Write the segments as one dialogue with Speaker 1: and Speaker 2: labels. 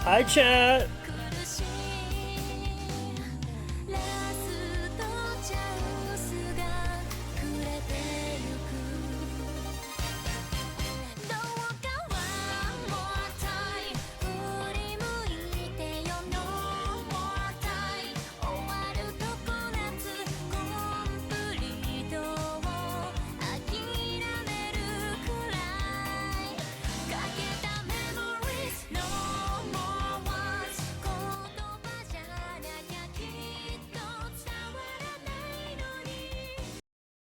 Speaker 1: Hi, chat.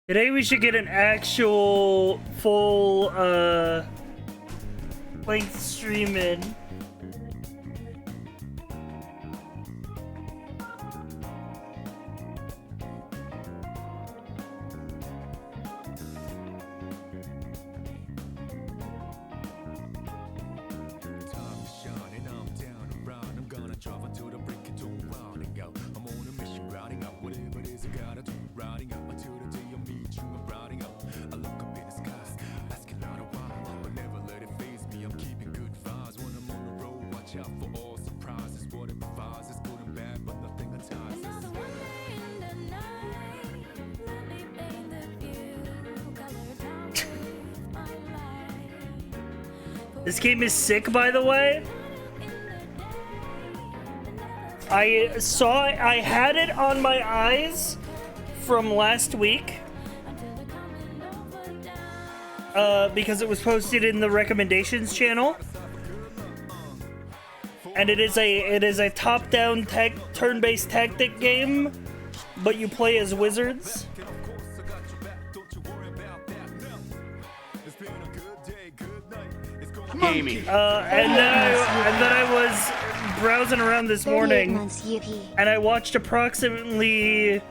Speaker 1: Today we should get an actual full length stream in. This game is sick, by the way. I had it on my eyes from last week because it was posted in the recommendations channel, and it is a top-down turn-based tactic game, but you play as wizards.
Speaker 2: Gaming.
Speaker 1: And then I was browsing around this morning, and I watched approximately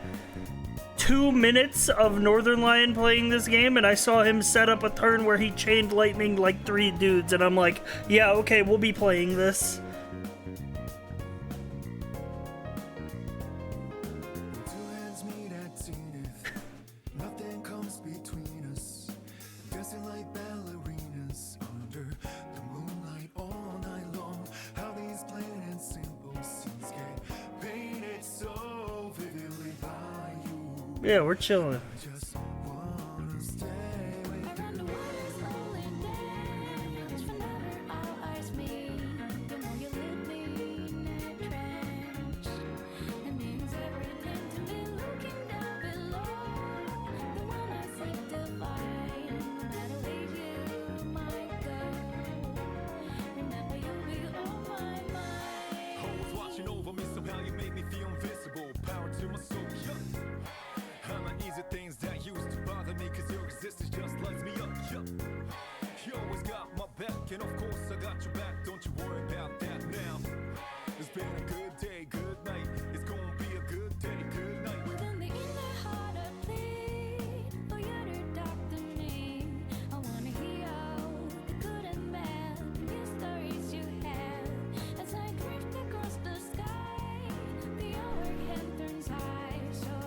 Speaker 1: 2 minutes of Northern Lion playing this game, and I saw him set up a turn where he chained lightning like 3 dudes, and I'm like, yeah, okay, we'll be playing this. Yeah, we're chilling.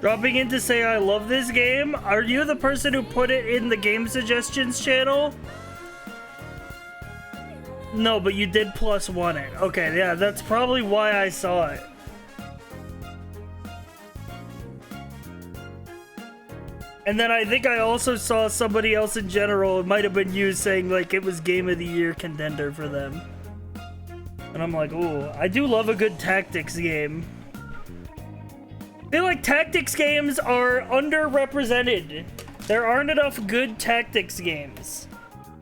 Speaker 1: Dropping in to say I love this game. Are you the person who put it in the game suggestions channel? No, but you did +1 it. Okay, yeah, that's probably why I saw it. And then I think I also saw somebody else in general, it might have been you, saying like it was Game of the Year contender for them. And I'm like, ooh, I do love a good tactics game. I feel like tactics games are underrepresented. There aren't enough good tactics games.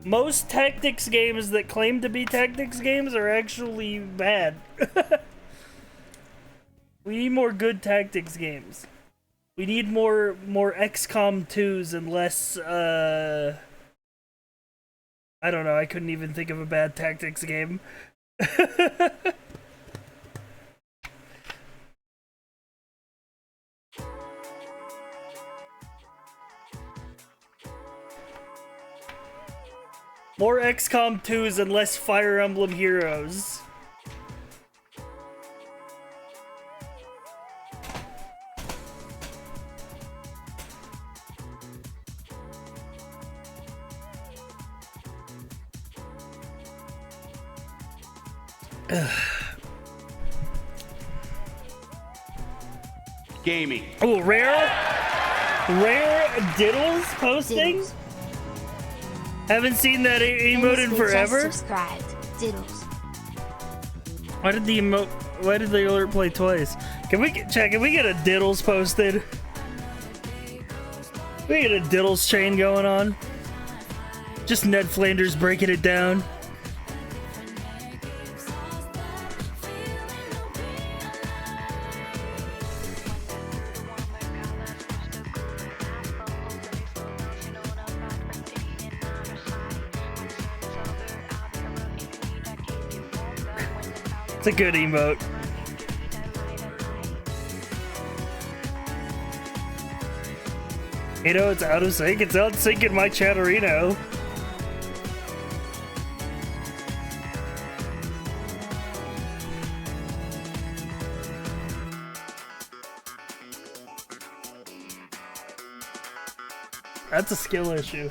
Speaker 1: Most tactics games that claim to be tactics games are actually bad. We need more good tactics games. We need more XCOM 2s and less, I don't know, I couldn't even think of a bad tactics game. More XCOM 2s and less Fire Emblem Heroes. Ugh.
Speaker 2: gaming.
Speaker 1: Oh, rare diddles posting.
Speaker 3: Diddles.
Speaker 1: Haven't seen that emote in forever.
Speaker 3: Subscribed. Diddles.
Speaker 1: Why did the alert play twice? Can we get a diddles posted? We get a diddles chain going on. Just Ned Flanders breaking it down. It's a good emote. You know, it's out of sync. It's out of sync in my chatterino. That's a skill issue.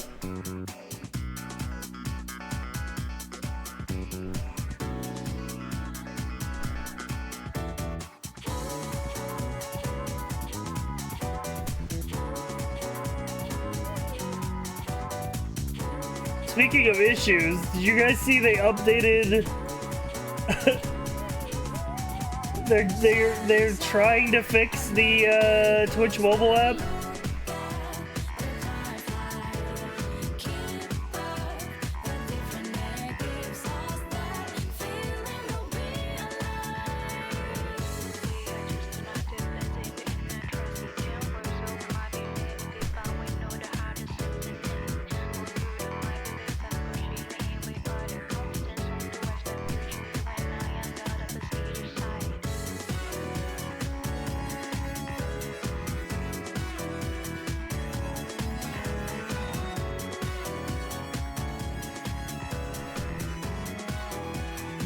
Speaker 1: Speaking of issues, did you guys see they updated? they're trying to fix the Twitch mobile app.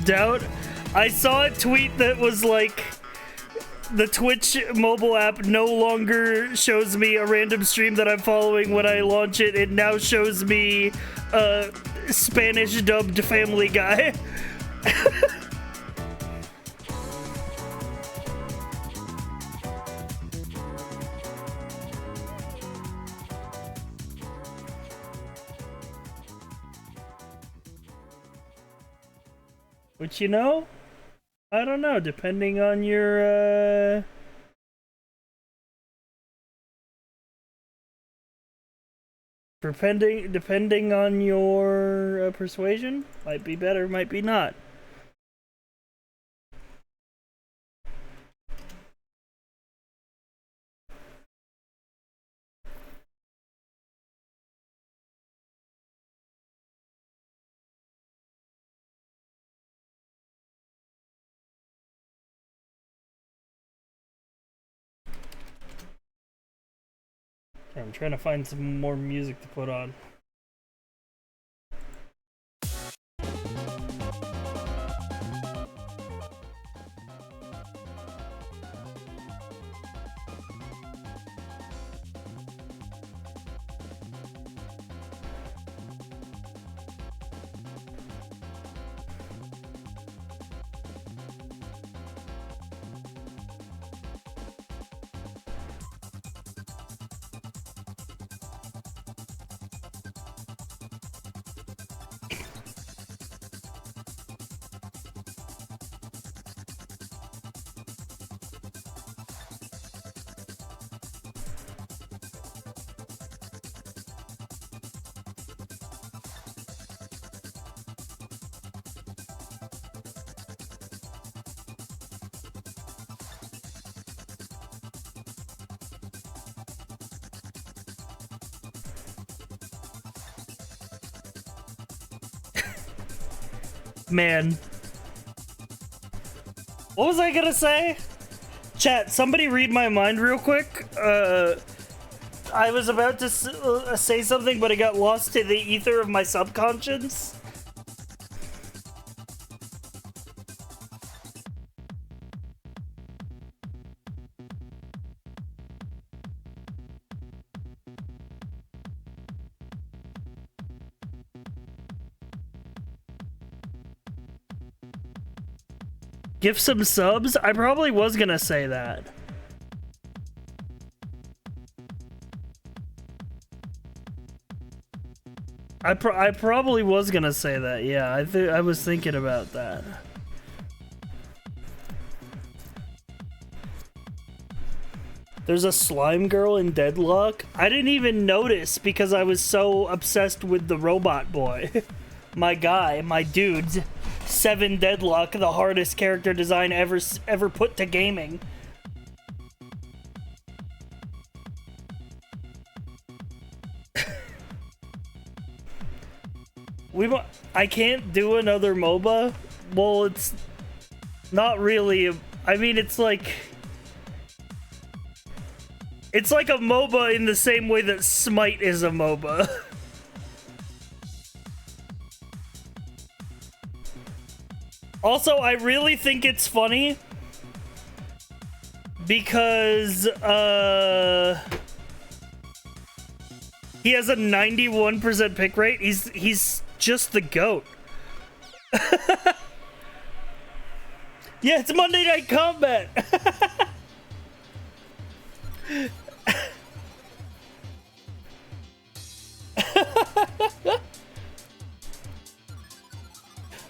Speaker 1: Doubt. I saw a tweet that was like, the Twitch mobile app no longer shows me a random stream that I'm following when I launch it. It now shows me a Spanish dubbed Family Guy. Which, you know, I don't know, depending on your, depending on your persuasion, might be better, might be not. I'm trying to find some more music to put on. Man. What was I gonna say? Chat, somebody read my mind real quick. I was about to say something, but it got lost to the ether of my subconscious. Give some subs? I probably was gonna say that. I probably was gonna say that. Yeah, I was thinking about that. There's a slime girl in Deadlock. I didn't even notice because I was so obsessed with the robot boy. My guy, my dudes. 7 Deadlock, the hardest character design ever put to gaming. I can't do another MOBA. Well, it's not really. I mean, it's like a MOBA in the same way that Smite is a MOBA. Also, I really think it's funny because he has a 91% pick rate. He's just the GOAT. Yeah, it's Monday Night Combat.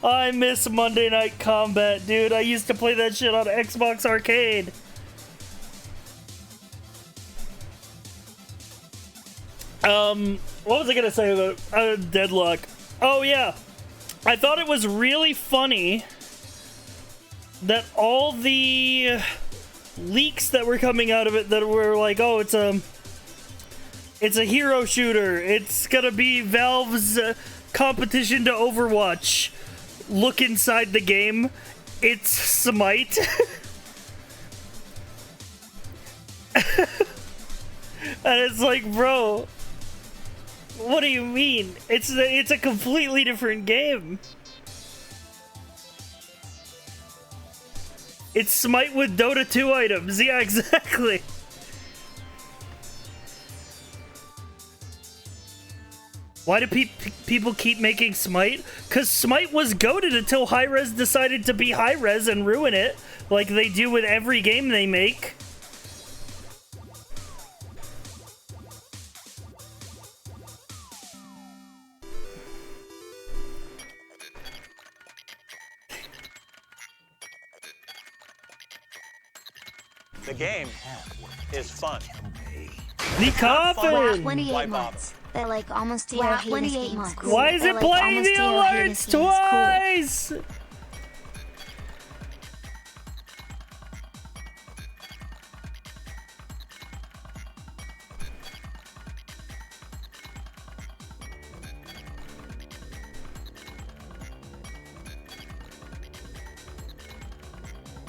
Speaker 1: I miss Monday Night Combat, dude. I used to play that shit on Xbox Arcade. What was I gonna say about Deadlock? Oh yeah, I thought it was really funny that all the leaks that were coming out of it that were like, oh, it's a hero shooter. It's gonna be Valve's competition to Overwatch. Look inside the game. It's Smite. And it's like, bro, what do you mean? It's a completely different game. It's Smite with Dota 2 items. Yeah, exactly. Why do people keep making Smite? Because Smite was goated until Hi-Rez decided to be Hi-Rez and ruin it, like they do with every game they make.
Speaker 2: The game is fun.
Speaker 1: The coffin!
Speaker 3: 28 months. They're like almost to your 28 months.
Speaker 1: Why is it playing the alerts twice? Cool.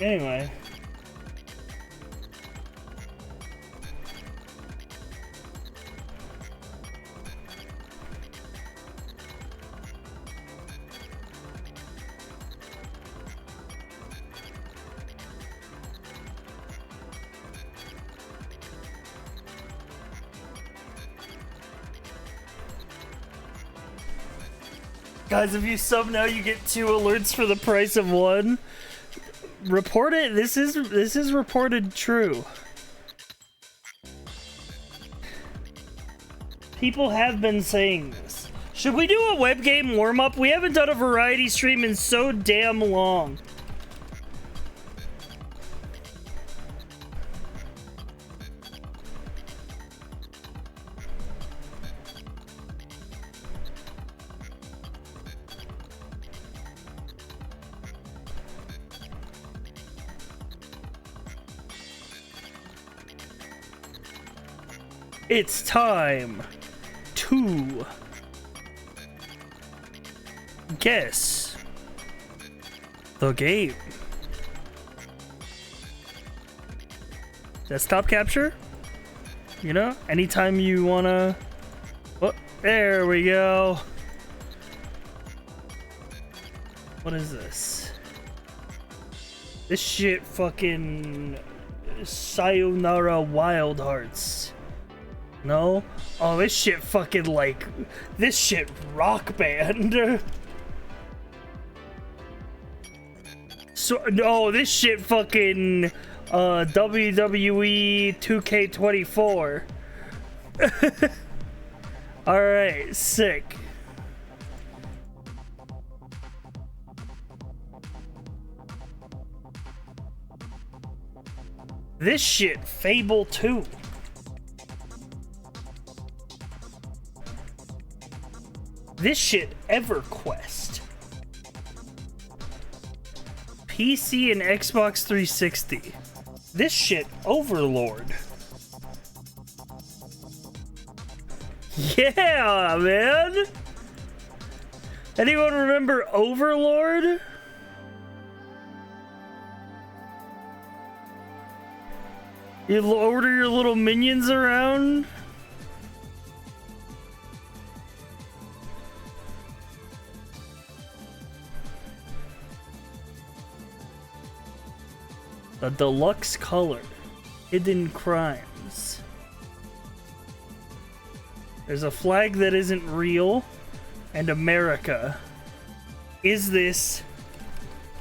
Speaker 1: Anyway. Guys, if you sub now, you get 2 alerts for the price of 1. Report it. This is reported true. People have been saying this. Should we do a web game warm-up? We haven't done a variety stream in so damn long. It's time to guess the game. Desktop capture? You know, anytime you wanna... Oh, there we go. What is this? This shit fucking... Sayonara Wild Hearts. No? Oh, this shit fucking like... This shit Rock Band. So, no, this shit fucking... WWE 2K24. Alright, sick. This shit, Fable 2. This shit, EverQuest. PC and Xbox 360. This shit, Overlord. Yeah, man! Anyone remember Overlord? You order your little minions around? The deluxe color. Hidden crimes. There's a flag that isn't real. And America. Is this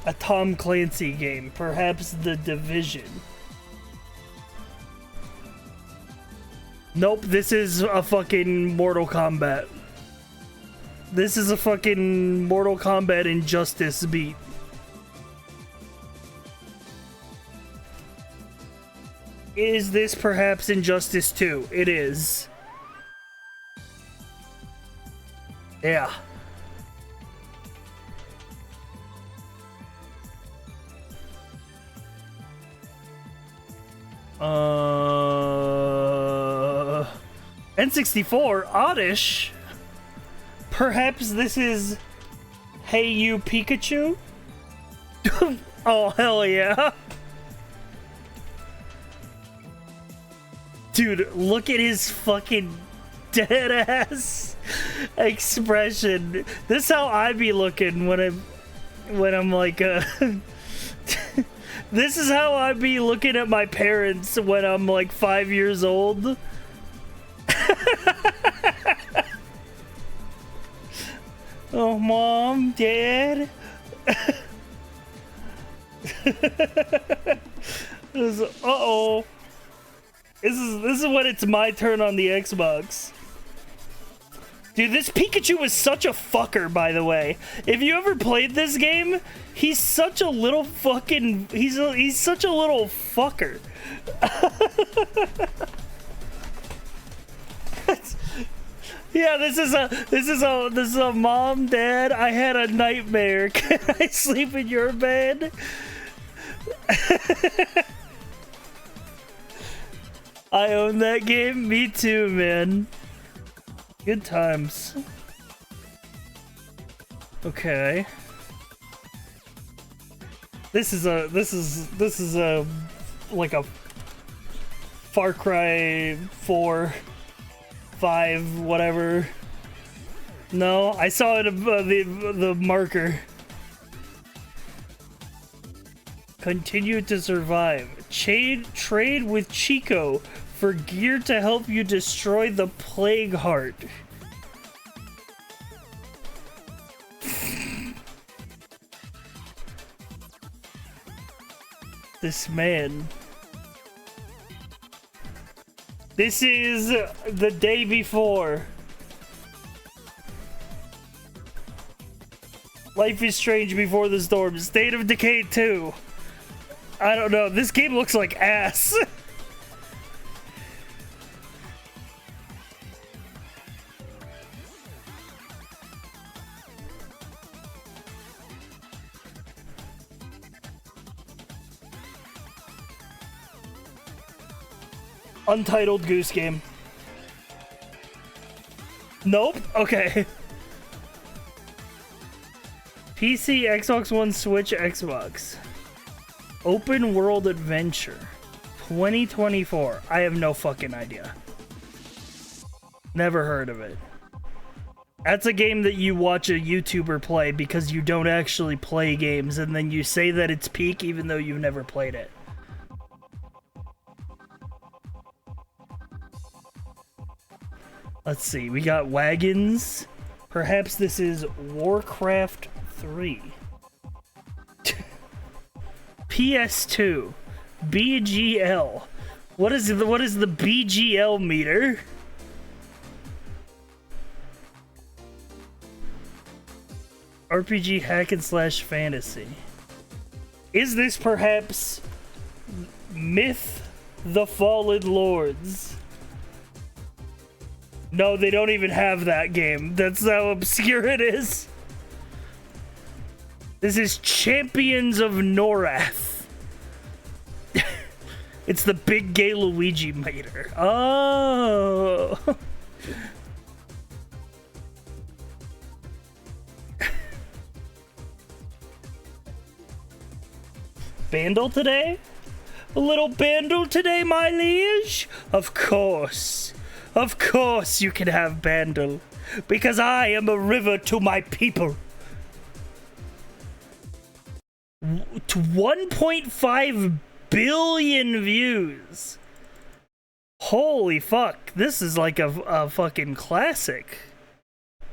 Speaker 1: a Tom Clancy game? Perhaps The Division? Nope, this is a fucking Mortal Kombat. This is a fucking Mortal Kombat Injustice beat. Is this perhaps Injustice 2? It is. Yeah. N64, oddish. Perhaps this is Hey You Pikachu? Oh, hell yeah. Dude, look at his fucking dead ass expression. This is how I be looking when I'm like this is how I be looking at my parents when I'm like 5 years old. Oh, Mom, Dad. Uh-oh. This is when it's my turn on the Xbox. Dude, this Pikachu was such a fucker, by the way. If you ever played this game, he's such a little fucking... He's such a little fucker. Yeah, this is a mom, dad. I had a nightmare. Can I sleep in your bed? I own that game. Me too, man. Good times. Okay. This is a like a Far Cry 4, 5, whatever. No, I saw it the marker. Continue to survive. Trade with Chico for gear to help you destroy the Plague Heart. This man. This is the day before. Life is Strange Before the Storm. State of Decay 2. I don't know. This game looks like ass. Untitled Goose Game. Nope. Okay. PC, Xbox One, Switch, Xbox. Open World Adventure. 2024. I have no fucking idea. Never heard of it. That's a game that you watch a YouTuber play because you don't actually play games, and then you say that it's peak even though you've never played it. Let's see, we got wagons. Perhaps this is Warcraft 3. PS2. BGL. What is the BGL meter? RPG hack and slash fantasy. Is this perhaps Myth The Fallen Lords. No, they don't even have that game. That's how obscure it is. This is Champions of Norath. It's the big gay Luigi mater. Oh. Bandle today? A little bandle today, my liege? Of course. Of course you can have bandle. Because I am a river to my people. To 1.5 billion views. Holy fuck. This is like a fucking classic.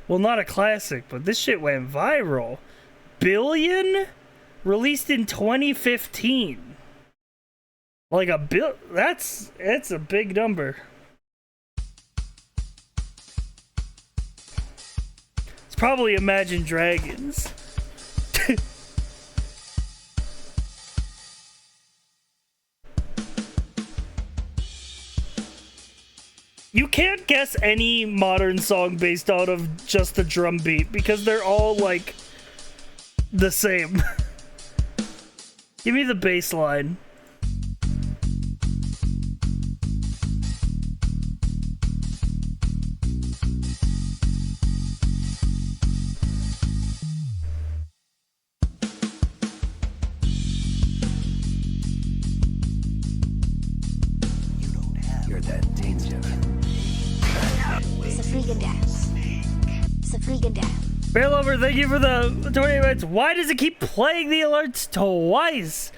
Speaker 1: Well, not a classic, but this shit went viral. Billion? Released in 2015. Like a that's a big number. It's probably Imagine Dragons. You can't guess any modern song based out of just the drum beat because they're all like the same. Give me the bass line.
Speaker 4: You're that danger.
Speaker 3: It's a freaking dance. It's a freaking dance.
Speaker 1: Bearlover, thank you for the 20 minutes. Why does it keep playing the alerts twice?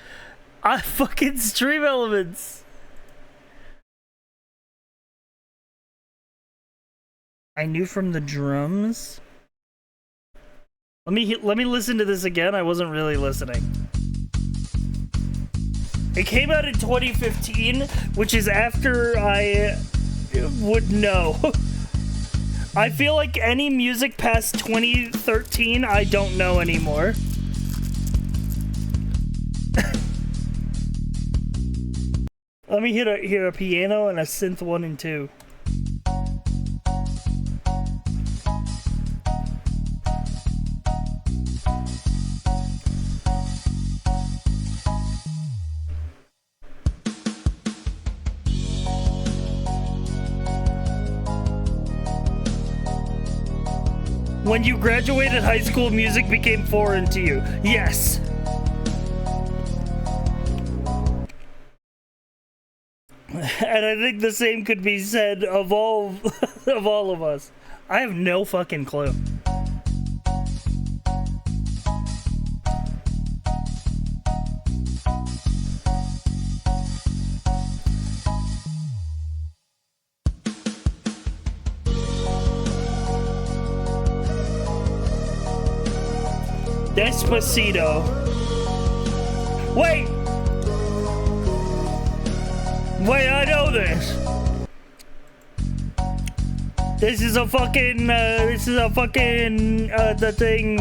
Speaker 1: I fucking stream elements. I knew from the drums. Let me listen to this again. I wasn't really listening. It came out in 2015, which is after I would know. I feel like any music past 2013, I don't know anymore. Let me hear a piano and a synth 1 and 2. When you graduated high school, music became foreign to you. Yes. And I think the same could be said of all of us. I have no fucking clue. Despacito. Wait! Wait, I know this. This is a fucking, the thing.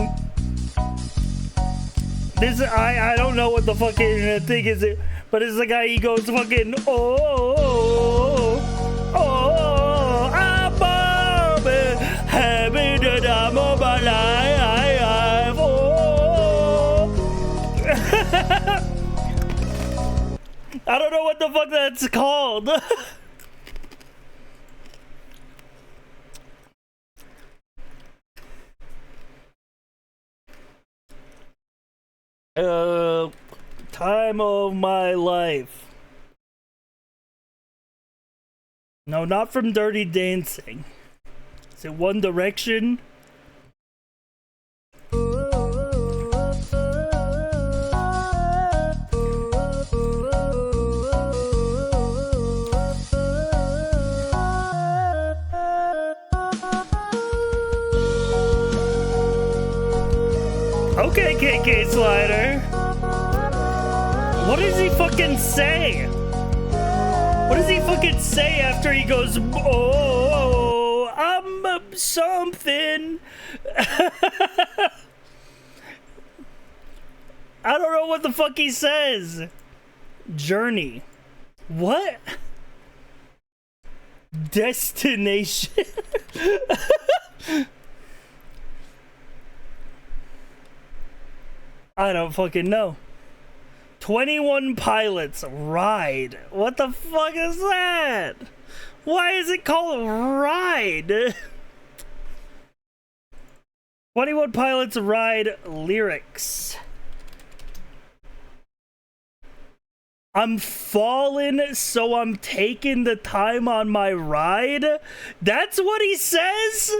Speaker 1: I don't know what the fucking thing is, but it's the guy, he goes fucking, I'm Bobby, happy that I'm alive. I don't know what the fuck that's called. Time of my life. No, not from Dirty Dancing. Is it One Direction? Okay, KK Slider. What does he fucking say? What does he fucking say after he goes, oh, I'm something? I don't know what the fuck he says. Journey. What? Destination. I don't fucking know. 21 Pilots Ride. What the fuck is that? Why is it called Ride? 21 Pilots Ride lyrics. I'm falling, so I'm taking the time on my ride. That's what he says?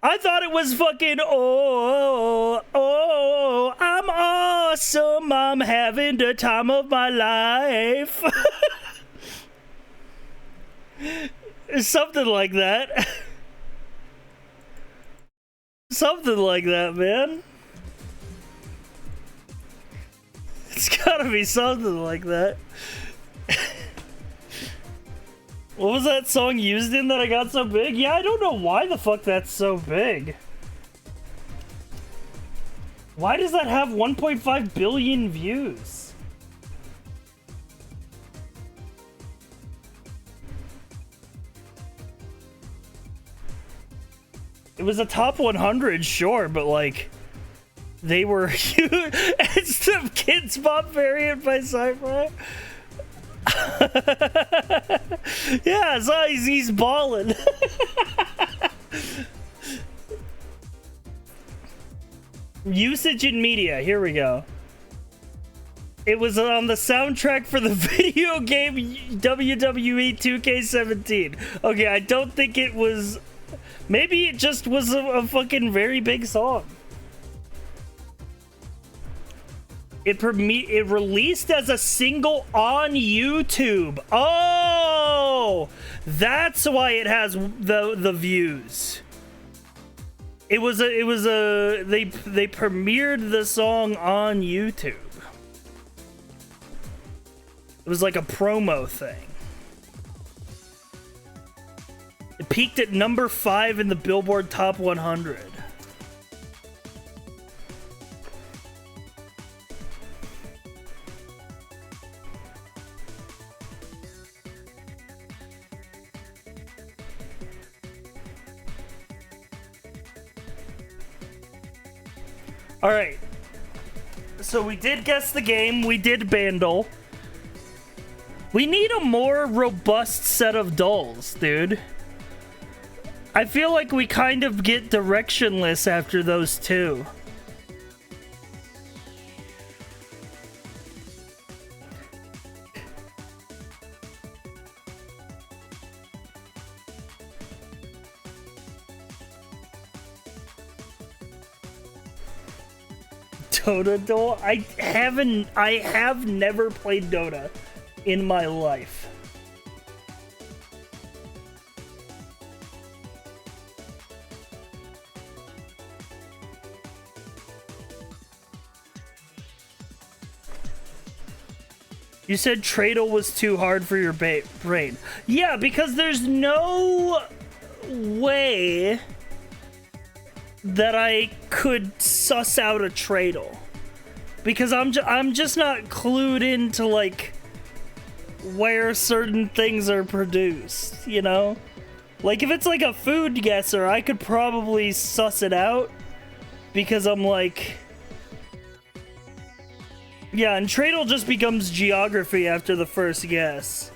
Speaker 1: I thought it was fucking, oh, oh, I'm awesome. I'm having the time of my life. Something like that. Something like that, man. It's gotta be something like that. What was that song used in that I got so big? Yeah, I don't know why the fuck that's so big. Why does that have 1.5 billion views? It was a top 100, sure, but like... They were huge. It's the Kids Bop variant by Sci-Fi. Yeah, so he's balling. Usage in media. Here we go. It was on the soundtrack for the video game WWE 2K17. Okay, I don't think it was... Maybe it just was a fucking very big song. It released as a single on YouTube. Oh, that's why it has the views. They premiered the song on YouTube. It was like a promo thing. It peaked at number 5 in the Billboard Top 100. All right, so we did guess the game, we did Bandle. We need a more robust set of dolls, dude. I feel like we kind of get directionless after those two. Dota doll? I have never played Dota in my life. You said Tradle was too hard for your brain. Yeah, because there's no way that I could suss out a Tradle. Because I'm just not clued into, like, where certain things are produced, you know? Like, if it's like a food guesser, I could probably suss it out. Because I'm like... Yeah, and Tradle just becomes geography after the first guess.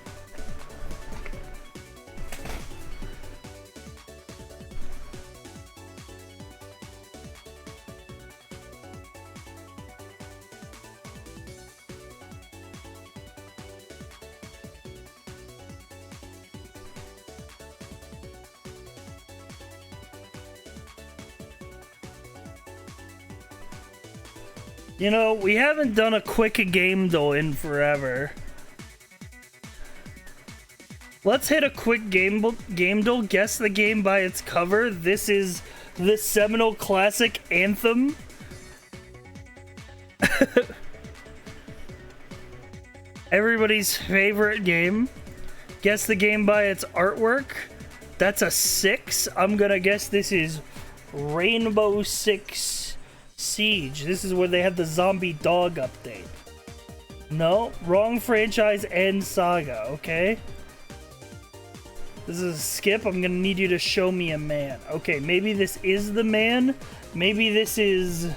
Speaker 1: You know, we haven't done a quick game duel in forever. Let's hit a quick game duel. Guess the game by its cover. This is the seminal classic Anthem. Everybody's favorite game. Guess the game by its artwork. That's a 6. I'm gonna guess this is Rainbow Six Siege. This is where they had the zombie dog update. No, wrong franchise and saga, okay? This is a skip. I'm gonna need you to show me a man. Okay, maybe this is the man. Maybe this is...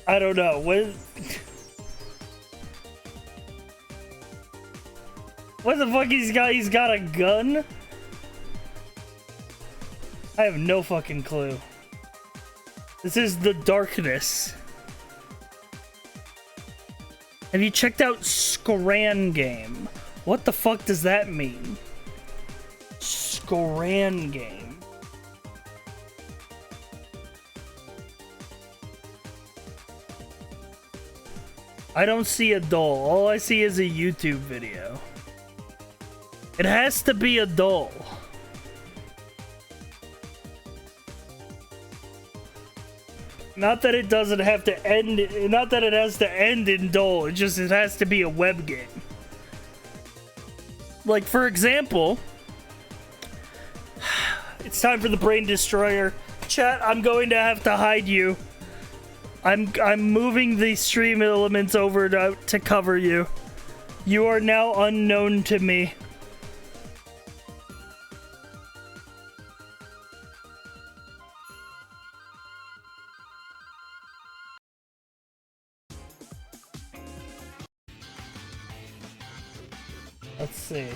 Speaker 1: I don't know. What... What the fuck he's got? He's got a gun? I have no fucking clue. This is The Darkness. Have you checked out Scran Game? What the fuck does that mean? Scran Game. I don't see a doll. All I see is a YouTube video. It has to be a doll. Not that it doesn't have to end, not that it has to end in doll, it has to be a web game. Like, for example, it's time for the Brain Destroyer. Chat, I'm going to have to hide you. I'm moving the stream elements over to cover you. You are now unknown to me. Let's see.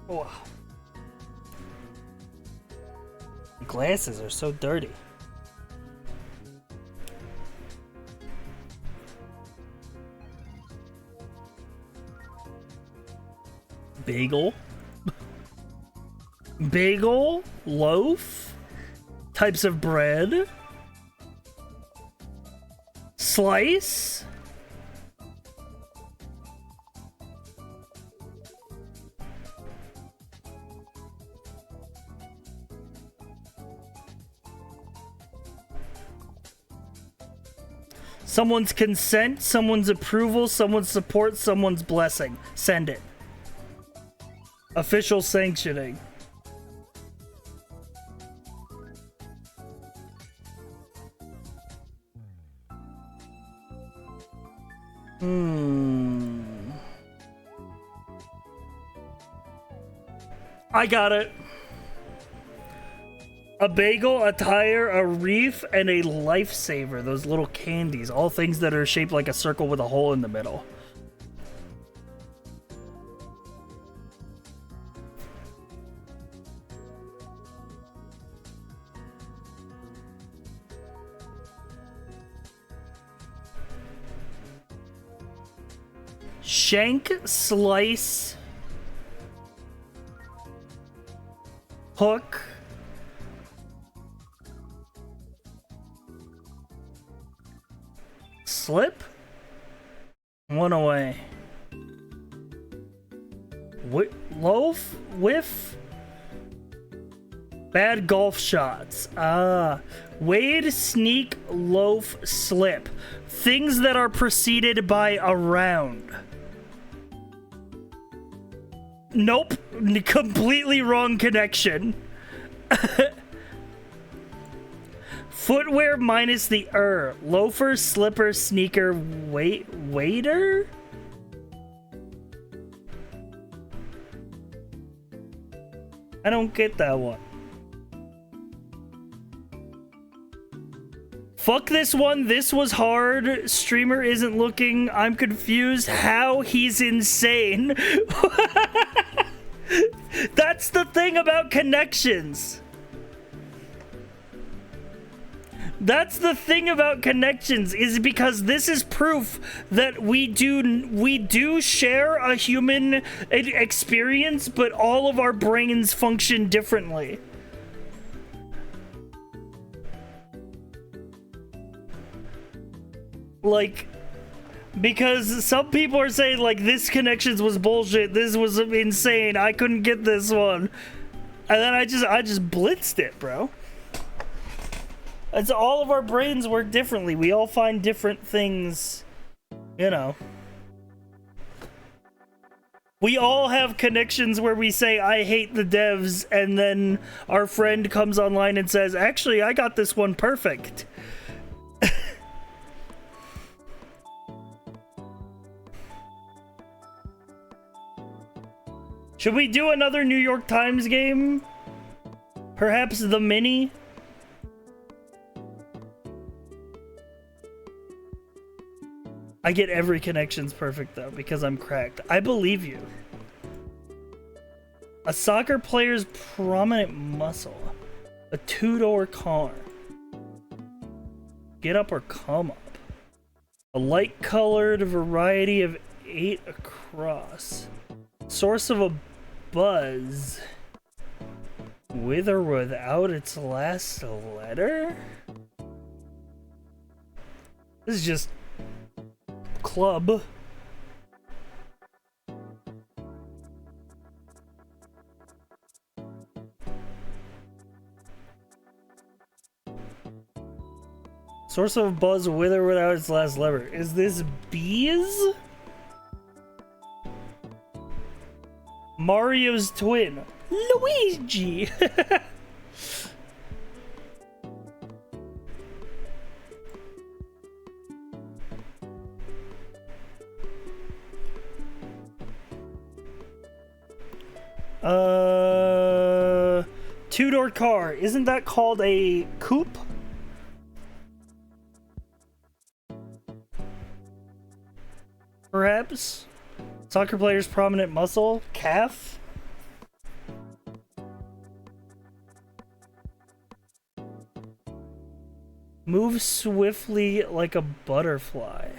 Speaker 1: Oh. Glasses are so dirty. Bagel. Bagel, loaf, types of bread. Slice? Someone's consent, someone's approval, someone's support, someone's blessing. Send it. Official sanctioning. I got it. A bagel, a tire, a reef, and a lifesaver. Those little candies. All things that are shaped like a circle with a hole in the middle. Shank, slice, hook, slip, one away. Loaf, whiff, bad golf shots. Wade, sneak, loaf, slip. Things that are preceded by around. Nope. Completely wrong connection. Footwear minus the loafer, slipper, sneaker, waiter? I don't get that one. Fuck this one. This was hard. Streamer isn't looking. I'm confused. How? He's insane. That's the thing about connections. That's the thing about connections, is because this is proof that we do share a human experience, but all of our brains function differently. Like, because some people are saying, like, this connections was bullshit, this was insane, I couldn't get this one. And then I just blitzed it, bro. It's all of our brains work differently. We all find different things, you know. We all have connections where we say, I hate the devs, and then our friend comes online and says, actually, I got this one perfect. Should we do another New York Times game? Perhaps the mini? I get every connections perfect though, because I'm cracked. I believe you. A soccer player's prominent muscle. A two-door car. Get up or come up. A light-colored variety of 8 across. Source of a buzz. With or without its last letter? This is just club. Source of buzz with or without its last letter. Is this bees? Mario's twin. Luigi! Two-door car. Isn't that called a coupe? Perhaps? Soccer player's prominent muscle? Calf? Move swiftly like a butterfly.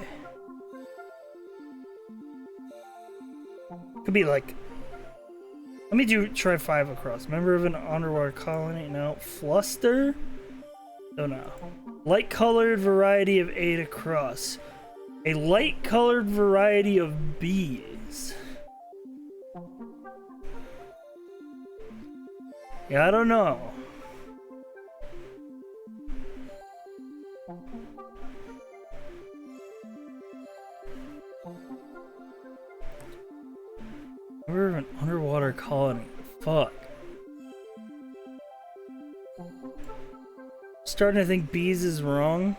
Speaker 1: Could be like... Let me try 5 across. Member of an underwater colony? No. Fluster? Don't know. Light-colored variety of 8 across. A light-colored variety of bees. Yeah, I don't know. Member of an underwater colony. Fuck. Starting to think bees is wrong.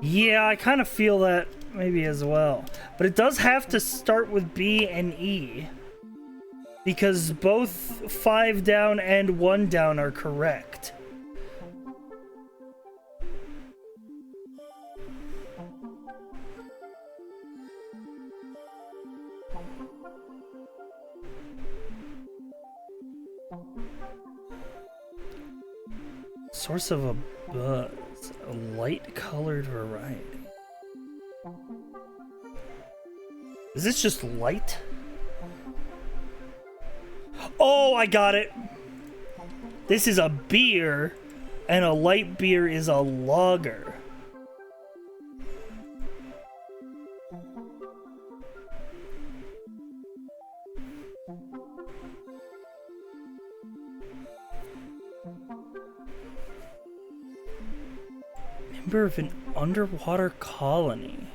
Speaker 1: Yeah, I kind of feel that maybe as well. But it does have to start with B and E. Because both 5 down and 1 down are correct. Source of a buzz. A light-colored variety. Is this just light? Oh, I got it! This is a beer, and a light beer is a lager. Member of an underwater colony.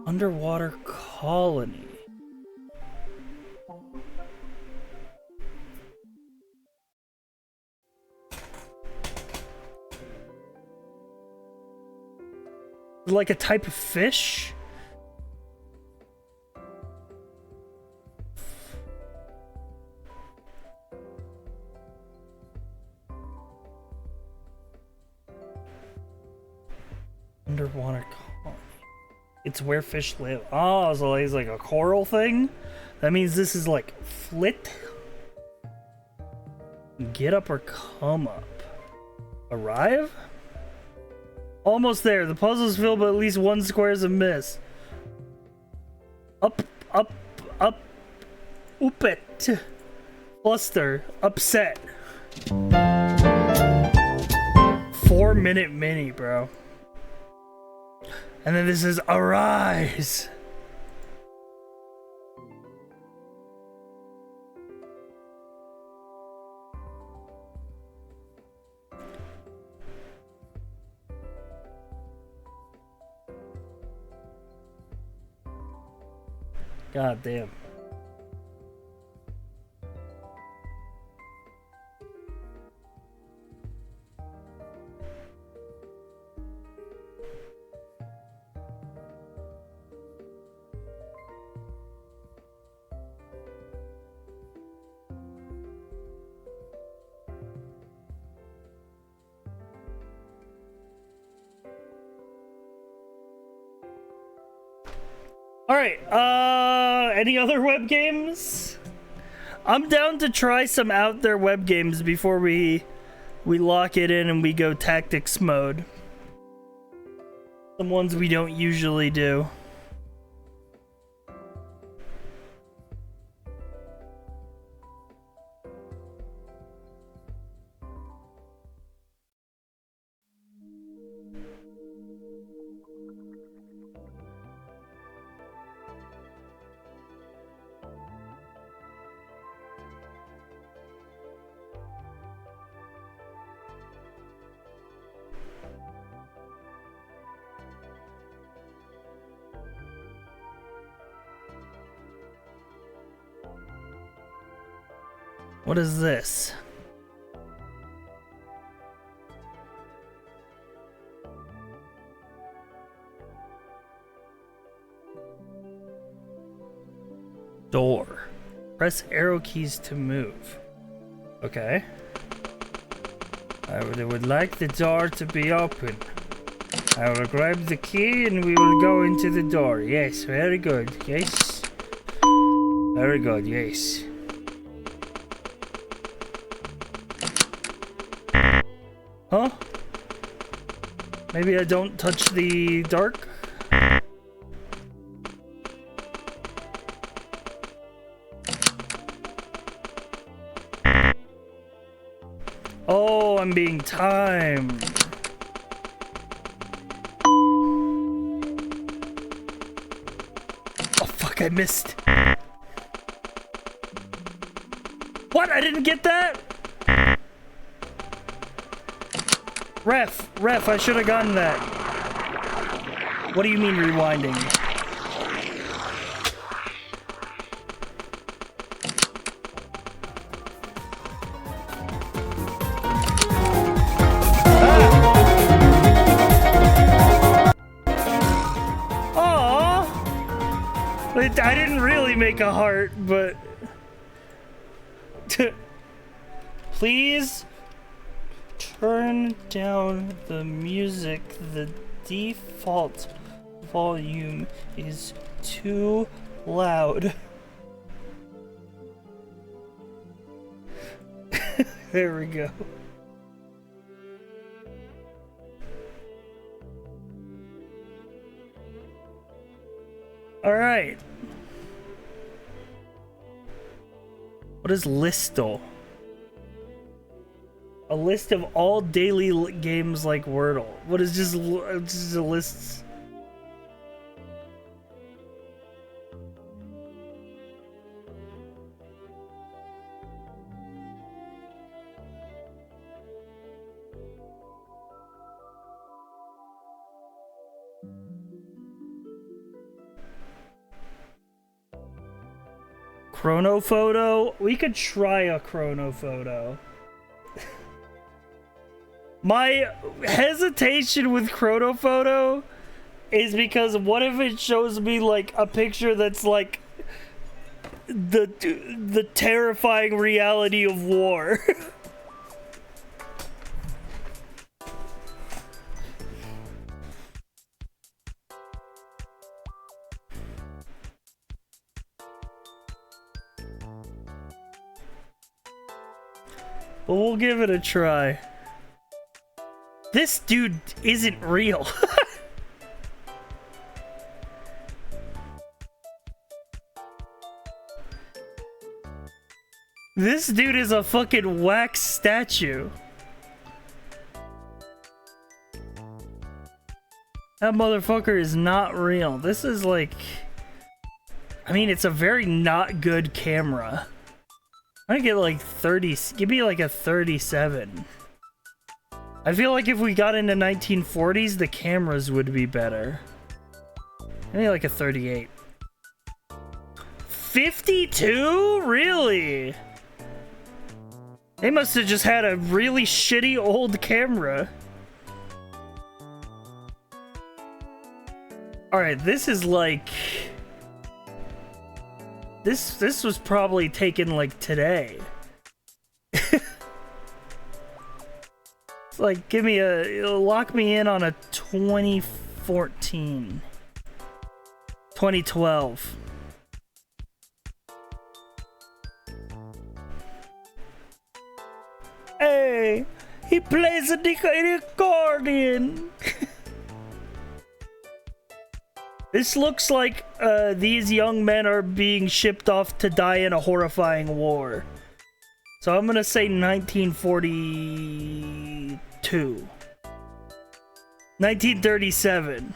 Speaker 1: Underwater colony. Like a type of fish? Underwater colony. It's where fish live. Oh, so it's like a coral thing? That means this is like flit? Get up or come up? Arrive? Almost there. The puzzle's filled, but at least 1 square is a miss. Up, up, up. Oopet. Fluster. Upset. 4-minute mini, bro. And then this is arise. God damn. Alright, any other web games? I'm down to try some out there web games before we lock it in and we go tactics mode. Some ones we don't usually do. What is this? Door. Press arrow keys to move. Okay. I would like the door to be open. I will grab the key and we will go into the door. Yes, very good. Yes. Very good, yes. Huh? Maybe I don't touch the dark? Oh, I'm being timed. Oh, fuck, I missed. What? I didn't get that? Ref, I should have gotten that. What do you mean rewinding? Ah! Aww! I didn't really make a heart, but... Please? Turn down the music. The default volume is too loud. There we go. All right. What is Listle? A list of all daily games like Wordle. What is just a list? Chrono photo? We could try a chrono photo. My hesitation with chrono photo is what if it shows me like a picture that's like the terrifying reality of war. But we'll give it a try. This dude isn't real. This dude is a fucking wax statue. That motherfucker is not real. This is like... I mean, it's a very not good camera. I'm gonna get like 30... Give me like a 37. I feel like if we got into 1940s, the cameras would be better. Maybe like a 38. 52? Really? They must have just had a really shitty old camera. Alright, this is like... This was probably taken like today. It's like, give me lock me in on a 2014. 2012. Hey, he plays an accordion. This looks like these young men are being shipped off to die in a horrifying war. So I'm gonna say 1942. 1937.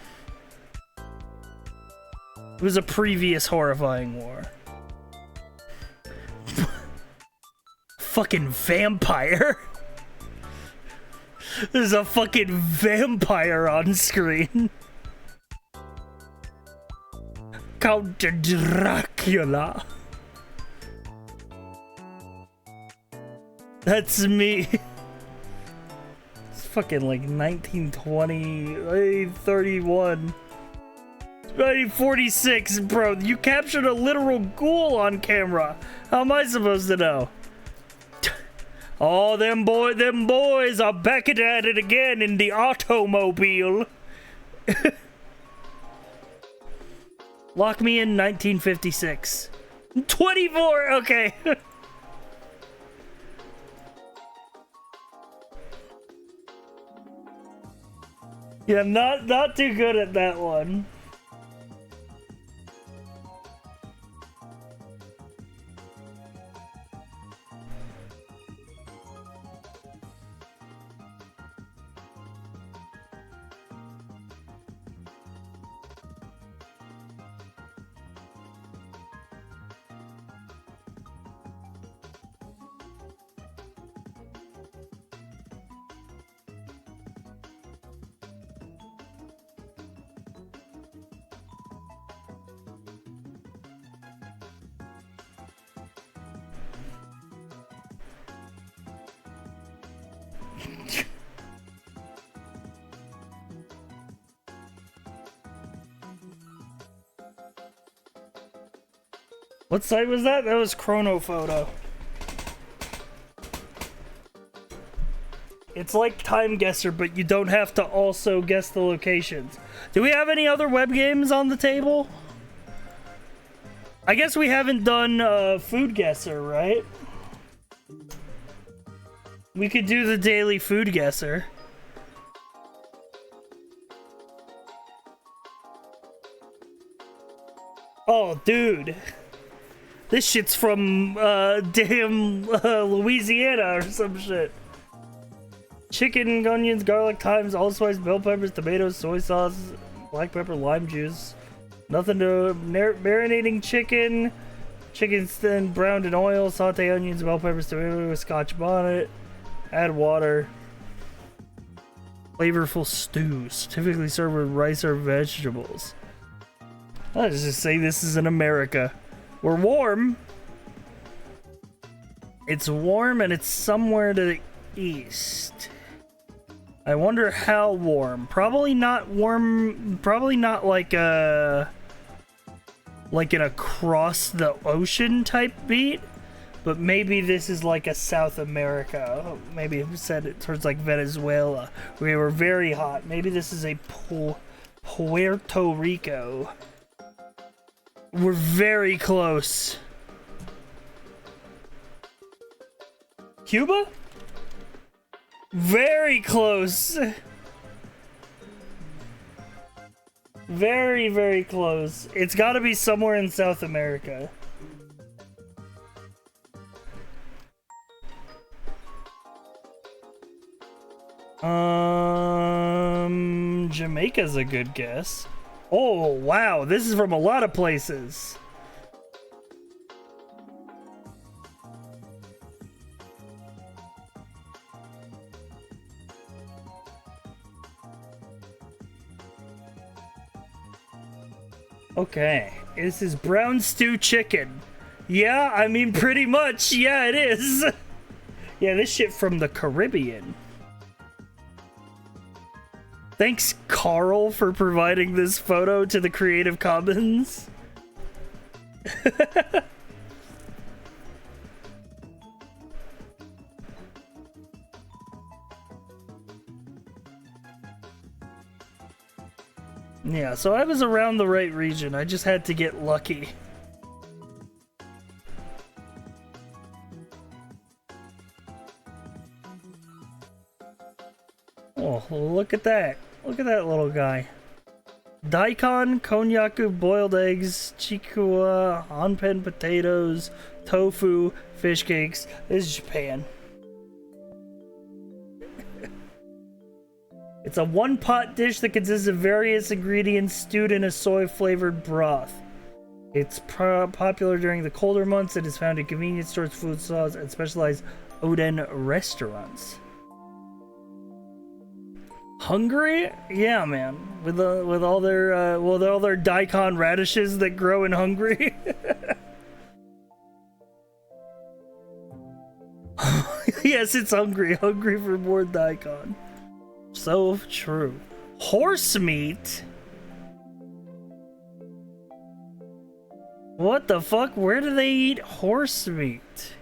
Speaker 1: It was a previous horrifying war. Fucking vampire. There's a fucking vampire on screen. Count Dracula. That's me. It's fucking like 1920, 31. 1946, bro. You captured a literal ghoul on camera. How am I supposed to know? Oh, them boys are back at it again in the automobile. Lock me in 1956. 24, okay. Yeah, not too good at that one. What site was that? That was Chrono Photo. It's like Time Guesser, but you don't have to also guess the locations. Do we have any other web games on the table? I guess we haven't done Food Guesser, right? We could do the daily Food Guesser. Oh, dude. This shit's from, damn, Louisiana or some shit. Chicken, onions, garlic, thymes, allspice, bell peppers, tomatoes, soy sauce, black pepper, lime juice. Nothing to... marinating chicken. Chicken's then browned in oil. Saute onions, bell peppers, tomato, scotch bonnet. Add water. Flavorful stews. Typically served with rice or vegetables. Let's just say this is in America. We're warm. It's warm and it's somewhere to the east. I wonder how warm. Probably not warm. Probably not like an across the ocean type beat. But maybe this is like a South America. Maybe it said it towards like Venezuela. We were very hot. Maybe this is a Puerto Rico. We're very close. Cuba? Very close. Very, very close. It's gotta be somewhere in South America. Jamaica's a good guess. Oh, wow, this is from a lot of places. Okay, this is brown stew chicken. Yeah, I mean, pretty much. Yeah, it is. Yeah, this shit from the Caribbean. Thanks, Carl, for providing this photo to the Creative Commons. Yeah, so I was around the right region. I just had to get lucky. Oh, look at that. Look at that little guy. Daikon, konnyaku, boiled eggs, chikua, onpen potatoes, tofu, fish cakes. This is Japan. It's a one-pot dish that consists of various ingredients stewed in a soy-flavored broth. It's popular during the colder months and is found in convenience stores, food stalls, and specialized oden restaurants. Hungary? Yeah, man. With all their daikon radishes that grow in Hungary. Yes, it's hungry. Hungry for more daikon. So true. Horse meat? What the fuck? Where do they eat horse meat?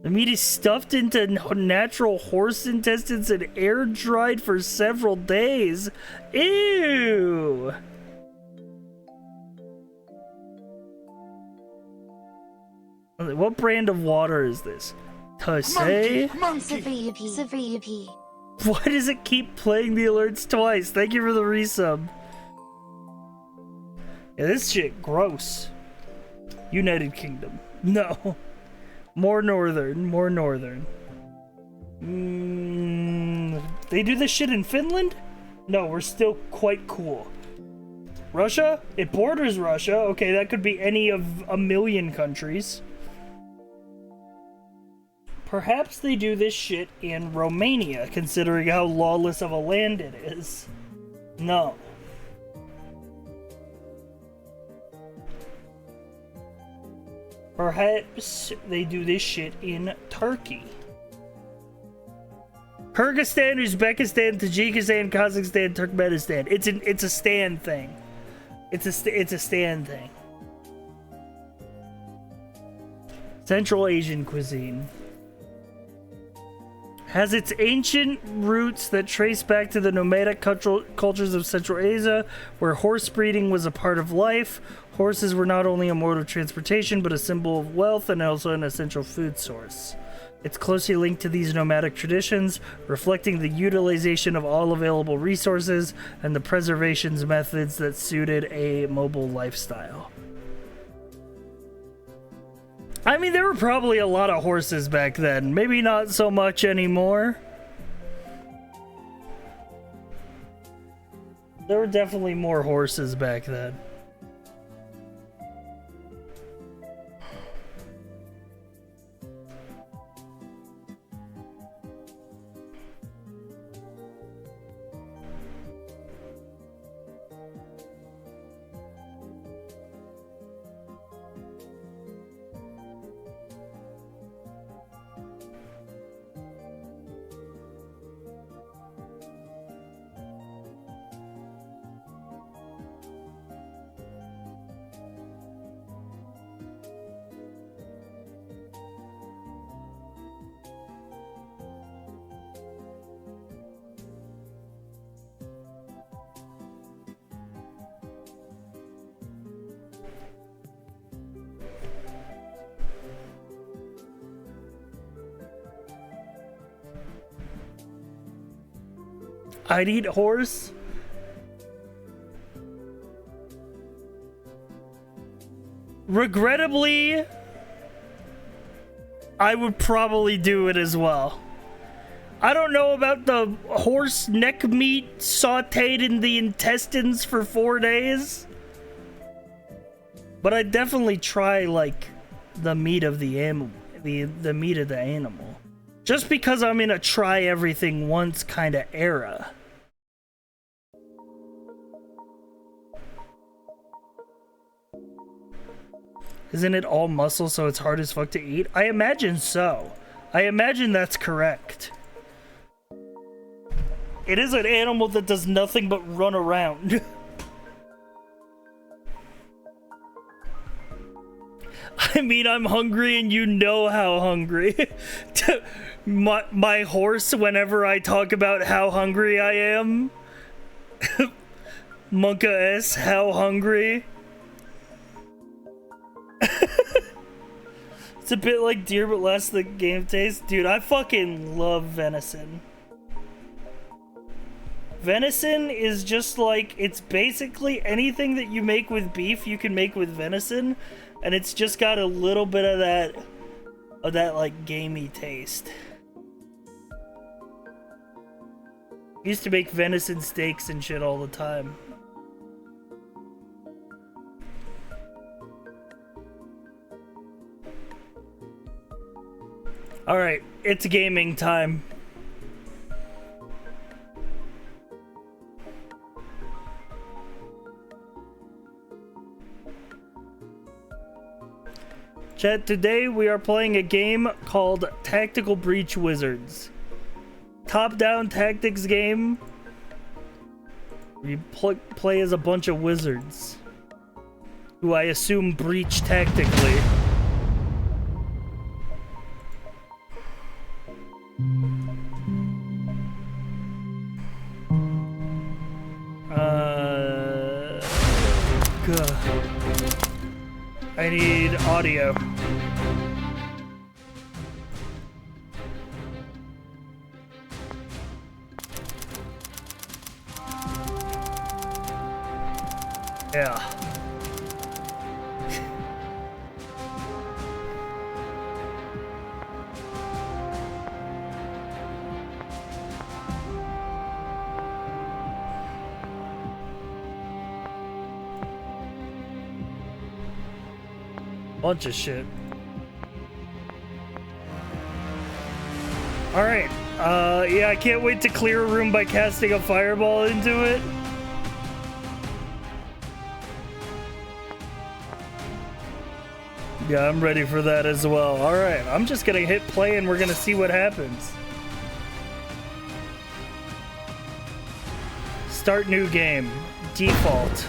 Speaker 1: The meat is stuffed into natural horse intestines and air dried for several days. Ew! What brand of water is this? Tosei? Why does it keep playing the alerts twice? Thank you for the resub. Yeah, this shit gross. United Kingdom. No. More northern. More northern. They do this shit in Finland? No, we're still quite cool. Russia? It borders Russia. Okay, that could be any of a million countries. Perhaps they do this shit in Romania, considering how lawless of a land it is. No. Perhaps they do this shit in Turkey. Kyrgyzstan, Uzbekistan, Tajikistan, Kazakhstan, Turkmenistan. It's a stand thing. It's a stand thing. Central Asian cuisine. Has its ancient roots that trace back to the nomadic cultures of Central Asia, where horse breeding was a part of life. Horses were not only a mode of transportation, but a symbol of wealth and also an essential food source. It's closely linked to these nomadic traditions, reflecting the utilization of all available resources and the preservation methods that suited a mobile lifestyle. I mean, there were probably a lot of horses back then. Maybe not so much anymore. There were definitely more horses back then. I'd eat horse. Regrettably, I would probably do it as well. I don't know about the horse neck meat sauteed in the intestines for 4 days, but I'd definitely try like the meat of the animal, the meat of the animal. Just because I'm in a try everything once kind of era. Isn't it all muscle, so it's hard as fuck to eat? I imagine so. I imagine that's correct. It is an animal that does nothing but run around. I mean, I'm hungry and you know how hungry. my horse, whenever I talk about how hungry I am. Monka S, how hungry. It's a bit like deer, but less the game taste. Dude, I fucking love venison. Venison is just like, it's basically anything that you make with beef, you can make with venison. And it's just got a little bit of that like gamey taste. Used to make venison steaks and shit all the time. Alright, it's gaming time. Chat, today we are playing a game called Tactical Breach Wizards. Top-down tactics game. You play as a bunch of wizards, who I assume breach tactically. I need audio. Yeah. Bunch of shit. Alright. Yeah, I can't wait to clear a room by casting a fireball into it. Yeah, I'm ready for that as well. Alright, I'm just gonna hit play and we're gonna see what happens. Start new game. Default.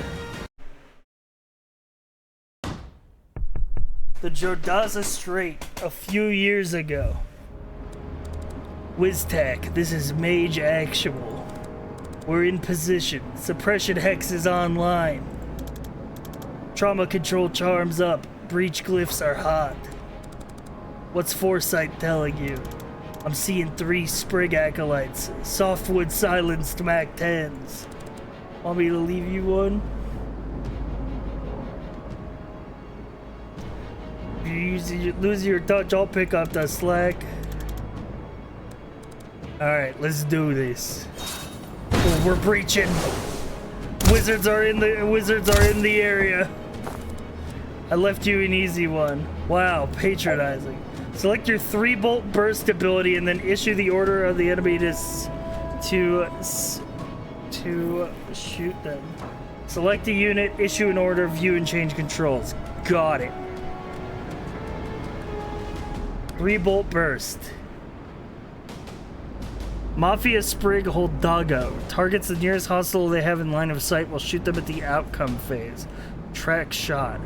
Speaker 1: The Jordaza Strait, a few years ago. WizTech, this is Mage Actual. We're in position. Suppression Hex is online. Trauma control charms up. Breach glyphs are hot. What's Foresight telling you? I'm seeing 3 Sprig Acolytes. Softwood silenced Mac 10s. Want me to leave you one? If you lose your touch, I'll pick up the slack. Alright, let's do this. Oh, we're breaching. Wizards are in the area. I left you an easy one. Wow, patronizing. Select your 3-bolt burst ability and then issue the order of the enemy to shoot them. Select a unit, issue an order, view and change controls. Got it. 3-bolt burst. Mafia Sprig hold Doggo. Targets the nearest hostile they have in line of sight will shoot them at the outcome phase. Track shot.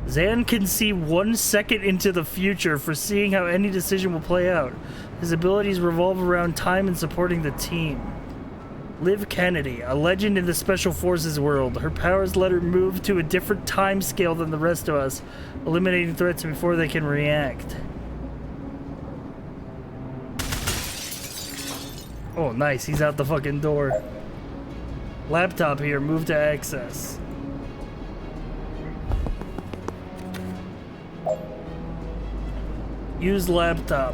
Speaker 1: Zan can see 1 second into the future, foreseeing how any decision will play out. His abilities revolve around time and supporting the team. Liv Kennedy, a legend in the Special Forces world. Her powers let her move to a different time scale than the rest of us, eliminating threats before they can react. Oh, nice. He's out the fucking door. Laptop here. Move to access. Use laptop.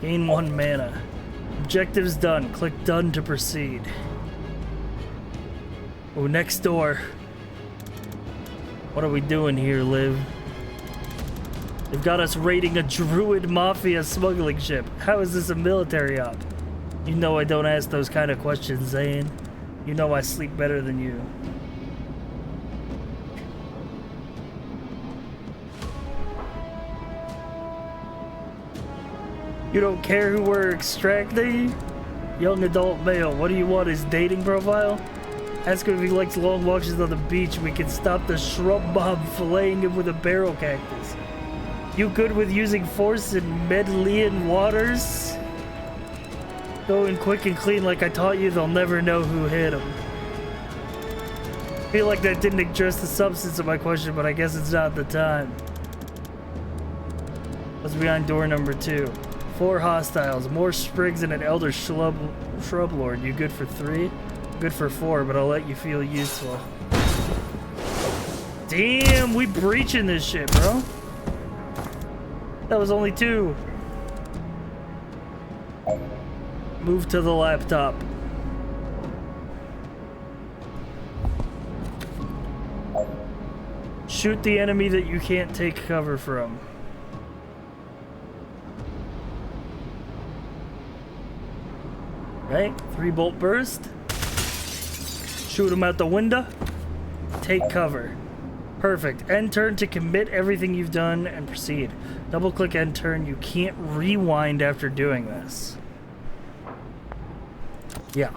Speaker 1: Gain 1 mana. Objectives done. Click done to proceed. Oh, next door. What are we doing here, Liv? They've got us raiding a Druid Mafia smuggling ship. How is this a military op? You know I don't ask those kind of questions, Zane. You know I sleep better than you. You don't care who we're extracting? Young adult male. What do you want? His dating profile? Ask him if he likes long walks on the beach. We can stop the shrub mob filleting him with a barrel cactus. You good with using force in Medlean waters? Go in quick and clean like I taught you. They'll never know who hit him. I feel like that didn't address the substance of my question, but I guess it's not the time. What's behind door number 2? 4 hostiles, more sprigs and an elder shrub lord. You good for 3? Good for 4, but I'll let you feel useful. Damn, we breaching this shit, bro. That was only 2. Move to the laptop. Shoot the enemy that you can't take cover from. Right? 3-bolt burst. Shoot him out the window. Take cover. Perfect. End turn to commit everything you've done and proceed. Double click end turn. You can't rewind after doing this. Yeah.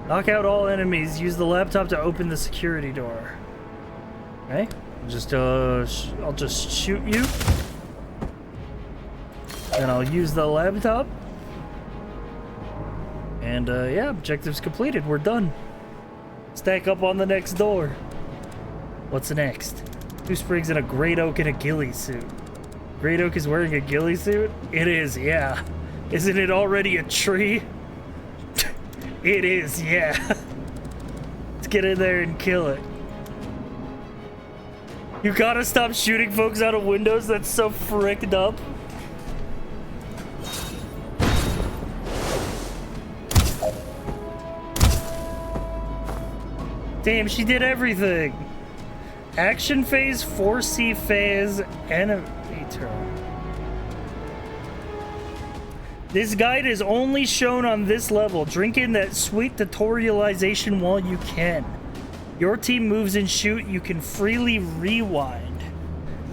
Speaker 1: Knock out all enemies. Use the laptop to open the security door. Okay. I'll just shoot you. And I'll use the laptop. And yeah, objective's completed. We're done. Stack up on the next door. What's next? 2 sprigs and a great oak in a ghillie suit. Great oak is wearing a ghillie suit? It is, yeah. Isn't it already a tree? It is, yeah. Let's get in there and kill it. You gotta stop shooting folks out of windows. That's so fricked up. Damn, she did everything. Action phase, 4C phase, enemy turn. This guide is only shown on this level. Drink in that sweet tutorialization while you can. Your team moves and shoot. You can freely rewind.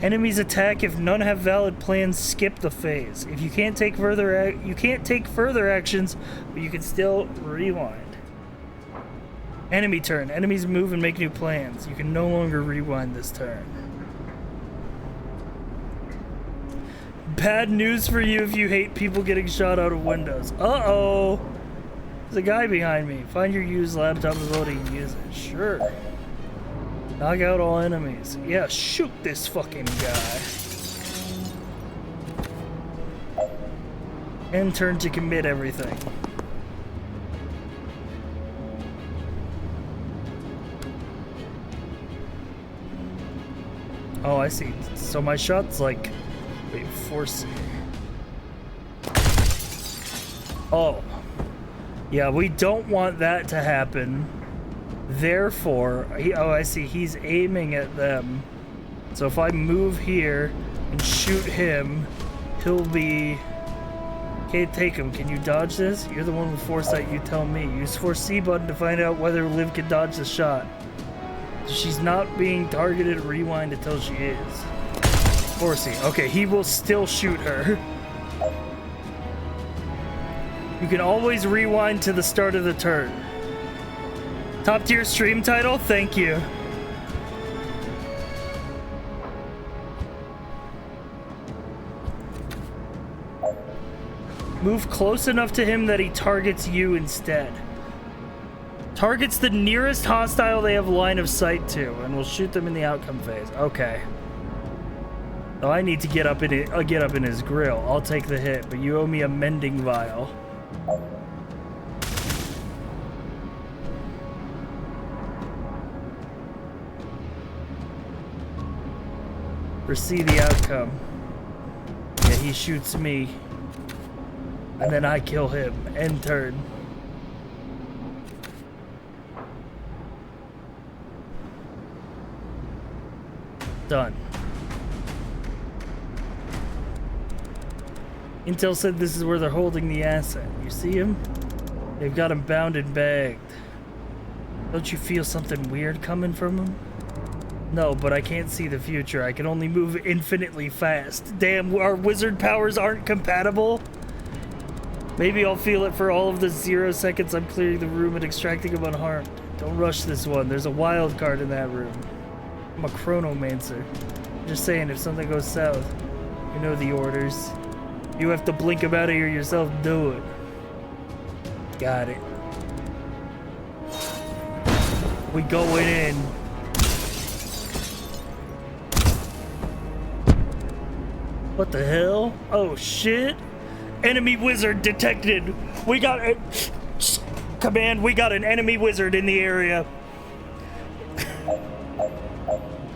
Speaker 1: Enemies attack. If none have valid plans, skip the phase. If you can't take further actions, but you can still rewind. Enemy turn. Enemies move and make new plans. You can no longer rewind this turn. Bad news for you if you hate people getting shot out of windows. Uh-oh. There's a guy behind me. Find your used laptop ability and use it. Sure. Knock out all enemies. Yeah, shoot this fucking guy. End turn to commit everything. Oh, I see. So my shot's like... Wait, 4C. Oh. Yeah, we don't want that to happen. Therefore... oh, I see. He's aiming at them. So if I move here and shoot him, he'll be... Can't take him. Can you dodge this? You're the one with foresight. You tell me. Use 4C button to find out whether Liv can dodge the shot. She's not being targeted. Rewind until she is. 4C. Okay, he will still shoot her. You can always rewind to the start of the turn. Top tier stream title? Thank you. Move close enough to him that he targets you instead. Targets the nearest hostile they have line of sight to, and we'll shoot them in the outcome phase. Okay. Oh, I need to get up in it. I'll get up in his grill. I'll take the hit, but you owe me a mending vial. Foresee the outcome. Yeah, he shoots me, and then I kill him. End turn. Done. Intel said this is where they're holding the asset. You see him? They've got him bound and bagged. Don't you feel something weird coming from him? No, but I can't see the future. I can only move infinitely fast. Damn, our wizard powers aren't compatible? Maybe I'll feel it for all of the 0 seconds I'm clearing the room and extracting them unharmed. Don't rush this one. There's a wild card in that room. I'm a chronomancer. Just saying, if something goes south, you know the orders. You have to blink them out of here yourself. Do it. Got it. We going in. What the hell? Oh shit. Enemy wizard detected. We got it. Command, we got an enemy wizard in the area.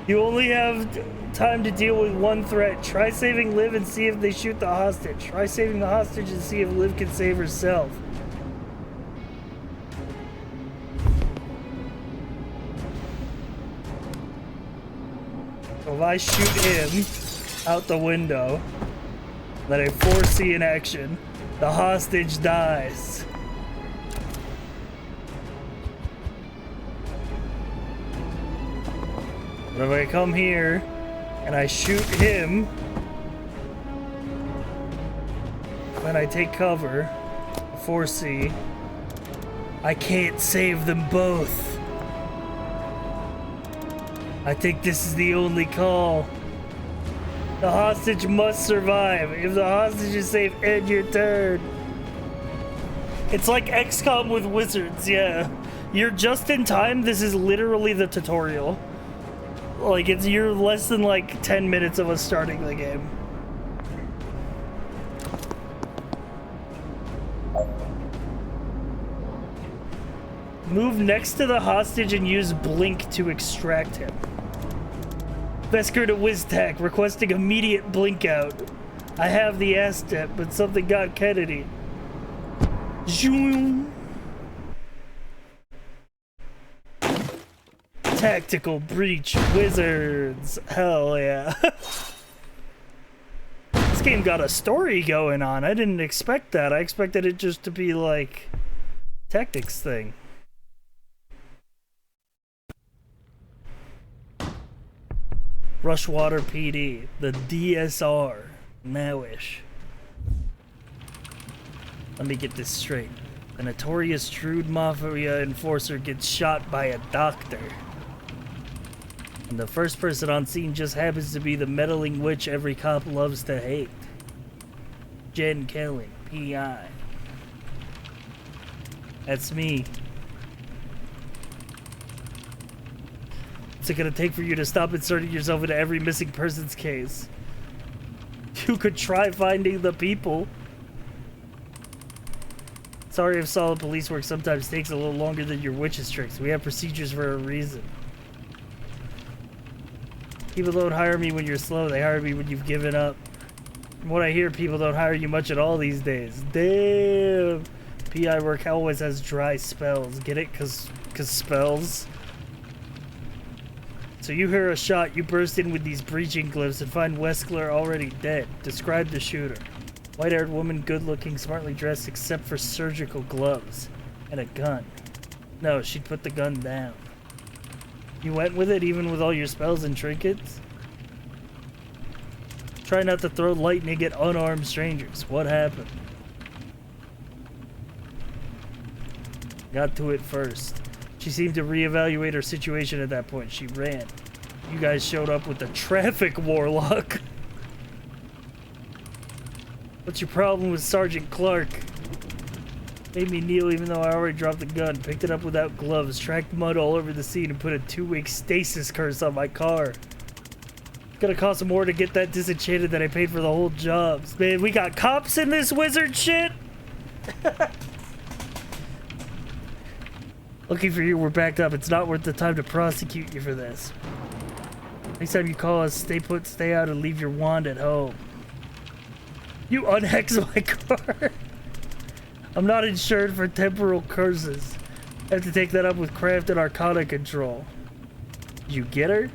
Speaker 1: You only have time to deal with one threat. Try saving Liv and see if they shoot the hostage. Try saving the hostage and see if Liv can save herself. So if I shoot him out the window, that I foresee in action, the hostage dies. But if I come here and I shoot him, when I take cover, foresee, I can't save them both. I think this is the only call. The hostage must survive. If the hostage is safe, end your turn. It's like XCOM with wizards, yeah. You're just in time. This is literally the tutorial. Like, you're less than like 10 minutes of us starting the game. Move next to the hostage and use blink to extract him. Vesker to WizTac, requesting immediate blink out. I have the asset, but something got Kennedy. Zoom. Tactical breach wizards. Hell yeah. This game got a story going on. I didn't expect that. I expected it just to be like tactics thing. Rushwater PD, the DSR, nowish. Let me get this straight. A notorious shrewd mafia enforcer gets shot by a doctor. And the first person on scene just happens to be the meddling witch every cop loves to hate. Jen Kelly, PI. That's me. What's it gonna take for you to stop inserting yourself into every missing persons case? You could try finding the people. Sorry if solid police work sometimes takes a little longer than your witch's tricks. We have procedures for a reason. People don't hire me when you're slow. They hire me when you've given up. From what I hear, people don't hire you much at all these days. Damn. PI work always has dry spells. Get it? Cause spells. So you hear a shot, you burst in with these breaching glyphs and find Weskler already dead. Describe the shooter. White-haired woman, good-looking, smartly dressed except for surgical gloves. And a gun. No, she'd put the gun down. You went with it even with all your spells and trinkets? Try not to throw lightning at unarmed strangers. What happened? Got to it first. She seemed to reevaluate her situation at that point. She ran. You guys showed up with the traffic warlock. What's your problem with Sergeant Clark? Made me kneel even though I already dropped the gun. Picked it up without gloves. Tracked mud all over the scene and put a 2-week stasis curse on my car. It's gonna cost more to get that disenchanted than I paid for the whole job. Man, we got cops in this wizard shit? Looking for you, we're backed up. It's not worth the time to prosecute you for this. Next time you call us, stay put, stay out, and leave your wand at home. You unhex my car. I'm not insured for temporal curses. I have to take that up with Craft and Arcana Control. Did you get her?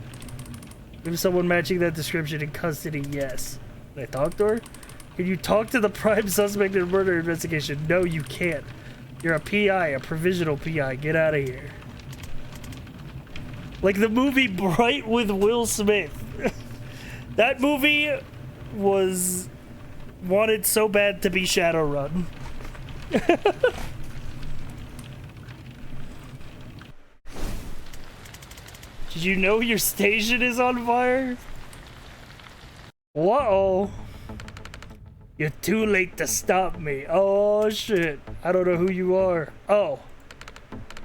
Speaker 1: We have someone matching that description in custody, yes. Can I talk to her? Can you talk to the prime suspect in a murder investigation? No, you can't. You're a PI, a provisional PI. Get out of here. Like the movie Bright with Will Smith. That movie was wanted so bad to be Shadowrun. Did you know your station is on fire? Whoa. You're too late to stop me. Oh shit. I don't know who you are. Oh.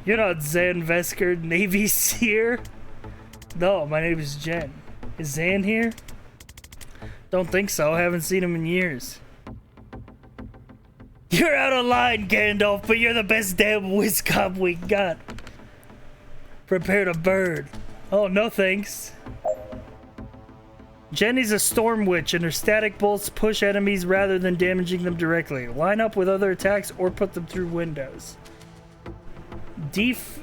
Speaker 1: You're not Zan Vesker, Navy Seer? No, my name is Jen. Is Zan here? Don't think so. I haven't seen him in years. You're out of line, Gandalf, but you're the best damn whiz cop we got. Prepare to burn. Oh, no thanks. Jenny's a storm witch, and her static bolts push enemies rather than damaging them directly. Line up with other attacks or put them through windows. Defenestrate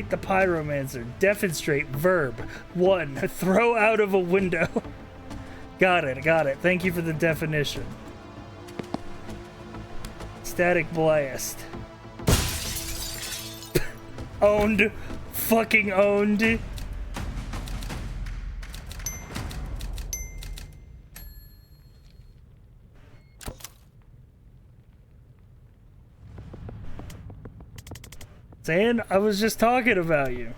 Speaker 1: the pyromancer. Defenestrate, verb. 1. Throw out of a window. Got it, got it. Thank you for the definition. Static blast. Owned. Fucking owned. Zan, I was just talking about you.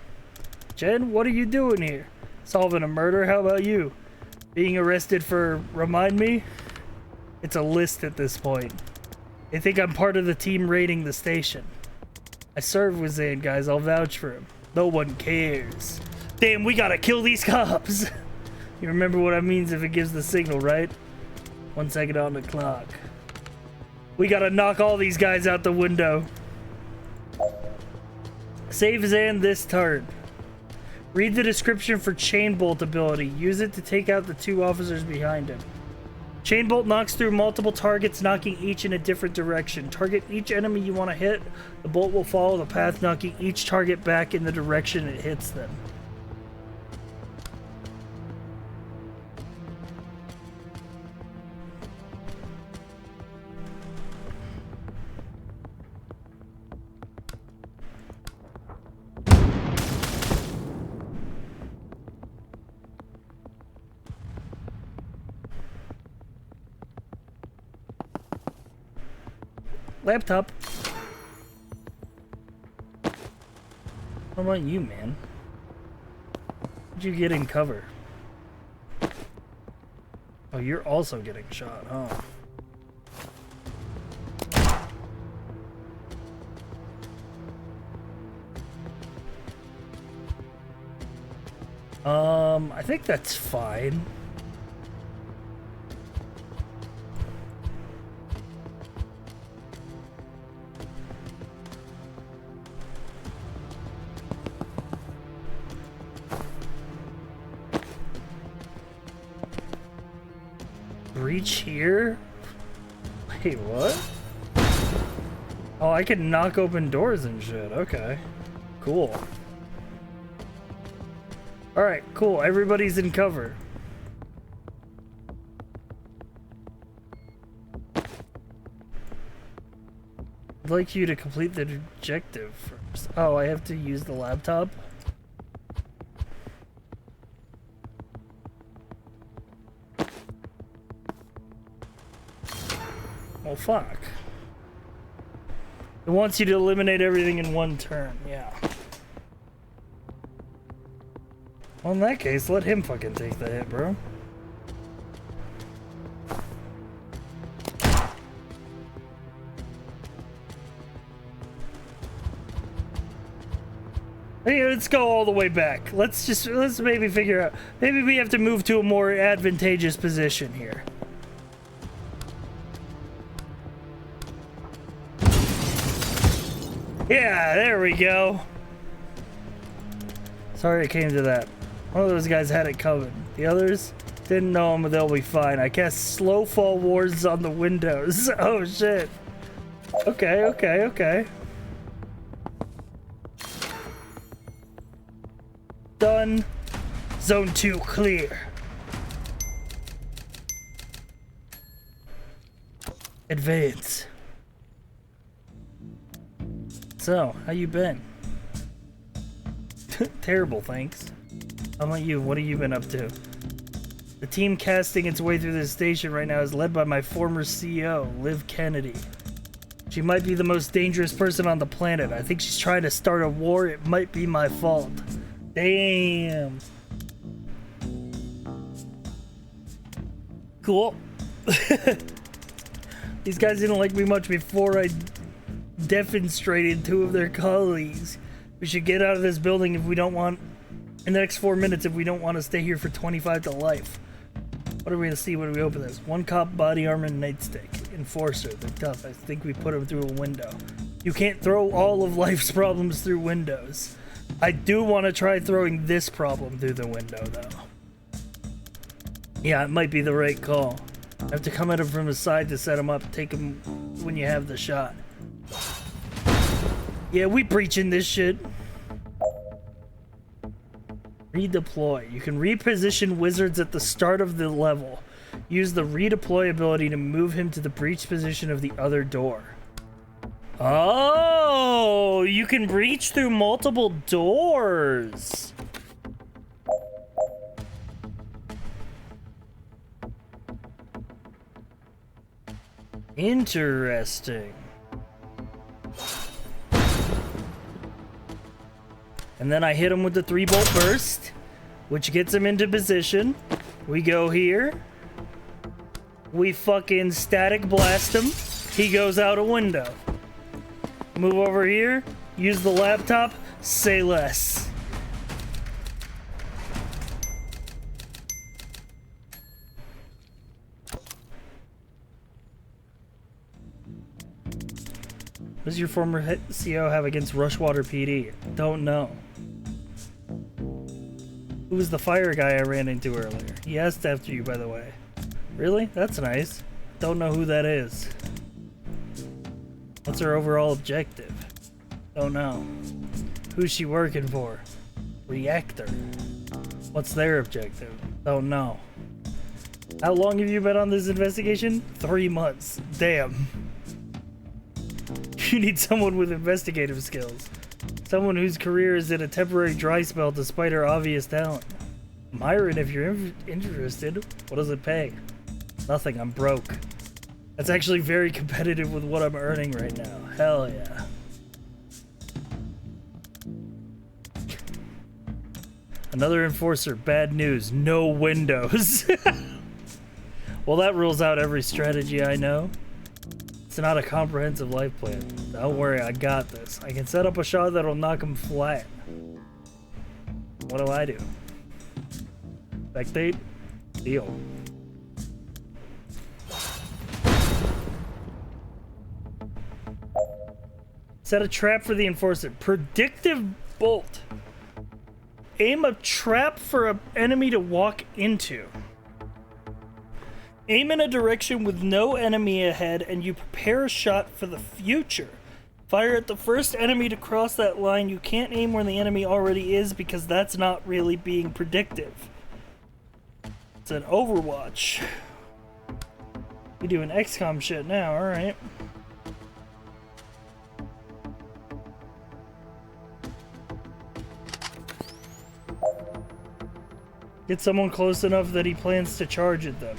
Speaker 1: Jen, what are you doing here? Solving a murder? How about you? Being arrested for remind me? It's a list at this point. They think I'm part of the team raiding the station. I serve with Zan, guys. I'll vouch for him. No one cares. Damn, we gotta kill these cops. You remember what that means if it gives the signal, right? 1 second on the clock. We gotta knock all these guys out the window. Save Zan this turn. Read the description for Chain Bolt ability. Use it to take out the 2 officers behind him. Chain Bolt knocks through multiple targets, knocking each in a different direction. Target each enemy you want to hit. The bolt will follow the path, knocking each target back in the direction it hits them. Laptop. How about you, man? What'd you get in cover? Oh, you're also getting shot, huh? I think that's fine. Reach here? Wait, what? Oh, I can knock open doors and shit. Okay. Cool. Alright, cool. Everybody's in cover. I'd like you to complete the objective first. Oh, I have to use the laptop? Well, fuck. It wants you to eliminate everything in 1 turn, yeah. Well, in that case, let him fucking take the hit, bro. Hey, let's go all the way back. Let's maybe figure out. Maybe we have to move to a more advantageous position here. Yeah, there we go. Sorry it came to that. One of those guys had it coming. The others didn't know them, but they'll be fine. I cast slow fall wards on the windows. Oh shit. Okay, okay, okay. Done. Zone 2 clear. Advance. So, how you been? Terrible, thanks. How about you? What have you been up to? The team casting its way through this station right now is led by my former CEO, Liv Kennedy. She might be the most dangerous person on the planet. I think she's trying to start a war. It might be my fault. Damn. Cool. These guys didn't like me much before I defenestrated 2 of their colleagues. We should get out of this building if we don't want... in the next 4 minutes if we don't want to stay here for 25 to life. What are we gonna see when we open this? 1 cop, body armor, nightstick. Enforcer, they're tough. I think we put them through a window. You can't throw all of life's problems through windows. I do want to try throwing this problem through the window, though. Yeah, it might be the right call. I have to come at him from the side to set him up. Take him when you have the shot. Yeah, we breaching this shit. Redeploy. You can reposition wizards at the start of the level. Use the redeploy ability to move him to the breach position of the other door. Oh, you can breach through multiple doors. Interesting. And then I hit him with the 3-bolt burst, which gets him into position. We go here. We fucking static blast him. He goes out a window. Move over here. Use the laptop. Say less. What does your former CO have against Rushwater PD? Don't know. Who was the fire guy I ran into earlier? He asked after you, by the way. Really? That's nice. Don't know who that is. What's her overall objective? Don't know. Who's she working for? Reactor. What's their objective? Don't know. How long have you been on this investigation? 3 months. Damn. You need someone with investigative skills. Someone whose career is in a temporary dry spell despite her obvious talent. I'm hiring if you're interested. What does it pay? Nothing, I'm broke. That's actually very competitive with what I'm earning right now. Hell yeah. Another enforcer, bad news, no windows. Well, that rules out every strategy I know. It's not a comprehensive life plan. Don't worry, I got this. I can set up a shot that'll knock him flat. What do I do? Spectate? Deal. Set a trap for the enforcer. Predictive bolt. Aim a trap for an enemy to walk into. Aim in a direction with no enemy ahead and you prepare a shot for the future. Fire at the first enemy to cross that line. You can't aim where the enemy already is because that's not really being predictive. It's an Overwatch. You doing XCOM shit now, alright. Get someone close enough that he plans to charge at them.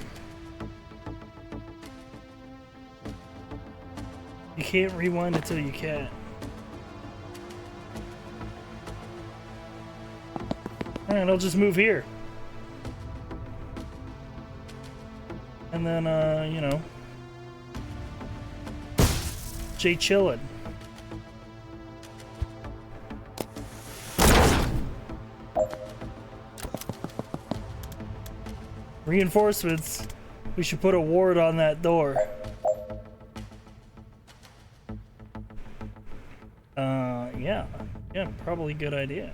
Speaker 1: You can't rewind until you can. Alright, I'll just move here. And then, you know, Jay chillin'. Reinforcements. We should put a ward on that door. Yeah, probably a good idea.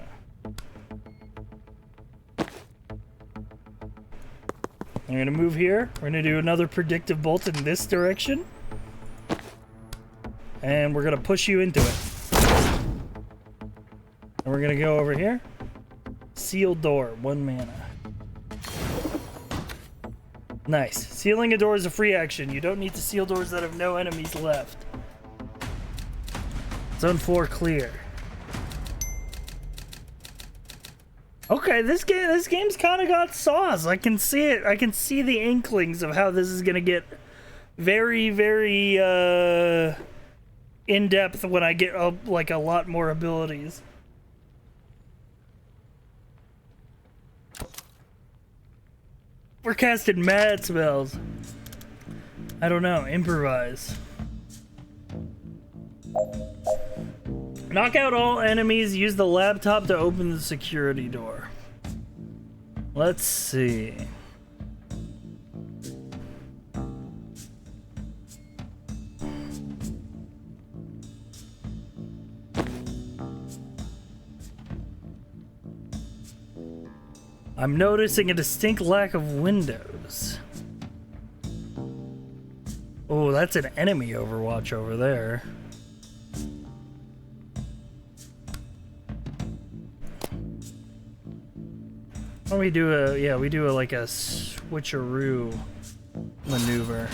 Speaker 1: I'm gonna move here. We're gonna do another predictive bolt in this direction. And we're gonna push you into it. And we're gonna go over here. Sealed door, 1 mana. Nice. Sealing a door is a free action. You don't need to seal doors that have no enemies left. Zone 4 clear. Okay, this game's kind of got sauce. I can see it. I can see the inklings of how this is gonna get very, very in depth when I get like a lot more abilities. We're casting mad spells. I don't know. Improvise. Knock out all enemies. Use the laptop to open the security door. Let's see. I'm noticing a distinct lack of windows. Oh, that's an enemy Overwatch over there. Why don't we do a, yeah, we do a, like a switcheroo maneuver.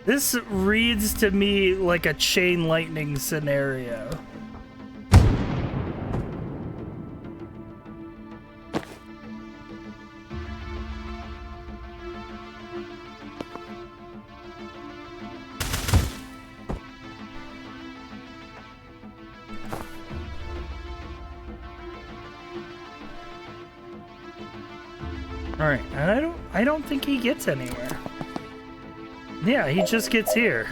Speaker 1: This reads to me like a chain lightning scenario. All right, and I don't think he gets anywhere. Yeah, he just gets here.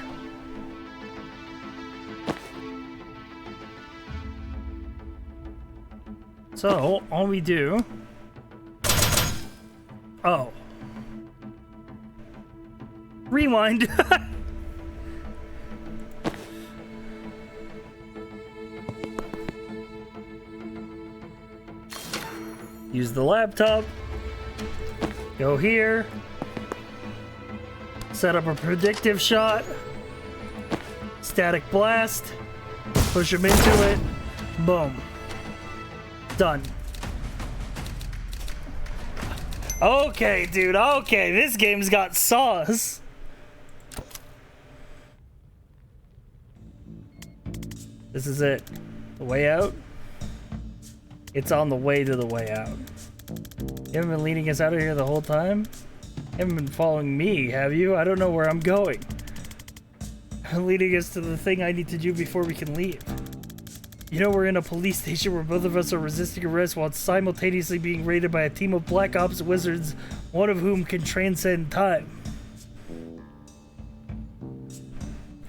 Speaker 1: So, all we do... Oh. Rewind. Use the laptop. Go here. Set up a predictive shot. Static blast. Push him into it. Boom. Done. Okay, dude. Okay, this game's got sauce. This is it. The way out? It's on the way to the way out. You haven't been leading us out of here the whole time? You haven't been following me, have you? I don't know where I'm going. I'm leading us to the thing I need to do before we can leave. You know, we're in a police station where both of us are resisting arrest while simultaneously being raided by a team of Black Ops wizards, one of whom can transcend time.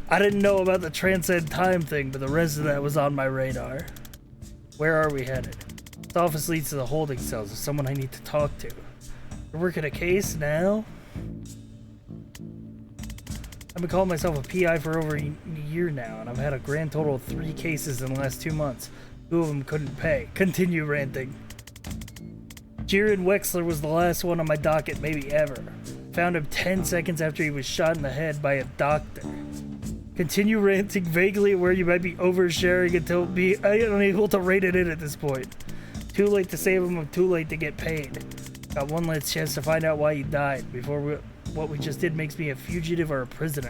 Speaker 1: I didn't know about the transcend time thing, but the rest of that was on my radar. Where are we headed? This office leads to the holding cells of someone I need to talk to. You're working a case now? I've been calling myself a PI for over a year now, and I've had a grand total of 3 cases in the last 2 months. 2 of them couldn't pay. Continue ranting. Jiren Wexler was the last one on my docket, maybe ever. Found him 10 seconds after he was shot in the head by a doctor. Continue ranting vaguely where you might be oversharing until be unable to rate it in at this point. Too late to save him, too late to get paid. Got one last chance to find out why he died before what we just did makes me a fugitive or a prisoner.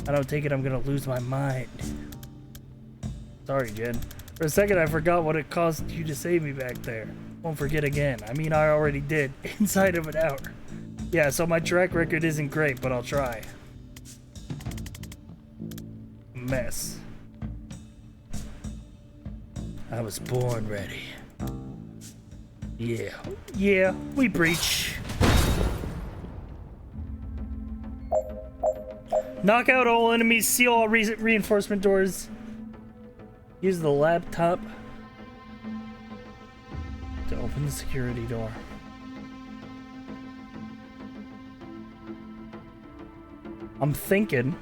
Speaker 1: I don't take it I'm gonna lose my mind. Sorry, Jen. For a second I forgot what it cost you to save me back there. Won't forget again. I mean, I already did. Inside of an hour. Yeah, so my track record isn't great, but I'll try. Mess. I was born ready. Yeah, we breach. Knock out all enemies, seal all reinforcement doors. Use the laptop to open the security door. I'm thinking.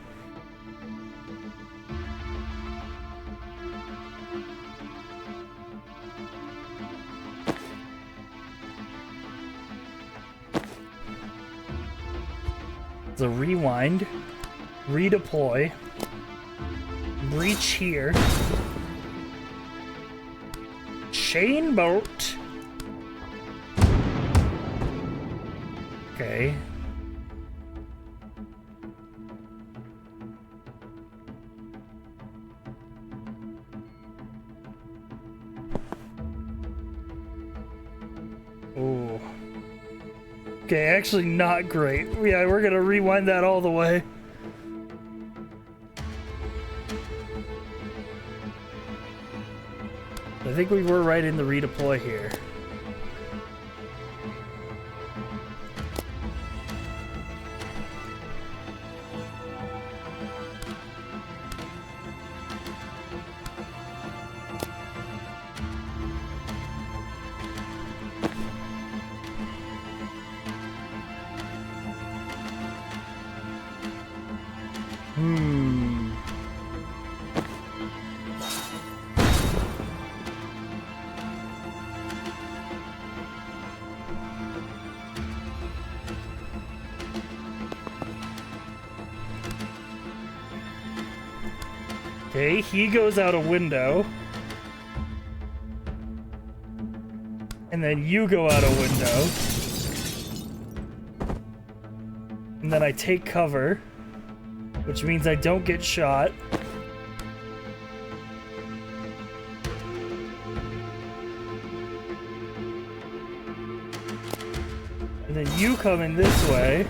Speaker 1: The rewind, redeploy, breach here, chain bolt. Okay. Okay, actually not great. Yeah, we're gonna rewind that all the way. I think we were right in the redeploy here. Okay, he goes out a window. And then you go out a window. And then I take cover, which means I don't get shot. And then you come in this way.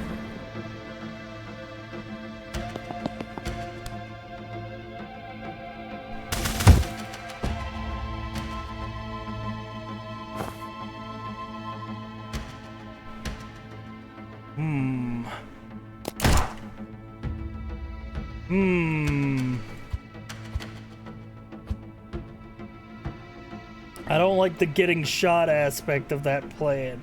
Speaker 1: I don't like the getting shot aspect of that plan.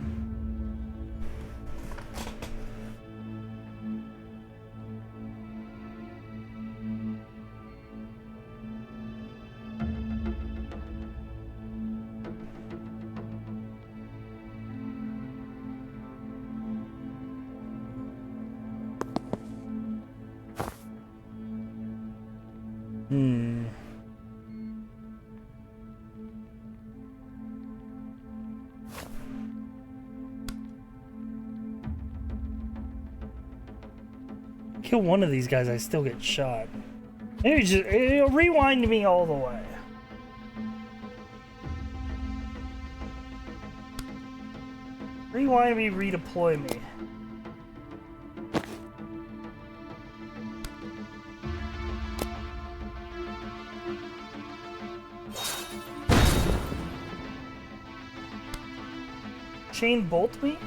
Speaker 1: Kill one of these guys, I still get shot. Maybe just rewind me all the way. Rewind me, redeploy me. Chain bolt me?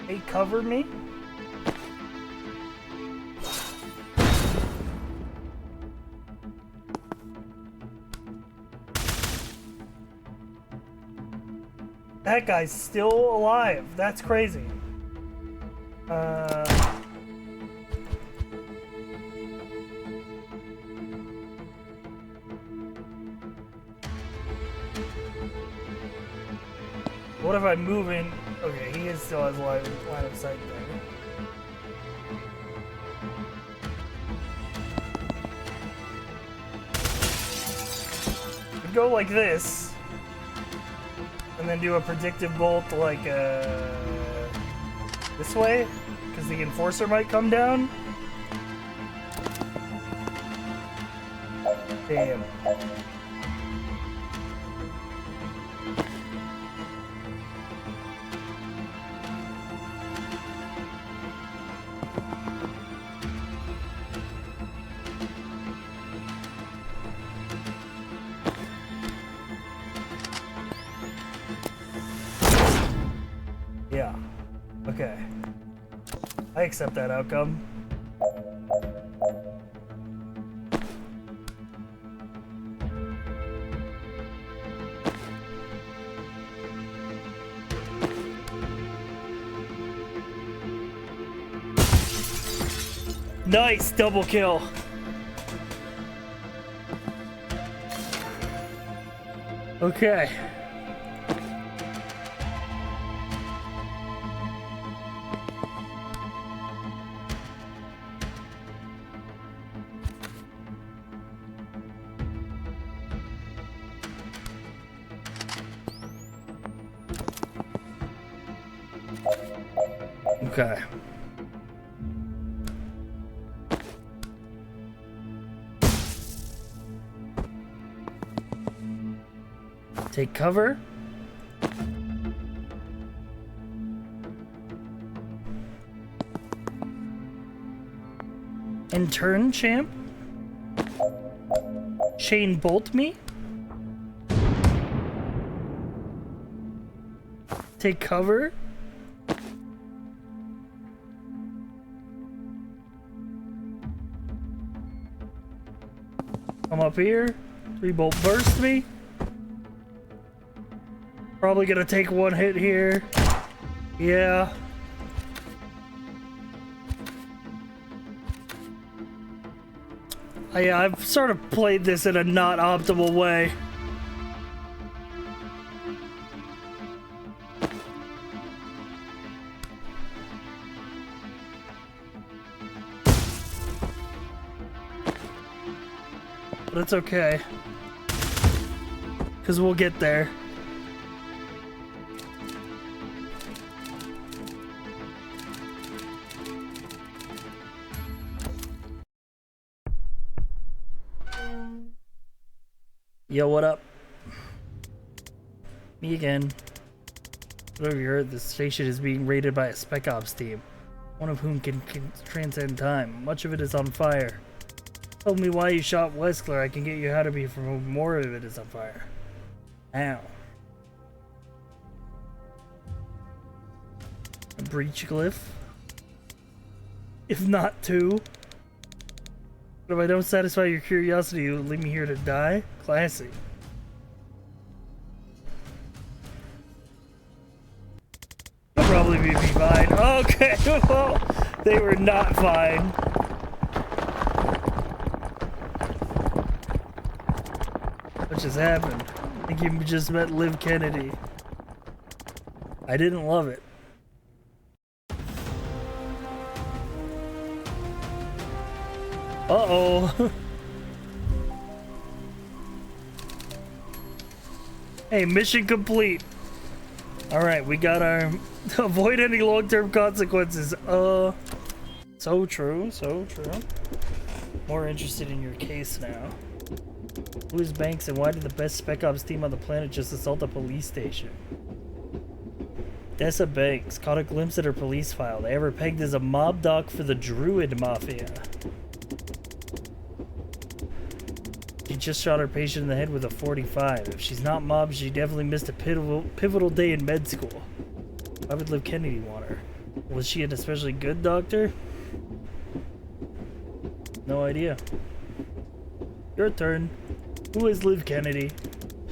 Speaker 1: They cover me? That guy's still alive. That's crazy. What if I move in? Okay, he is still has line of sight there. We go like this, and then do a predictive bolt like this way, because the enforcer might come down. Damn. Yeah. Okay. I accept that outcome. Nice double kill. Okay. Okay. Take cover. And turn, champ. Chain bolt me. Take cover. Come up here. 3-bolt burst me. Probably gonna take one hit here. Yeah. I've sort of played this in a not optimal way. But it's okay. 'Cause we'll get there. Yo, what up? Me again. What have you heard? The station is being raided by a Spec Ops team, one of whom can transcend time. Much of it is on fire. Tell me why you shot Westler. I can get you how to be from more of it is on fire. Now. A breach glyph? If not two. But if I don't satisfy your curiosity, you'll leave me here to die? Classy. You'll probably be fine. Okay, well, they were not fine. What just happened? I think you just met Liv Kennedy. I didn't love it. Uh-oh. Hey, mission complete. Alright, we got our... Avoid any long-term consequences. So true, so true. More interested in your case now. Who is Banks and why did the best Spec Ops team on the planet just assault a police station? Dessa Banks caught a glimpse at her police file. They have her pegged as a mob doc for the Druid Mafia. She just shot her patient in the head with a 45. If she's not mobbed, she definitely missed a pivotal day in med school. Why would Liv Kennedy want her? Was she an especially good doctor? No idea. Your turn. Who is Liv Kennedy?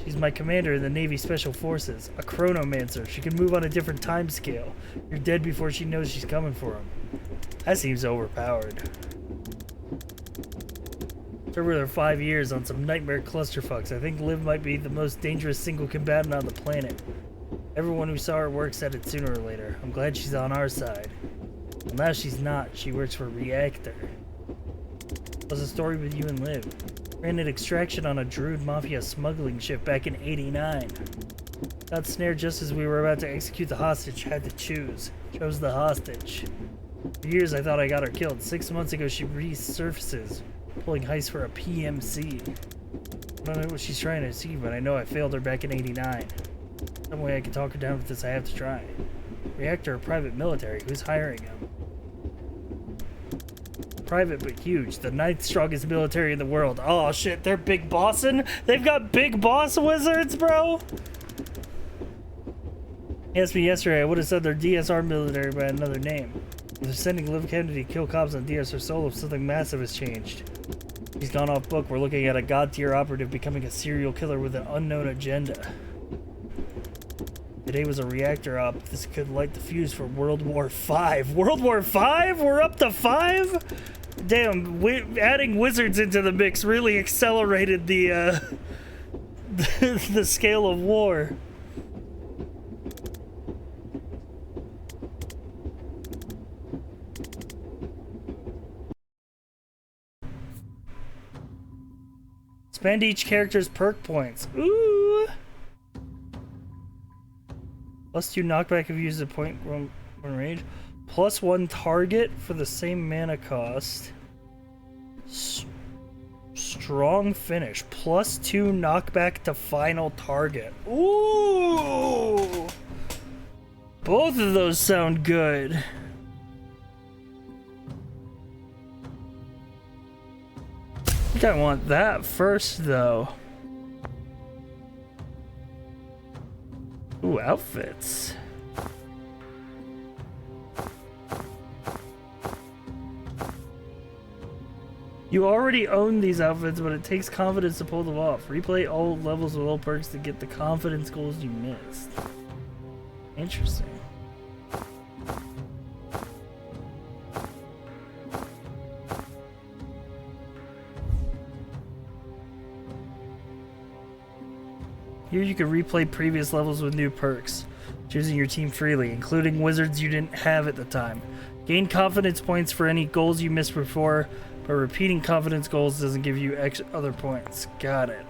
Speaker 1: She's my commander in the Navy Special Forces. A chronomancer. She can move on a different time scale. You're dead before she knows she's coming for him. That seems overpowered. Served with her 5 years on some nightmare clusterfucks. I think Liv might be the most dangerous single combatant on the planet. Everyone who saw her work said it sooner or later. I'm glad she's on our side. Well, now she's not. She works for Reactor. What's the story with you and Liv? Ran an extraction on a Druid Mafia smuggling ship back in '89. Got snared just as we were about to execute the hostage. Had to choose. Chose the hostage. For years I thought I got her killed. 6 months ago she resurfaces. Pulling heist for a PMC. I don't know what she's trying to achieve, but I know I failed her back in '89. Some way I can talk her down with this, I have to try. Reactor or private military? Who's hiring him? Private but huge. The 9th strongest military in the world. Oh shit, they're big bossing? They've got big boss wizards, bro? He asked me yesterday, I would have said they're DSR military by another name. If they're sending Liv Kennedy to kill cops on DSR solo, something massive has changed. He's gone off book. We're looking at a god-tier operative becoming a serial killer with an unknown agenda. Today was a reactor op. This could light the fuse for World War V. World War V? We're up to 5? Damn, adding wizards into the mix really accelerated the the scale of war. Spend each character's perk points. Ooh. +2 knockback if you use a point when range. +1 target for the same mana cost. Strong finish. +2 knockback to final target. Ooh! Both of those sound good. I think I want that first, though. Ooh, outfits. You already own these outfits, but it takes confidence to pull them off. Replay all levels with all perks to get the confidence goals you missed. Interesting. Here you can replay previous levels with new perks, choosing your team freely, including wizards you didn't have at the time. Gain confidence points for any goals you missed before, but repeating confidence goals doesn't give you other points. Got it.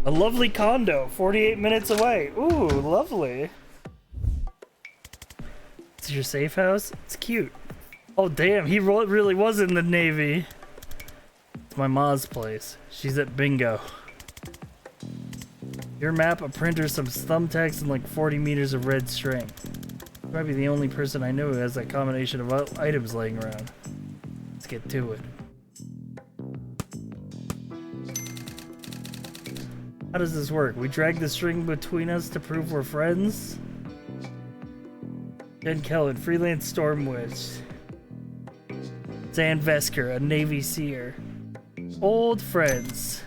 Speaker 1: A lovely condo, 48 minutes away. Ooh, lovely. It's your safe house? It's cute. Oh damn, he really was in the Navy. It's my ma's place. She's at bingo. Your map, a printer, some thumbtacks, and like 40 meters of red string. You might be the only person I know who has that combination of items laying around. Let's get to it. How does this work? We drag the string between us to prove we're friends? Jen Kellen, freelance storm witch. Zan Vesker, a Navy seer. Old friends.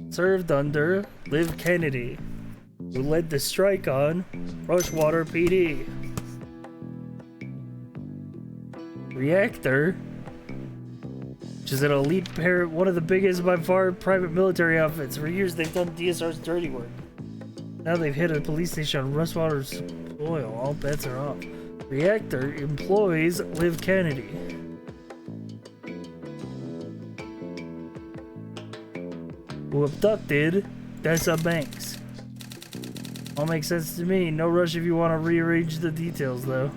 Speaker 1: Served under Liv Kennedy, who led the strike on Rushwater PD. Reactor, which is an elite pair, one of the biggest by far private military outfits. For years they've done DSR's dirty work. Now they've hit a police station on Rushwater's soil. All bets are off. Reactor employs Liv Kennedy. Who abducted Dessa Banks. All makes sense to me. No rush if you want to rearrange the details, though.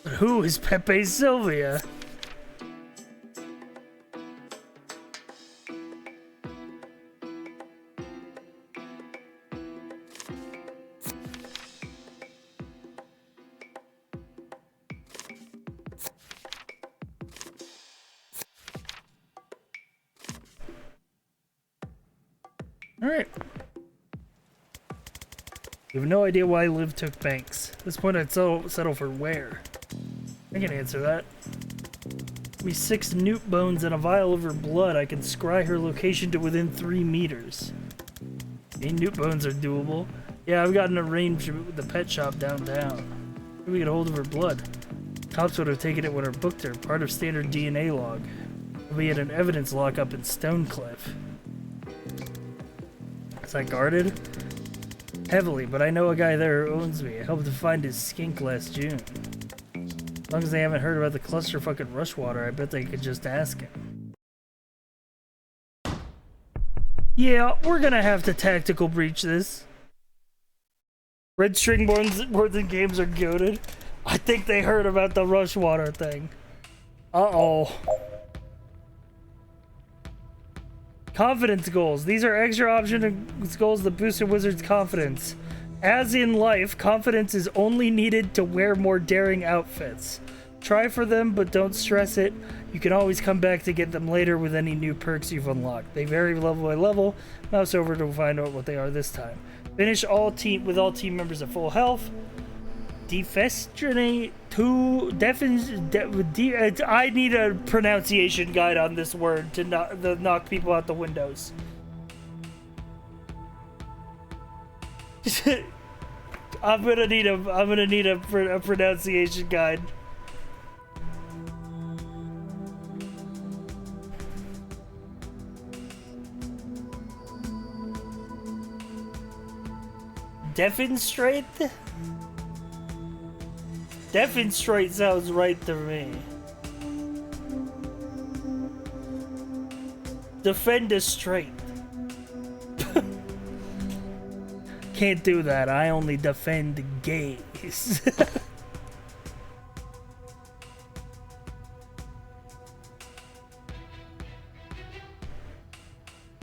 Speaker 1: But who is Pepe Sylvia? Alright. You have no idea why Liv took Banks. At this point I'd settle for where. I can answer that. Give me 6 newt bones and a vial of her blood. I can scry her location to within 3 meters. 8 newt bones are doable. Yeah, I've got an arrangement with the pet shop downtown. Maybe we get a hold of her blood. Cops would have taken it when her booked her, part of standard DNA log. We had an evidence lockup in Stonecliff. Is that guarded? Heavily, but I know a guy there who owns me. I helped to find his skink last June. As long as they haven't heard about the cluster fucking Rushwater, I bet they could just ask him. Yeah, we're gonna have to tactical breach this. Red string boards and games are goated. I think they heard about the Rushwater thing. Uh-oh. Confidence goals. These are extra option goals that boost a wizard's confidence. As in life, confidence is only needed to wear more daring outfits. Try for them, but don't stress it. You can always come back to get them later with any new perks you've unlocked. They vary level by level. Mouse over to find out what they are this time. Finish with all team members at full health. Defestrinate to I need a pronunciation guide on this word to knock people out the windows. I'm gonna need a pronunciation guide. Demonstrate? Demonstrate sounds right to me. Defend us straight. Can't do that. I only defend gays.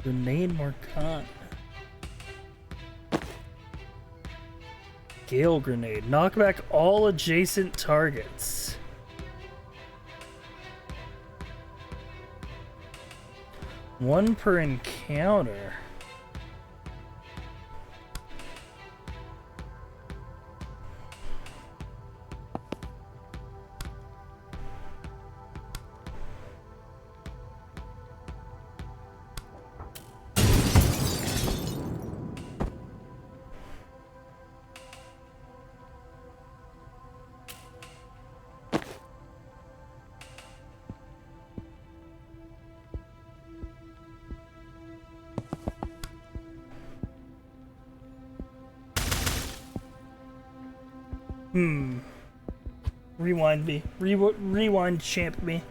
Speaker 1: Grenade Morcana. Gale Grenade. Knock back all adjacent targets. One per encounter. Rewind me. Rewind champ me.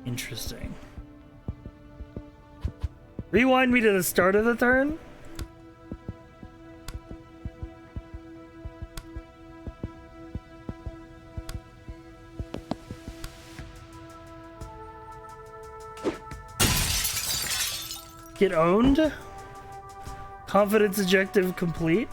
Speaker 1: Interesting. Rewind me to the start of the turn? Get owned? Confidence objective complete?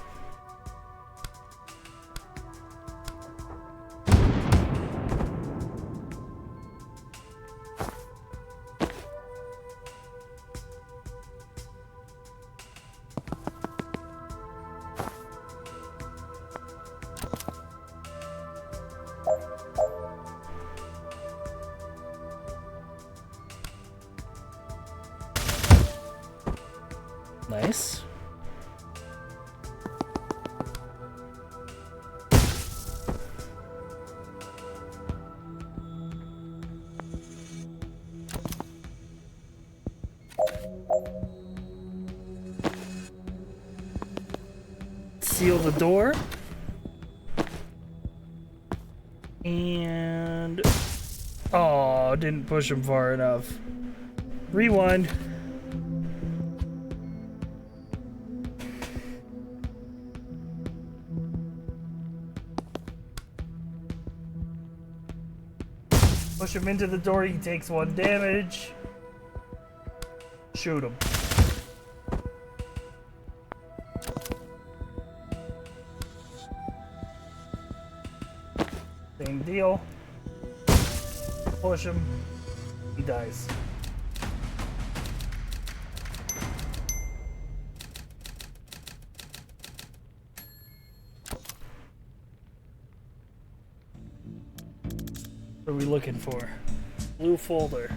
Speaker 1: Nice. Seal the door. And... oh, didn't push him far enough. Rewind. Push him into the door, he takes 1 damage. Shoot him. Same deal. Push him. He dies. What are we looking for? Blue folder.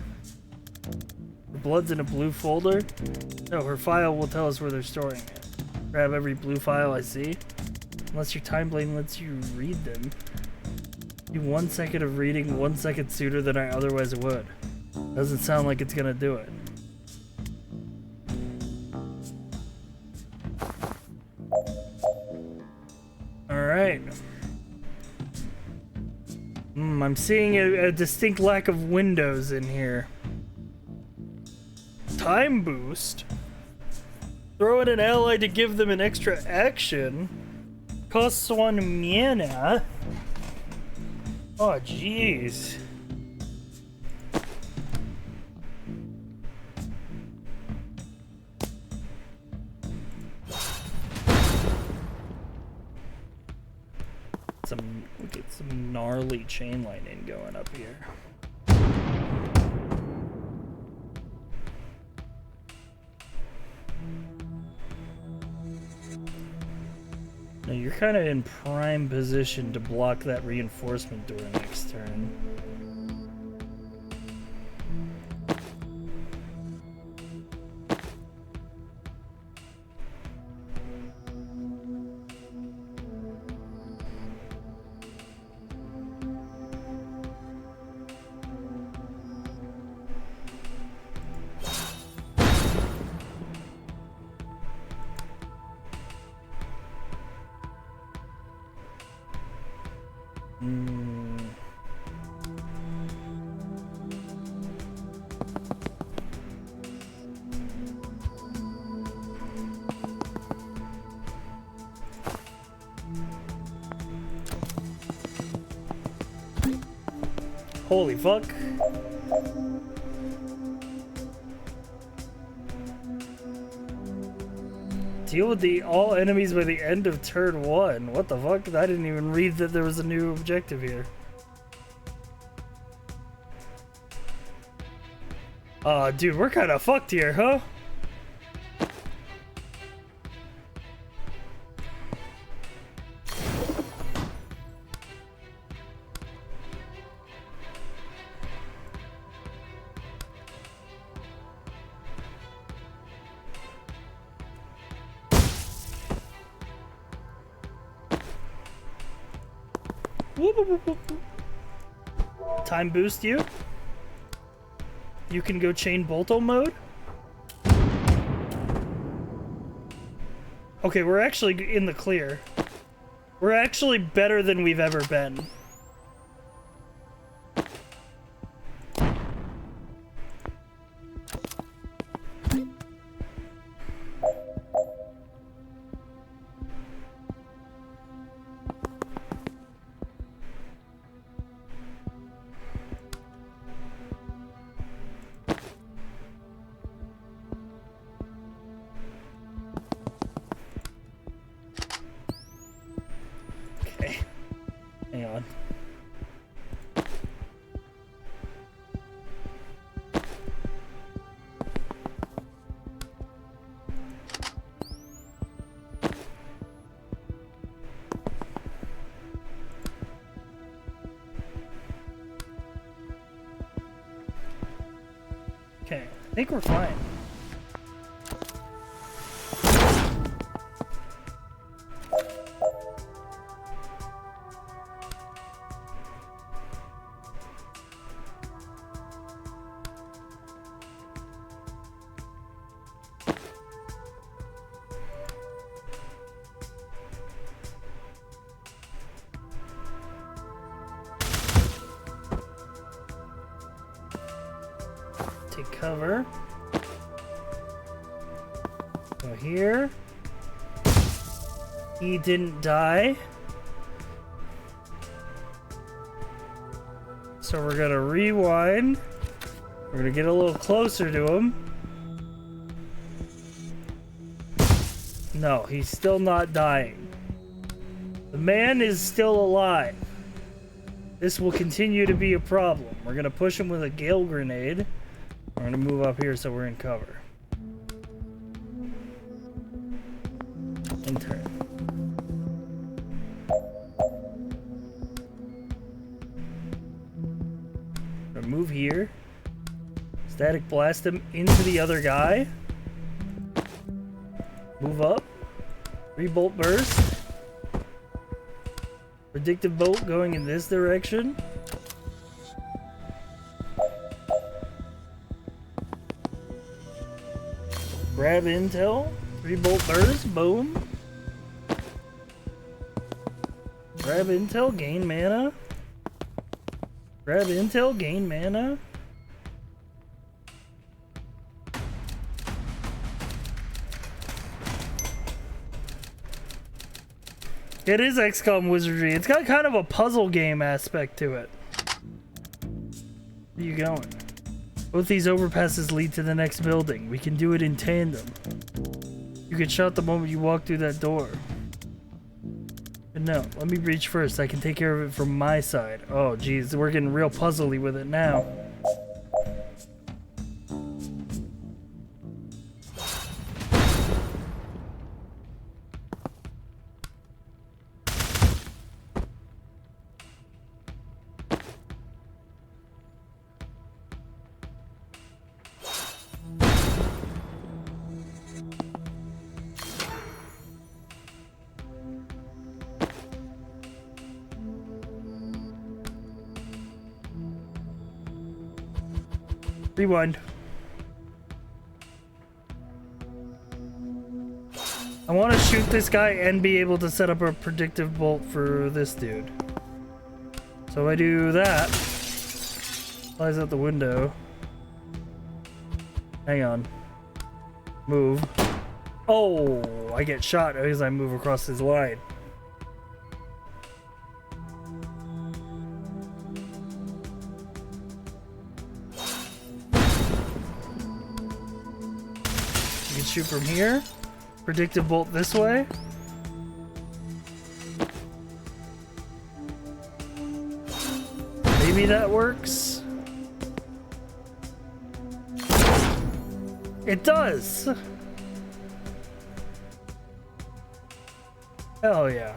Speaker 1: The blood's in a blue folder? No, her file will tell us where they're storing it. Grab every blue file I see. Unless your time blade lets you read them. Do 1 second of reading 1 second sooner than I otherwise would. Doesn't sound like it's gonna do it. Alright. I'm seeing a distinct lack of windows in here. Time boost? Throw in an ally to give them an extra action. Costs 1 mana. Oh, jeez. We get some gnarly chain lightning going up here. Now you're kind of in prime position to block that reinforcement door next turn. Holy fuck. Deal with all enemies by the end of turn 1. What the fuck? I didn't even read that there was a new objective here. Dude, we're kind of fucked here, huh? Time boost you. You can go chain bolto mode. Okay, we're actually in the clear. We're actually better than we've ever been. Hang on. Okay, I think we're fine. Take cover. Go here. He didn't die. So we're gonna rewind. We're gonna get a little closer to him. No, he's still not dying. The man is still alive. This will continue to be a problem. We're gonna push him with a gale grenade. We're gonna move up here so we're in cover. In turn. Gonna move here. Static blast him into the other guy. Move up. 3 bolt burst. Predictive bolt going in this direction. Grab intel. 3 bolt burst. Boom. Grab intel. Gain mana. Grab intel. Gain mana. It is XCOM wizardry. It's got kind of a puzzle game aspect to it. Where are you going? Both these overpasses lead to the next building. We can do it in tandem. You get shot the moment you walk through that door. But no, let me reach first. I can take care of it from my side. Oh, geez, we're getting real puzzly with it now. Rewind. I want to shoot this guy and be able to set up a predictive bolt for this dude. So I do that. Flies out the window. Hang on. Move. Oh, I get shot as I move across his line. shoot from here. Predictive bolt this way. Maybe that works. It does! Hell yeah.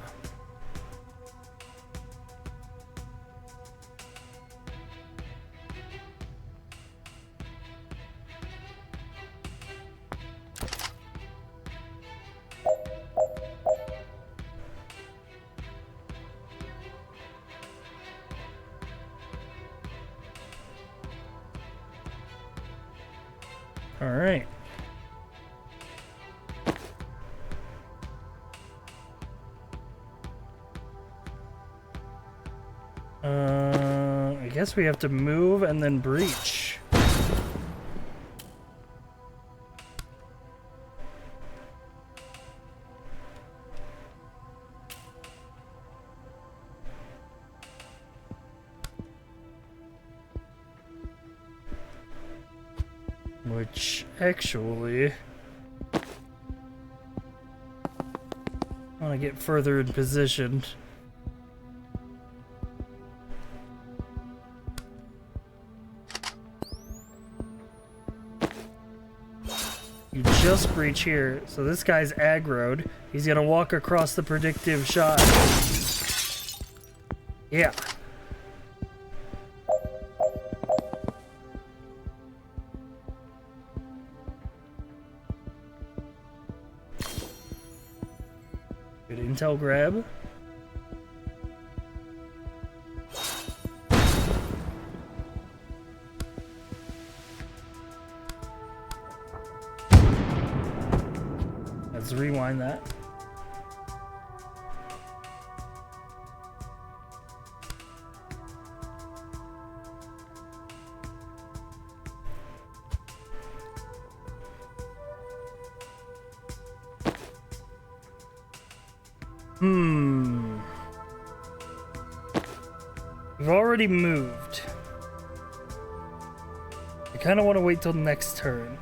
Speaker 1: All right. I guess we have to move and then breach. Which, actually, I want to get further in position. You just breach here, so this guy's aggroed. He's gonna walk across the predictive shot. Yeah. Good intel grab. Let's rewind that. We've already moved. I kind of want to wait till next turn.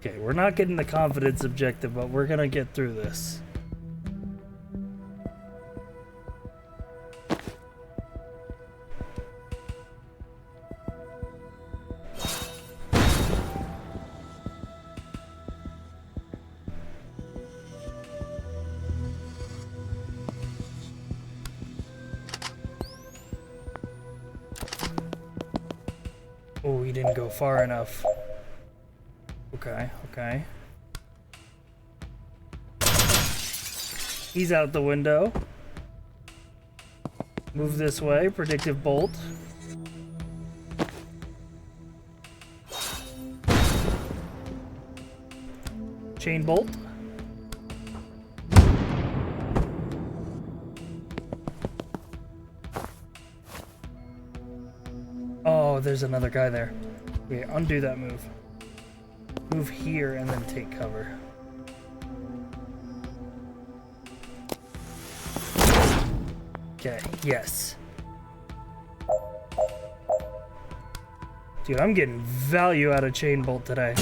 Speaker 1: Okay, we're not getting the confidence objective, but we're gonna get through this. Oh, he didn't go far enough. Okay, okay. He's out the window. Move this way, predictive bolt. Chain bolt. Oh, there's another guy there. Okay, undo that move. Move here and then take cover. Okay, yes. Dude, I'm getting value out of chain bolt today.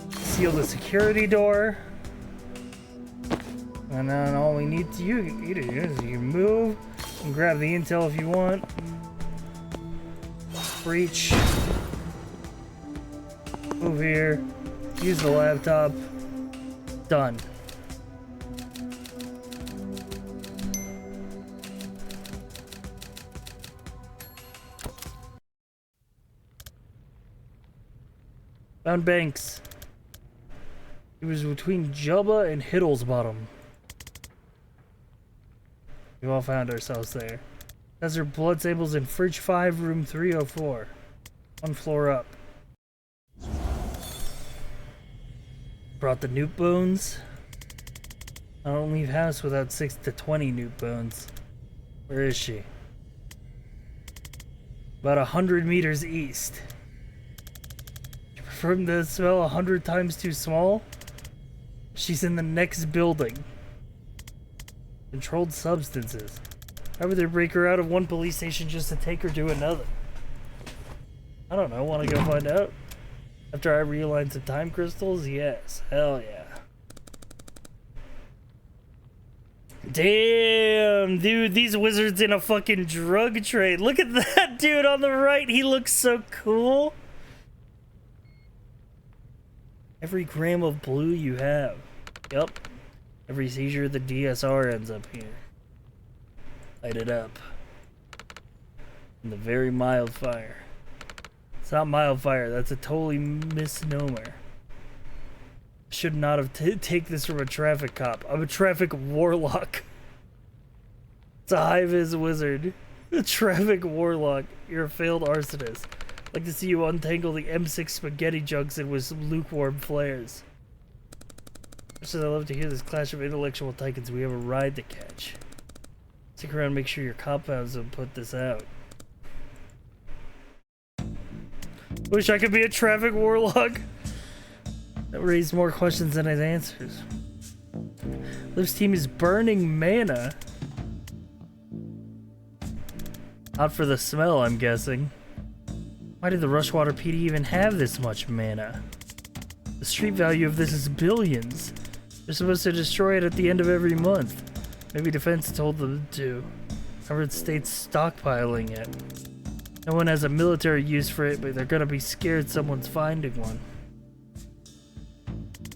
Speaker 1: Seal the security door. And then all we need to do is you move and grab the intel if you want. Breach. Move here. Use the laptop. Done. Found Banks. He was between Jubba and Hiddlesbottom. We've all found ourselves there. Desert blood samples in fridge 5, room 304. 1 floor up. Brought the nuke bones. I don't leave house without 6 to 20 nuke bones. Where is she? About 100 meters east. You prefer the smell 100 times too small? She's in the next building. Controlled substances. Why would they break her out of one police station just to take her to another? I don't know. Want to go find out? After I realign some time crystals? Yes. Hell yeah. Damn, dude, these wizards in a fucking drug trade. Look at that dude on the right. He looks so cool. Every gram of blue you have. Yup. Every seizure the DSR ends up here. Light it up. In the very mild fire. It's not mild fire. That's a totally misnomer. Should not have take this from a traffic cop. I'm a traffic warlock. It's a high-vis wizard. A traffic warlock. You're a failed arsonist. I'd like to see you untangle the M6 spaghetti junction with some lukewarm flares. Much as I love to hear this clash of intellectual titans, we have a ride to catch. Stick around and make sure your compounds will put this out. Wish I could be a traffic warlock. That raised more questions than it answers. Liv's team is burning mana. Not for the smell, I'm guessing. Why did the Rushwater PD even have this much mana? The street value of this is billions. They're supposed to destroy it at the end of every month. Maybe Defense told them to. Covered state's stockpiling it. No one has a military use for it, but they're gonna be scared someone's finding one.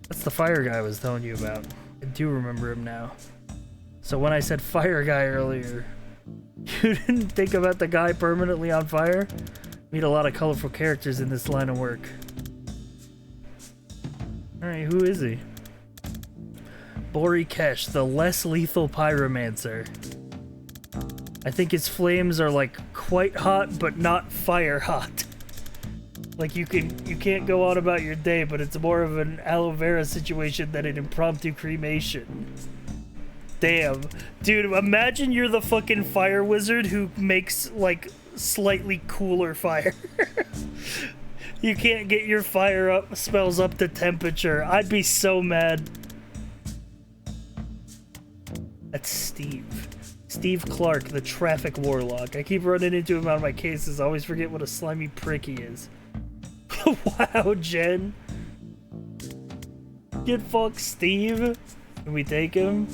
Speaker 1: That's the fire guy I was telling you about. I do remember him now. So when I said fire guy earlier, you didn't think about the guy permanently on fire? Meet a lot of colorful characters in this line of work. Alright, who is he? Bori Kesh, the less lethal pyromancer. I think his flames are like quite hot, but not fire hot. Like you can't go on about your day, but it's more of an aloe vera situation than an impromptu cremation. Damn. Dude, imagine you're the fucking fire wizard who makes like slightly cooler fire. You can't get your fire up spells up to temperature. I'd be so mad. That's Steve. Steve Clark, the traffic warlock. I keep running into him out of my cases. I always forget what a slimy prick he is. Wow, Jen. Get fucked, Steve. Can we take him?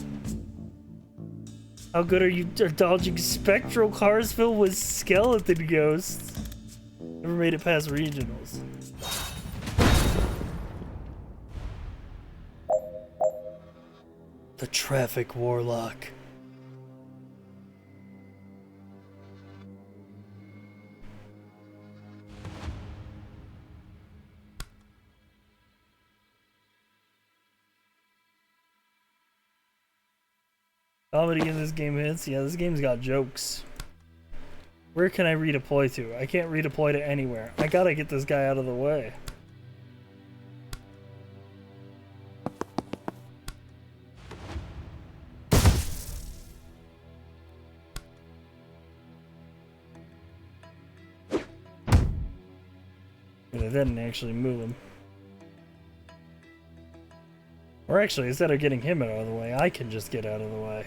Speaker 1: How good are you dodging spectral cars filled with skeleton ghosts? Never made it past regionals. The traffic warlock. Comedy in this game hits. Yeah, this game's got jokes. Where can I redeploy to? I can't redeploy to anywhere. I gotta get this guy out of the way. But it didn't actually move him. Or actually, instead of getting him out of the way, I can just get out of the way.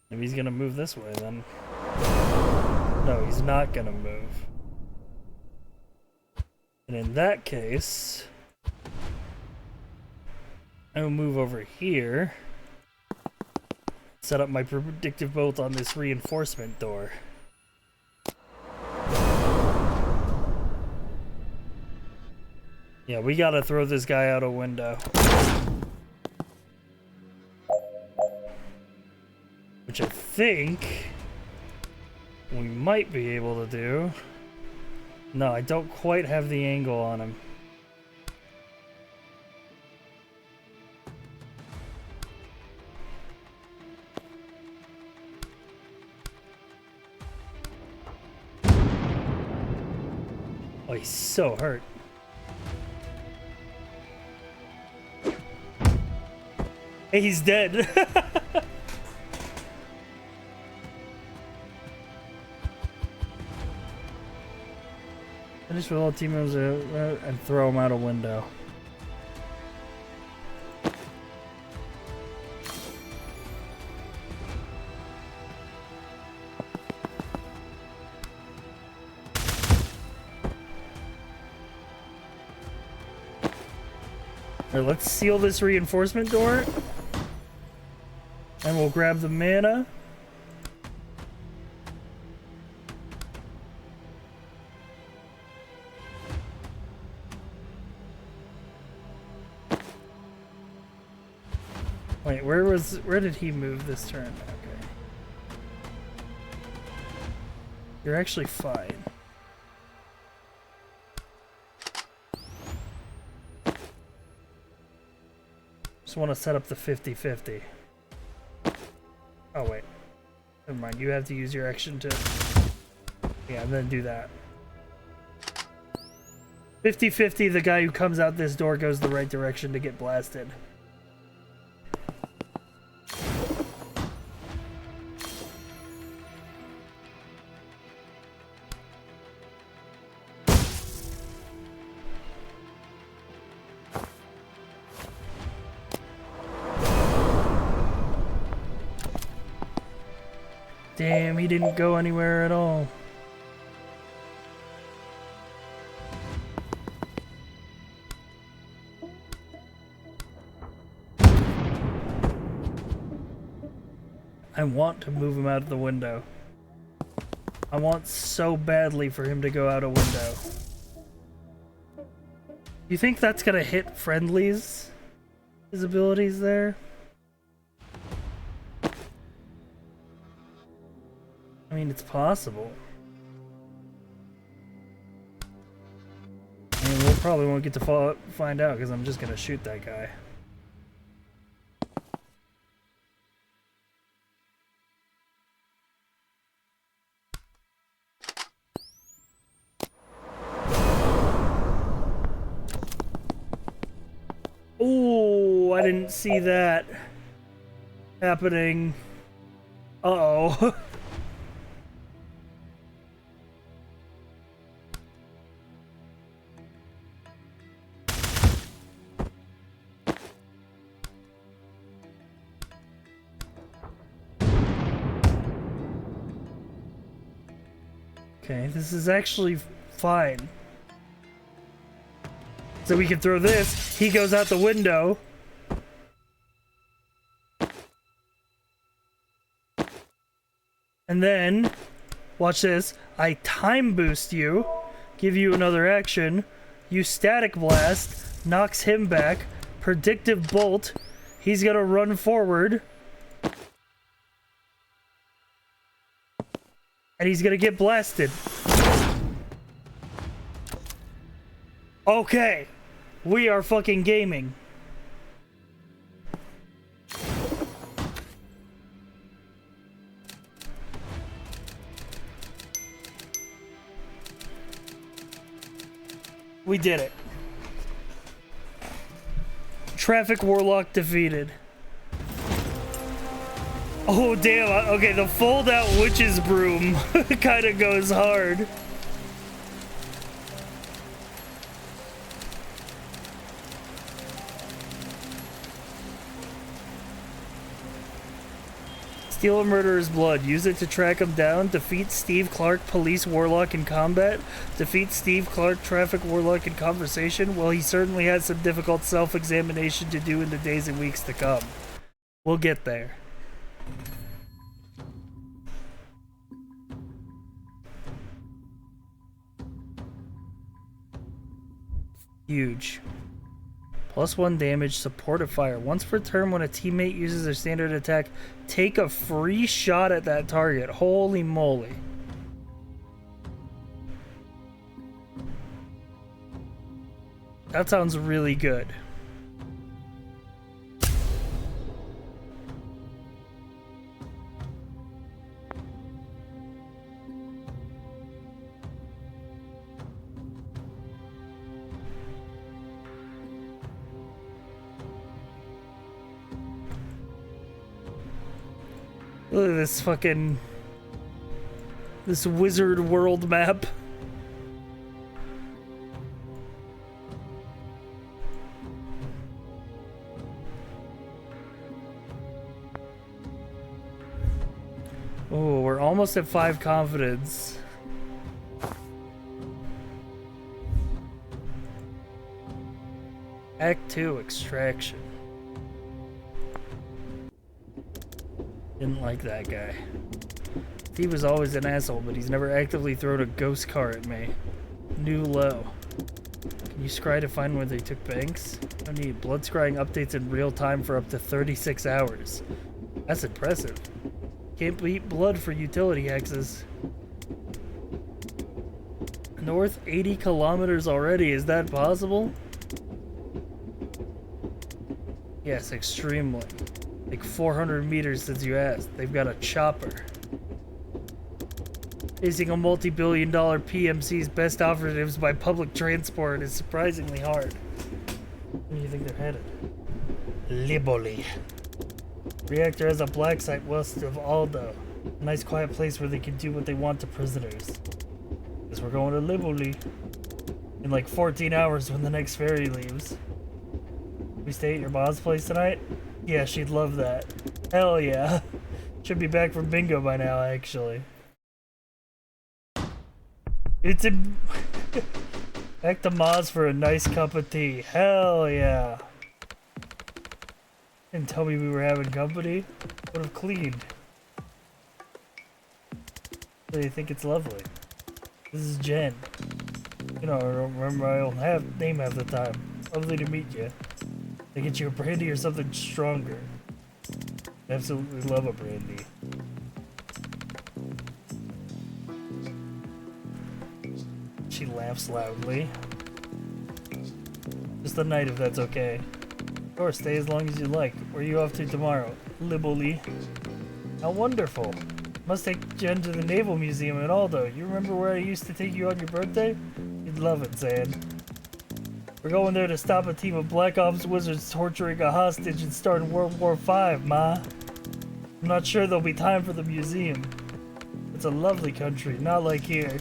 Speaker 1: Maybe he's gonna move this way then. No, he's not gonna move. And in that case, I will move over here. Set up my predictive bolt on this reinforcement door. Yeah, we gotta throw this guy out a window. Which I think we might be able to do. No, I don't quite have the angle on him. Oh, he's so hurt. Hey, he's dead. Finish with all team members and throw him out a window. Alright, let's seal this reinforcement door. And we'll grab the mana. Wait, where did he move this turn? Okay. You're actually fine. Just want to set up the 50-50. Oh wait. Never mind, you have to use your action to... Yeah, and then do that. 50-50, the guy who comes out this door goes the right direction to get blasted. Damn, he didn't go anywhere at all. I want to move him out of the window. I want so badly for him to go out a window. You think that's gonna hit friendlies? His abilities there? I mean, it's possible. I mean, we'll probably won't get to find out because I'm just gonna shoot that guy. Oh, I didn't see that happening. Uh-oh. Okay, this is actually fine. So we can throw this. He goes out the window. And then, watch this. I time boost you, give you another action. You static blast, knocks him back. Predictive bolt. He's gonna run forward. And he's gonna get blasted. Okay. We are fucking gaming. We did it. Traffic Warlock defeated. Oh damn, okay, the fold out witch's broom kinda goes hard. Steal a murderer's blood. Use it to track him down. Defeat Steve Clark, police warlock in combat. Defeat Steve Clark, traffic warlock in conversation. Well, he certainly has some difficult self-examination to do in the days and weeks to come. We'll get there. Huge. +1 damage, supportive fire. Once per turn, when a teammate uses their standard attack, take a free shot at that target. Holy moly. That sounds really good. Look at this fucking... this wizard world map. Oh, we're almost at 5 confidence. Act 2, Extraction. Didn't like that guy. He was always an asshole, but he's never actively thrown a ghost car at me. New low. Can you scry to find where they took banks? No need. Blood scrying updates in real time for up to 36 hours. That's impressive. Can't beat blood for utility hexes. North 80 kilometers already. Is that possible? Yes, extremely. Like 400 meters since you asked. They've got a chopper. Facing a multi-billion-dollar PMC's best operatives by public transport is surprisingly hard. Where do you think they're headed? Liboli. Reactor has a black site west of Aldo. A nice quiet place where they can do what they want to prisoners. Guess we're going to Liboli. In like 14 hours when the next ferry leaves. We stay at your mom's place tonight? Yeah, she'd love that. Hell yeah. Should be back from bingo by now, actually. It's in... back to Ma's for a nice cup of tea. Hell yeah. Didn't tell me we were having company. Would have cleaned. They think it's lovely. This is Jen. You know, I don't remember my own name half the time. Lovely to meet you. They get you a brandy or something stronger. I absolutely love a brandy. She laughs loudly. Just a night if that's okay. Or stay as long as you like. Where are you off to tomorrow? Liboli. How wonderful. Must take Jen to the Naval Museum in Aldo. You remember where I used to take you on your birthday? You'd love it, Zan. We're going there to stop a team of Black Ops wizards torturing a hostage and start in World War V, Ma. I'm not sure there'll be time for the museum. It's a lovely country, not like here.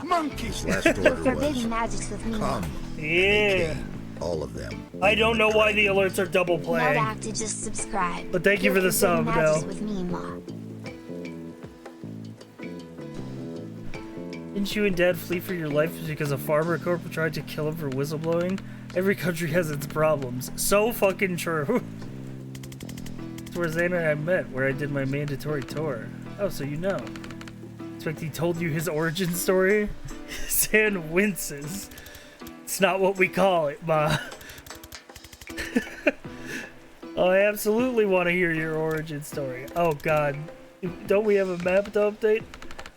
Speaker 4: Monkeys. Last order
Speaker 3: Forbidden
Speaker 4: was
Speaker 3: magics with me.
Speaker 4: come.
Speaker 1: Yeah.
Speaker 4: All of them.
Speaker 1: I don't know why the alerts are double
Speaker 3: Not
Speaker 1: playing.
Speaker 3: have to just subscribe.
Speaker 1: But thank you for the sub,
Speaker 3: Forbidden magics
Speaker 1: Del.
Speaker 3: with me, Ma.
Speaker 1: Didn't you and Dad flee for your life because a farmer corp tried to kill him for whistleblowing? Every country has its problems. So fucking true. It's where Zane and I met, where I did my mandatory tour. Oh, so you know. Expect he told you his origin story? Zan winces. It's not what we call it, Ma. Oh, I absolutely want to hear your origin story. Oh god. Don't we have a map to update?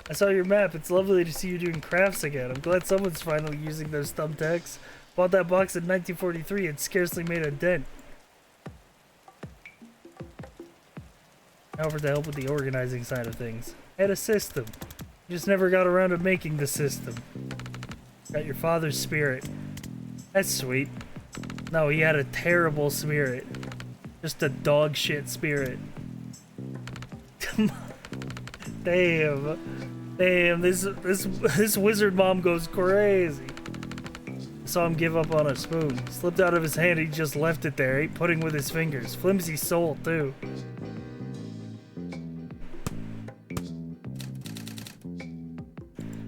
Speaker 1: I saw your map. It's lovely to see you doing crafts again. I'm glad someone's finally using those thumbtacks. Bought that box in 1943 and scarcely made a dent. However, to help with the organizing side of things. I had a system. You just never got around to making the system. Got your father's spirit. That's sweet. No, he had a terrible spirit. Just a dog shit spirit. Damn. Damn, this wizard mom goes crazy. I saw him give up on a spoon. Slipped out of his hand, he just left it there, ate pudding with his fingers. Flimsy soul, too.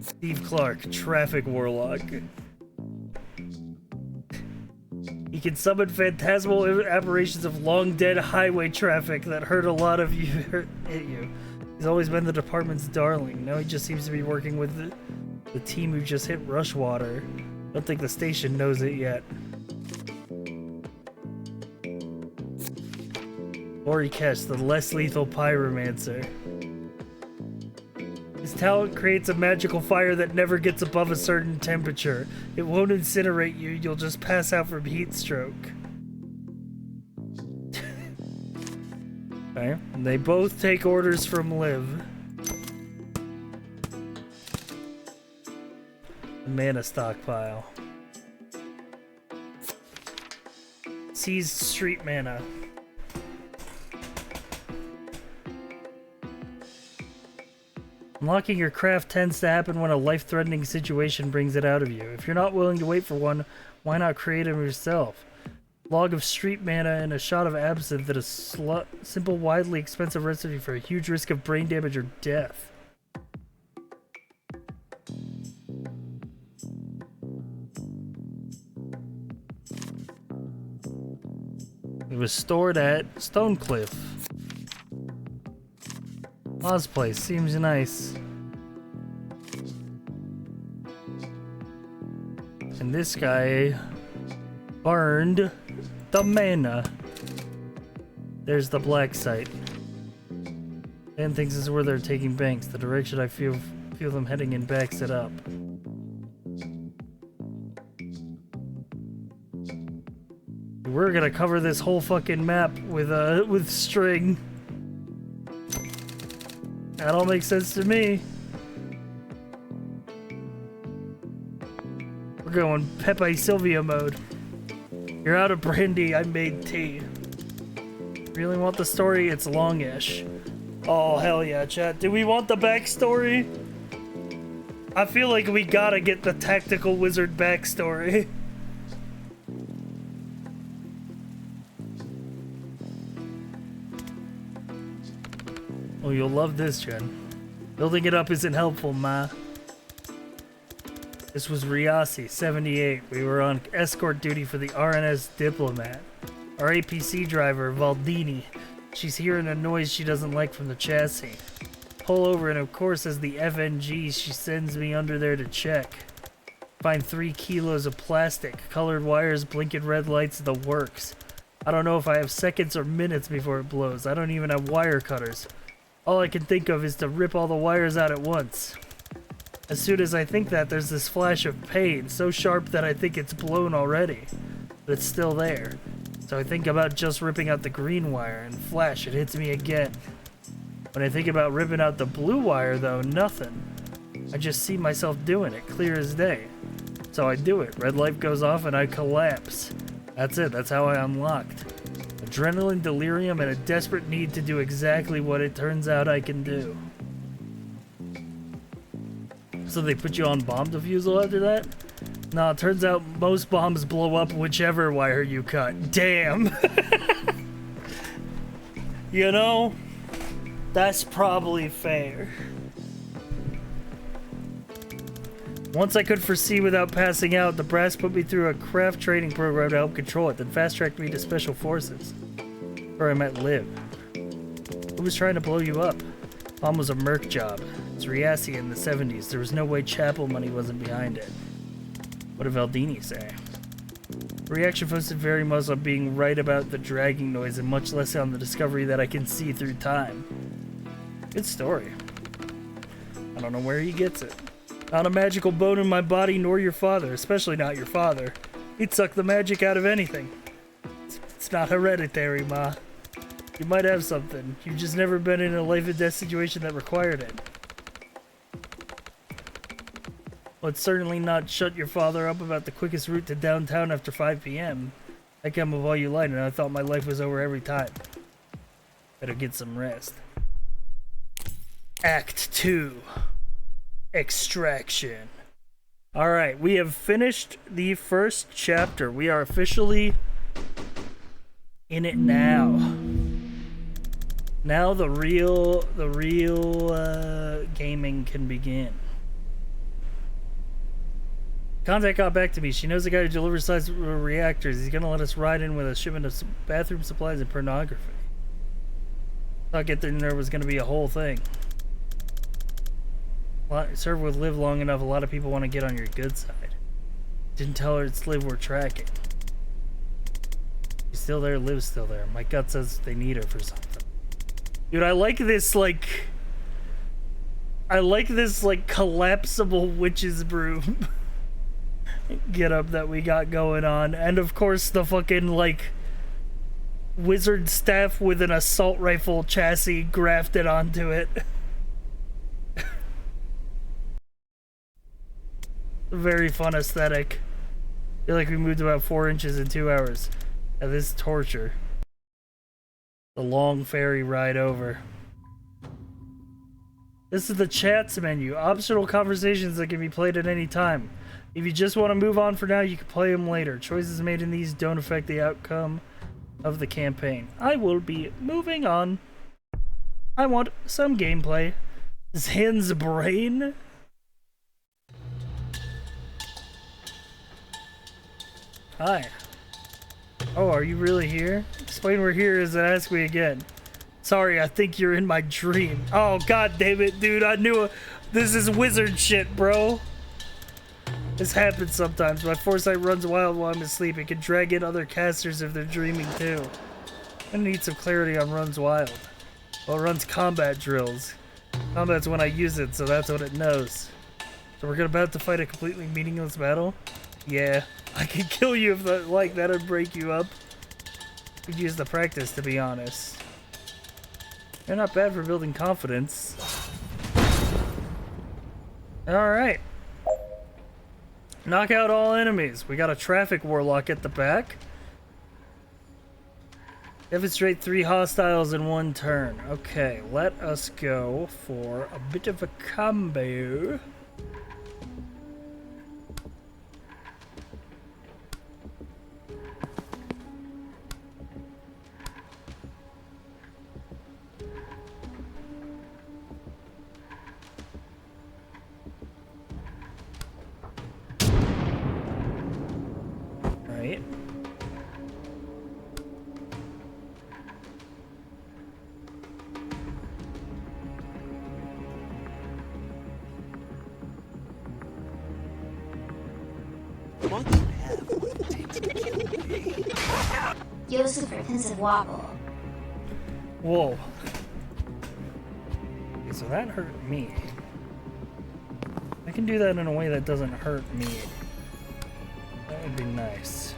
Speaker 1: Steve Clark, traffic warlock. He can summon phantasmal aberrations of long-dead highway traffic that hurt a lot of you. Hit you. He's always been the department's darling. Now he just seems to be working with the team who just hit Rushwater. Don't think the station knows it yet. Ori Kesh, the less lethal pyromancer. His talent creates a magical fire that never gets above a certain temperature. It won't incinerate you, you'll just pass out from heat stroke. Okay, and they both take orders from Liv. The mana stockpile. Seized street mana. Unlocking your craft tends to happen when a life-threatening situation brings it out of you. If you're not willing to wait for one, why not create them yourself? Log of street mana and a shot of absinthe that is simple, widely expensive recipe for a huge risk of brain damage or death. It was stored at Stonecliff. Oz place seems nice. And this guy burned the mana. There's the black site. Dan thinks this is where they're taking banks. The direction I feel them heading in backs it up. We're gonna cover this whole fucking map with string. That all makes sense to me. We're going Pepe Sylvia mode. You're out of brandy, I made tea. Really want the story? It's longish. Oh, hell yeah, chat. Do we want the backstory? I feel like we gotta get the tactical wizard backstory. Oh, you'll love this, Jen. Building it up isn't helpful, ma. This was Riasi, 78. We were on escort duty for the RNS Diplomat. Our APC driver, Valdini. She's hearing a noise she doesn't like from the chassis. Pull over, and of course, as the FNG, she sends me under there to check. Find 3 kilos of plastic, colored wires, blinking red lights, the works. I don't know if I have seconds or minutes before it blows. I don't even have wire cutters. All I can think of is to rip all the wires out at once. As soon as I think that, there's this flash of pain, so sharp that I think it's blown already. But it's still there. So I think about just ripping out the green wire, and flash, it hits me again. When I think about ripping out the blue wire, though, nothing. I just see myself doing it, clear as day. So I do it. Red light goes off and I collapse. That's it, that's how I unlocked. Adrenaline, delirium, and a desperate need to do exactly what it turns out I can do. So they put you on bomb defusal after that? Nah, it turns out most bombs blow up whichever wire you cut. Damn! You know, that's probably fair. Once I could foresee without passing out, the brass put me through a craft training program to help control it, then fast-tracked me to special forces. Where I met Liv. Who was trying to blow you up? Mom was a merc job. It's Riasi in the 70s. There was no way chapel money wasn't behind it. What did Valdini say? Reaction focused very much on being right about the dragging noise and much less on the discovery that I can see through time. Good story. I don't know where he gets it. Not a magical bone in my body, nor your father, especially not your father. He'd suck the magic out of anything. It's not hereditary, Ma. You might have something. You've just never been in a life and death situation that required it. Well, it's certainly not shut your father up about the quickest route to downtown after 5 p.m. I come of all you light, and I thought my life was over every time. Better get some rest. Act 2. Extraction. Alright, we have finished the first chapter. We are officially in it now. Now the real gaming can begin. Contact got back to me. She knows the guy who delivers size reactors. He's gonna let us ride in with a shipment of bathroom supplies and pornography. Thought getting there was gonna be a whole thing. Serve with Liv long enough, a lot of people want to get on your good side. Didn't tell her it's Liv we're tracking. She's still there, Liv's still there. My gut says they need her for something. Dude, I like this, like... I like this like collapsible witch's broom get up that we got going on, and of course the fucking like wizard staff with an assault rifle chassis grafted onto it. Very fun aesthetic. I feel like we moved about 4 inches in 2 hours. Yeah, this is torture. The long ferry ride over. This is the chats menu. Optional conversations that can be played at any time. If you just want to move on for now, you can play them later. Choices made in these don't affect the outcome of the campaign. I will be moving on. I want some gameplay. Zan's brain? Hi. Oh, are you really here? Explain we're here is and ask me again. Sorry, I think you're in my dream. Oh, god damn it, dude. I knew it. This is wizard shit, bro. This happens sometimes. My foresight runs wild while I'm asleep. It can drag in other casters if they're dreaming too. I need some clarity on runs wild. Well, it runs combat drills. Combat's when I use it, so that's what it knows. So we're about to fight a completely meaningless battle? Yeah. I could kill you if that, like, that'd break you up. Could use the practice, to be honest. You're not bad for building confidence. Alright. Knock out all enemies. We got a traffic warlock at the back. Demonstrate 3 hostiles in 1 turn. Okay, let us go for a bit of a combo. Right.
Speaker 3: You have a super offensive wobble.
Speaker 1: Whoa. Okay, so that hurt me. I can do that in a way that doesn't hurt me. That would be nice.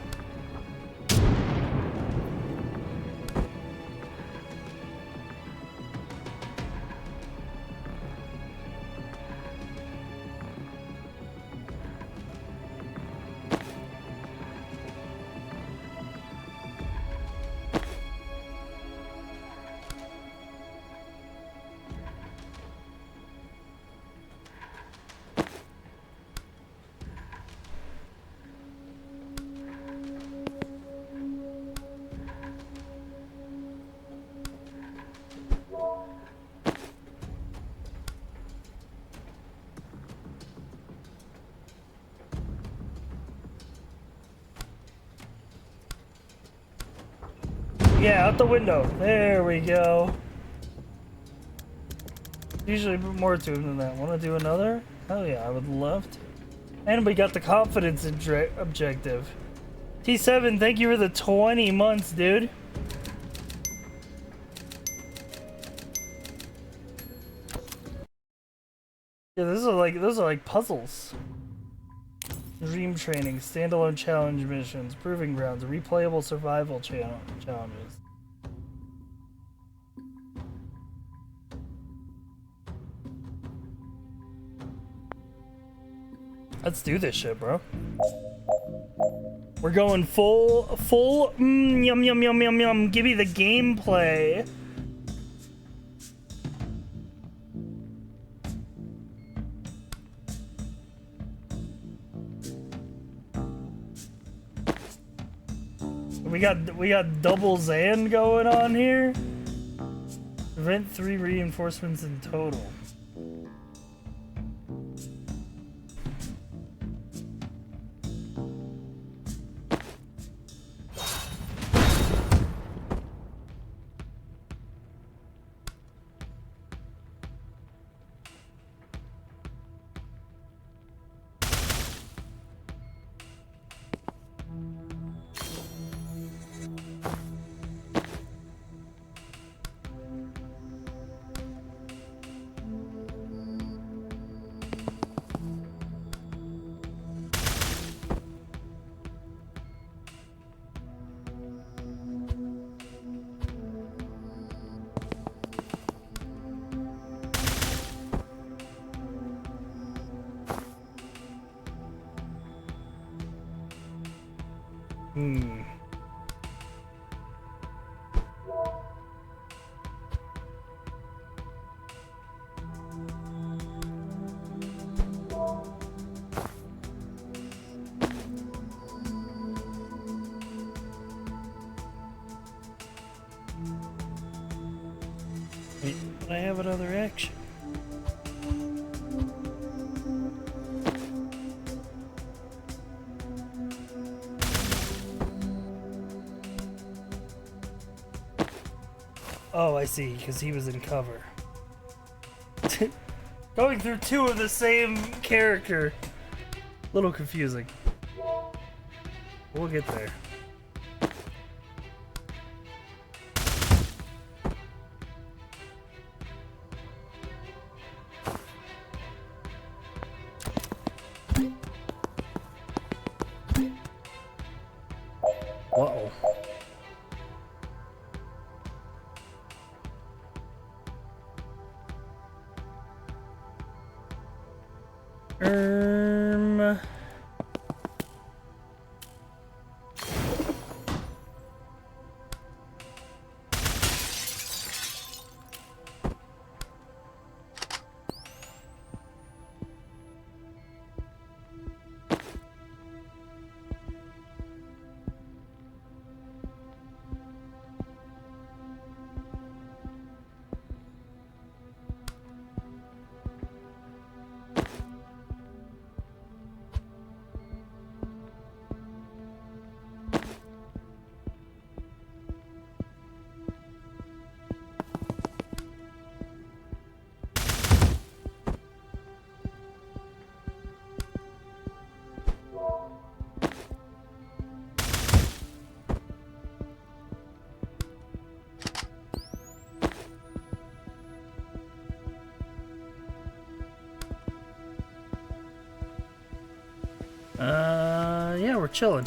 Speaker 1: Yeah, out the window. There we go. Usually a bit more to him than that. Want to do another? Hell yeah, I would love to. And we got the confidence objective. T7, thank you for the 20 months, dude. Yeah, those are like puzzles. Dream training, standalone challenge missions, proving grounds, replayable survival challenges. Let's do this shit, bro. We're going full, yum, yum, yum, yum, yum. Give me the gameplay. We got double Zan going on here. Prevent 3 reinforcements in total. Hmm. Wait, but I have another action. Oh, I see, because he was in cover. Going through two of the same character. Little confusing. We'll get there. Uh-oh. Yeah, we're chilling.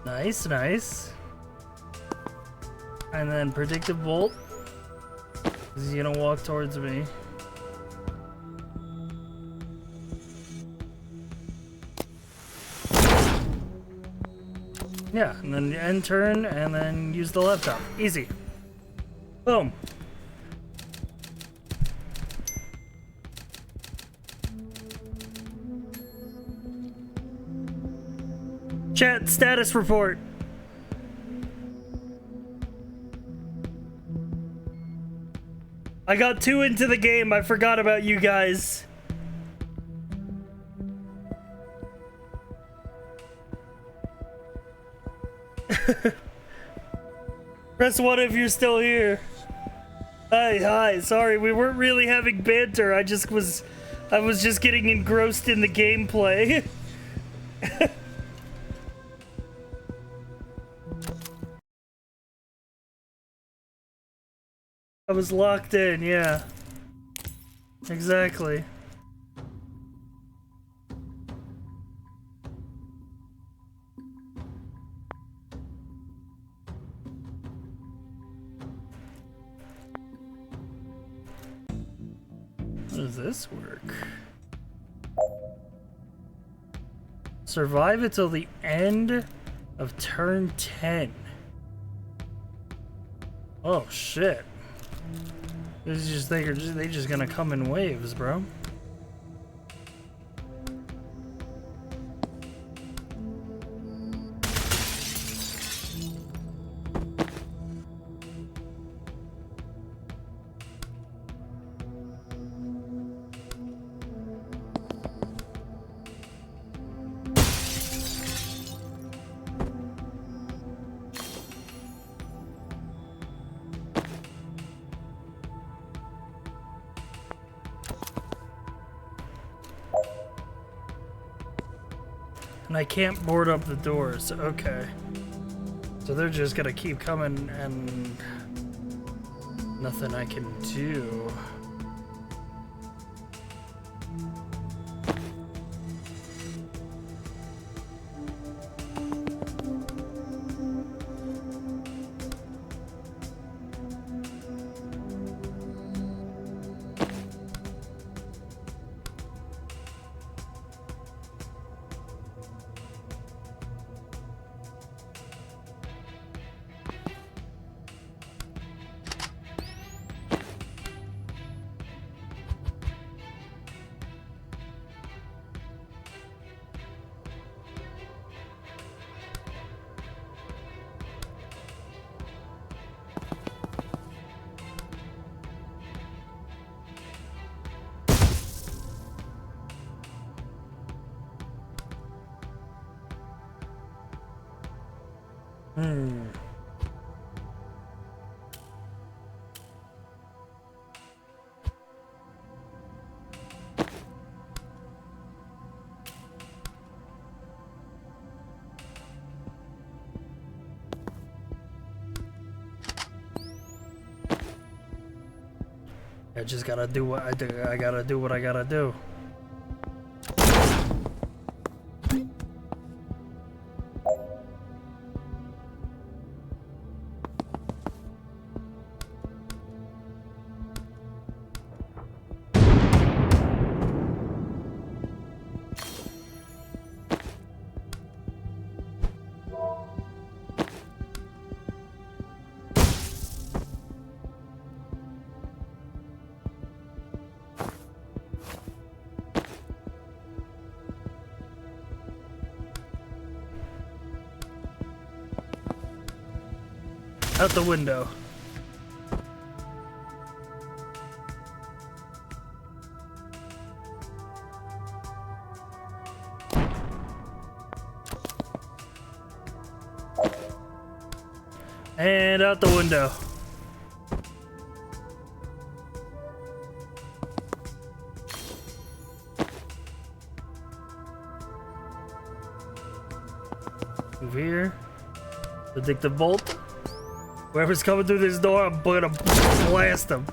Speaker 1: Nice, nice. And then predictive bolt. He's gonna walk towards me. Yeah, and then end turn, and then use the laptop. Easy. Boom. Chat status report. I got 2 into the game. I forgot about you guys. Press 1 if you're still here. Hi. Sorry, we weren't really having banter. I was just getting engrossed in the gameplay. I was locked in, yeah. Exactly. How does this work? Survive until the end of turn 10. Oh shit. This is just, they just gonna come in waves, bro. I can't board up the doors. Okay. So they're just gonna keep coming and nothing I can do. I just gotta do what I do. I gotta do what I gotta do. Out the window. And out the window. Move here. Addictive bolt. Whoever's coming through this door, I'm gonna blast them.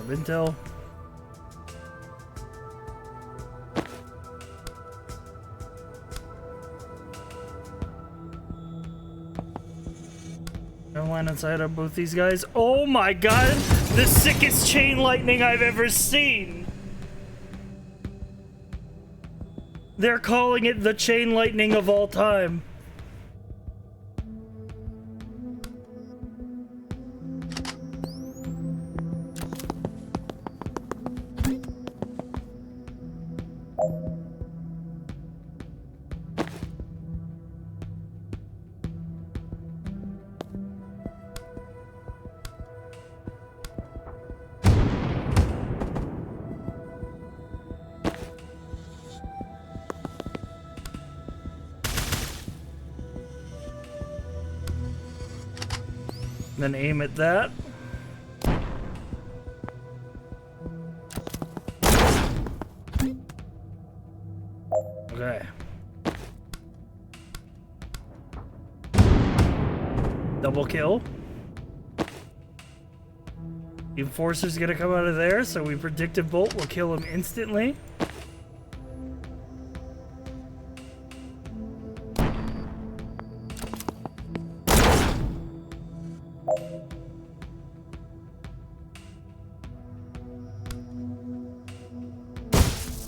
Speaker 1: Intel. No line inside of both these guys. Oh my god! The sickest chain lightning I've ever seen! They're calling it the chain lightning of all time. Then aim at that. Okay. Double kill. The enforcer's gonna come out of there, so we predictive bolt will kill him instantly.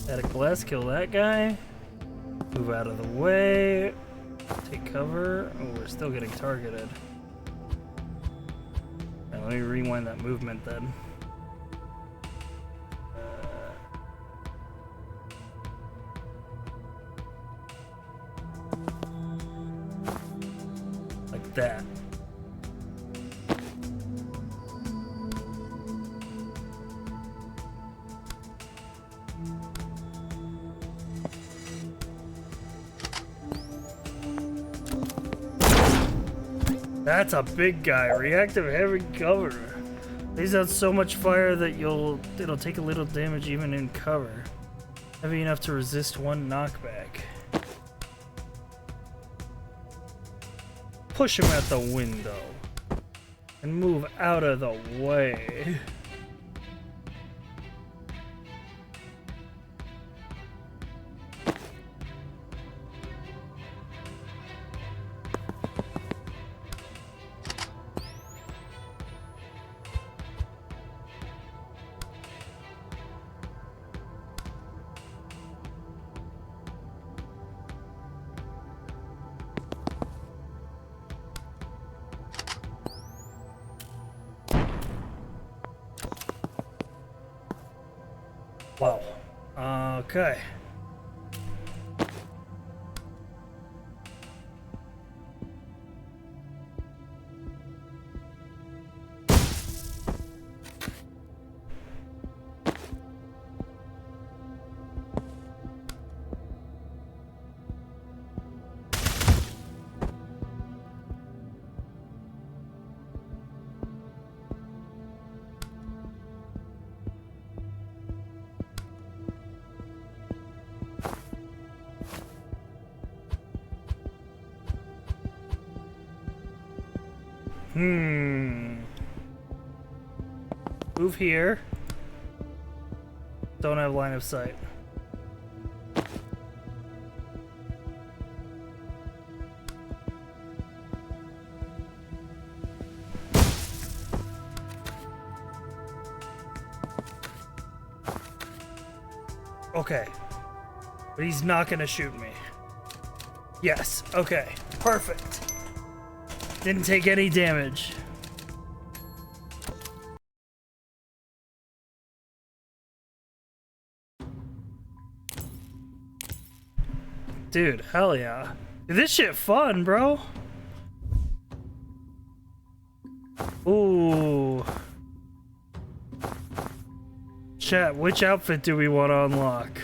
Speaker 1: Static blast, kill that guy. Move out of the way. Take cover. Oh, we're still getting targeted. Right, let me rewind that movement then. Like that. That's a big guy. Reactive heavy cover. Lays out so much fire that it'll take a little damage even in cover. Heavy enough to resist one knockback. Push him at the window. And move out of the way. Wow. Okay. Move here. Don't have line of sight. Okay. But he's not gonna shoot me. Yes, okay. Perfect. Didn't take any damage. Dude, hell yeah. This shit fun, bro. Ooh. Chat, which outfit do we want to unlock?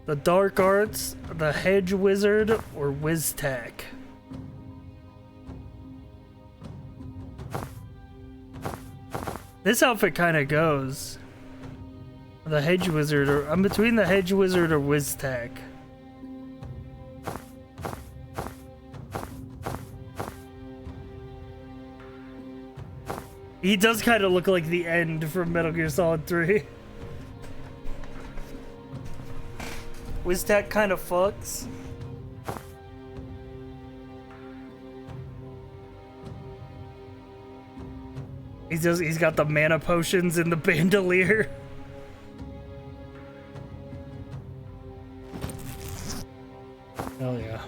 Speaker 1: The Dark Arts, the Hedge Wizard, or WizTech? This outfit kind of goes. The Hedge Wizard, or I'm between the Hedge Wizard or WizTech. He does kind of look like the end from Metal Gear Solid 3. WizTech kind of fucks. He's got the mana potions in the bandolier. Hell yeah.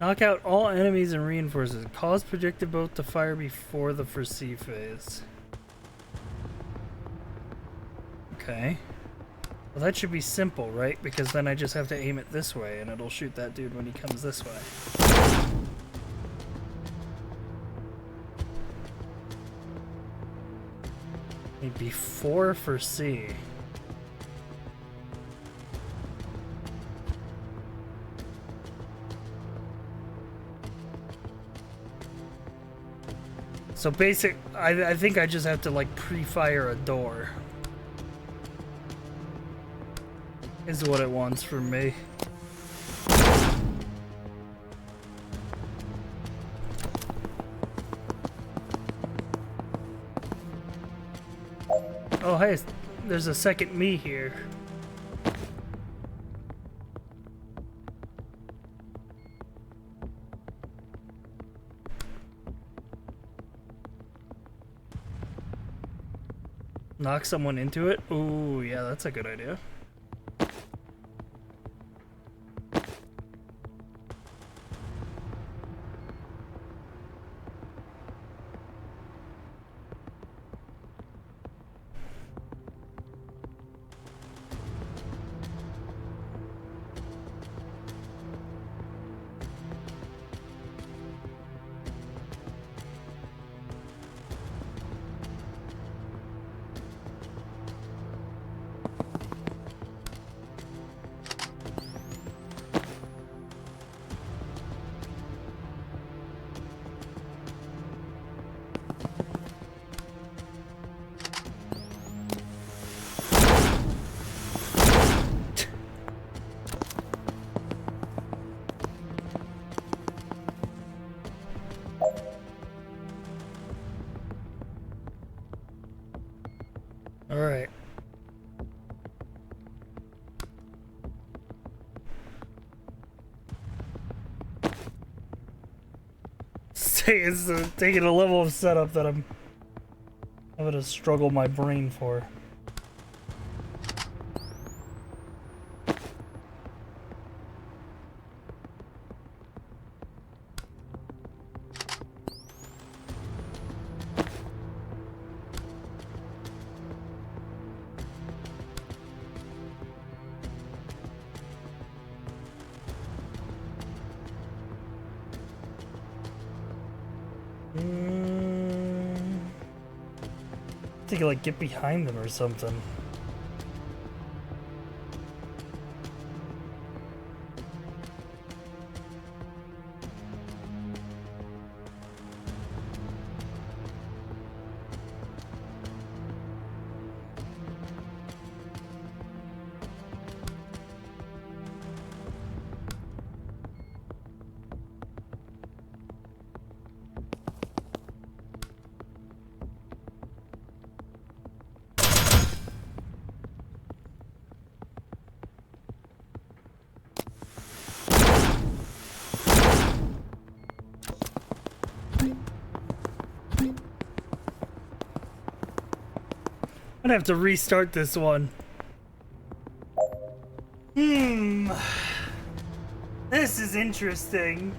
Speaker 1: Knock out all enemies and reinforces. Cause projected boat to fire before the foresee phase. Okay. Well, that should be simple, right? Because then I just have to aim it this way and it'll shoot that dude when he comes this way. Before foresee. So I think I just have to like pre-fire a door. Is what it wants from me. Oh hey, there's a second me here. Knock someone into it? Ooh, yeah, that's a good idea. It's taking a level of setup that I'm gonna struggle my brain for. I think like get behind them or something. I'm gonna have to restart this one. This is interesting.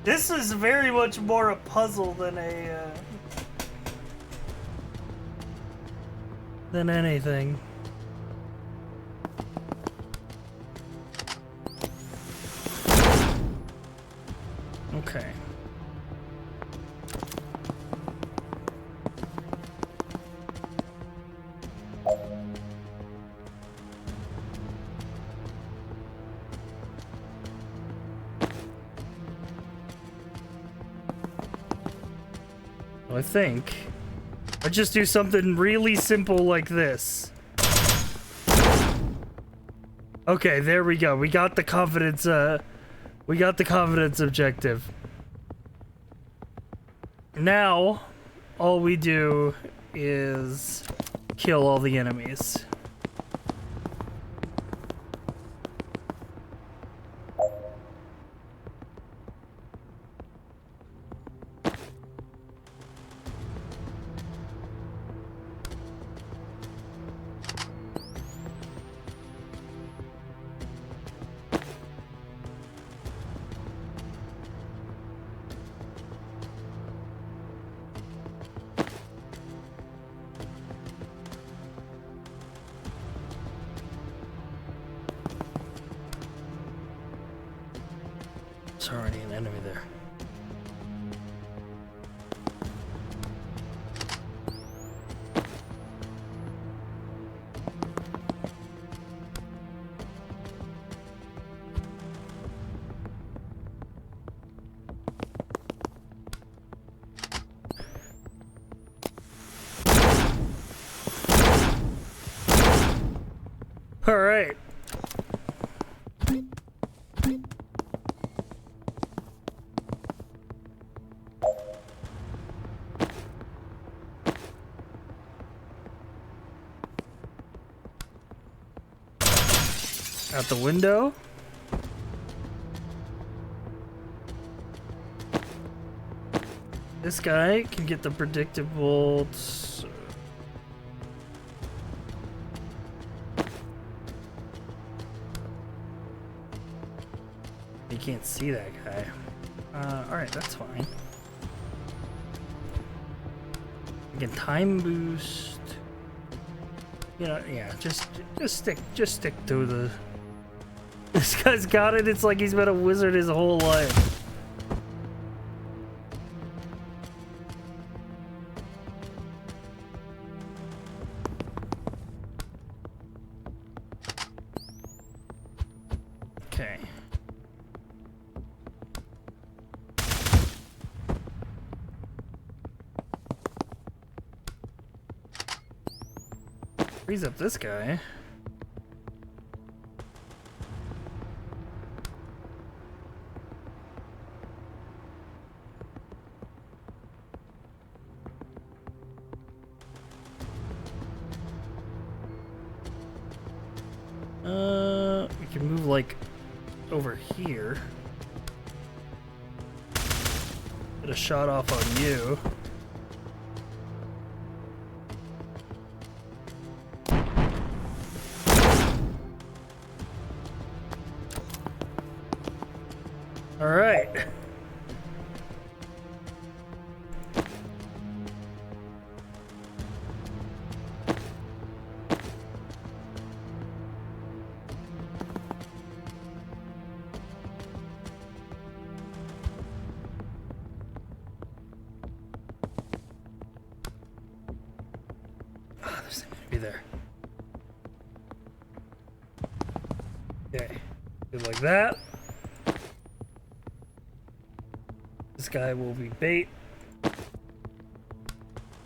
Speaker 1: This is very much more a puzzle than than anything. Okay. I think I just do something really simple like this. Okay, there we go. We got the confidence objective. Now all we do is kill all the enemies. There's already an enemy there. All right. Out the window. This guy can get the predictable. You can't see that guy. Alright, that's fine. You can time boost. You know, yeah, just stick to the. This guy's got it. It's like he's been a wizard his whole life. Okay. Freeze up this guy. We can move like over here. Get a shot off on you. All right. There's something to be there. Okay, good like that. This guy will be bait.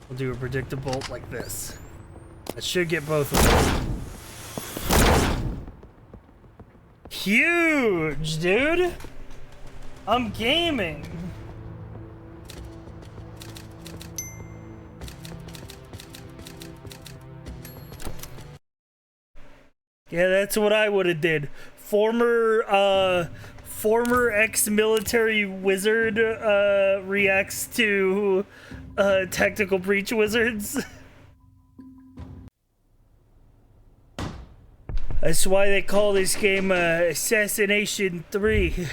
Speaker 1: We'll do a predictable like this. That should get both of them. Huge, dude! I'm gaming! Yeah, that's what I would have did. Former ex-military wizard reacts to tactical breach wizards. That's why they call this game Assassination 3.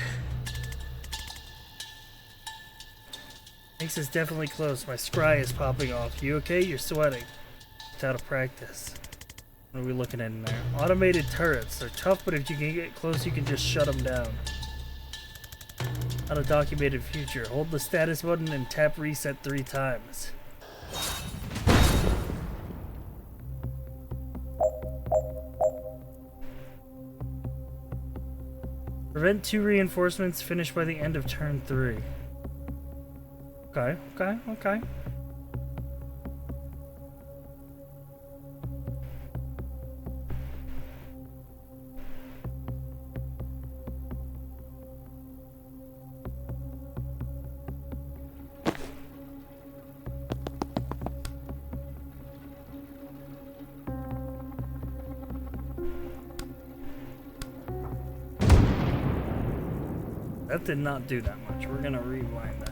Speaker 1: Makes us definitely close. My scry is popping off. You okay? You're sweating. It's out of practice. What are we looking at in there? Automated turrets. They're tough, but if you can get close, you can just shut them down. Not a documented future. Hold the status button and tap reset 3 times. Prevent 2 reinforcements. Finish by the end of turn 3. Okay, okay, okay. That did not do that much. We're gonna rewind that.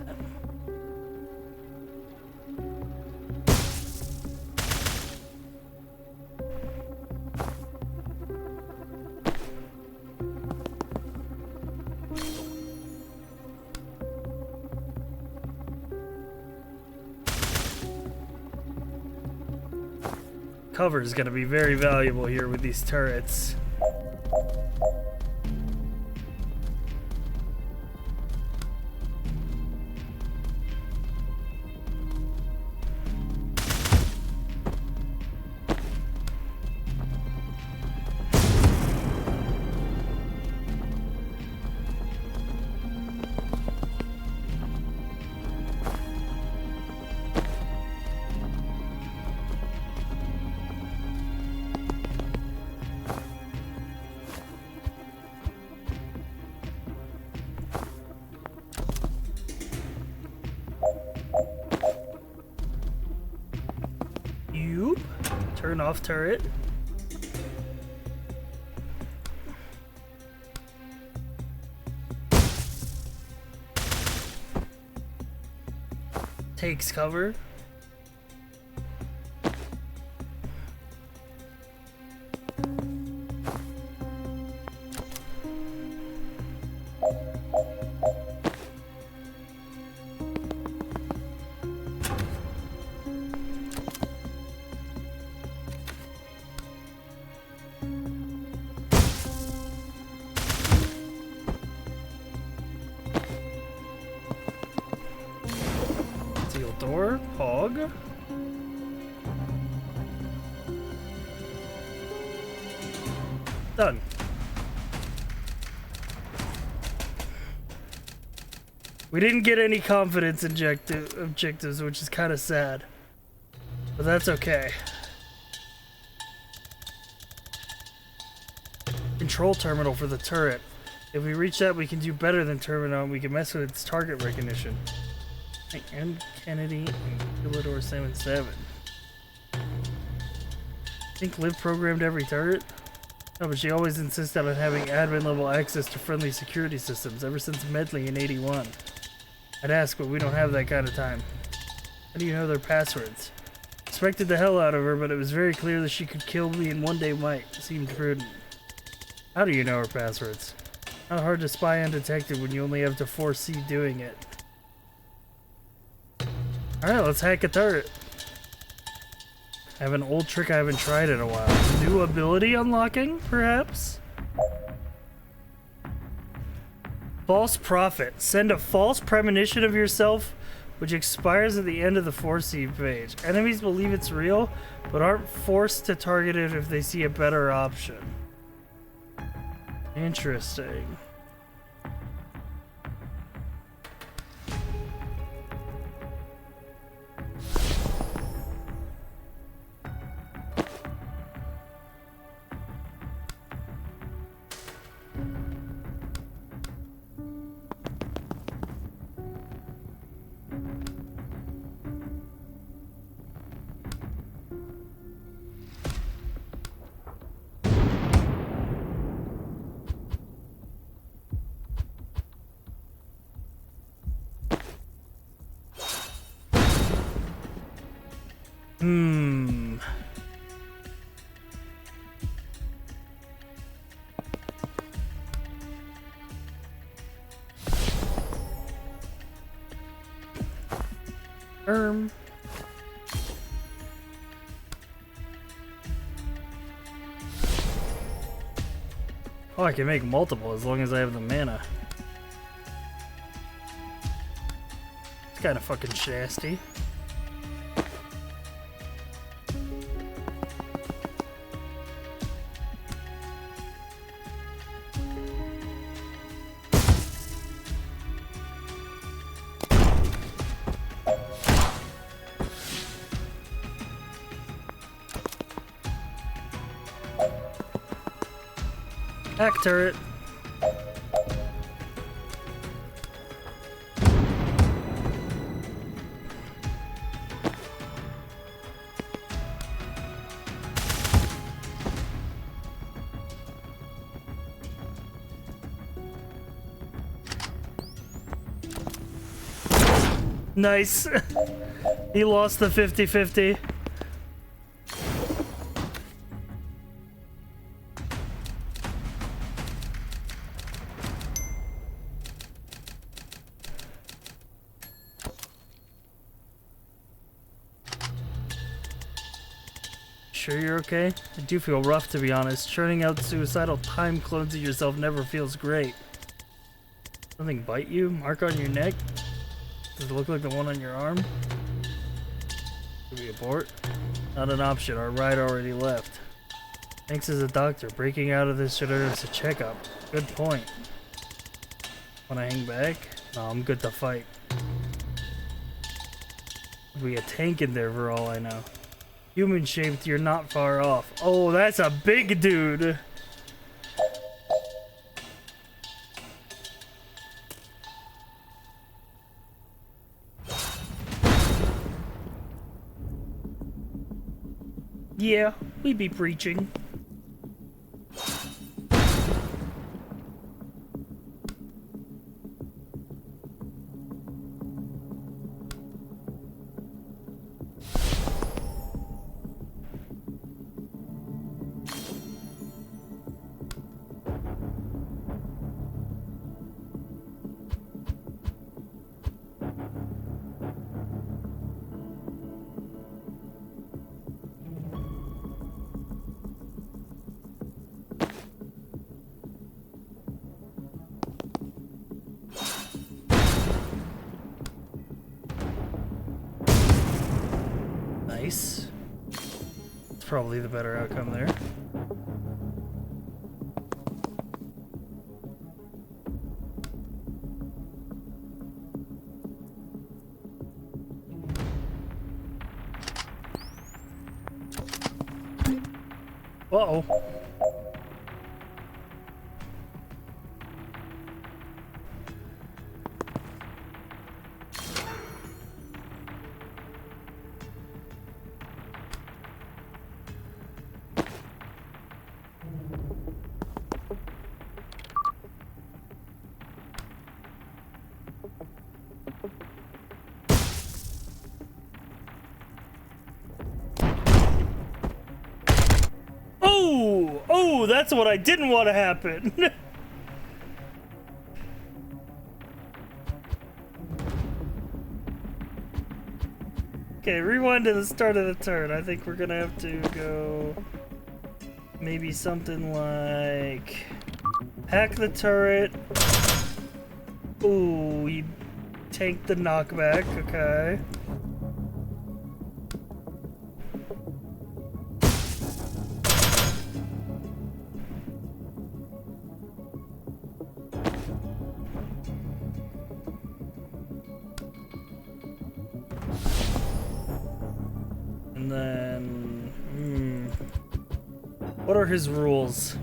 Speaker 1: Cover is gonna be very valuable here with these turrets. Turn off turret. Takes cover. Door, Pog. Done. We didn't get any confidence objectives, which is kind of sad. But that's okay. Control terminal for the turret. If we reach that, we can do better than terminal. We can mess with its target recognition. And Kennedy and Philidor 77. Think Liv programmed every turret? No, but she always insisted on having admin level access to friendly security systems ever since Medley in '81. I'd ask, but we don't have that kind of time. How do you know their passwords? Respected the hell out of her, but it was very clear that she could kill me and one day might. Seemed prudent. How do you know her passwords? Not hard to spy undetected when you only have to foresee doing it. Alright, let's hack a turret. I have an old trick I haven't tried in a while. New ability unlocking, perhaps? False prophet. Send a false premonition of yourself, which expires at the end of the foresee page. Enemies believe it's real, but aren't forced to target it if they see a better option. Interesting. Oh, I can make multiple as long as I have the mana. It's kind of fucking shasty. Hack turret. Nice. He lost the 50-50. Sure you're okay? I do feel rough, to be honest. Churning out suicidal time clones of yourself never feels great. Something bite you? Mark on your neck? Does it look like the one on your arm? Should we abort? Not an option. Our ride already left. Thanks as a doctor. Breaking out of this should earn us a checkup. Good point. Wanna hang back? No, I'm good to fight. Could be a tank in there for all I know. Human shaped, you're not far off. Oh, that's a big dude. Yeah, we be preaching. Nice. It's probably the better outcome there. Uh-oh. that's what I didn't want to happen. Okay, rewind to the start of the turn. I think we're gonna have to go maybe something like hack the turret. Ooh, he tanked the knockback. Okay. And then, what are his rules?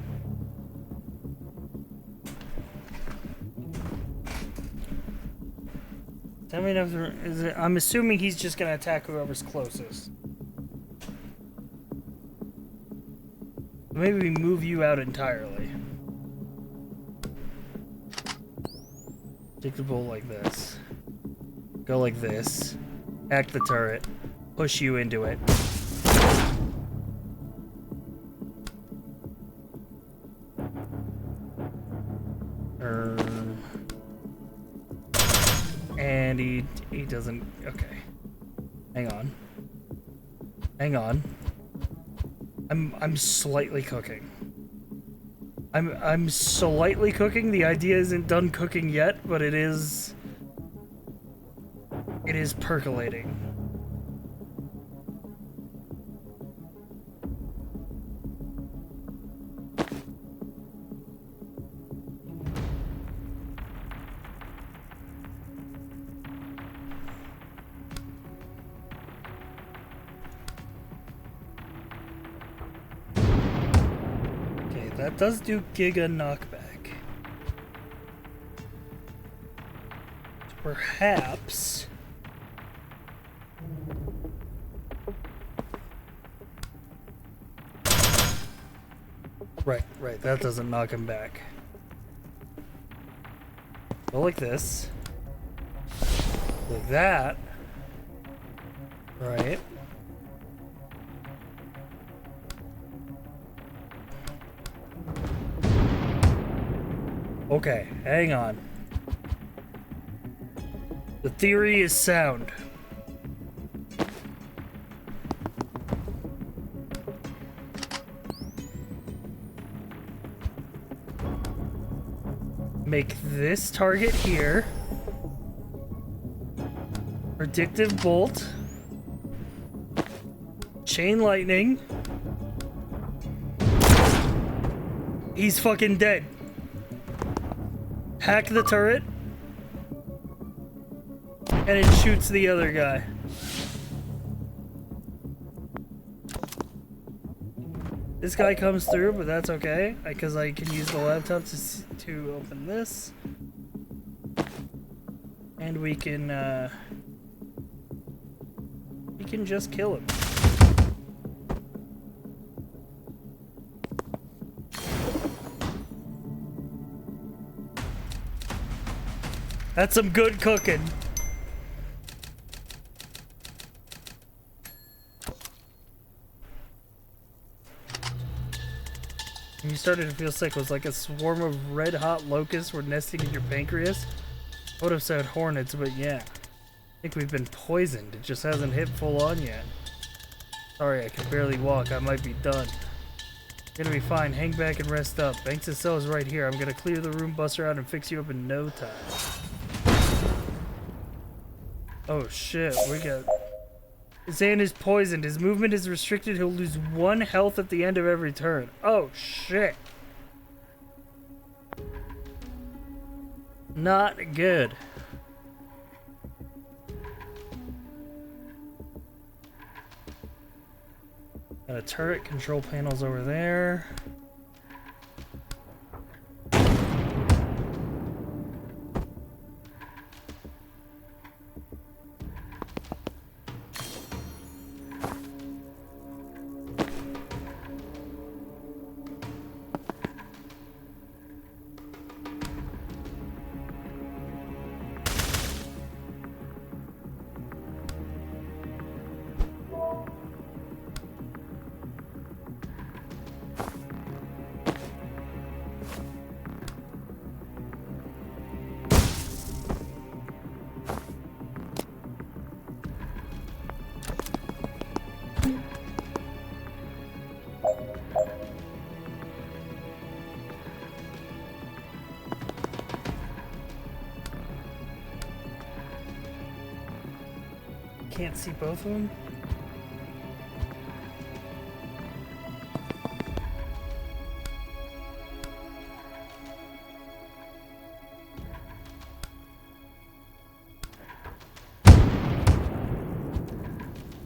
Speaker 1: Tell me if is it, I'm assuming he's just gonna attack whoever's closest. Maybe we move you out entirely. Take the bull like this. Go like this. Hack the turret. Push you into it. And he doesn't. Okay. Hang on. Hang on. I'm slightly cooking. I'm slightly cooking. The idea isn't done cooking yet, but it is percolating. That does do Giga knockback. Perhaps. Right, that doesn't knock him back. Go like this. Like that. Right. Okay, hang on. The theory is sound. Make this target here. Predictive bolt. Chain lightning. He's fucking dead. Hack the turret. And it shoots the other guy. This guy comes through, but that's okay, because I can use the laptop to open this. And we can just kill him. That's some good cooking. When you started to feel sick, it was like a swarm of red-hot locusts were nesting in your pancreas. I would have said hornets, but yeah. I think we've been poisoned. It just hasn't hit full on yet. Sorry, I can barely walk. I might be done. You're gonna be fine. Hang back and rest up. Banks' cell is right here. I'm gonna clear the room, bust her out, and fix you up in no time. Oh shit, we got... Zan is poisoned. His movement is restricted. He'll lose 1 health at the end of every turn. Oh shit. Not good. Got a turret control panels over there. can't see both of them?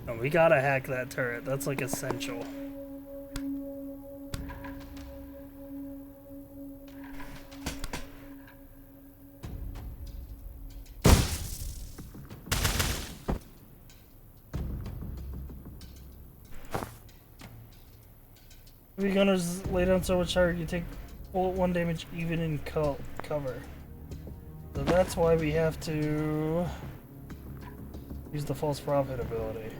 Speaker 1: Oh, we gotta hack that turret. That's like essential. Heavy gunners lay down so much hard you take bullet 1 damage even in cover. So that's why we have to use the false prophet ability.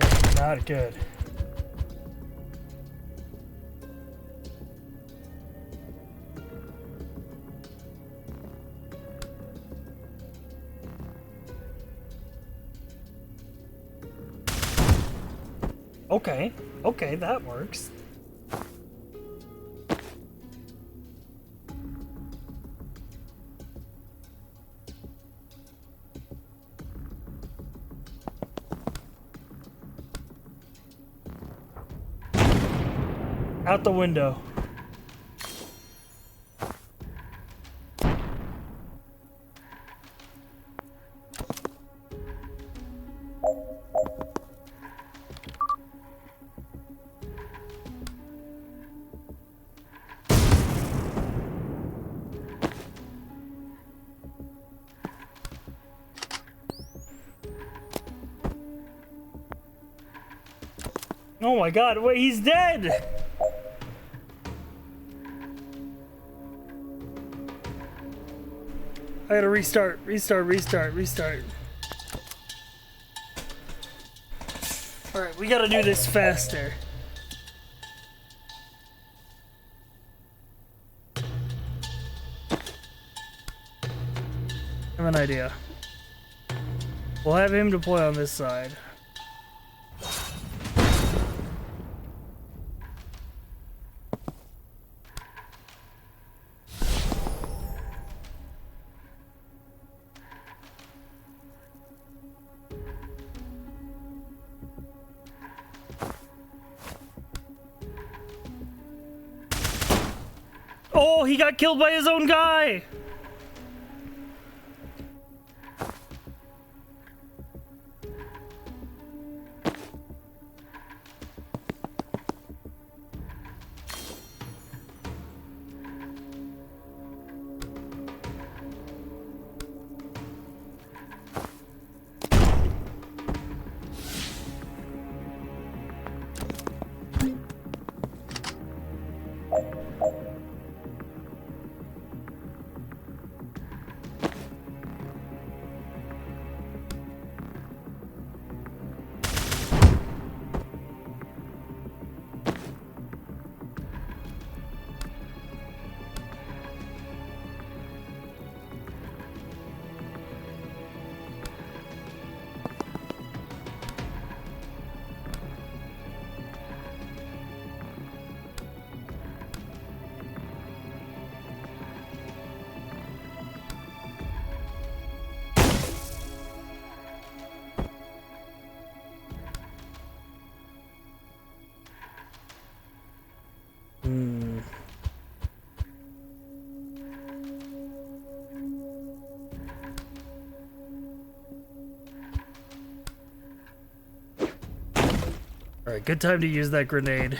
Speaker 1: Okay, not good. Okay, okay, that works. Out the window. Oh my god, wait, he's dead! I gotta restart. Alright, we gotta do this faster. I have an idea. We'll have him deploy on this side. Oh, he got killed by his own guy! Alright, good time to use that grenade.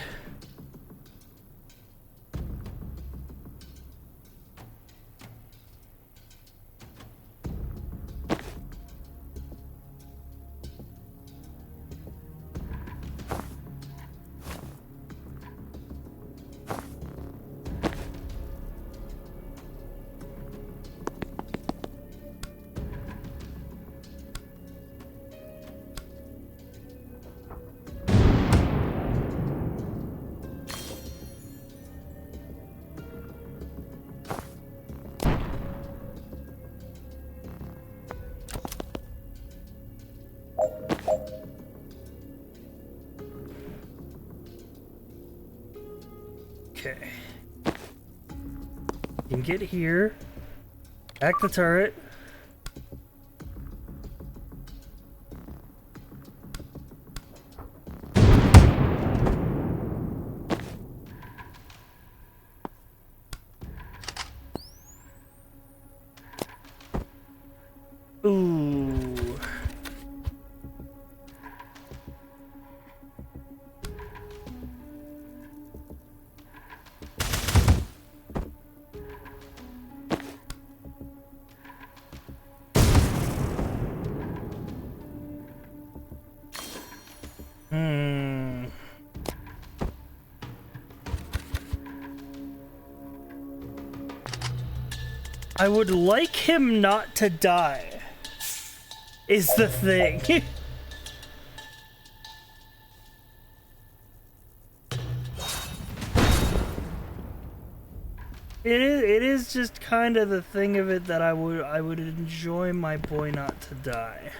Speaker 1: Okay. You can get here. Back the turret. Ooh. I would like him not to die, is the thing. It is just kind of the thing of it that I would enjoy my boy not to die.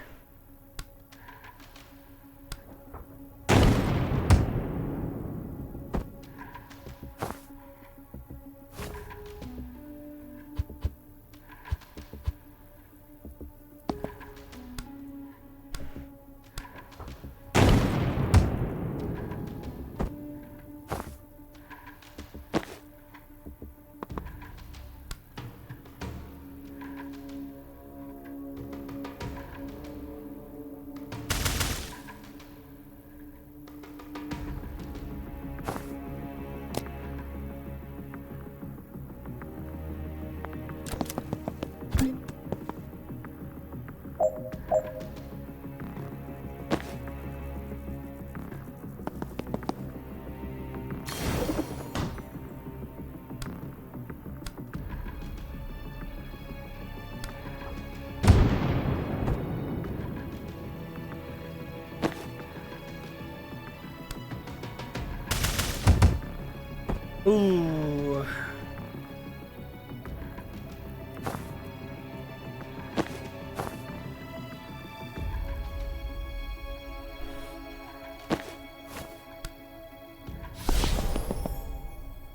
Speaker 1: Ooh.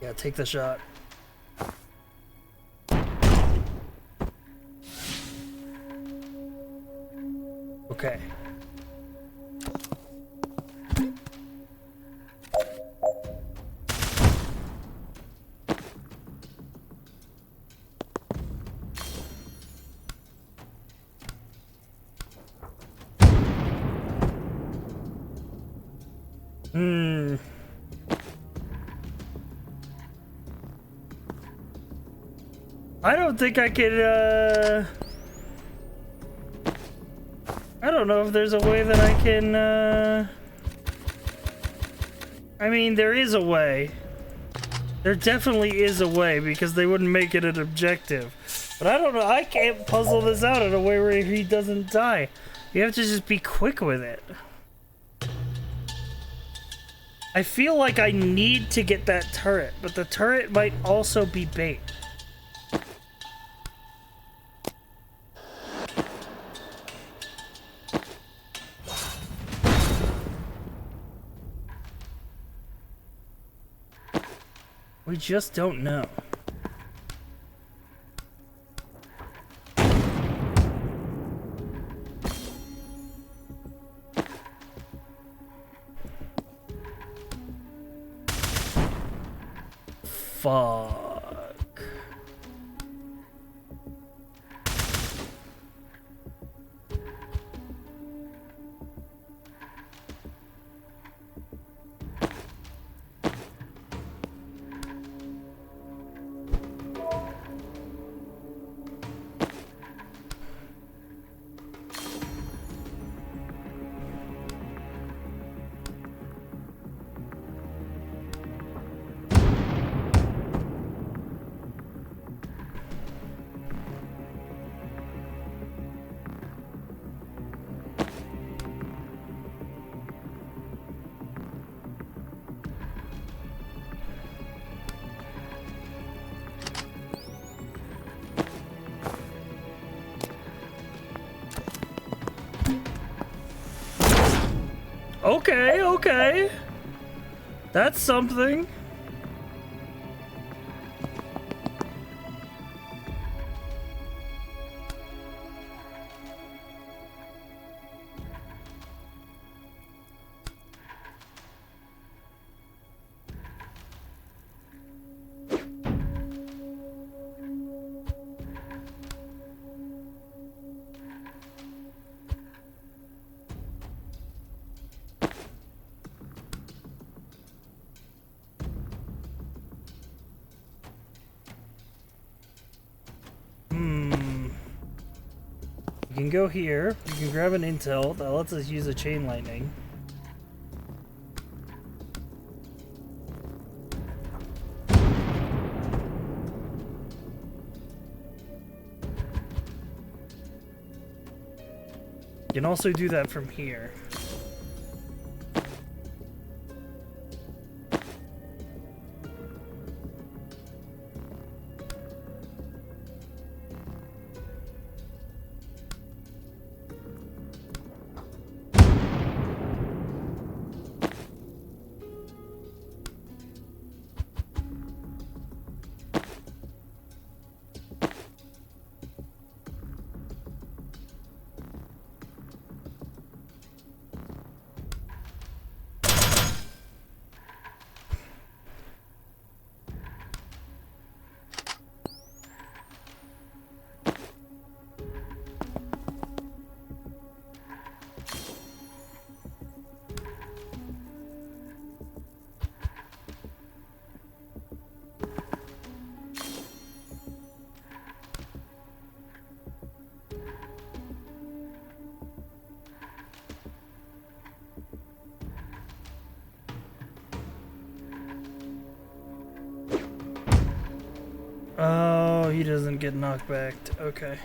Speaker 1: Yeah, take the shot. Okay. I don't think I could, I don't know if there's a way that I can, I mean, there is a way. There definitely is a way, because they wouldn't make it an objective. But I don't know, I can't puzzle this out in a way where he doesn't die. You have to just be quick with it. I feel like I need to get that turret, but the turret might also be bait. We just don't know. Fuck. Okay, okay. That's something. You can go here. You can grab an intel that lets us use a chain lightning. You can also do that from here. Oh, he doesn't get knocked back. Okay.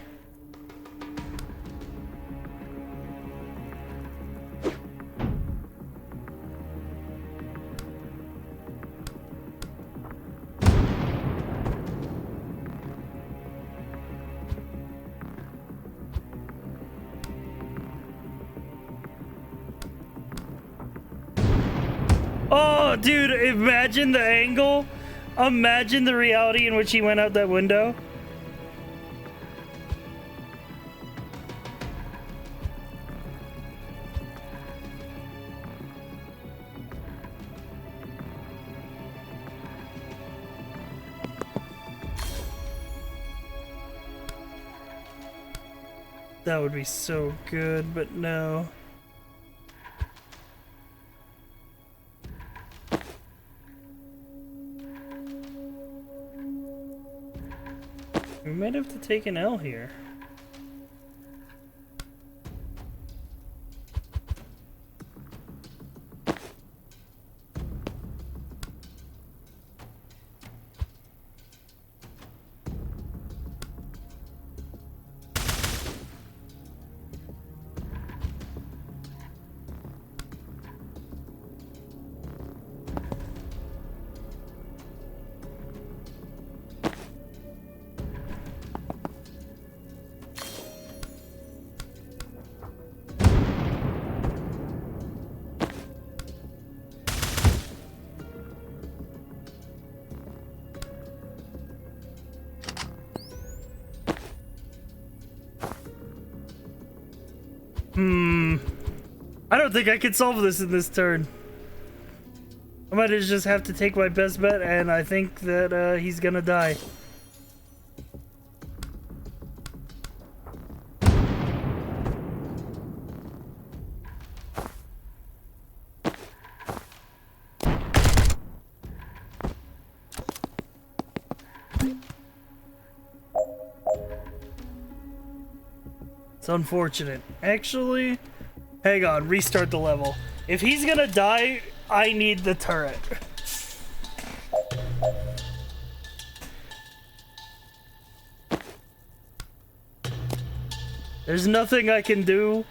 Speaker 1: Oh, dude, imagine the angle. Imagine the reality in which he went out that window. That would be so good, but no. We might have to take an L here. I don't think I can solve this in this turn. I might just have to take my best bet, and I think that he's gonna die. It's unfortunate. Actually, hang on, restart the level. If he's gonna die, I need the turret. There's nothing I can do.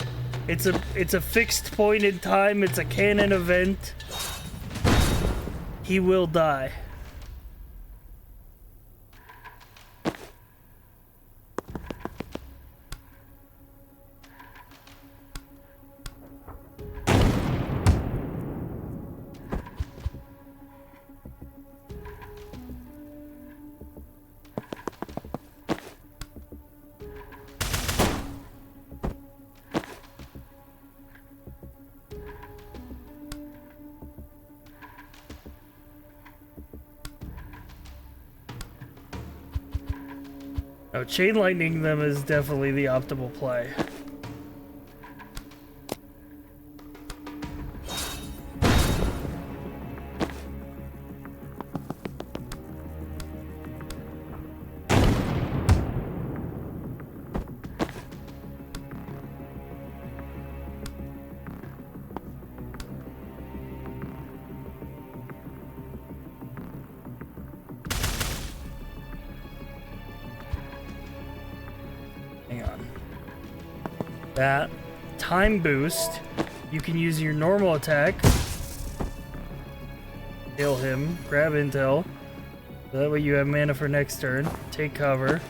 Speaker 1: It's a fixed point in time. It's a canon event. He will die. Oh, chain lightning them is definitely the optimal play. That. Time boost. You can use your normal attack. Kill him. Grab intel. That way you have mana for next turn. Take cover.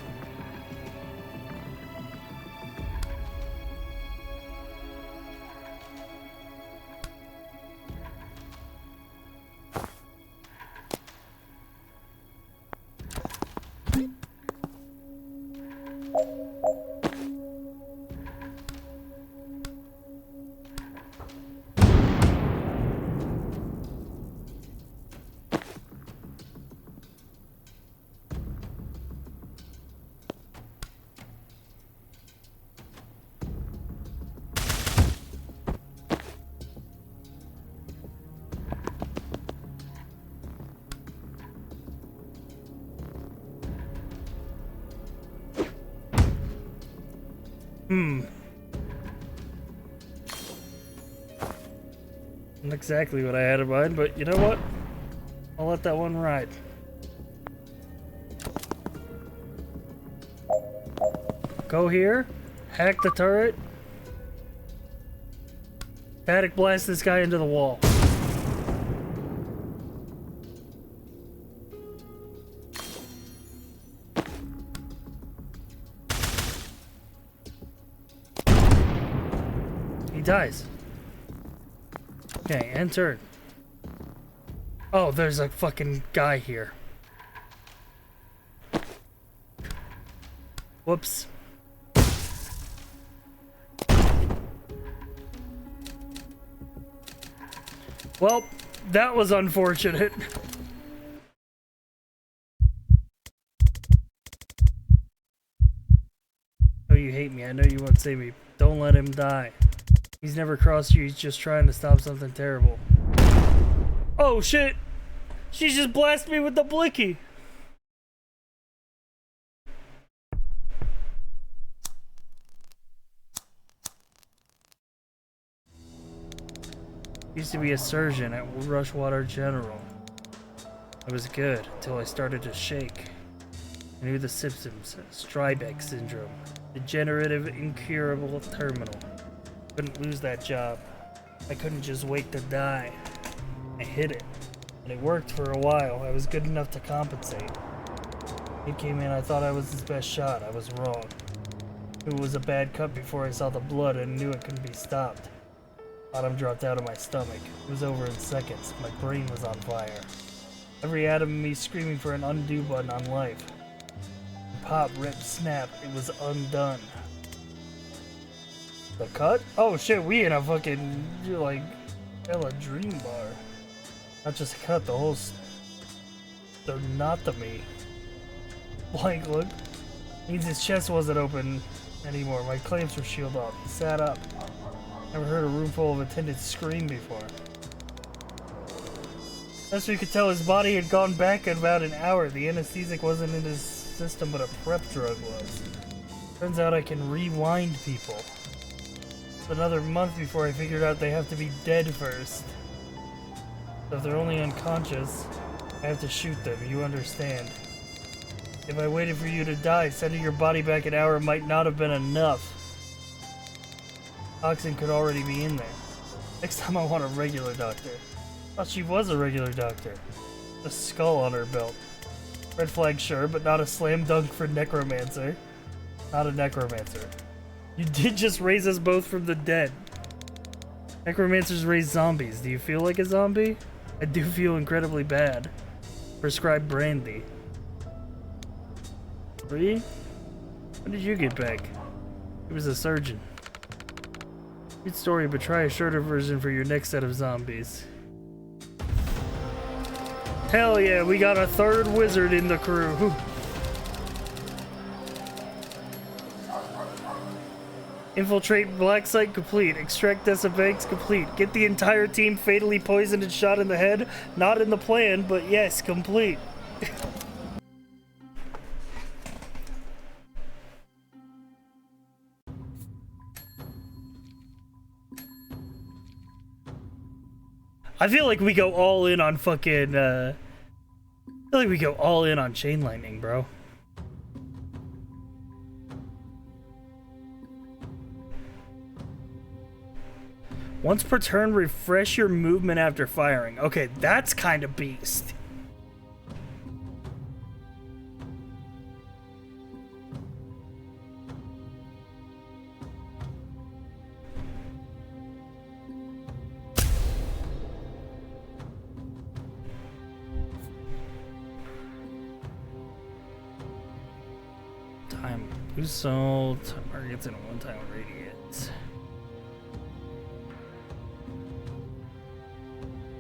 Speaker 1: Not exactly what I had in mind, but you know what? I'll let that one ride. Go here, hack the turret, static blast this guy into the wall. He dies. Okay, end turn. Oh, there's a fucking guy here. Whoops. Well, that was unfortunate. Oh, you hate me. I know you won't save me. Don't let him die. He's never crossed you. He's just trying to stop something terrible. Oh, shit. She just blasted me with the blicky. Used to be a surgeon at Rushwater General. I was good until I started to shake. I knew the symptoms. Strybeck syndrome. Degenerative, incurable, terminal. Couldn't lose that job. I couldn't just wait to die. I hid it. And it worked for a while. I was good enough to compensate. He came in, I thought I was his best shot. I was wrong. It was a bad cut before I saw the blood and knew it couldn't be stopped. Bottom dropped out of my stomach. It was over in seconds. My brain was on fire. Every atom of me screaming for an undo button on life. Pop, rip, snap. It was undone. The cut? Oh shit, we in a fucking, like, hella dream bar. Not just a cut, the whole sternotomy. Blank look. Means his chest wasn't open anymore. My clamps were sealed off. He sat up. Never heard a room full of attendants scream before. Best we could tell, his body had gone back in about an hour. The anesthetic wasn't in his system, but a prep drug was. Turns out I can rewind people. Another month before I figured out they have to be dead first. So if they're only unconscious, I have to shoot them, you understand. If I waited for you to die, sending your body back an hour might not have been enough. Toxin could already be in there. Next time I want a regular doctor. Thought she was a regular doctor. A skull on her belt. Red flag sure, but not a slam dunk for necromancer. Not a necromancer. You did just raise us both from the dead. Necromancers raise zombies. Do you feel like a zombie? I do feel incredibly bad. Prescribe brandy. 3? When did you get back? He was a surgeon. Good story, but try a shorter version for your next set of zombies. Hell yeah, we got a third wizard in the crew. Whew. Infiltrate Black Site complete. Extract Dessa Banks complete. Get the entire team fatally poisoned and shot in the head. Not in the plan, but yes, complete. I feel like we go all in on fucking, I feel like we go all in on Chain Lightning, bro. Once per turn, refresh your movement after firing. Okay, that's kind of beast. Time boost all targets in a one-time radius.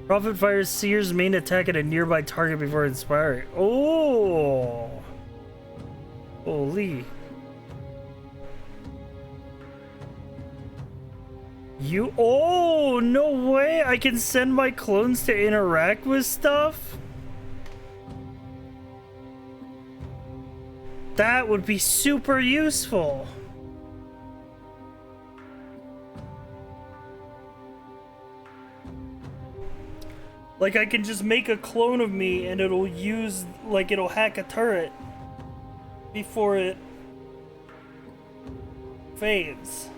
Speaker 1: Prophet fires Seer's main attack at a nearby target before inspiring. Oh! Holy. You. Oh, no way! I can send my clones to interact with stuff? That would be super useful. Like, I can just make a clone of me and it'll use, like, it'll hack a turret before it fades.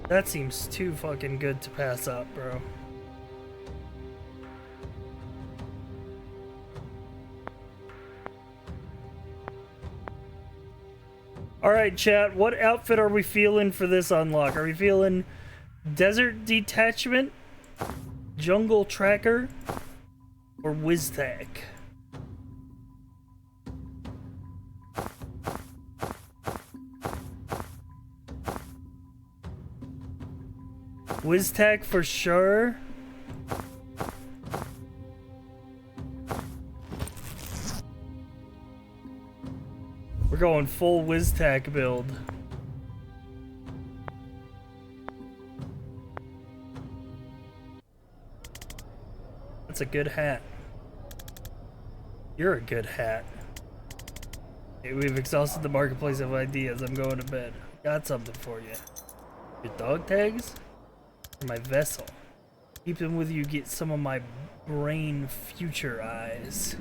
Speaker 1: That seems too fucking good to pass up, bro. Alright, chat, what outfit are we feeling for this unlock? Are we feeling Desert Detachment, Jungle Tracker, or WizTech? WizTech for sure. We're going full WizTech build. That's a good hat. You're a good hat. Hey, we've exhausted the marketplace of ideas. I'm going to bed. Got something for you. Your dog tags? Or my vessel. Keep them with you, get some of my brain future eyes.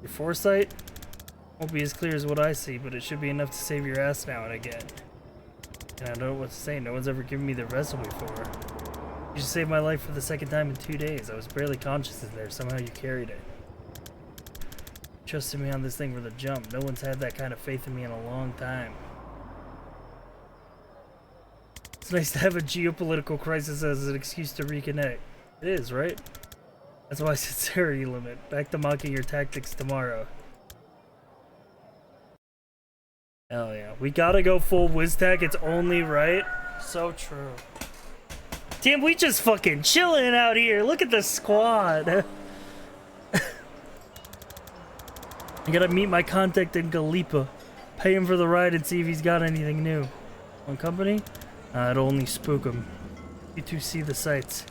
Speaker 1: Your foresight? Won't be as clear as what I see, but it should be enough to save your ass now and again. And I don't know what to say. No one's ever given me their vessel before. You just saved my life for the second time in 2 days. I was barely conscious in there. Somehow you carried it. Trusted me on this thing from the jump. No one's had that kind of faith in me in a long time. It's nice to have a geopolitical crisis as an excuse to reconnect. It is, right? That's why sincerity limit. Back to mocking your tactics tomorrow. Hell yeah. We gotta go full WizTech. It's only right. So true. Damn, we just fucking chilling out here. Look at the squad. I gotta meet my contact in Galipa. Pay him for the ride and see if he's got anything new. On company? It'll only spook him. You two see the sights.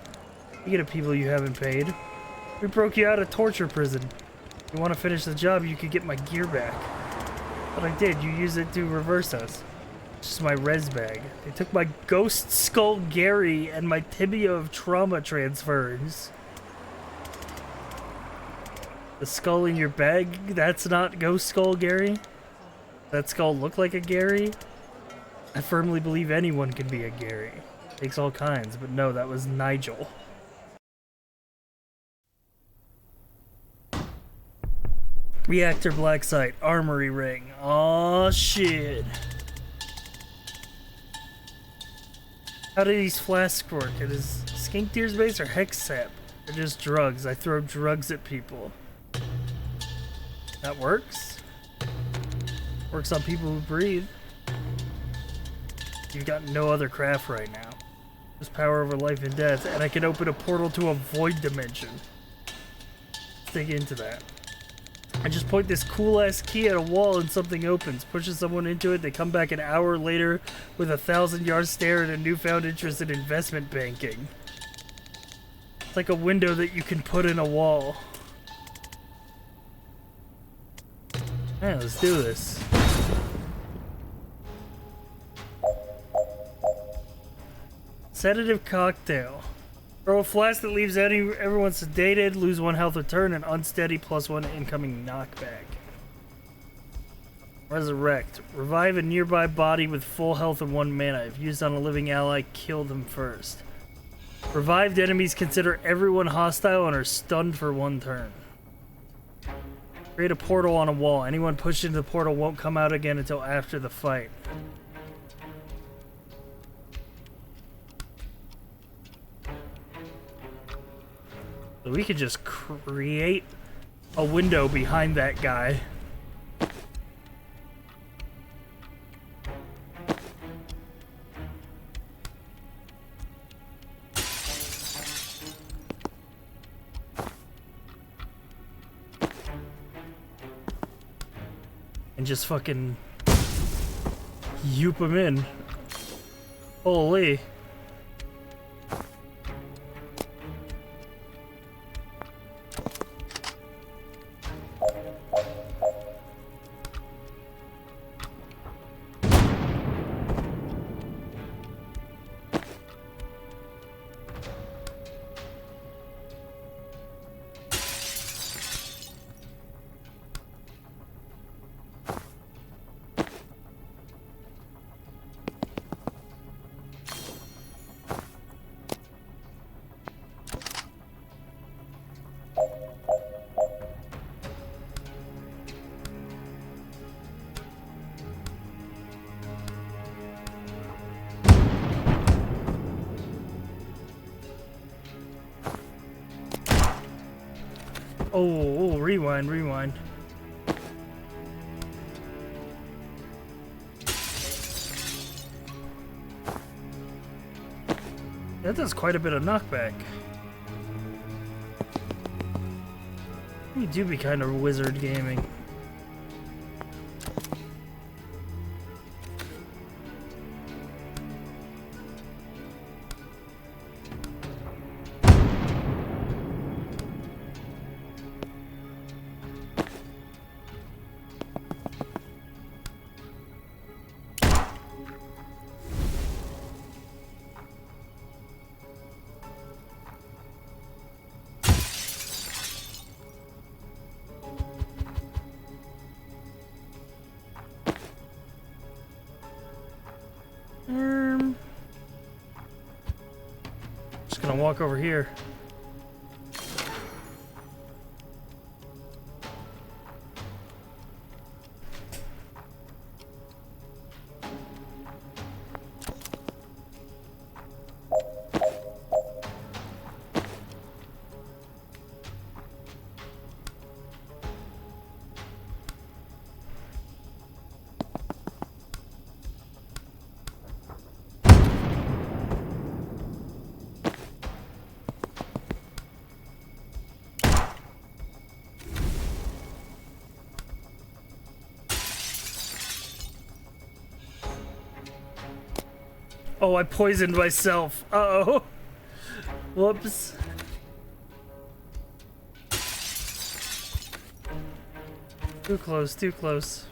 Speaker 1: You get a people you haven't paid. We broke you out of torture prison. If you want to finish the job, you could get my gear back. But I did. You used it to reverse us. It's just my res bag. They took my ghost skull Gary and my tibia of trauma transfers. The skull in your bag? That's not ghost skull Gary? That skull look like a Gary? I firmly believe anyone can be a Gary. Takes all kinds, but no, that was Nigel. Reactor black site, armory ring. Aw, shit. How do these flasks work? It is skink tears base or hex sap? They're just drugs. I throw drugs at people. That works? Works on people who breathe. You've got no other craft right now. Just power over life and death, and I can open a portal to a void dimension. Let's dig into that. I just point this cool-ass key at a wall and something opens. Pushes someone into it, they come back an hour later with a 1,000-yard stare and a newfound interest in investment banking. It's like a window that you can put in a wall. Yeah, let's do this. Sedative cocktail. Throw a flash that leaves everyone sedated, lose 1 health return, and unsteady +1 incoming knockback. Resurrect. Revive a nearby body with full health and 1 mana. If used on a living ally, kill them first. Revived enemies consider everyone hostile and are stunned for 1 turn. Create a portal on a wall. Anyone pushed into the portal won't come out again until after the fight. So we could just create a window behind that guy. And just fucking yoop him in. Holy. Oh, rewind. That does quite a bit of knockback. You do be kind of wizard gaming. Just gonna walk over here. Oh, I poisoned myself. Uh-oh. Whoops. Too close, too close.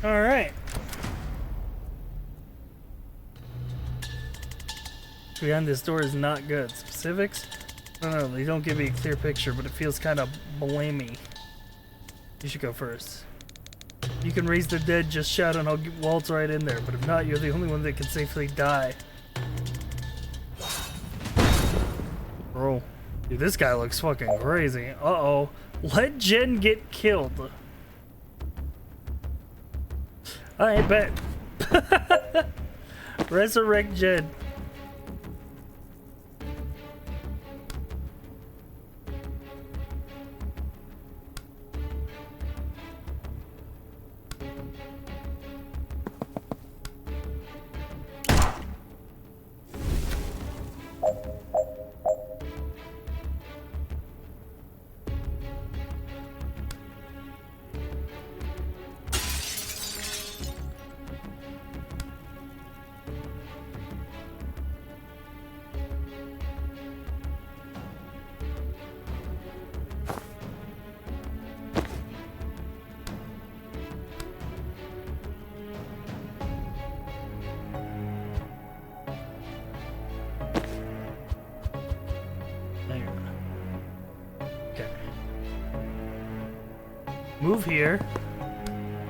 Speaker 1: All right. Behind this door is not good. Specifics? I don't know. They don't give me a clear picture, but it feels kind of blamey. You should go first. You can raise the dead, just shout and I'll waltz right in there. But if not, you're the only one that can safely die. Bro. Dude, this guy looks fucking crazy. Uh-oh. Let Jen get killed. I bet. Resurrect Jen. Move here.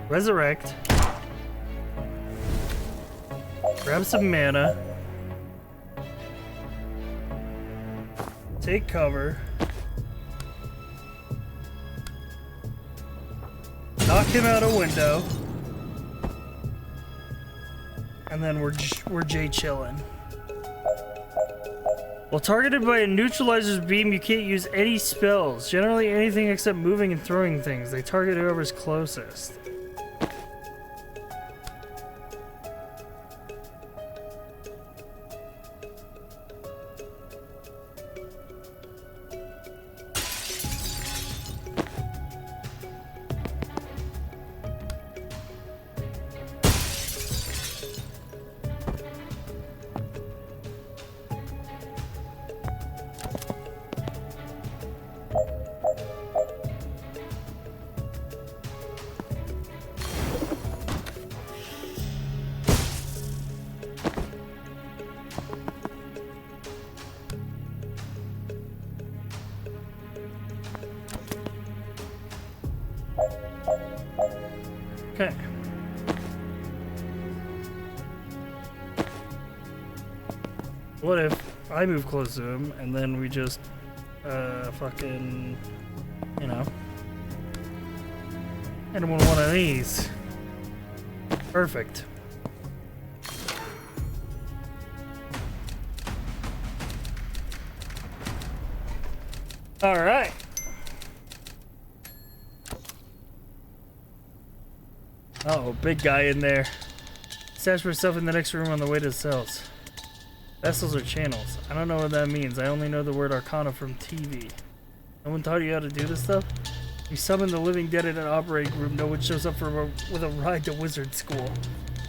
Speaker 1: Resurrect. Grab some mana. Take cover. Knock him out a window. And then we're Jay chillin'. While targeted by a neutralizer's beam, you can't use any spells. Generally anything except moving and throwing things. They target whoever's closest. Okay. What if I move close to him and then we just, fucking, you know, hit him with one of these. Perfect. All right. Oh, big guy in there. Stash myself in the next room on the way to the cells. Vessels are channels. I don't know what that means. I only know the word arcana from TV. No one taught you how to do this stuff? You summon the living dead in an operating room. No one shows up with a ride to wizard school.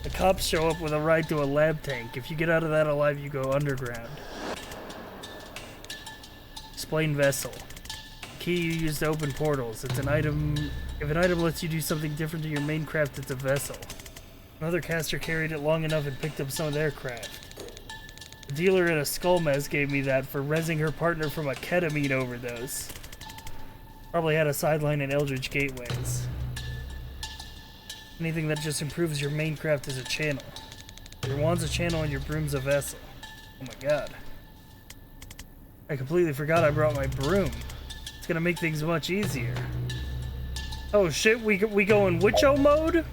Speaker 1: The cops show up with a ride to a lab tank. If you get out of that alive, you go underground. Explain vessel. Key you use to open portals. It's an item. If an item lets you do something different to your main craft, it's a vessel. Another caster carried it long enough and picked up some of their craft. The dealer in a skull mask gave me that for rezzing her partner from a ketamine overdose. Probably had a sideline in Eldritch Gateways. Anything that just improves your main craft is a channel. Your wand's a channel and your broom's a vessel. Oh my god. I completely forgot I brought my broom. It's gonna make things much easier. Oh shit, we go in Witcho mode?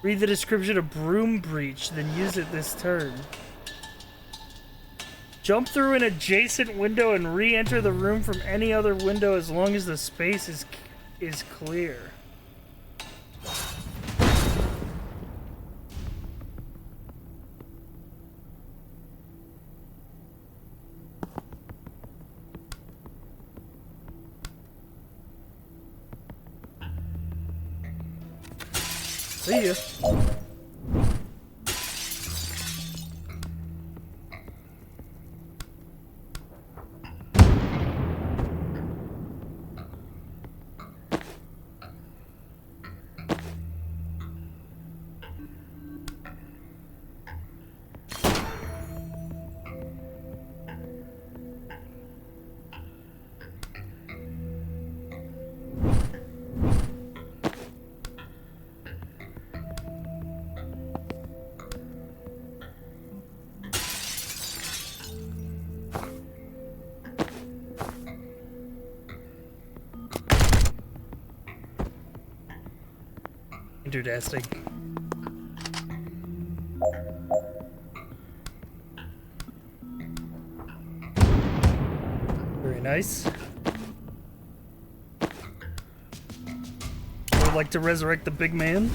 Speaker 1: Read the description of Broom Breach, then use it this turn. Jump through an adjacent window and re-enter the room from any other window as long as the space is clear. See ya. Interdasting. Very nice. I would like to resurrect the big man.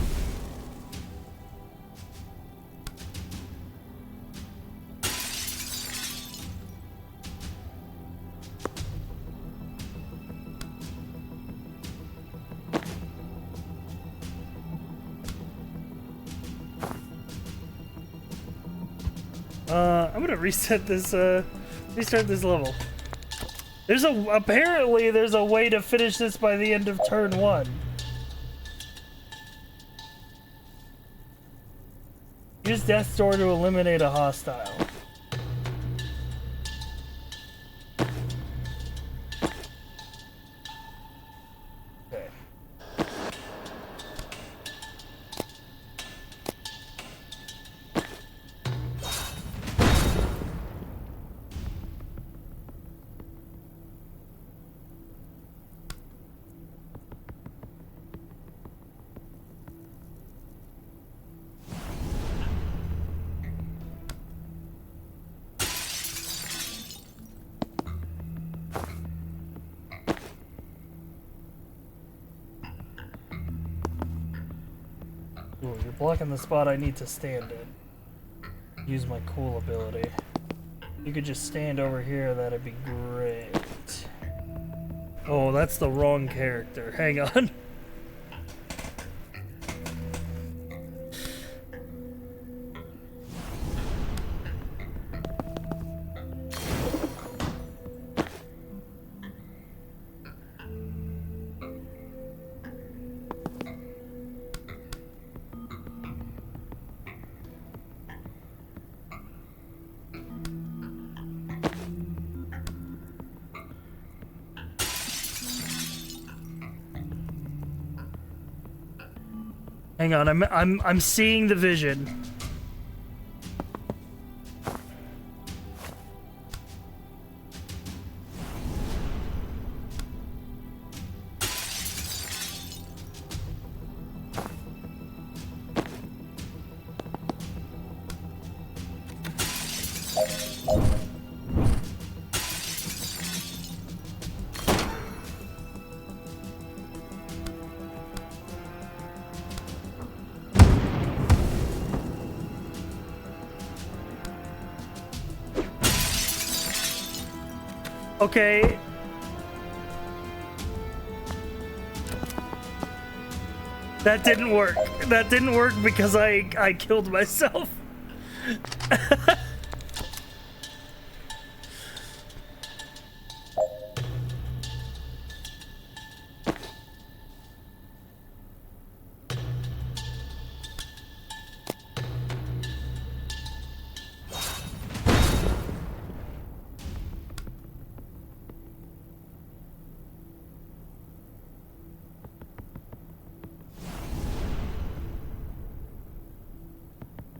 Speaker 1: I'm gonna reset this, restart this level. Apparently there's a way to finish this by the end of turn 1. Use Death's Door to eliminate a hostile. Okay. Ooh, you're blocking the spot I need to stand in. Use my cool ability. You could just stand over here, that'd be great. Oh, that's the wrong character. Hang on. Hang on, I'm seeing the vision. Okay. That didn't work. That didn't work because I killed myself.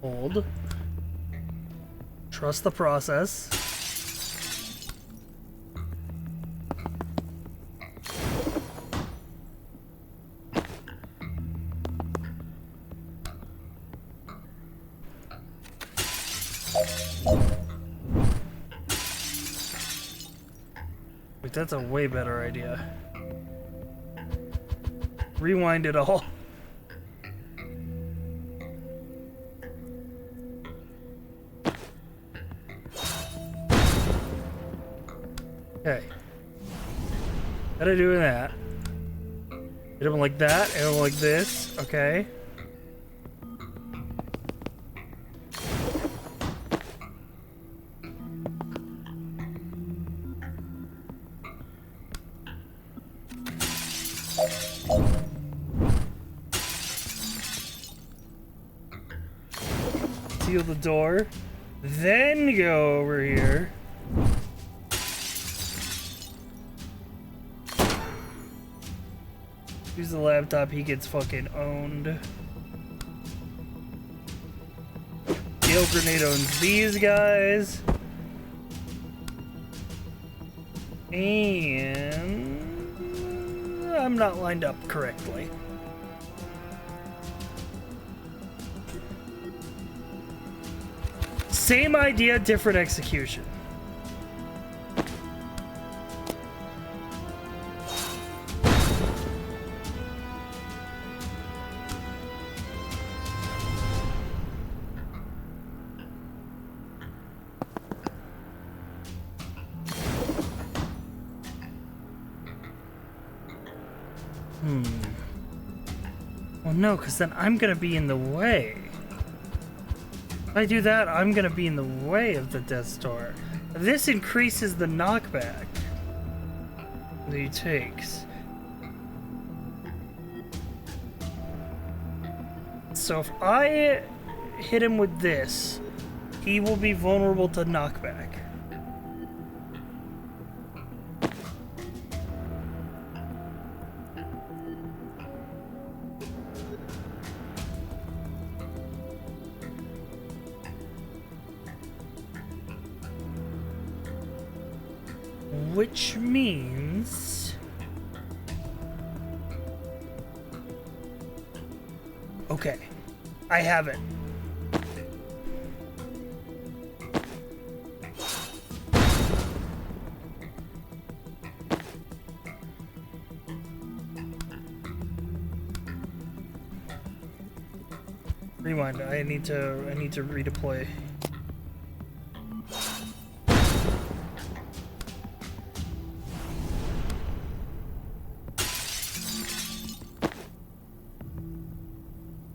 Speaker 1: Hold. Trust the process. Wait, that's a way better idea. Rewind it all. Okay. How to do that? Hit him like that, hit him like this. Okay. Seal the door. Then go over here. Use the laptop, he gets fucking owned. Gale Grenade owns these guys. And I'm not lined up correctly. Same idea, different execution. Well, no, because then I'm gonna be in the way. If I do that, I'm gonna be in the way of the Death Star. This increases the knockback that he takes. So if I hit him with this, he will be vulnerable to knockback. Which means... Okay. I have it. Rewind. I need to redeploy.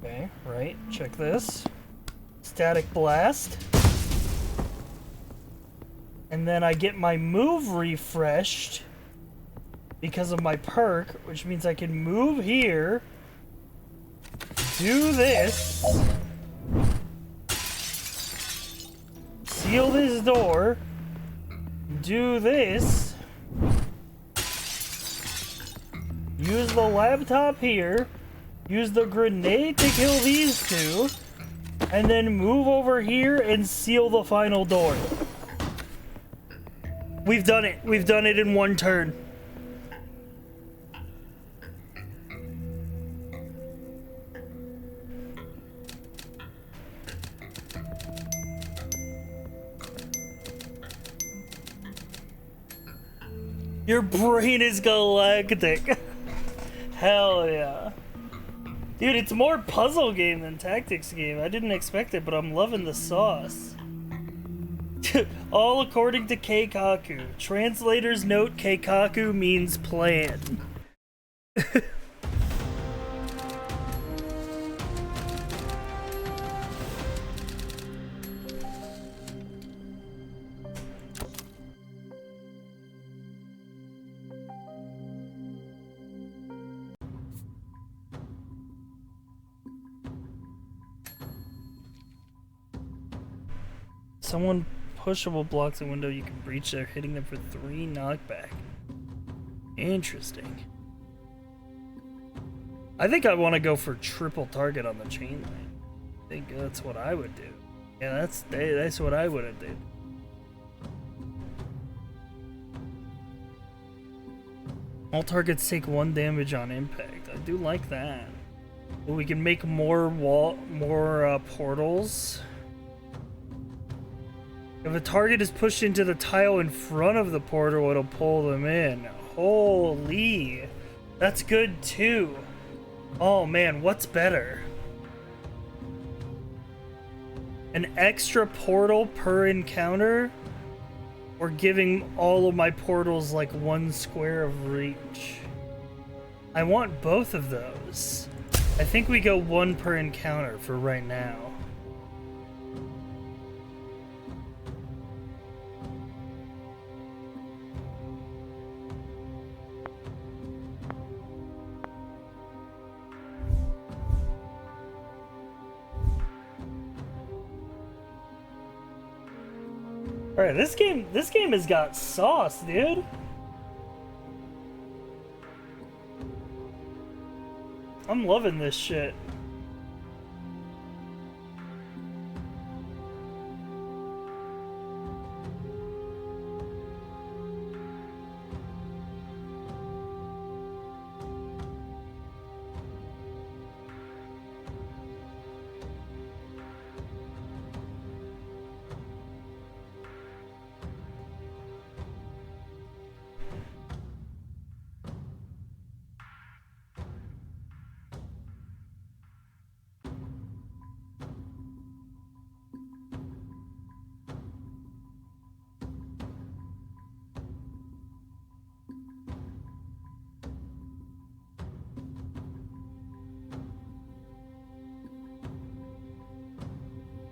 Speaker 1: Okay, right. Check this. Static blast. And then I get my move refreshed because of my perk, which means I can move here. Do this. Seal this door. Do this. Use the laptop here. Use the grenade to kill these two. And then move over here and seal the final door. We've done it. We've done it in one turn. Your brain is galactic. Hell yeah. Dude, it's more puzzle game than tactics game. I didn't expect it, but I'm loving the sauce. All according to Keikaku. Translator's note, Keikaku means plan. Someone pushable blocks a window, you can breach there, hitting them for 3 knockback. Interesting. I think I want to go for triple target on the chain link. I think that's what I would do. Yeah, that's what I would have did. All targets take 1 damage on impact. I do like that. Well, we can make more portals. If a target is pushed into the tile in front of the portal, it'll pull them in. Holy. That's good too. Oh man, what's better? An extra portal per encounter? Or giving all of my portals like 1 square of reach? I want both of those. I think we go 1 per encounter for right now. Alright, this game has got sauce, dude. I'm loving this shit.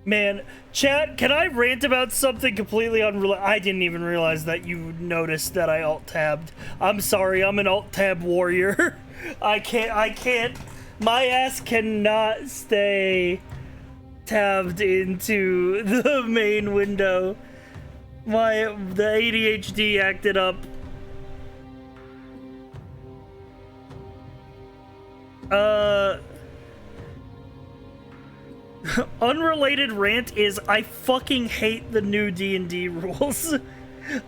Speaker 1: Man, chat, can I rant about something completely unrelated? I didn't even realize that you noticed that I alt-tabbed. I'm sorry, I'm an alt-tab warrior. I can't, my ass cannot stay tabbed into the main window. The ADHD acted up. Unrelated rant is I fucking hate the new D&D rules.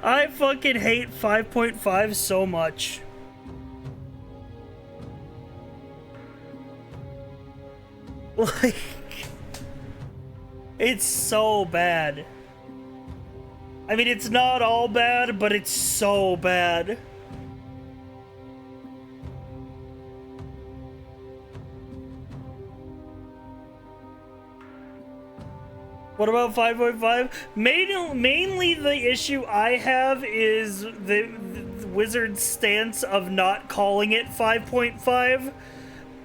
Speaker 1: I fucking hate 5.5 so much. Like, it's so bad. I mean, it's not all bad, but it's so bad. What about 5.5? Mainly the issue I have is the Wizard's stance of not calling it 5.5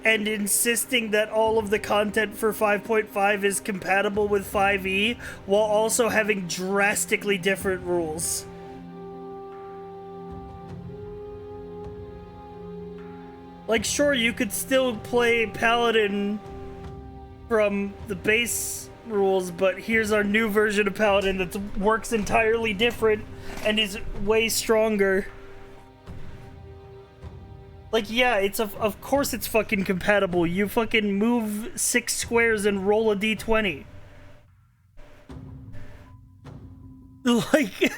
Speaker 1: and insisting that all of the content for 5.5 is compatible with 5e while also having drastically different rules. Like, sure, you could still play Paladin from the base rules, but here's our new version of Paladin that works entirely different and is way stronger. Like, yeah, it's of course it's fucking compatible. You fucking move 6 squares and roll a d20. Like,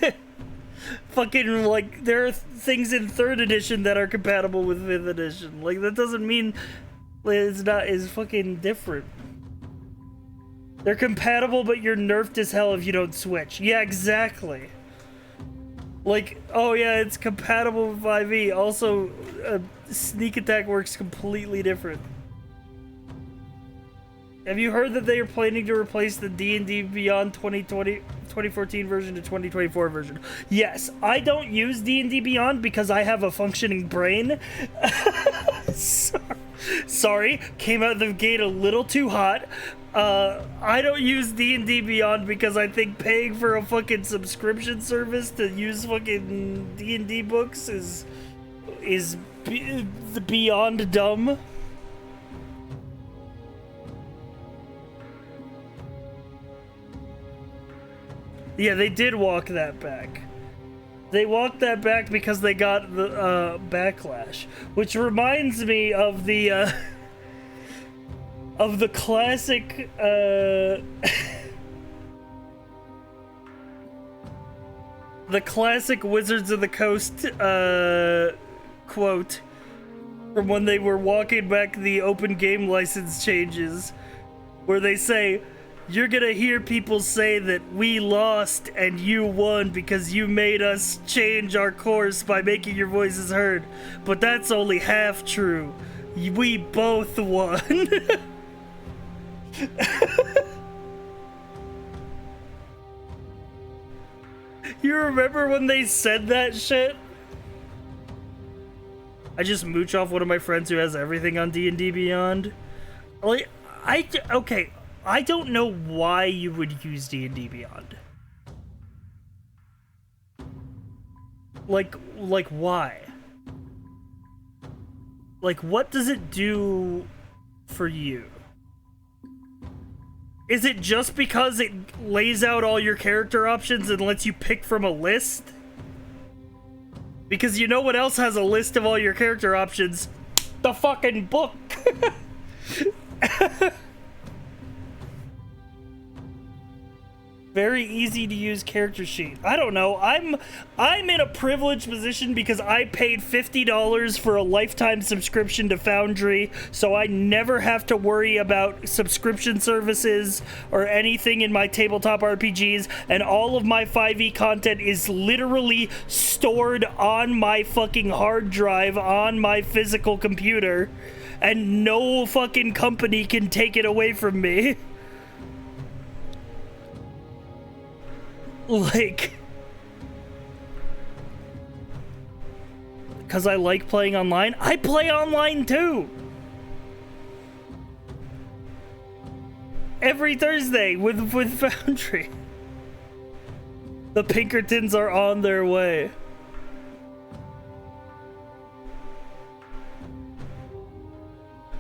Speaker 1: fucking, like, there are things in 3rd edition that are compatible with 5th edition. Like, that doesn't mean it's not, it's fucking different. They're compatible, but you're nerfed as hell if you don't switch. Yeah, exactly. Like, oh yeah, it's compatible with 5e. Also, sneak attack works completely different. Have you heard that they are planning to replace the D&D Beyond 2014 version to 2024 version? Yes, I don't use D&D Beyond because I have a functioning brain. Sorry, came out of the gate a little too hot. I don't use D&D Beyond because I think paying for a fucking subscription service to use fucking D&D books is beyond dumb. Yeah, they did walk that back. They walked that back because they got the backlash, which reminds me of the classic the classic Wizards of the Coast quote from when they were walking back the open game license changes, where they say, "You're gonna hear people say that we lost and you won because you made us change our course by making your voices heard. But that's only half true. We both won." You remember when they said that shit? I just mooch off one of my friends who has everything on D&D Beyond. Like, okay, I don't know why you would use D&D Beyond. Like why? Like, what does it do for you? Is it just because it lays out all your character options and lets you pick from a list? Because you know what else has a list of all your character options? The fucking book! Very easy to use character sheet. I don't know. I'm in a privileged position because I paid $50 for a lifetime subscription to Foundry, so I never have to worry about subscription services or anything in my tabletop RPGs, and all of my 5e content is literally stored on my fucking hard drive on my physical computer, and no fucking company can take it away from me. Like, because I like playing online. I play online too. Every Thursday with Foundry. The Pinkertons are on their way.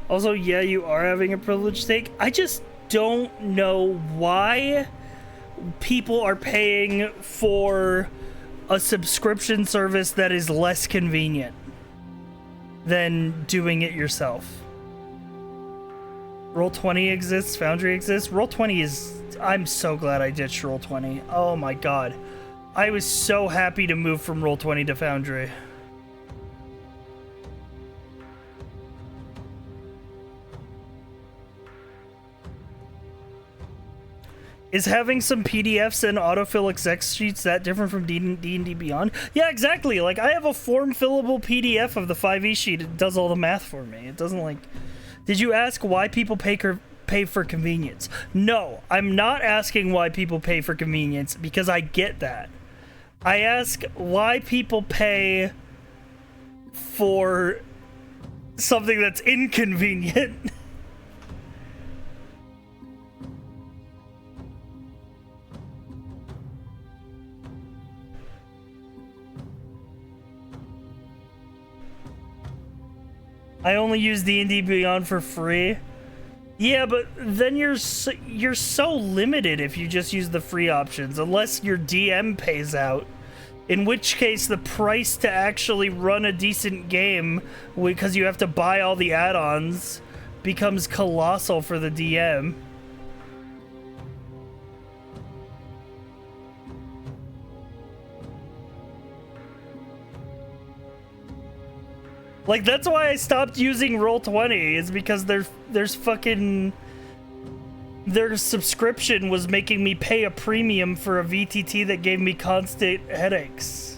Speaker 1: Also, yeah, you are having a privileged take. I just don't know why people are paying for a subscription service that is less convenient than doing it yourself. Roll20 exists, Foundry exists. Roll20 is... I'm so glad I ditched Roll20. Oh my god. I was so happy to move from Roll20 to Foundry. Is having some PDFs and autofill exec sheets that different from D&D Beyond? Yeah, exactly. Like, I have a form-fillable PDF of the 5e sheet. It does all the math for me. It doesn't, like... Did you ask why people pay for convenience? No, I'm not asking why people pay for convenience, because I get that. I ask why people pay for something that's inconvenient. I only use D&D Beyond for free. Yeah, but then you're so limited if you just use the free options, unless your DM pays out. In which case, the price to actually run a decent game, because you have to buy all the add-ons, becomes colossal for the DM. Like, that's why I stopped using Roll20, is because there's fucking... Their subscription was making me pay a premium for a VTT that gave me constant headaches.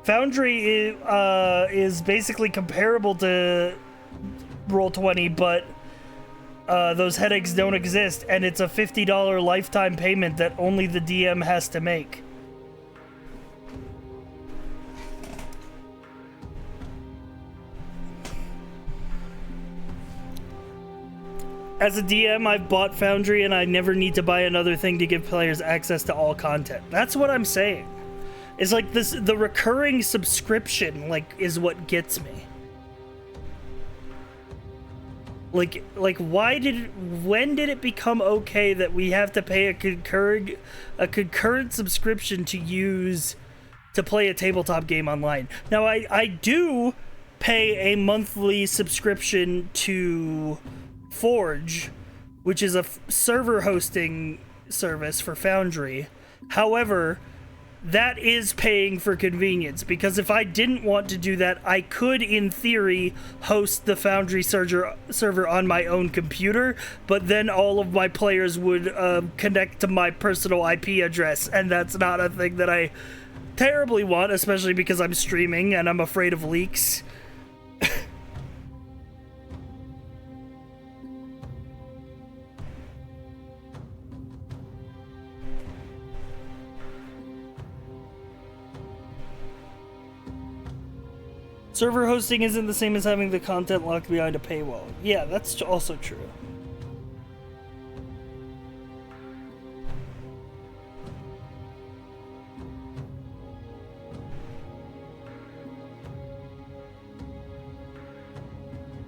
Speaker 1: Foundry is basically comparable to Roll20, but those headaches don't exist, and it's a $50 lifetime payment that only the DM has to make. As a DM, I've bought Foundry and I never need to buy another thing to give players access to all content. That's what I'm saying. It's like this, the recurring subscription, like, is what gets me. Like, when did it become okay that we have to pay a concurrent subscription to play a tabletop game online? Now, I do pay a monthly subscription to Forge, which is a server hosting service for Foundry. However, that is paying for convenience, because if I didn't want to do that, I could, in theory, host the Foundry server on my own computer, but then all of my players would connect to my personal IP address, and that's not a thing that I terribly want, especially because I'm streaming and I'm afraid of leaks. Server hosting isn't the same as having the content locked behind a paywall. Yeah, that's also true.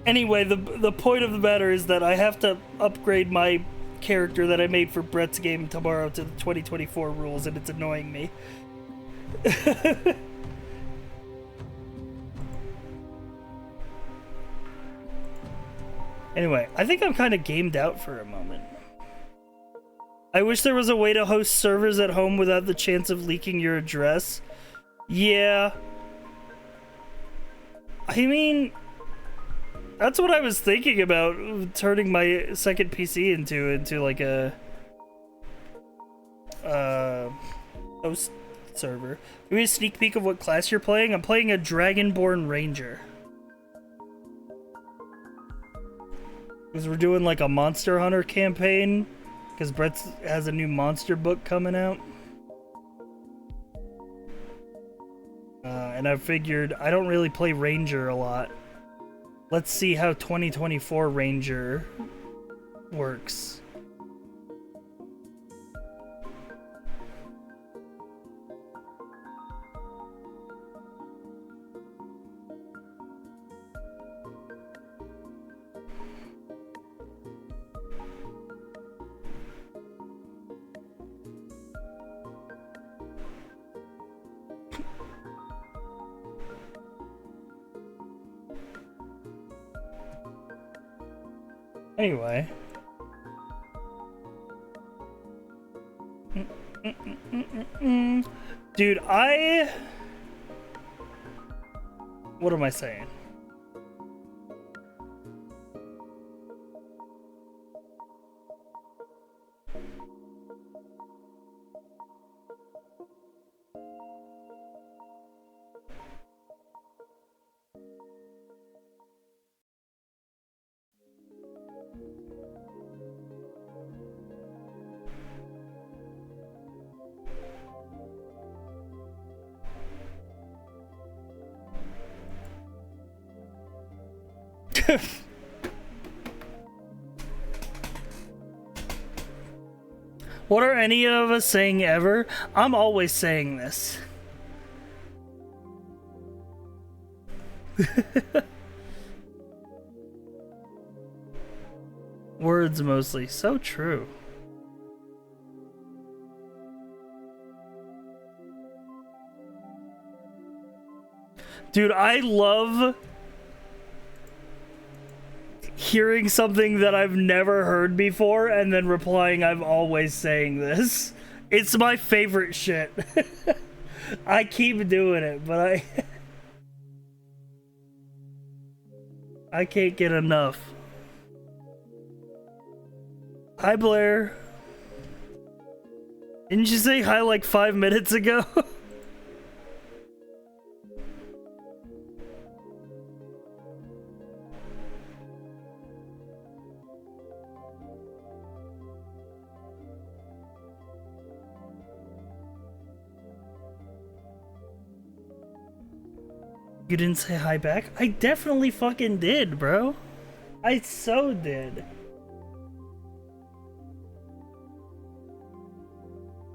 Speaker 1: Anyway, the point of the matter is that I have to upgrade my character that I made for Brett's game tomorrow to the 2024 rules, and it's annoying me. Anyway, I think I'm kind of gamed out for a moment. I wish there was a way to host servers at home without the chance of leaking your address. Yeah. I mean, that's what I was thinking about, turning my second PC into like a host server. Give me a sneak peek of what class you're playing. I'm playing a Dragonborn Ranger. Because we're doing like a Monster Hunter campaign, because Brett has a new monster book coming out. And I figured I don't really play Ranger a lot. Let's see how 2024 Ranger works. Anyway. Dude, what am I saying? What are any of us saying ever? I'm always saying this. Words mostly. So true. Dude, I love hearing something that I've never heard before and then replying, I'm always saying this. It's my favorite shit. I keep doing it, but I can't get enough. Hi, Blair. Didn't you say hi like 5 minutes ago? You didn't say hi back? I definitely fucking did, bro. I so did.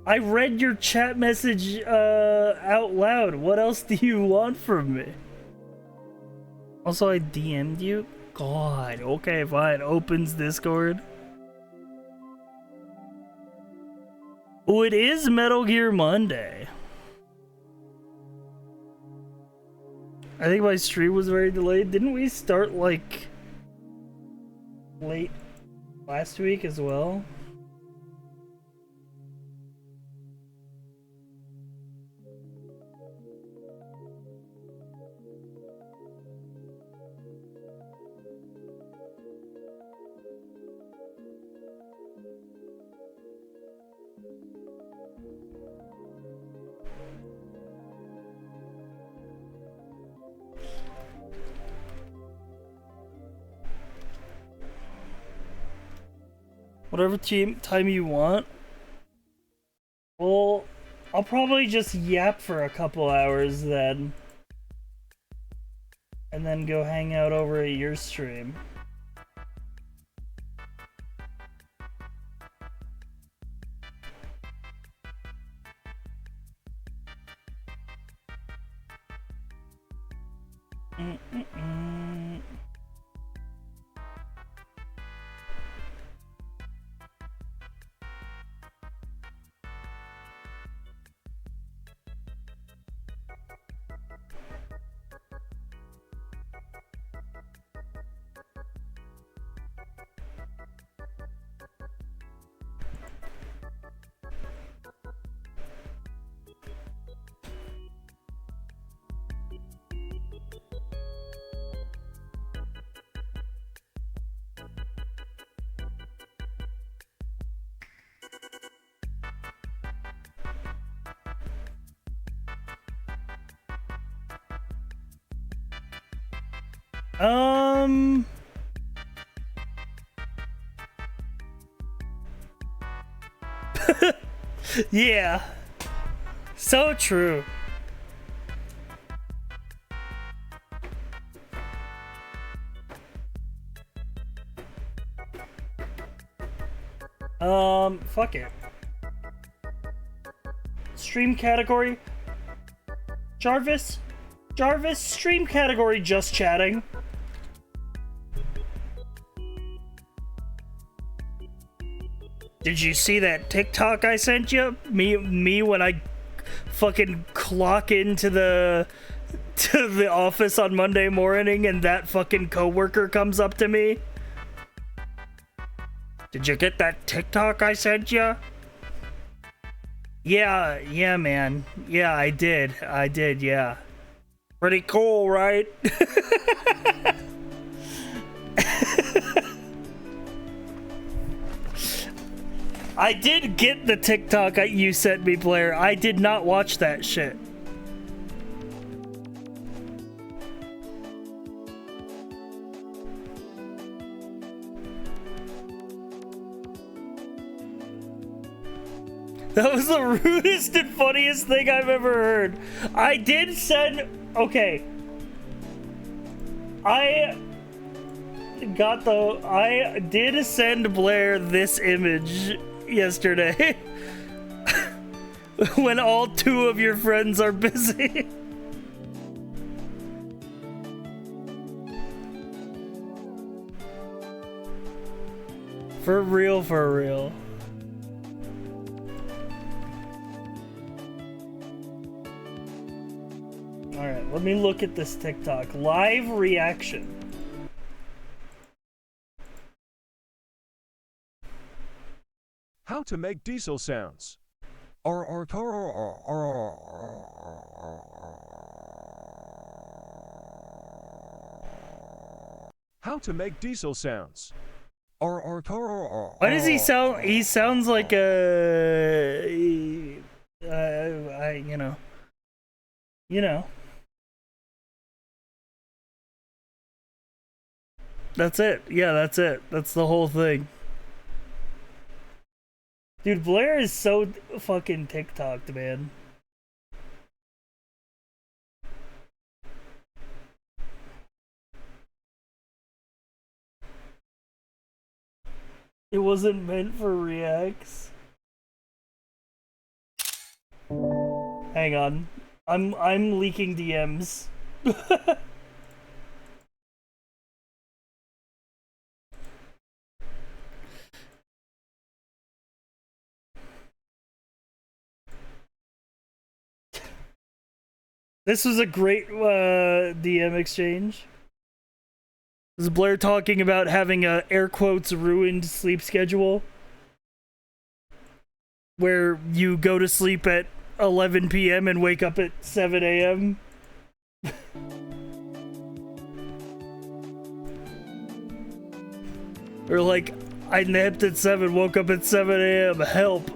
Speaker 1: I read your chat message out loud. What else do you want from me? Also, I DM'd you? God, okay, fine. Opens Discord. Oh, it is Metal Gear Monday. I think my stream was very delayed. Didn't we start like late last week as well? Whatever time you want. Well, I'll probably just yap for a couple hours then. And then go hang out over at your stream. Yeah. So true. Fuck it. Stream category. Jarvis, stream category just chatting. Did you see that TikTok I sent you? Me when I fucking clock into the office on Monday morning and that fucking coworker comes up to me. Did you get that TikTok I sent you? Yeah, man. Yeah, I did, yeah. Pretty cool, right? I did get the TikTok you sent me, Blair. I did not watch that shit. That was the rudest and funniest thing I've ever heard. I did send... Okay. I did send Blair this image yesterday. When all two of your friends are busy. For real, for real. Alright, let me look at this TikTok. Live reaction.
Speaker 5: How to make diesel sounds. How to make diesel sounds.
Speaker 1: Why does he sound? He sounds like a. You know. You know. That's it. Yeah, that's it. That's the whole thing. Dude, Blair is so fucking TikToked, man. It wasn't meant for reacts. Hang on. I'm leaking DMs. This was a great DM exchange. This is Blair talking about having a air quotes ruined sleep schedule, where you go to sleep at 11 p.m. and wake up at 7 a.m. Or like, I napped at 7, woke up at 7 a.m. Help.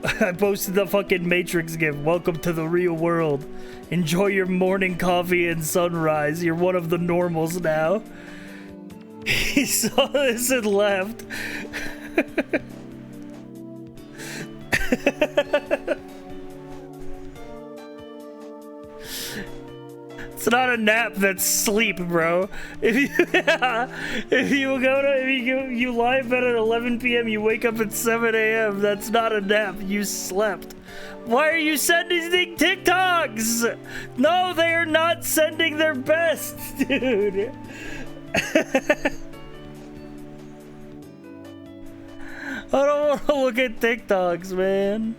Speaker 1: I posted the fucking Matrix gif. Welcome to the real world. Enjoy your morning coffee and sunrise. You're one of the normals now. He saw this and left. It's not a nap, that's sleep, bro. If you lie in bed at 11 p.m., you wake up at 7 a.m., that's not a nap, you slept. Why are you sending TikToks? No, they are not sending their best, dude. I don't want to look at TikToks, man.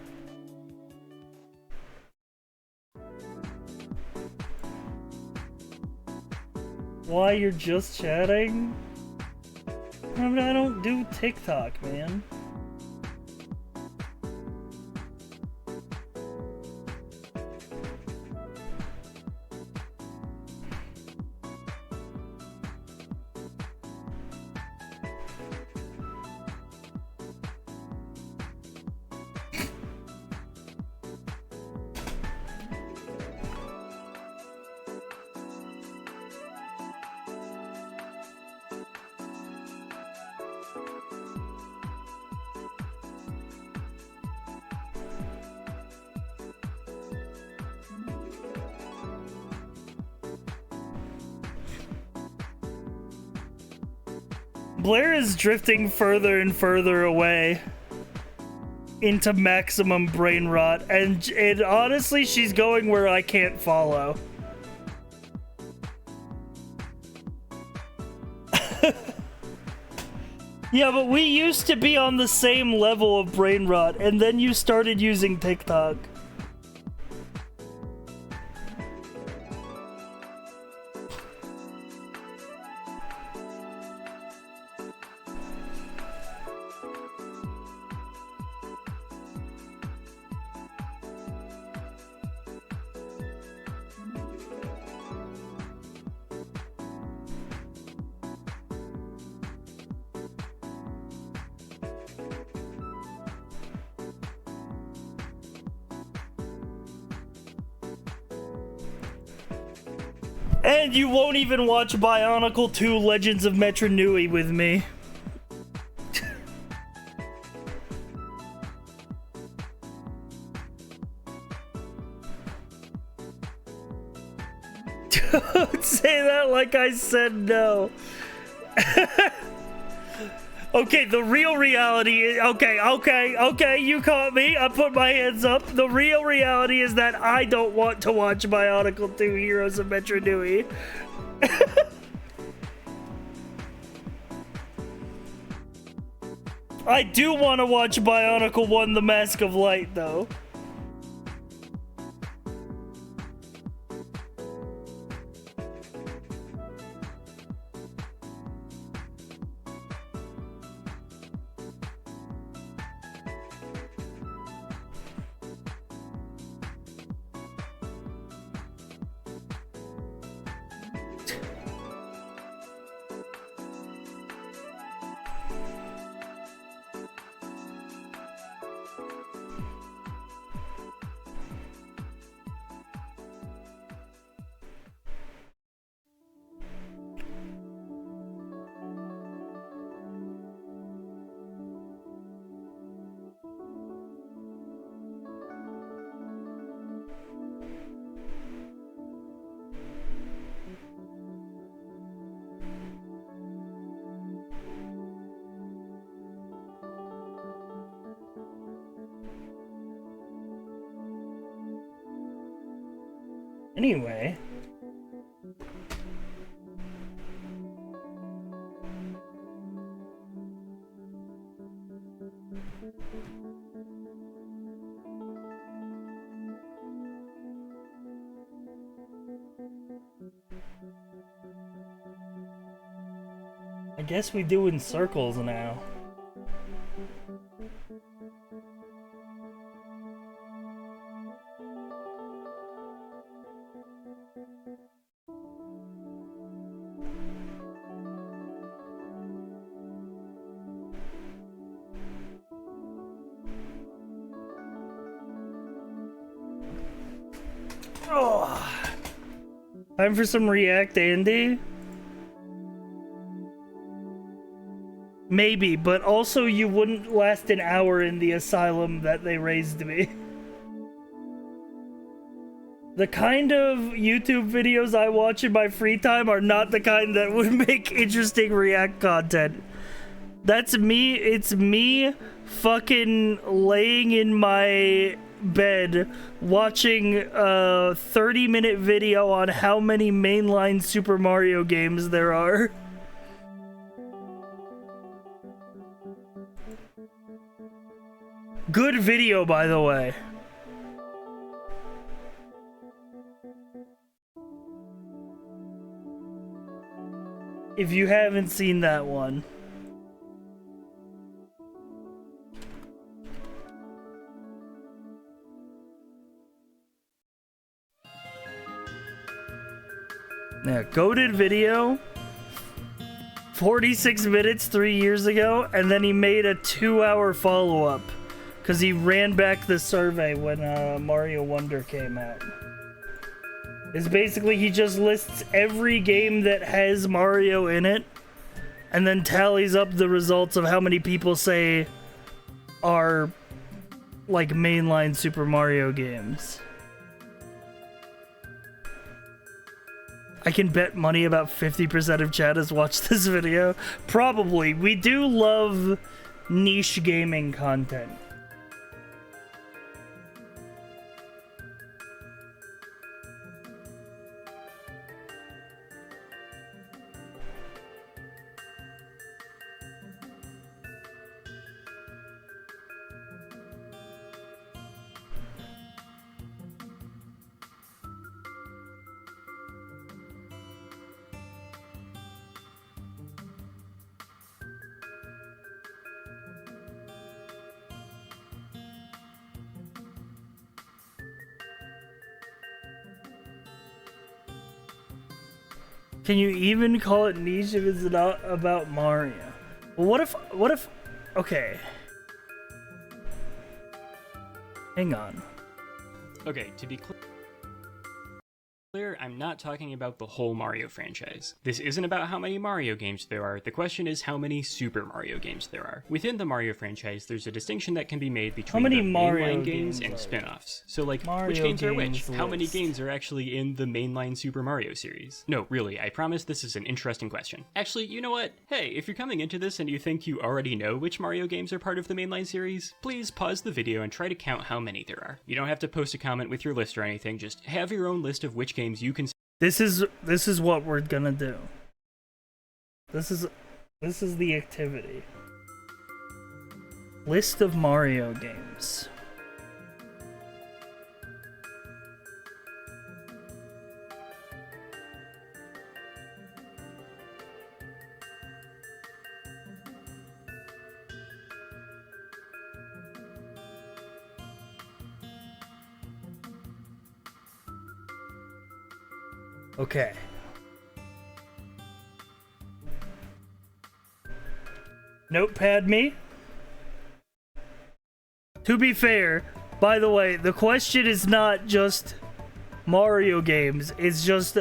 Speaker 1: Why, you're just chatting? I mean, I don't do TikTok, man. Blair is drifting further and further away into maximum brain rot, and honestly, she's going where I can't follow. Yeah, but we used to be on the same level of brain rot, and then you started using TikTok. And you won't even watch Bionicle 2 Legends of Metro Nui with me. Don't say that like I said no. Okay, the real reality is... Okay, you caught me. I put my hands up. The real reality is that I don't want to watch Bionicle 2 Heroes of Metro Nui. I do want to watch Bionicle 1 The Mask of Light, though. Anyway. I guess we do in circles now. Oh. Time for some React Andy? Maybe, but also you wouldn't last an hour in the asylum that they raised me. The kind of YouTube videos I watch in my free time are not the kind that would make interesting React content. That's me, it's me fucking laying in my bed watching a 30-minute video on how many mainline Super Mario games there are. Good video, by the way. If you haven't seen that one. Yeah, goated video. 46 minutes 3 years ago, and then he made a 2-hour follow-up because he ran back the survey when Mario Wonder came out. It's basically he just lists every game that has Mario in it and then tallies up the results of how many people say are like mainline Super Mario games. I can bet money about 50% of chat has watched this video. Probably. We do love niche gaming content. Can you even call it niche if it's not about Mario? Well, what if, okay. Hang on.
Speaker 6: Okay, to be clear. Clear, I'm not talking about the whole Mario franchise. This isn't about how many Mario games there are, the question is how many Super Mario games there are. Within the Mario franchise, there's a distinction that can be made between
Speaker 1: many
Speaker 6: the
Speaker 1: Mario
Speaker 6: mainline
Speaker 1: games
Speaker 6: games and
Speaker 1: are
Speaker 6: spin-offs. So like,
Speaker 1: Mario
Speaker 6: which games are which?
Speaker 1: games
Speaker 6: How many
Speaker 1: list.
Speaker 6: games are actually in the mainline Super Mario series? No, really, I promise this is an interesting question. Actually, you know what? Hey, if you're coming into this and you think you already know which Mario games are part of the mainline series, please pause the video and try to count how many there are. You don't have to post a comment with your list or anything, just have your own list of which games you consider.
Speaker 1: This is what we're gonna do. This is the activity. List of Mario games. Okay. Notepad me. To be fair, by the way, the question is not just Mario games, it's just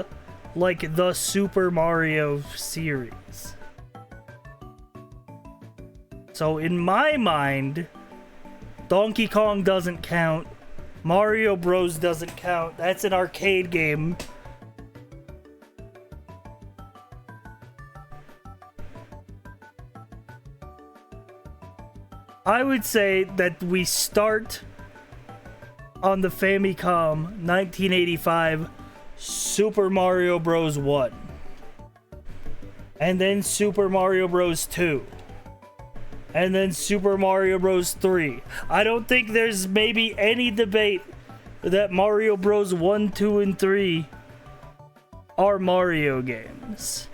Speaker 1: like the Super Mario series. So in my mind, Donkey Kong doesn't count, Mario Bros doesn't count, that's an arcade game. I would say that we start on the Famicom 1985 Super Mario Bros. 1. And then Super Mario Bros. 2. And then Super Mario Bros. 3. I don't think there's maybe any debate that Mario Bros. 1, 2, and 3 are Mario games.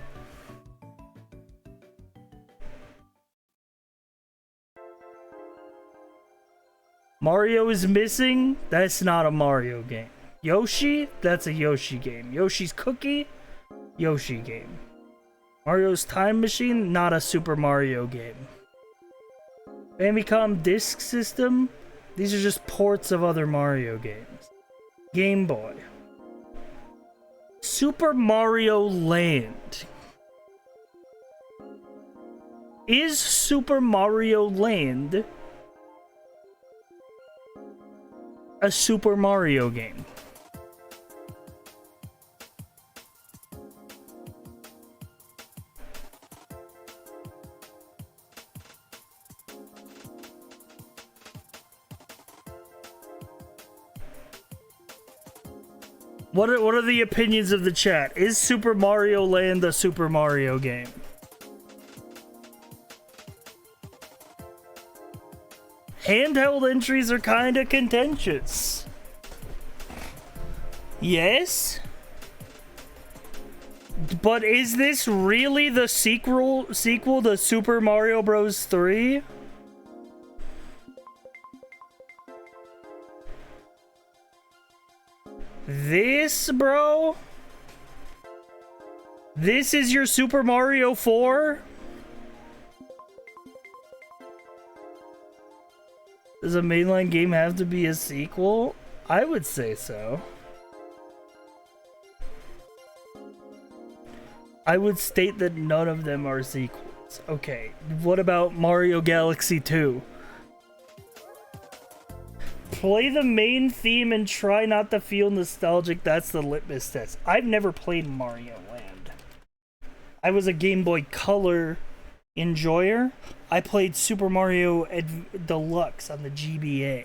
Speaker 1: Mario is missing? That's not a Mario game. Yoshi? That's a Yoshi game. Yoshi's Cookie? Yoshi game. Mario's Time Machine? Not a Super Mario game. Famicom Disk System? These are just ports of other Mario games. Game Boy. Super Mario Land. Is Super Mario Land a Super Mario game? What are the opinions of the chat? Is Super Mario Land a Super Mario game? Handheld entries are kind of contentious. Yes? But is this really the sequel to Super Mario Bros. 3? This, bro? This is your Super Mario 4? Does a mainline game have to be a sequel? I would say so. I would state that none of them are sequels. Okay, what about Mario Galaxy 2? Play the main theme and try not to feel nostalgic. That's the litmus test. I've never played Mario Land. I was a Game Boy Color enjoyer. I played Super Mario Deluxe on the GBA.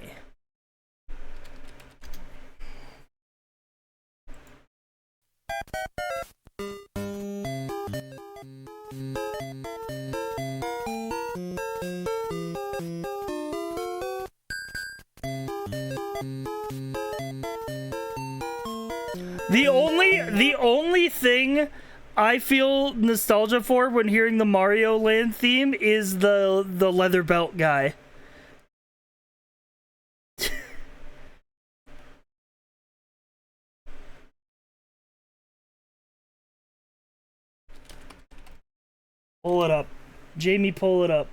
Speaker 1: The only thing I feel nostalgia for when hearing the Mario Land theme is the leather belt guy. Pull it up. Jamie, pull it up.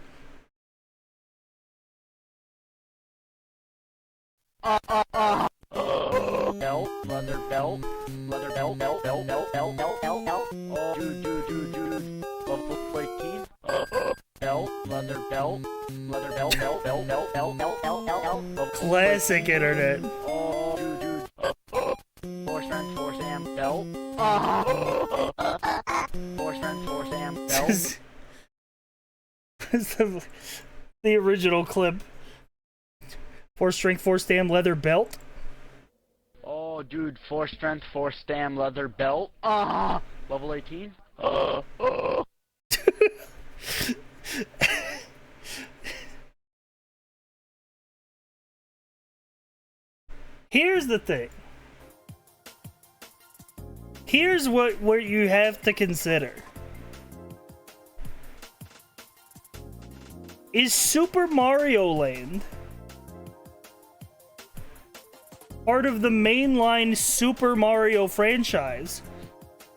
Speaker 7: belt, leather belt, leather belt, belt, belt, belt, belt, belt, belt, belt. Oh, dude. Level 18. Belt, leather belt, leather belt, belt, belt, belt, belt, belt, belt, belt, belt.
Speaker 1: Classic internet.
Speaker 7: Oh, dude. Force strength, force am, belt. Force strength, force am, belt.
Speaker 1: It's the original clip. Force strength, force stam, leather belt.
Speaker 7: Oh, dude, force strength, force stam, leather belt. Level 18.
Speaker 1: Here's the thing. Here's what you have to consider. Is Super Mario Land part of the mainline Super Mario franchise,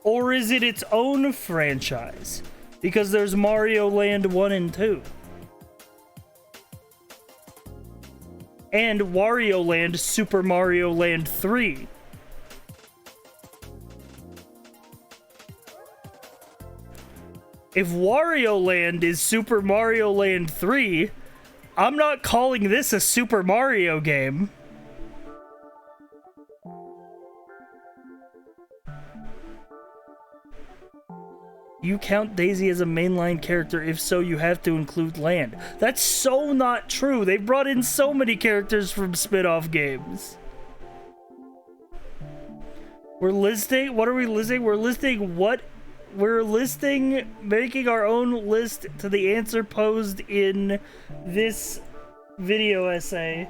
Speaker 1: or is it its own franchise? Because there's Mario Land 1 and 2. And Wario Land, Super Mario Land 3. If Wario Land is Super Mario Land 3, I'm not calling this a Super Mario game. You count Daisy as a mainline character? If so, you have to include Land. That's so not true. They've brought in so many characters from spin-off games. We're listing... What are we listing? We're listing what... We're listing... Making our own list to the answer posed in this video essay.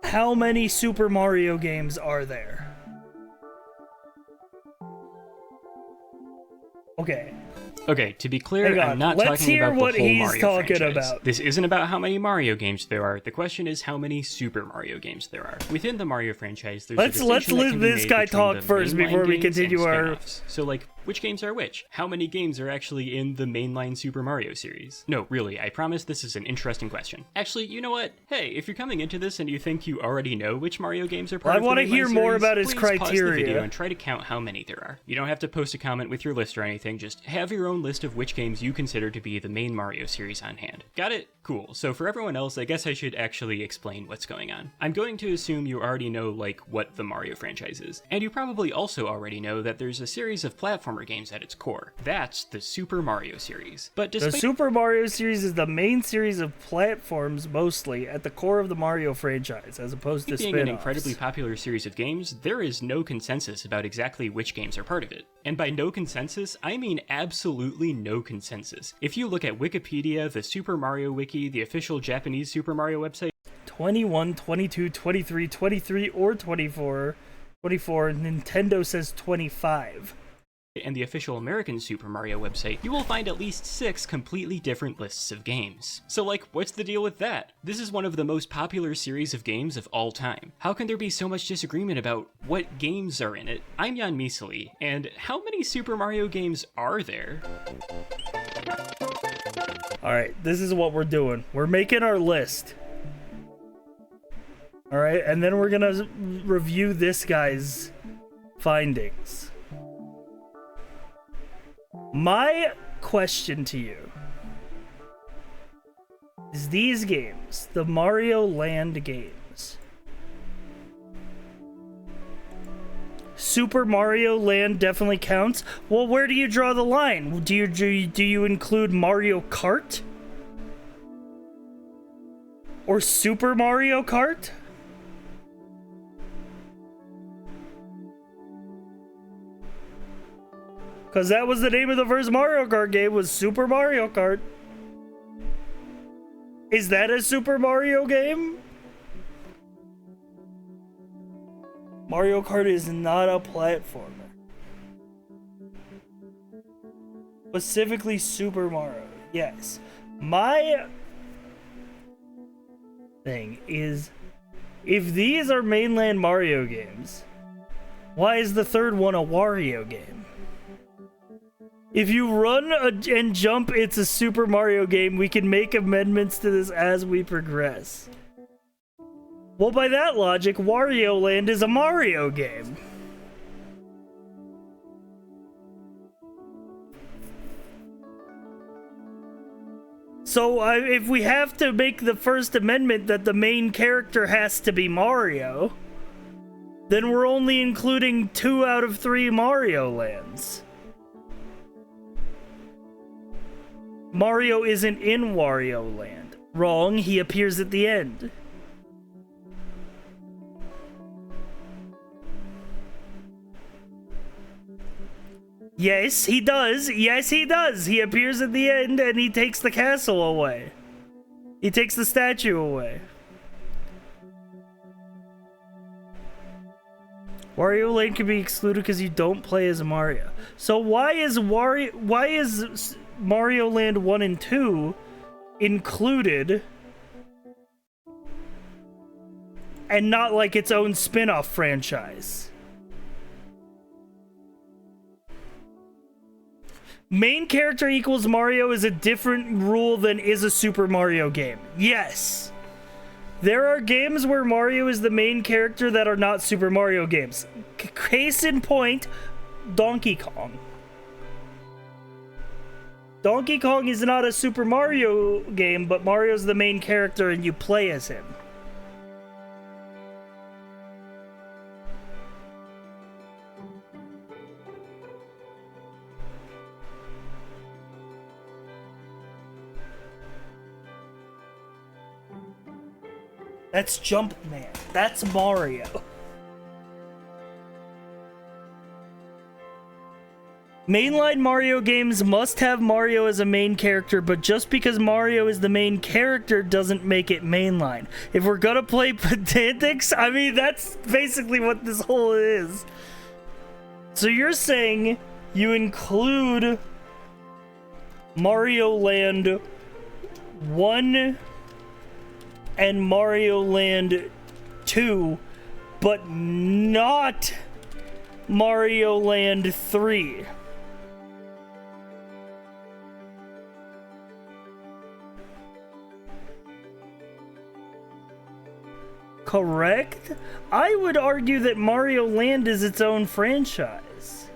Speaker 1: How many Super Mario games are there? Okay.
Speaker 6: Okay, to be clear, I'm not
Speaker 1: Let's
Speaker 6: talking
Speaker 1: hear
Speaker 6: about the
Speaker 1: what
Speaker 6: whole
Speaker 1: he's
Speaker 6: Mario
Speaker 1: talking
Speaker 6: franchise.
Speaker 1: about.
Speaker 6: This isn't about how many Mario games there are. The question is how many Super Mario games there are. Within the Mario franchise, there's
Speaker 1: Let's
Speaker 6: a distinction that
Speaker 1: let
Speaker 6: can be
Speaker 1: this
Speaker 6: made
Speaker 1: guy
Speaker 6: between
Speaker 1: talk
Speaker 6: the
Speaker 1: first
Speaker 6: mainline
Speaker 1: before we
Speaker 6: games and
Speaker 1: continue our...
Speaker 6: spin-offs. So, like, which games are which? How many games are actually in the mainline Super Mario series? No, really, I promise this is an interesting question. Actually, you know what? Hey, if you're coming into this and you think you already know which Mario games are part of the mainline series,
Speaker 1: hear more about his
Speaker 6: please pause the
Speaker 1: criteria.
Speaker 6: video and try to count how many there are. You don't have to post a comment with your list or anything, just have your own list of which games you consider to be the main Mario series on hand. Got it? Cool. So for everyone else, I guess I should actually explain what's going on. I'm going to assume you already know, like, what the Mario franchise is. And you probably also already know that there's a series of platformer games at its core. That's the Super Mario series. But despite
Speaker 1: The Super Mario series is the main series of platforms, mostly, at the core of the Mario franchise, as opposed to
Speaker 6: being
Speaker 1: spin-offs.
Speaker 6: an incredibly popular series of games, there is no consensus about exactly which games are part of it. And by no consensus, I mean absolutely no consensus. If you look at Wikipedia, the Super Mario Wiki, the official Japanese Super Mario website,
Speaker 1: 21, 22, 23, 23, or 24. 24, Nintendo says 25.
Speaker 6: and the official American Super Mario website, you will find at least 6 completely different lists of games. So like, what's the deal with that? This is one of the most popular series of games of all time. How can there be so much disagreement about what games are in it? I'm Jan Miseli, and how many Super Mario games are there?
Speaker 1: Alright, this is what we're doing. We're making our list. Alright, and then we're gonna review this guy's findings. My question to you is, these games, the Mario Land games, Super Mario Land definitely counts. Well, where do you draw the line? Do you include Mario Kart? Or Super Mario Kart? Because that was the name of the first Mario Kart game, was Super Mario Kart. Is that a Super Mario game? Mario Kart is not a platformer. Specifically Super Mario, yes. My thing is, if these are mainland Mario games, why is the third one a Wario game? If you run and jump, it's a Super Mario game. We can make amendments to this as we progress. Well, by that logic, Wario Land is a Mario game. So if we have to make the first amendment that the main character has to be Mario, then we're only including 2 out of 3 Mario Lands. Mario isn't in Wario Land. Wrong, he appears at the end. Yes, he does. Yes, he does. He appears at the end and he takes the castle away. He takes the statue away. Wario Land can be excluded because you don't play as Mario. So why is Mario Land 1 and 2 included and not like its own spin-off franchise? Main character equals Mario is a different rule than is a Super Mario game. Yes. There are games where Mario is the main character that are not Super Mario games. Case in point, Donkey Kong. Donkey Kong is not a Super Mario game, but Mario's the main character and you play as him. That's Jumpman. That's Mario. Mainline Mario games must have Mario as a main character, but just because Mario is the main character doesn't make it mainline. If we're gonna play pedantics, I mean, that's basically what this whole is. So you're saying you include Mario Land 1 and Mario Land 2, but not Mario Land 3. Correct? I would argue that Mario Land is its own franchise.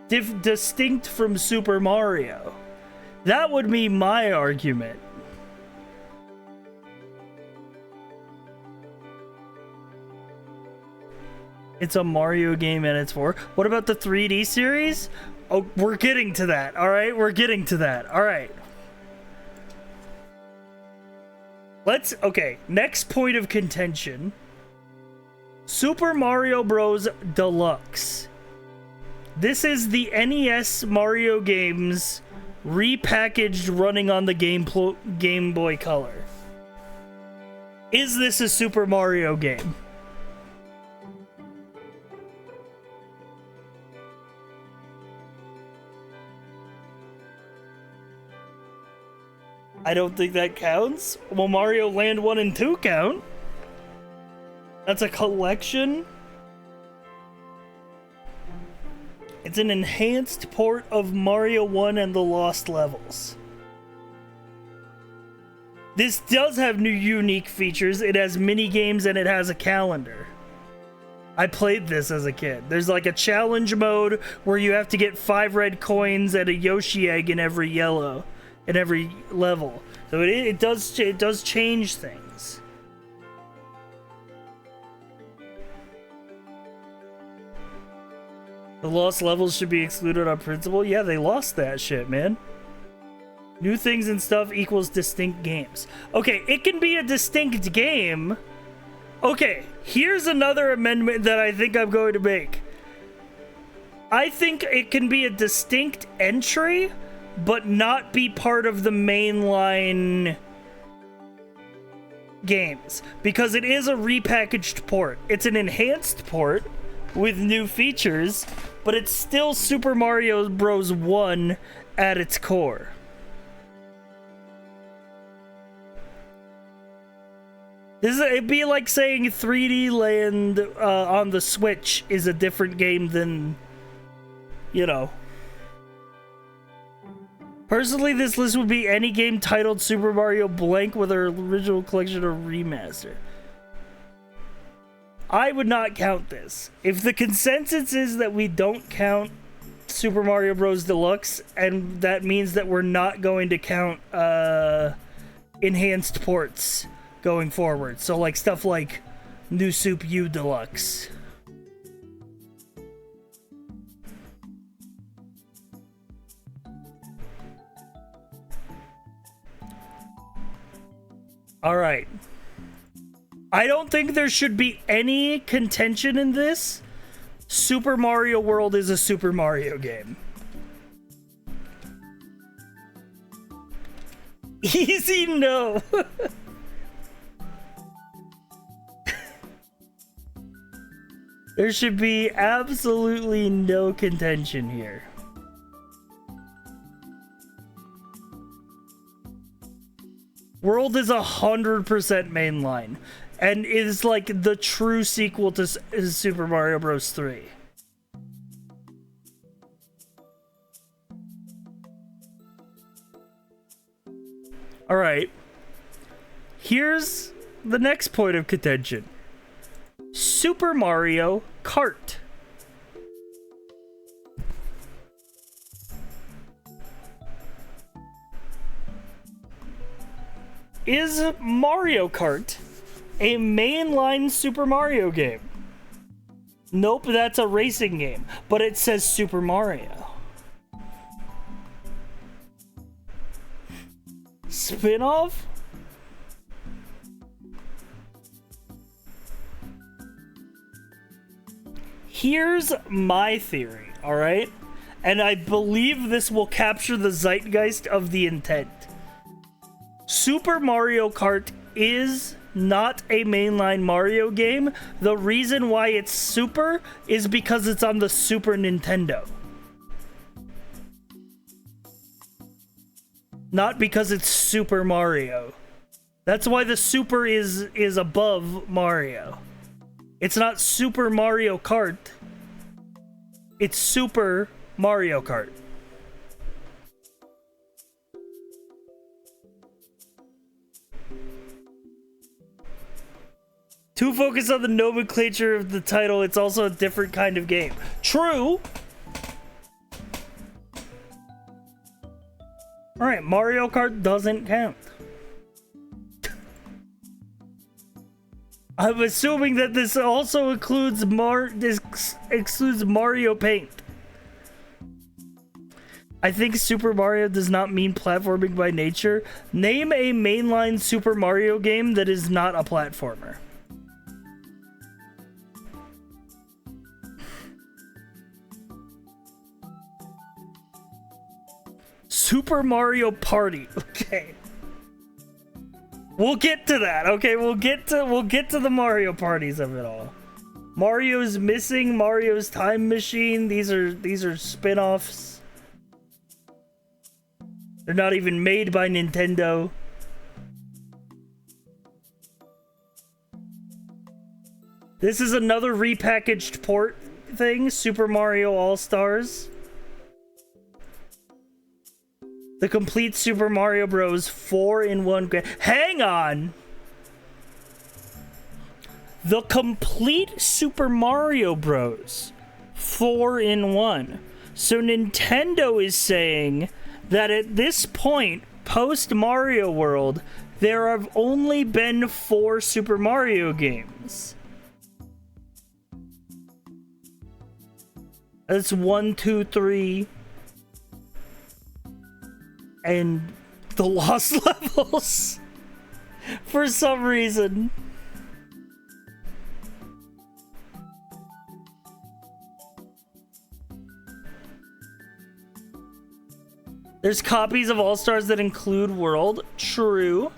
Speaker 1: Distinct from Super Mario. That would be my argument. It's a Mario game and it's 4. What about the 3D series? Oh, we're getting to that. All right, we're getting to that. All right. Okay, next point of contention. Super Mario Bros. Deluxe. This is the NES Mario games repackaged running on the Game Boy Color. Is this a Super Mario game? I don't think that counts. Well, Mario Land 1 and 2 count. That's a collection. It's an enhanced port of Mario 1 and the Lost Levels. This does have new unique features. It has mini games and it has a calendar. I played this as a kid. There's like a challenge mode where you have to get 5 red coins and a Yoshi egg in every level. So it does change things. The lost levels should be excluded on principle. Yeah, they lost that shit, man. New things and stuff equals distinct games. Okay, it can be a distinct game. Okay, here's another amendment that I think I'm going to make. I think it can be a distinct entry, but not be part of the mainline games, because it is a repackaged port. It's an enhanced port with new features, but it's still Super Mario Bros. 1 at its core. It'd be like saying 3D Land on the Switch is a different game than you know. Personally, this list would be any game titled Super Mario blank with our original collection or remaster. I would not count this. If the consensus is that we don't count Super Mario Bros. Deluxe, and that means that we're not going to count enhanced ports going forward. So like stuff like New Soup U Deluxe. Alright. I don't think there should be any contention in this. Super Mario World is a Super Mario game. Easy no. There should be absolutely no contention here. World is 100% mainline, and is like the true sequel to Super Mario Bros. 3. Alright. Here's the next point of contention. Super Mario Kart. Is Mario Kart a mainline Super Mario game? Nope, that's a racing game, but it says Super Mario. Spin-off? Here's my theory, alright? And I believe this will capture the zeitgeist of the intent. Super Mario Kart is not a mainline Mario game. The reason why it's super is because it's on the Super Nintendo. Not because it's Super Mario. That's why the Super is above Mario. It's not Super Mario Kart. It's Super Mario Kart. Too focused on the nomenclature of the title, it's also a different kind of game. True! Alright, Mario Kart doesn't count. I'm assuming that this also includes excludes Mario Paint. I think Super Mario does not mean platforming by nature. Name a mainline Super Mario game that is not a platformer. Super Mario Party. Okay. We'll get to that. Okay, we'll get to the Mario parties of it all. Mario's Missing, Mario's Time Machine. These are spin-offs. They're not even made by Nintendo. This is another repackaged port thing, Super Mario All-Stars. The complete Super Mario Bros. 4-in-1 game. Hang on! The complete Super Mario Bros. 4-in-1. So Nintendo is saying that at this point, post Mario World, there have only been 4 Super Mario games. That's 1, 2, 3... and the Lost Levels. For some reason. There's copies of All-Stars that include World. True.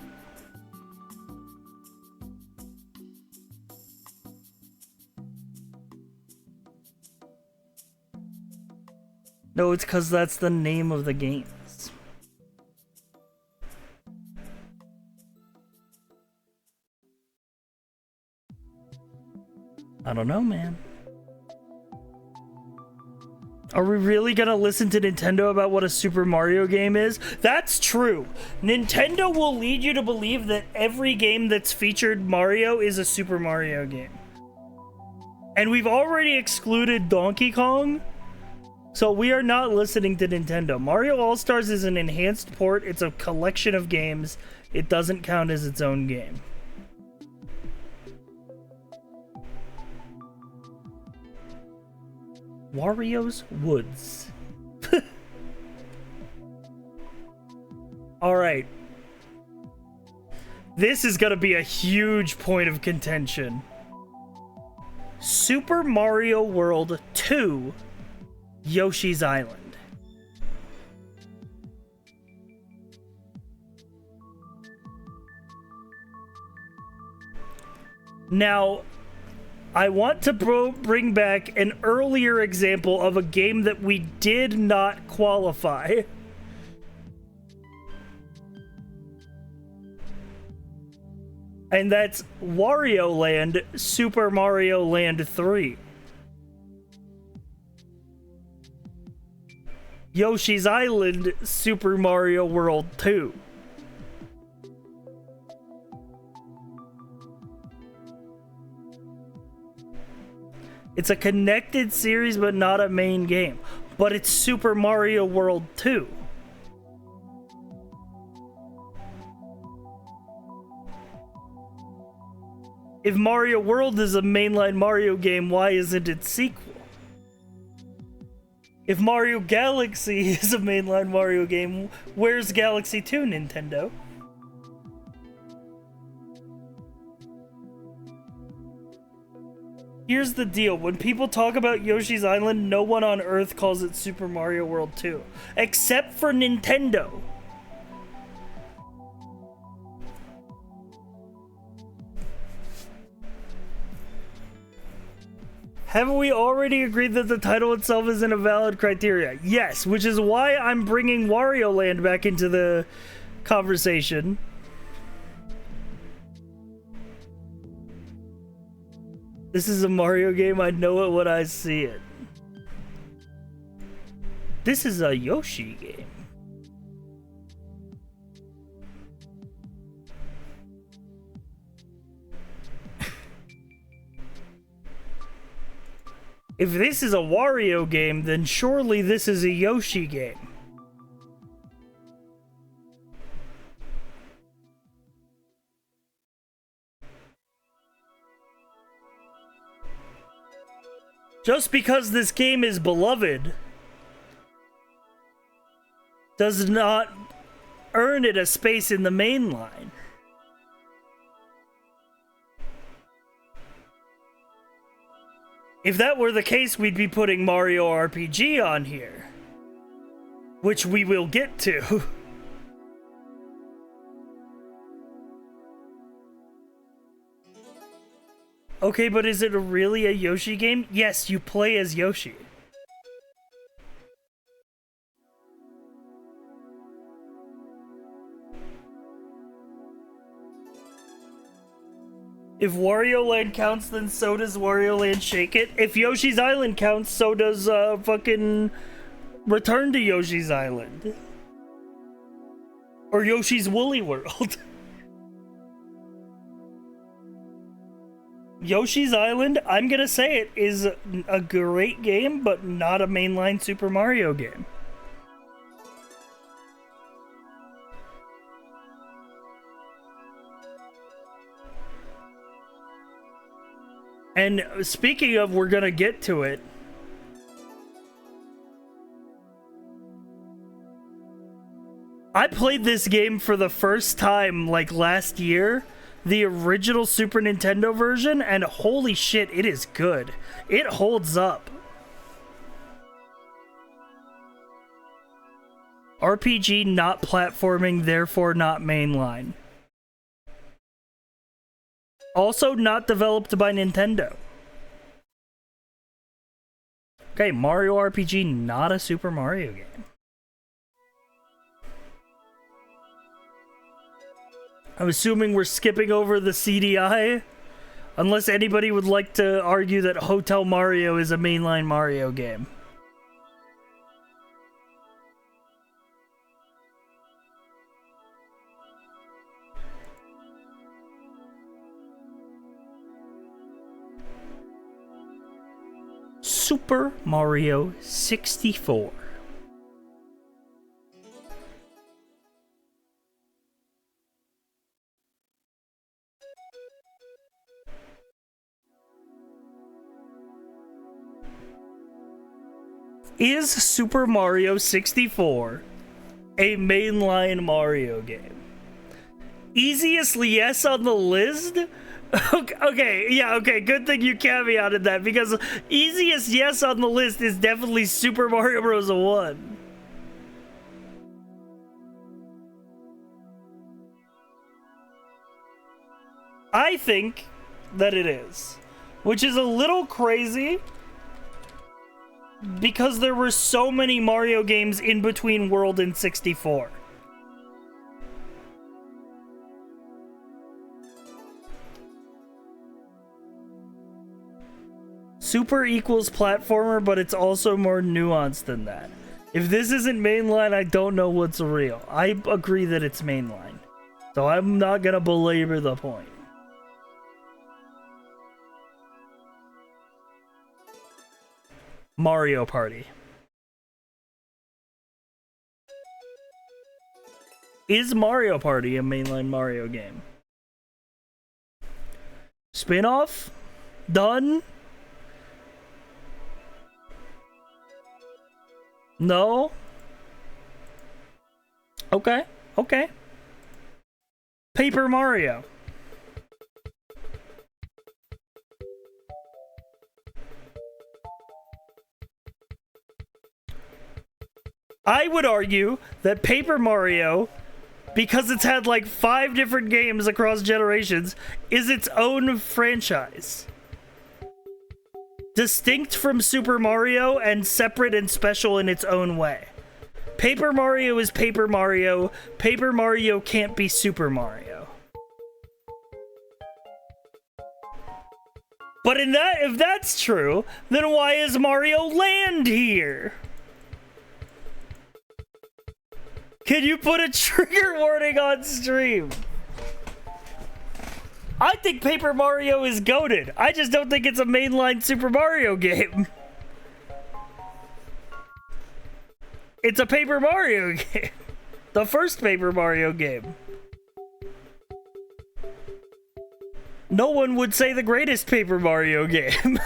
Speaker 1: No, it's because that's the name of the games. I don't know, man. Are we really gonna listen to Nintendo about what a Super Mario game is? That's true. Nintendo will lead you to believe that every game that's featured Mario is a Super Mario game. And we've already excluded Donkey Kong, so we are not listening to Nintendo. Mario All-Stars is an enhanced port. It's a collection of games. It doesn't count as its own game. Wario's Woods. Alright. This is gonna be a huge point of contention. Super Mario World 2, Yoshi's Island. Now, I want to bring back an earlier example of a game that we did not qualify. And that's Wario Land Super Mario Land 3. Yoshi's Island Super Mario World 2. It's a connected series, but not a main game. But it's Super Mario World 2. If Mario World is a mainline Mario game, why isn't it sequel? If Mario Galaxy is a mainline Mario game, where's Galaxy 2, Nintendo? Here's the deal. When people talk about Yoshi's Island, no one on Earth calls it Super Mario World 2. Except for Nintendo. Haven't we already agreed that the title itself isn't a valid criteria? Yes, which is why I'm bringing Wario Land back into the conversation. This is a Mario game, I know it when I see it. This is a Yoshi game. If this is a Wario game, then surely this is a Yoshi game. Just because this game is beloved does not earn it a space in the main line. If that were the case, we'd be putting Mario RPG on here, which we will get to. Okay, but is it really a Yoshi game? Yes, you play as Yoshi. If Wario Land counts, then so does Wario Land Shake It. If Yoshi's Island counts, so does fucking Return to Yoshi's Island. Or Yoshi's Woolly World. Yoshi's Island, I'm gonna say it, is a great game, but not a mainline Super Mario game. And speaking of, we're gonna get to it. I played this game for the first time like last year, the original Super Nintendo version, and holy shit, it is good. It holds up. RPG, not platforming, therefore not mainline. Also not developed by Nintendo. Okay, Mario RPG, not a Super Mario game. I'm assuming we're skipping over the CDI, unless anybody would like to argue that Hotel Mario is a mainline Mario game. Super Mario 64. Is Super Mario 64 a mainline Mario game? Easiest yes on the list? Okay, yeah, okay, good thing you caveated that, because easiest yes on the list is definitely Super Mario Bros. 1. I think that it is, which is a little crazy because there were so many Mario games in between World and 64. Super equals platformer, but it's also more nuanced than that. If this isn't mainline, I don't know what's real. I agree that it's mainline, so I'm not gonna belabor the point. Mario Party. Is Mario Party a mainline Mario game? Spin-off? Done? No? Okay, okay. Paper Mario. I would argue that Paper Mario, because it's had like 5 different games across generations, is its own franchise. Distinct from Super Mario and separate and special in its own way. Paper Mario is Paper Mario. Paper Mario can't be Super Mario. But if that's true, then why is Mario Land here? Can you put a trigger warning on stream? I think Paper Mario is goated. I just don't think it's a mainline Super Mario game. It's a Paper Mario game. The first Paper Mario game. No one would say the greatest Paper Mario game.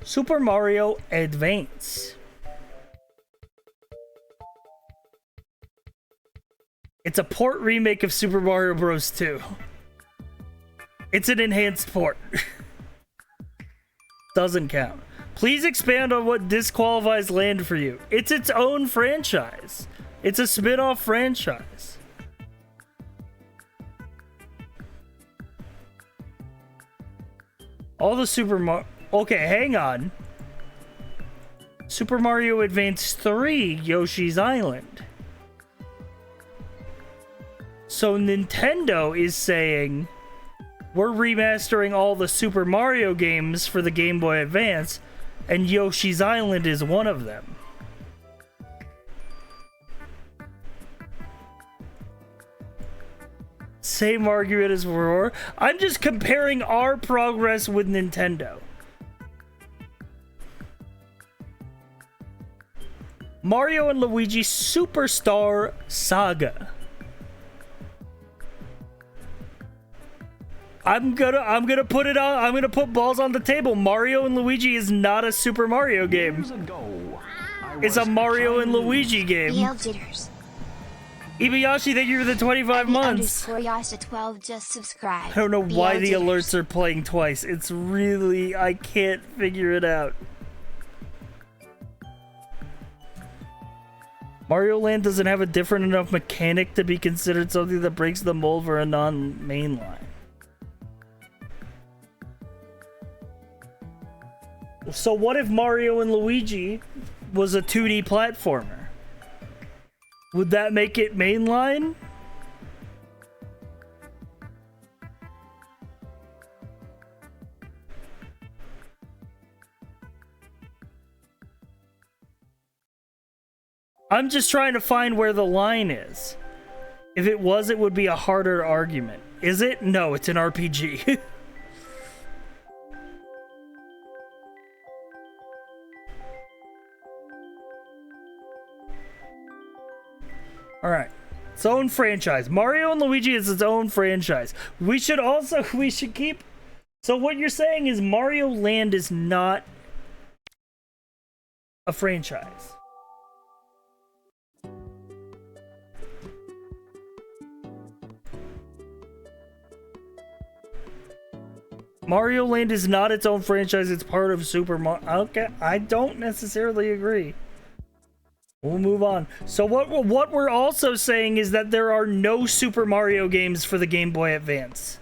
Speaker 1: Super Mario Advance. It's a port remake of Super Mario Bros. 2. It's an enhanced port. Doesn't count. Please expand on what disqualifies Land for you. It's its own franchise. It's a spin-off franchise. All the Super Mario... Okay, hang on. Super Mario Advance 3, Yoshi's Island. So Nintendo is saying, we're remastering all the Super Mario games for the Game Boy Advance, and Yoshi's Island is one of them. Same argument as before. I'm just comparing our progress with Nintendo. Mario and Luigi Superstar Saga. I'm gonna put it on. I'm gonna put balls on the table. Mario and Luigi is not a Super Mario game. It's a Mario and Luigi game.
Speaker 3: BL jitters.
Speaker 1: Ibayashi, thank you for the 25 months.
Speaker 3: _Yasha12 just subscribed.
Speaker 1: I don't know why
Speaker 3: BL
Speaker 1: the
Speaker 3: jitters.
Speaker 1: alerts are playing twice. It's really, I can't figure it out. Mario Land doesn't have a different enough mechanic to be considered something that breaks the mold for a non-mainline. So what if Mario and Luigi was a 2D platformer? Would that make it mainline? I'm just trying to find where the line is. If it was, it would be a harder argument. Is it? No, it's an RPG. Alright. Its own franchise. Mario and Luigi is its own franchise. We should keep... So what you're saying is Mario Land is not a franchise. Mario Land is not its own franchise, it's part of Super Mario. Okay, I don't necessarily agree. We'll move on. So what we're also saying is that there are no Super Mario games for the Game Boy Advance.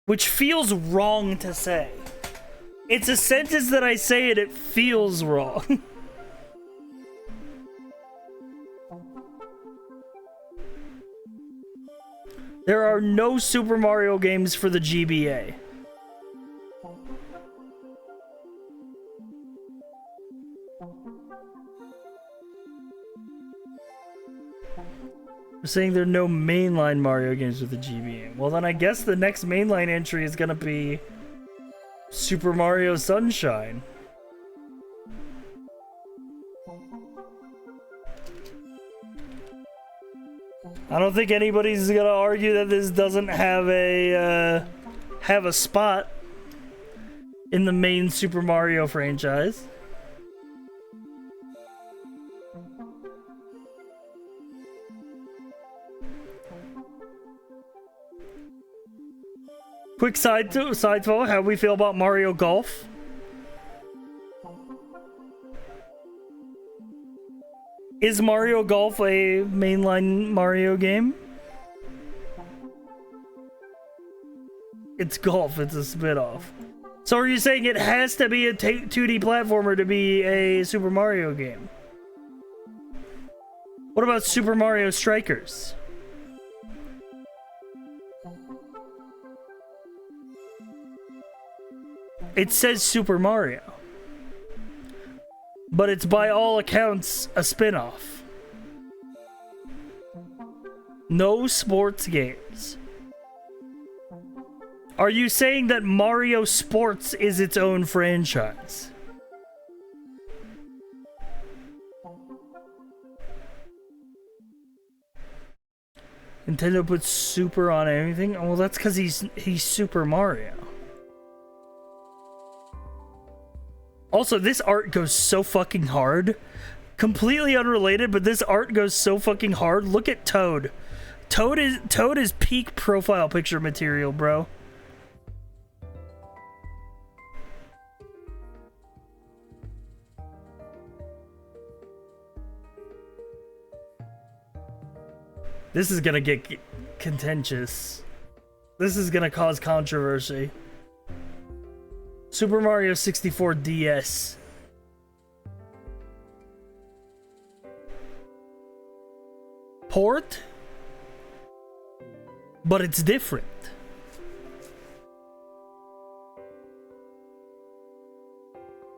Speaker 1: Which feels wrong to say. It's a sentence that I say and it feels wrong. There are no Super Mario games for the GBA. We're saying there are no mainline Mario games with the GBA. Well, then I guess the next mainline entry is gonna be Super Mario Sunshine. I don't think anybody's gonna argue that this doesn't have a spot in the main Super Mario franchise. Quick side thought, how we feel about Mario Golf? Is Mario Golf a mainline Mario game? It's golf, it's a spin-off. So are you saying it has to be a 2D platformer to be a Super Mario game? What about Super Mario Strikers? It says Super Mario. But it's by all accounts a spin-off. No sports games. Are you saying that Mario Sports is its own franchise? Nintendo puts Super on anything? Oh, well, that's because he's Super Mario. Also, this art goes so fucking hard. Completely unrelated, but this art goes so fucking hard. Look at Toad. Toad is peak profile picture material, bro. This is gonna get contentious. This is gonna cause controversy. Super Mario 64 DS. Port? But it's different.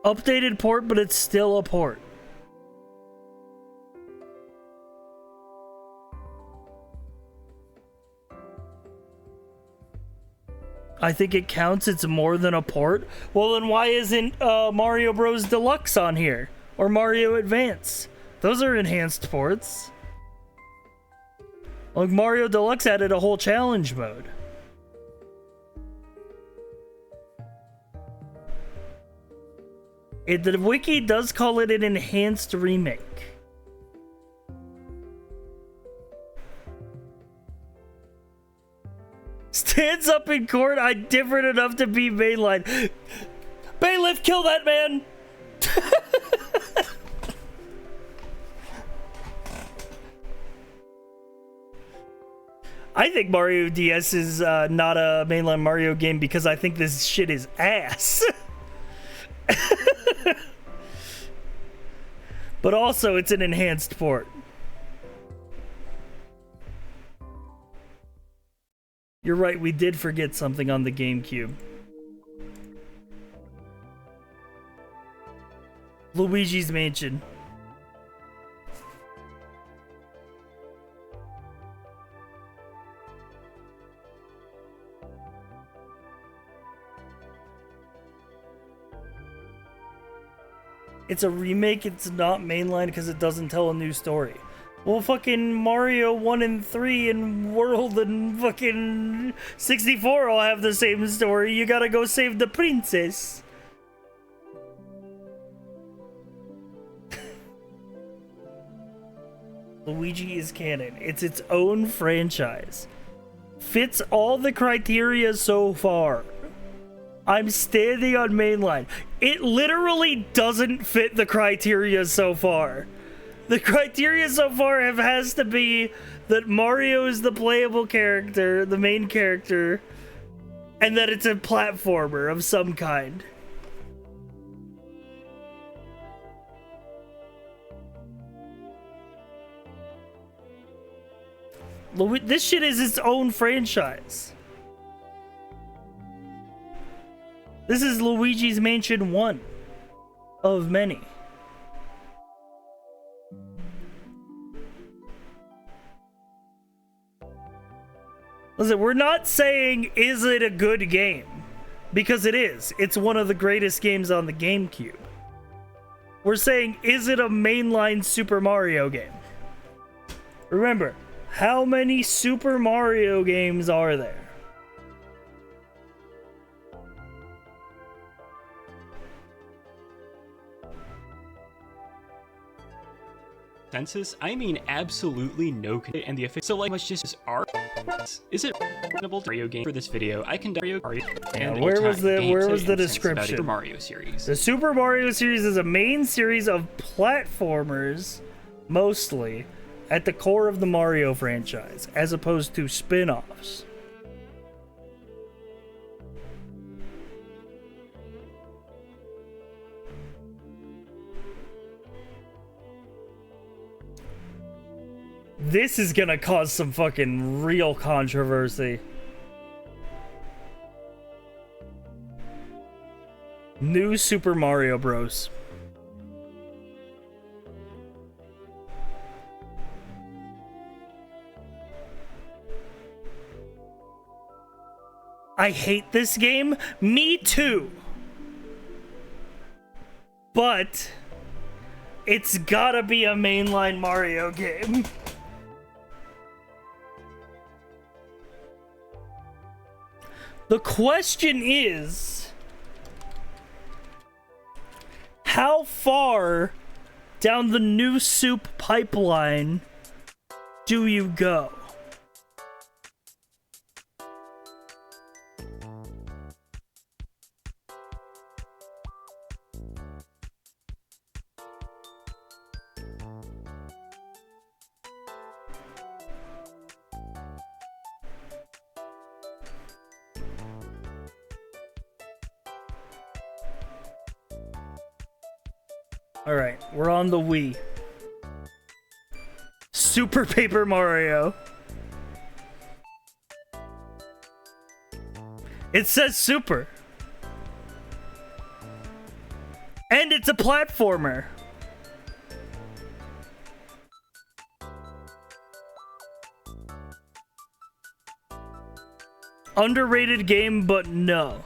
Speaker 1: Updated port, but it's still a port. I think it counts. It's more than a port. Well, then why isn't Mario Bros. Deluxe on here? Or Mario Advance? Those are enhanced ports. Like, Mario Deluxe added a whole challenge mode. The wiki does call it an enhanced remake. Stands up in court, I'm different enough to be mainline. Bailiff, kill that man! I think Mario DS is not a mainline Mario game because I think this shit is ass. But also, it's an enhanced port. You're right, we did forget something on the GameCube. Luigi's Mansion. It's a remake, it's not mainline because it doesn't tell a new story. Well, fucking Mario 1 and 3 and World and fucking 64 all have the same story. You gotta go save the princess. Luigi is canon. It's its own franchise. Fits all the criteria so far. I'm standing on mainline. It literally doesn't fit the criteria so far. The criteria so far has to be that Mario is the playable character, the main character, and that it's a platformer of some kind. This shit is its own franchise. This is Luigi's Mansion 1 of many. Listen, we're not saying, is it a good game? Because it is. It's one of the greatest games on the GameCube. We're saying, is it a mainline Super Mario game? Remember, how many Super Mario games are there?
Speaker 6: Census, I mean absolutely no and the official, so like much just are. Is it reasonable to Mario game for this video? I can Mario and
Speaker 1: where was the description?
Speaker 6: Super Mario series.
Speaker 1: The Super Mario series is a main series of platformers, mostly, at the core of the Mario franchise, as opposed to spin-offs. This is gonna cause some fucking real controversy. New Super Mario Bros. I hate this game. Me too. But it's gotta be a mainline Mario game. The question is, how far down the new soup pipeline do you go? Alright, we're on the Wii. Super Paper Mario. It says Super. And it's a platformer. Underrated game, but no.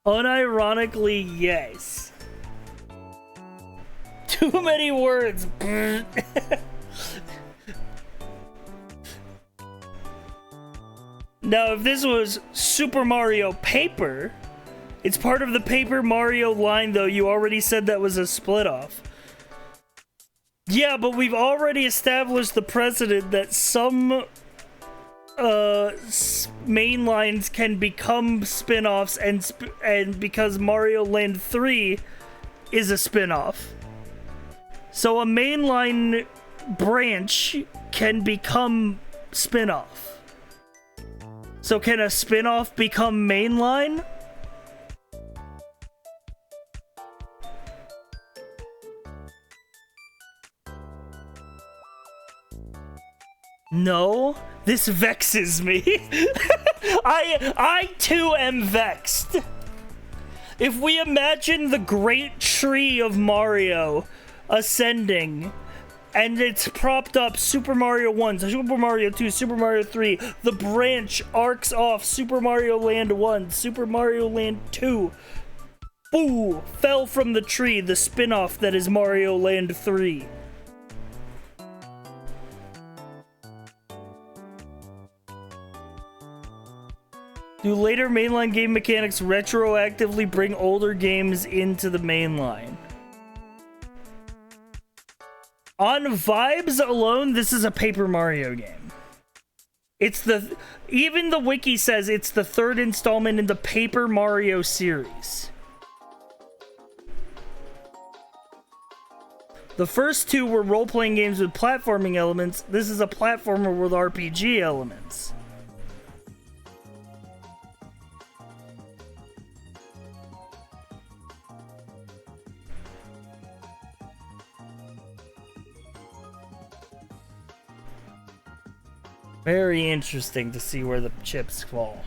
Speaker 1: Unironically, yes. Too many words. Now, if this was Super Mario Paper, it's part of the Paper Mario line, though. You already said that was a split-off. Yeah, but we've already established the precedent that some main lines can become spin-offs, and because Mario Land 3 is a spin-off. So a mainline branch can become spin-off. So can a spin-off become mainline? No, this vexes me. I too am vexed. If we imagine the great tree of Mario ascending, and it's propped up Super Mario 1, Super Mario 2, Super Mario 3, the branch arcs off Super Mario Land 1, Super Mario Land 2, boo, fell from the tree, the spin-off that is Mario Land 3. Do later mainline game mechanics retroactively bring older games into the mainline? On vibes alone, this is a Paper Mario game. Even the wiki says it's the third installment in the Paper Mario series. The first two were role-playing games with platforming elements. This is a platformer with RPG elements. Very interesting to see where the chips fall.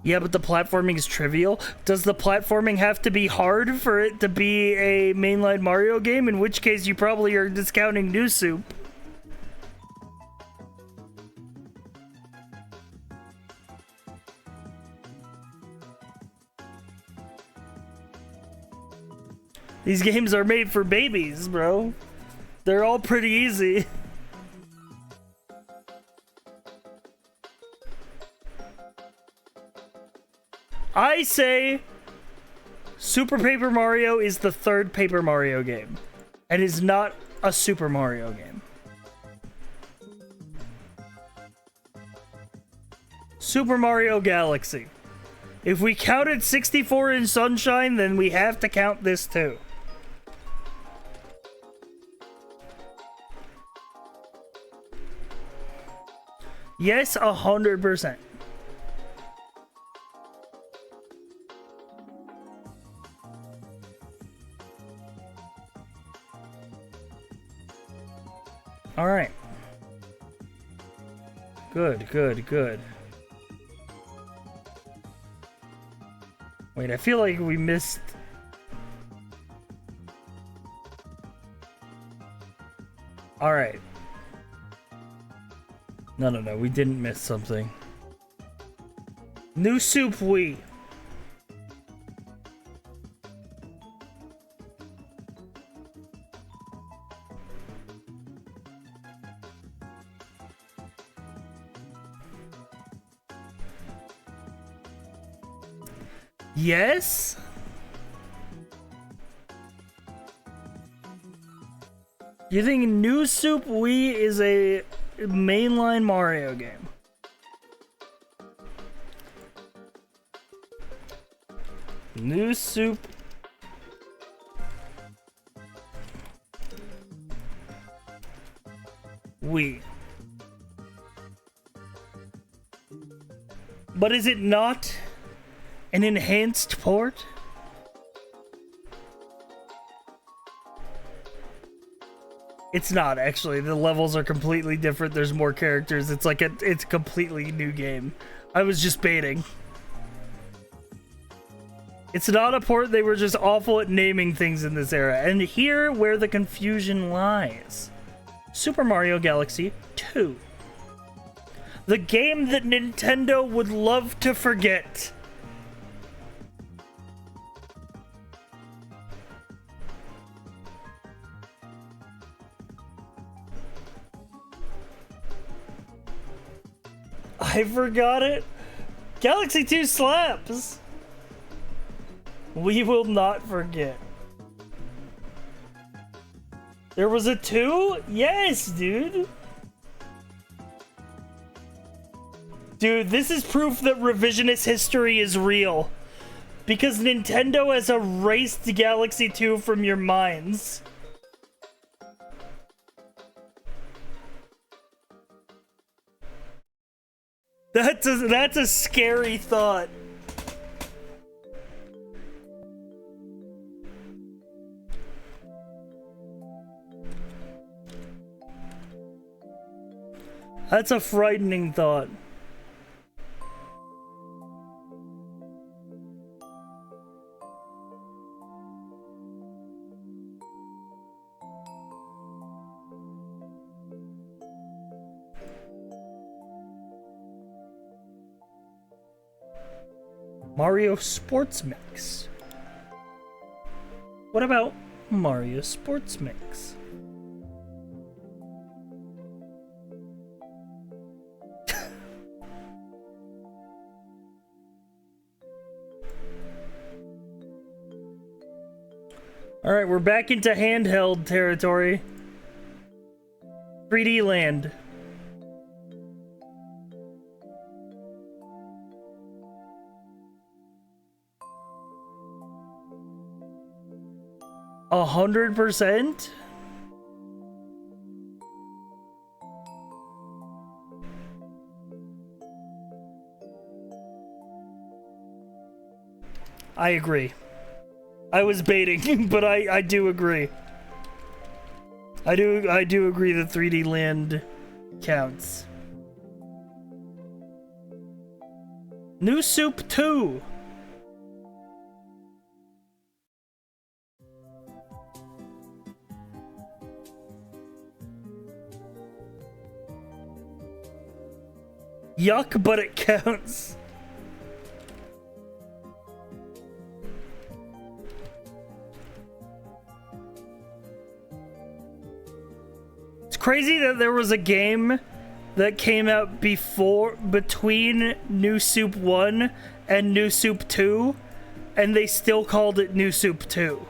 Speaker 1: Yeah, but the platforming is trivial. Does the platforming have to be hard for it to be a mainline Mario game? In which case you probably are discounting New Soup. These games are made for babies, bro. They're all pretty easy. I say Super Paper Mario is the third Paper Mario game and is not a Super Mario game. Super Mario Galaxy. If we counted 64 in Sunshine, then we have to count this too. Yes, 100%. All right. Good, good, good. Wait, I feel like we missed... All right. No, we didn't miss something. New Soup Wii. Yes? You think New Soup Wii is a mainline Mario game? New Soup Wii. But is it not an enhanced port? It's not, actually. The levels are completely different. There's more characters. It's like it's a completely new game. I was just baiting. It's not a port. They were just awful at naming things in this era. And here where the confusion lies. Super Mario Galaxy 2. The game that Nintendo would love to forget. I forgot it. Galaxy 2 slaps. We will not forget. There was a 2? Yes, dude. Dude, this is proof that revisionist history is real. Because Nintendo has erased Galaxy 2 from your minds. That's a scary thought. That's a frightening thought. Mario Sports Mix. What about Mario Sports Mix? Alright, we're back into handheld territory. 3D Land. A 100%? I agree. I was baiting, but I do agree. I do agree that 3D Land counts. New Soup 2. Yuck, but it counts. It's crazy that there was a game that came out between New Soup 1 and New Soup 2, and they still called it New Soup 2.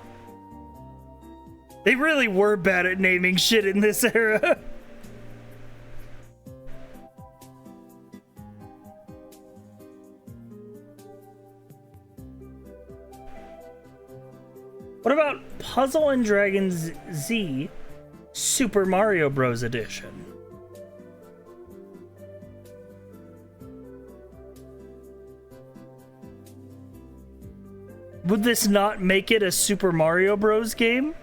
Speaker 1: They really were bad at naming shit in this era. What about Puzzle and Dragons Z Super Mario Bros. Edition? Would this not make it a Super Mario Bros. Game?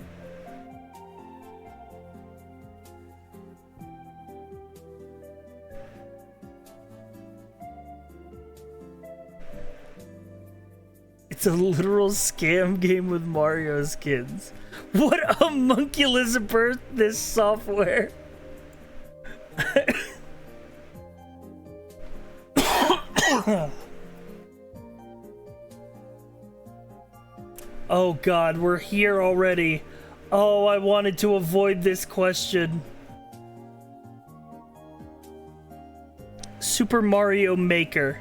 Speaker 1: It's a literal scam game with Mario skins. What a monkulous birth, this software. Oh god, we're here already. Oh, I wanted to avoid this question. Super Mario Maker.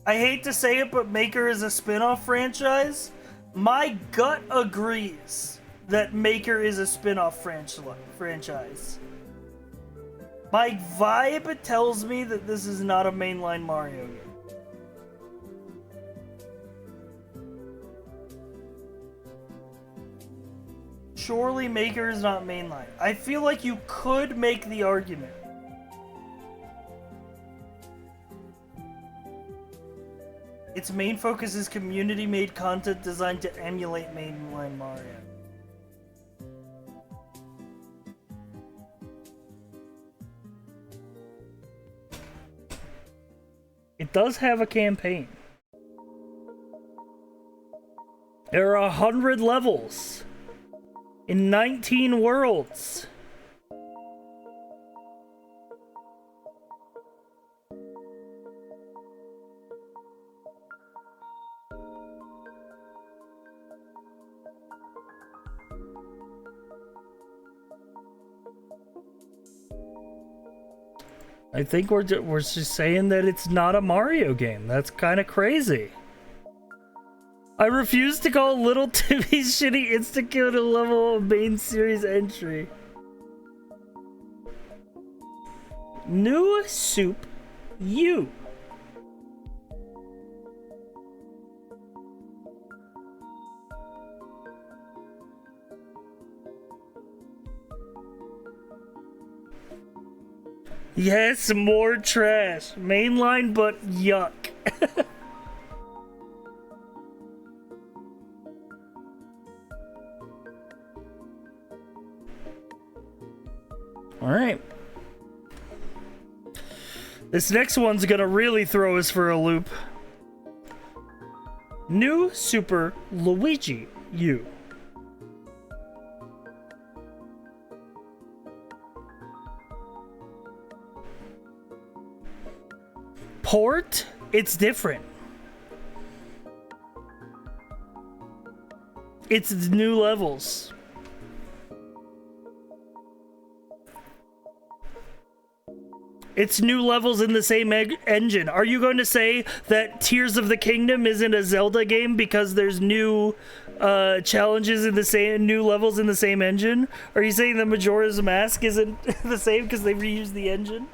Speaker 1: I hate to say it, but Maker is a spin-off franchise. My gut agrees that Maker is a spin-off franchise. My vibe tells me that this is not a mainline Mario game. Surely Maker is not mainline. I feel like you could make the argument. Its main focus is community-made content designed to emulate mainline Mario. It does have a campaign. There are 100 levels in 19 worlds. I think we're just saying that it's not a Mario game. That's kind of crazy. I refuse to call Little Timmy's shitty insta-kill a level of main series entry. New Soup U. Yes, more trash. Mainline, but yuck. This next one's gonna really throw us for a loop. New Super Luigi U. Port? It's different. It's new levels. It's new levels in the same engine. Are you going to say that Tears of the Kingdom isn't a Zelda game because there's new challenges in the same, new levels in the same engine? Are you saying that Majora's Mask isn't the same because they reused the engine?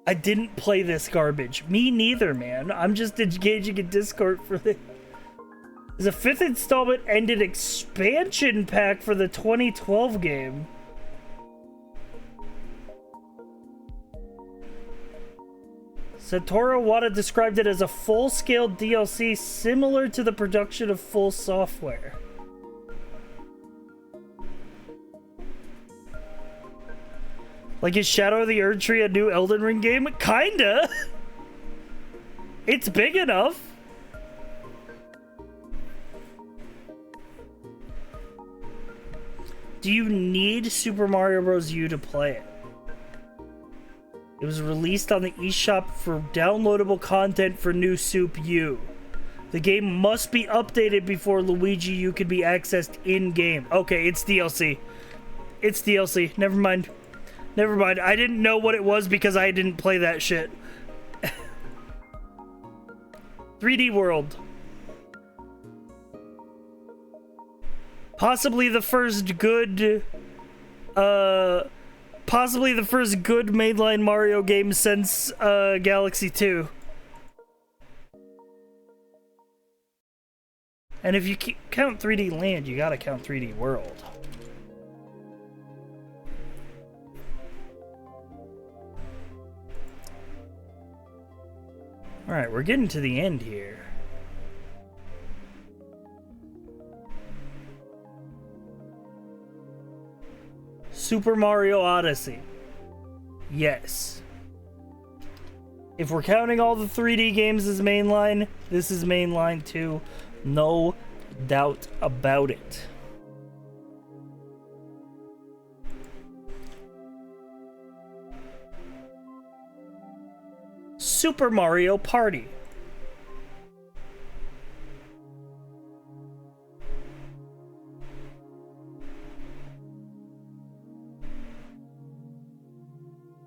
Speaker 1: I didn't play this garbage. Me neither, man. I'm just engaging in Discord for this. There's a 5th installment and an expansion pack for the 2012 game. Satoru Iwata described it as a full-scale DLC similar to the production of Full Software. Like, is Shadow of the Erdtree a new Elden Ring game? Kinda! It's big enough. Do you need Super Mario Bros. U to play it? It was released on the eShop for downloadable content for New Soup U. The game must be updated before Luigi U could be accessed in-game. Okay, it's DLC. It's DLC. Never mind. Never mind. I didn't know what it was because I didn't play that shit. 3D World. Possibly the first good mainline Mario game since Galaxy 2. And if you count 3D Land, you gotta count 3D World. Alright, we're getting to the end here. Super Mario Odyssey. Yes. If we're counting all the 3D games as mainline, this is mainline too. No doubt about it. Super Mario Party.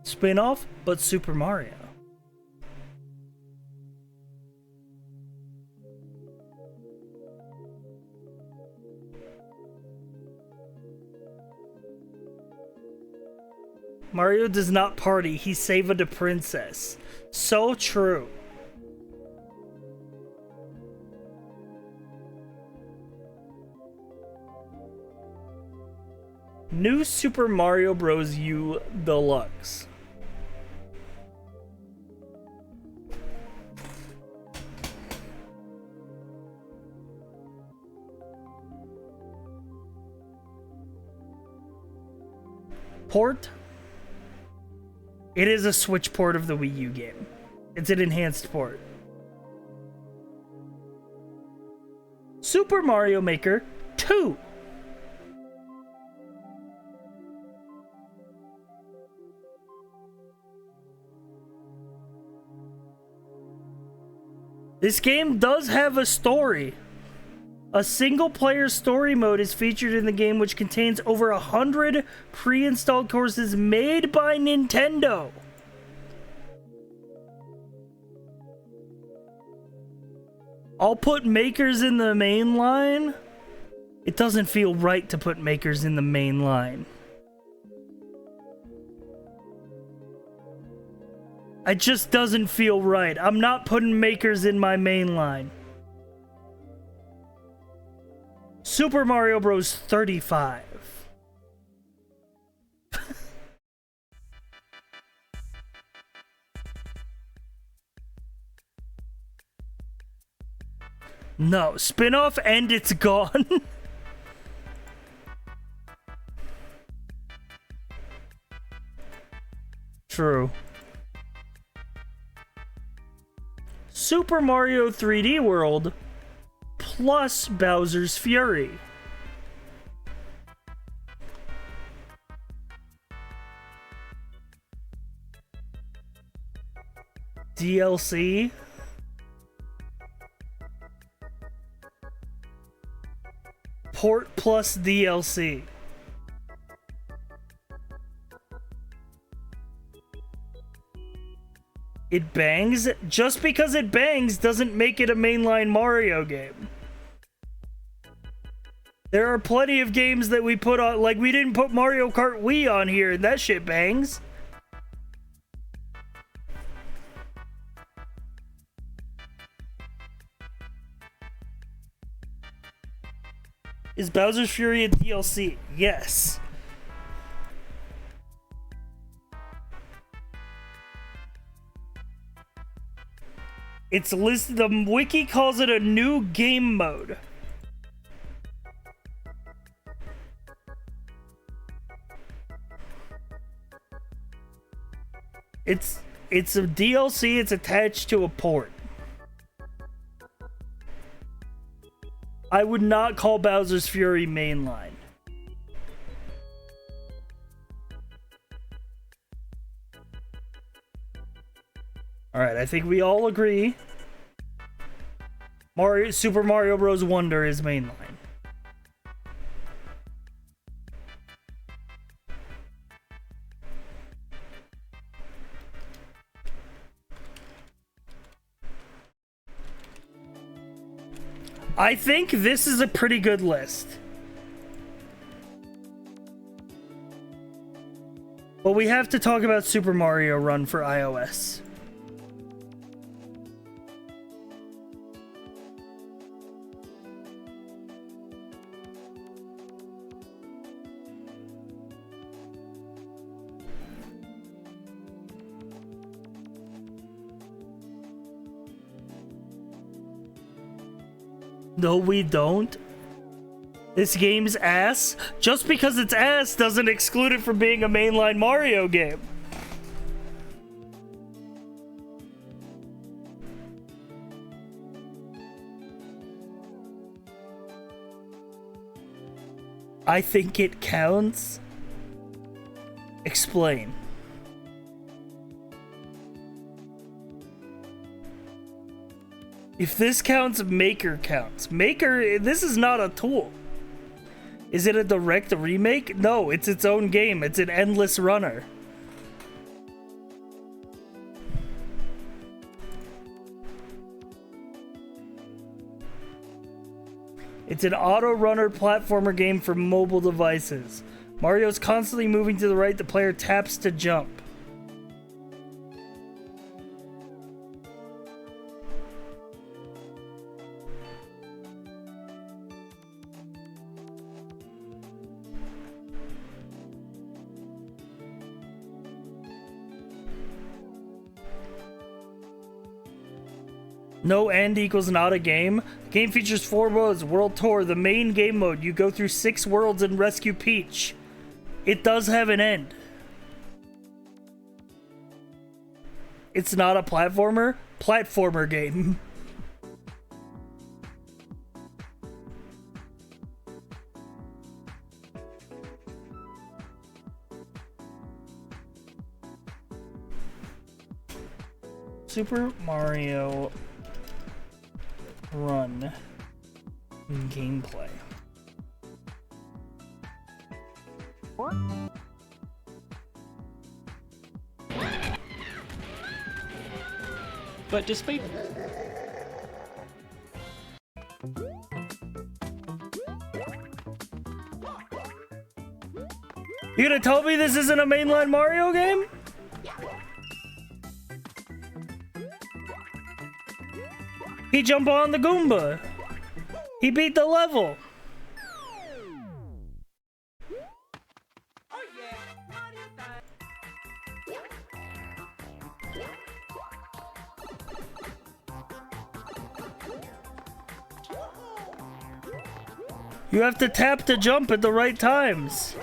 Speaker 1: Spin-off, but Super Mario. Mario does not party, he saved a princess. So true. New Super Mario Bros. U Deluxe. Port. It is a Switch port of the Wii U game. It's an enhanced port. Super Mario Maker 2. This game does have a story. A single-player story mode is featured in the game, which contains over 100 pre-installed courses made by Nintendo. I'll put Makers in the main line. It doesn't feel right to put Makers in the main line. It just doesn't feel right. I'm not putting Makers in my main line. Super Mario Bros. 35. No, spin-off and it's gone. True. Super Mario 3D World plus Bowser's Fury. DLC? Port plus DLC. It bangs? Just because it bangs doesn't make it a mainline Mario game. There are plenty of games that we put on, like we didn't put Mario Kart Wii on here and that shit bangs. Is Bowser's Fury a DLC? Yes. It's listed, the wiki calls it a new game mode. It's a DLC, it's attached to a port. I would not call Bowser's Fury mainline. Alright, I think we all agree Super Mario Bros. Wonder is mainline. I think this is a pretty good list. But we have to talk about Super Mario Run for iOS. No, we don't. This game's ass. Just because it's ass doesn't exclude it from being a mainline Mario game. I think it counts. Explain. If this counts, Maker counts. Maker, this is not a tool. Is it a direct remake? No, it's its own game. It's an endless runner. It's an auto-runner platformer game for mobile devices. Mario's constantly moving to the right. The player taps to jump. No end equals not a game. The game features 4 modes. World Tour, the main game mode. You go through 6 worlds and rescue Peach. It does have an end. It's not a platformer. Platformer game. Super Mario Run gameplay.
Speaker 6: But despite...
Speaker 1: You gonna tell me this isn't a mainline Mario game? He jumped on the Goomba. He beat the level. You have to tap to jump at the right times.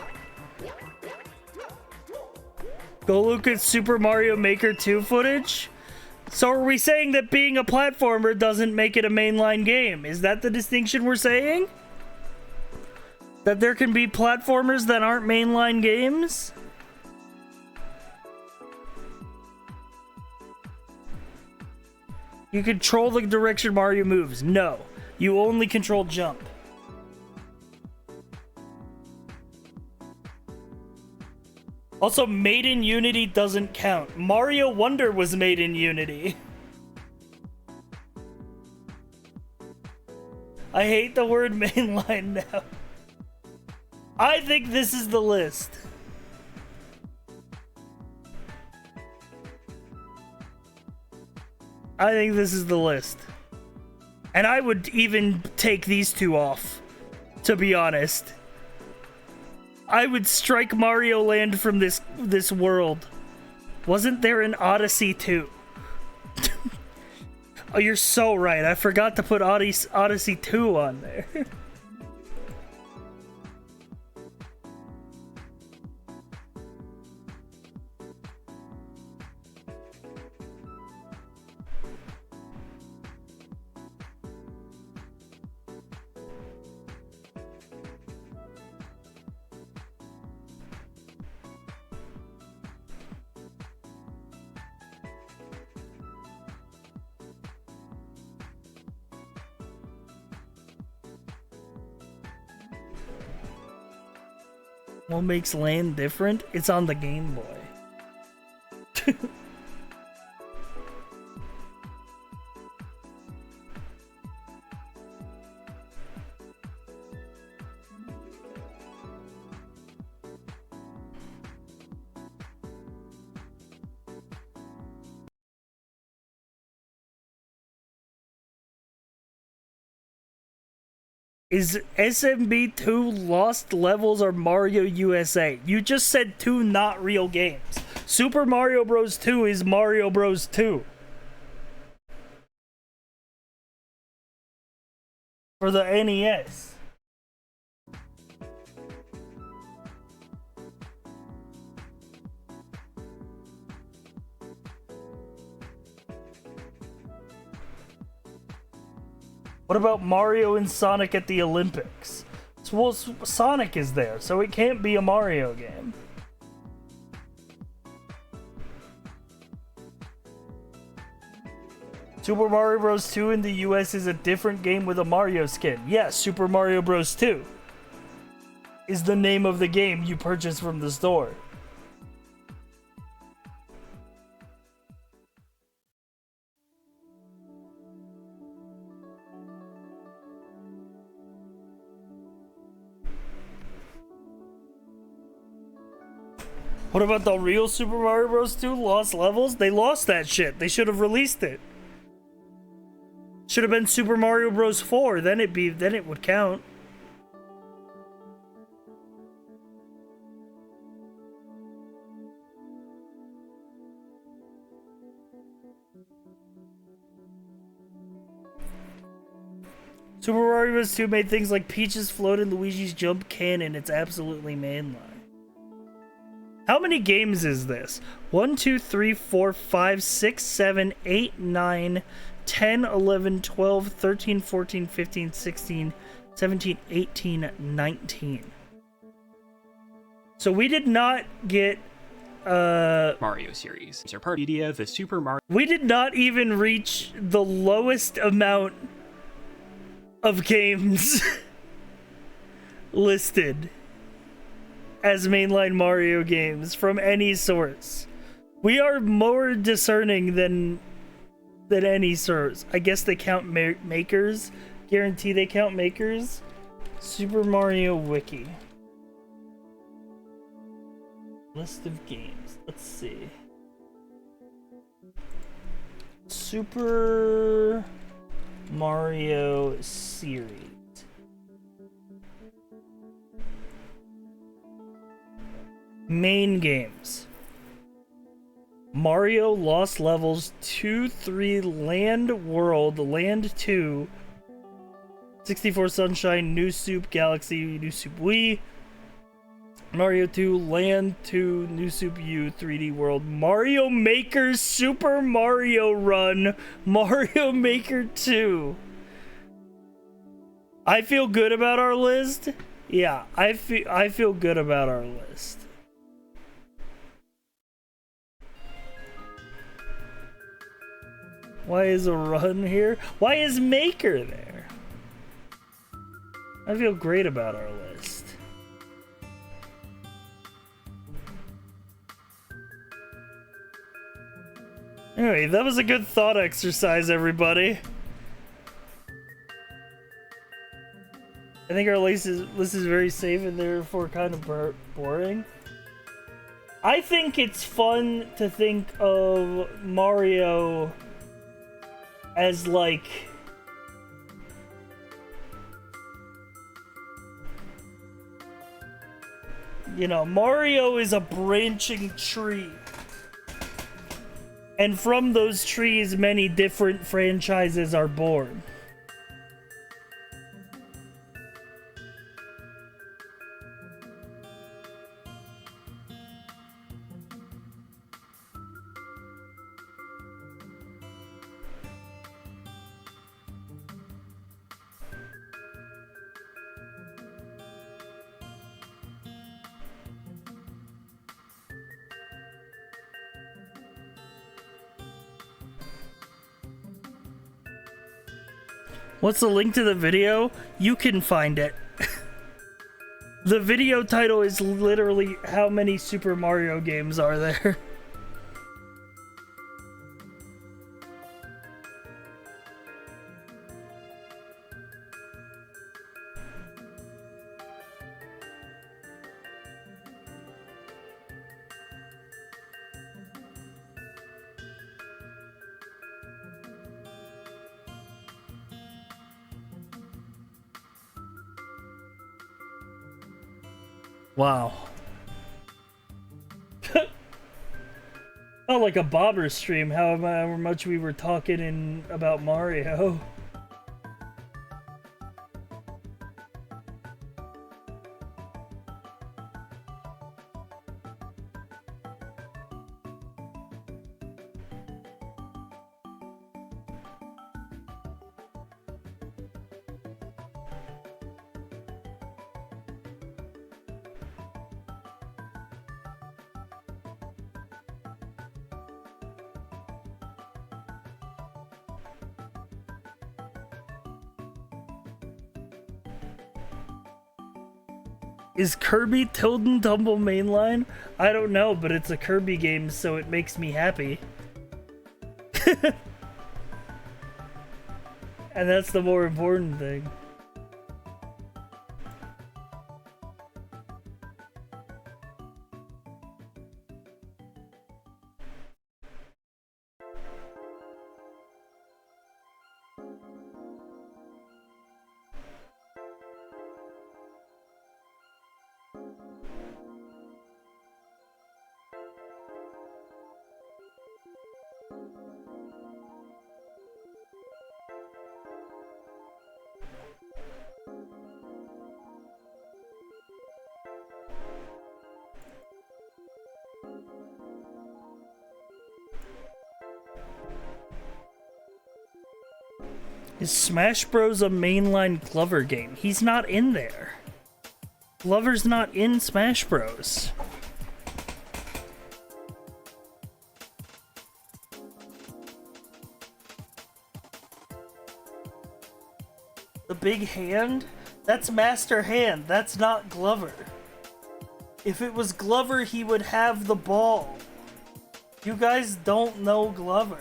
Speaker 1: Go look at Super Mario Maker 2 footage. So are we saying that being a platformer doesn't make it a mainline game? Is that the distinction we're saying? That there can be platformers that aren't mainline games? You control the direction Mario moves. No. You only control jump. Also, made in Unity doesn't count. Mario Wonder was made in Unity. I hate the word mainline now. I think this is the list. I think this is the list. And I would even take these two off, to be honest. I would strike Mario Land from this world. Wasn't there an Odyssey 2? Oh, you're so right. I forgot to put Odyssey 2 on there. What makes Land different? It's on the Game Boy. Is SMB2 Lost Levels or Mario USA? You just said two not real games. Super Mario Bros. 2 is Mario Bros. 2. For the NES. What about Mario and Sonic at the Olympics? Well, Sonic is there, so it can't be a Mario game. Super Mario Bros. 2 in the US is a different game with a Mario skin. Yes, Super Mario Bros. 2 is the name of the game you purchase from the store. What about the real Super Mario Bros. 2 Lost Levels? They lost that shit. They should have released it. Should have been Super Mario Bros. 4. Then it would count. Super Mario Bros. 2 made things like Peach's Float and Luigi's Jump canon. It's absolutely mainline. How many games is this? 1, 2, 3, 4, 5, 6, 7, 8, 9, 10, 11, 12, 13, 14, 15, 16, 17, 18, 19. So we did not get
Speaker 6: Mario series. Media, the Super Mario.
Speaker 1: We did not even reach the lowest amount of games listed as mainline Mario games from any source. We are more discerning than any source. I guess they count makers. Guarantee they count makers. Super Mario Wiki. List of games. Let's see. Super Mario series. Main games. Mario Lost Levels 2, 3, Land World, Land 2, 64 Sunshine, New Soup Galaxy, New Soup Wii, Mario 2, Land 2, New Soup U, 3D World, Mario Maker, Super Mario Run, Mario Maker 2. I feel good about our list. Yeah, I feel good about our list. Why is a run here? Why is Maker there? I feel great about our list. Anyway, that was a good thought exercise, everybody. I think our list is very safe and therefore kind of boring. I think it's fun to think of Mario as like Mario is a branching tree. And from those trees, many different franchises are born. What's the link to the video? You can find it. The video title is literally how many Super Mario games are there? Wow. Felt like a bobber stream, however much we were talking about Mario. Is Kirby Tilden Tumble mainline? I don't know, but it's a Kirby game, so it makes me happy. And that's the more important thing. Is Smash Bros a mainline Glover game? He's not in there. Glover's not in Smash Bros. The big hand? That's Master Hand. That's not Glover. If it was Glover, he would have the ball. You guys don't know Glover.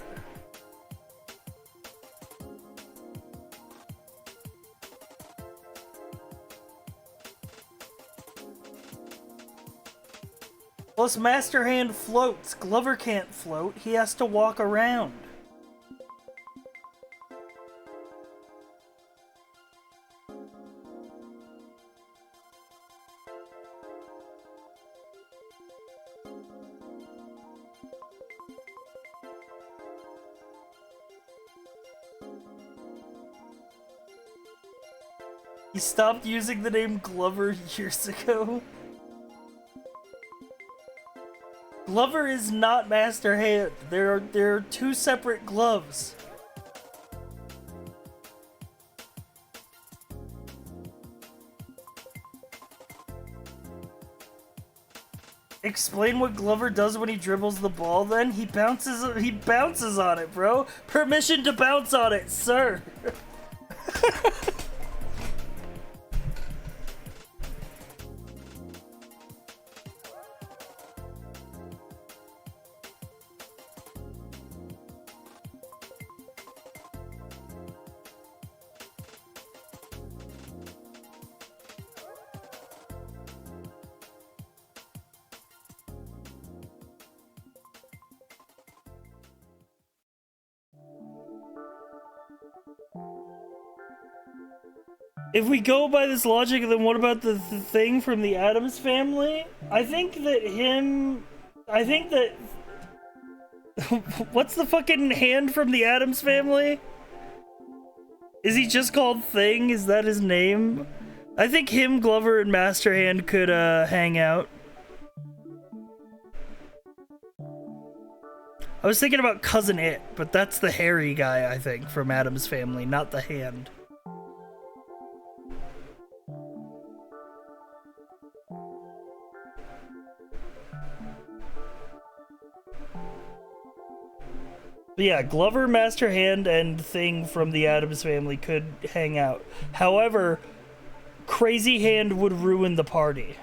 Speaker 1: Plus, Master Hand floats. Glover can't float. He has to walk around. He stopped using the name Glover years ago. Glover is not Master Hand. There are two separate gloves. Explain what Glover does when he dribbles the ball, then? He bounces on it, bro. Permission to bounce on it, sir. If we go by this logic, then what about the thing from the Addams Family? I think that what's the fucking hand from the Addams Family? Is he just called Thing? Is that his name? I think him, Glover, and Master Hand could hang out. I was thinking about Cousin It, but that's the hairy guy, I think, from Addams Family, not the hand. But yeah, Glover, Master Hand, and Thing from the Addams Family could hang out. However, Crazy Hand would ruin the party.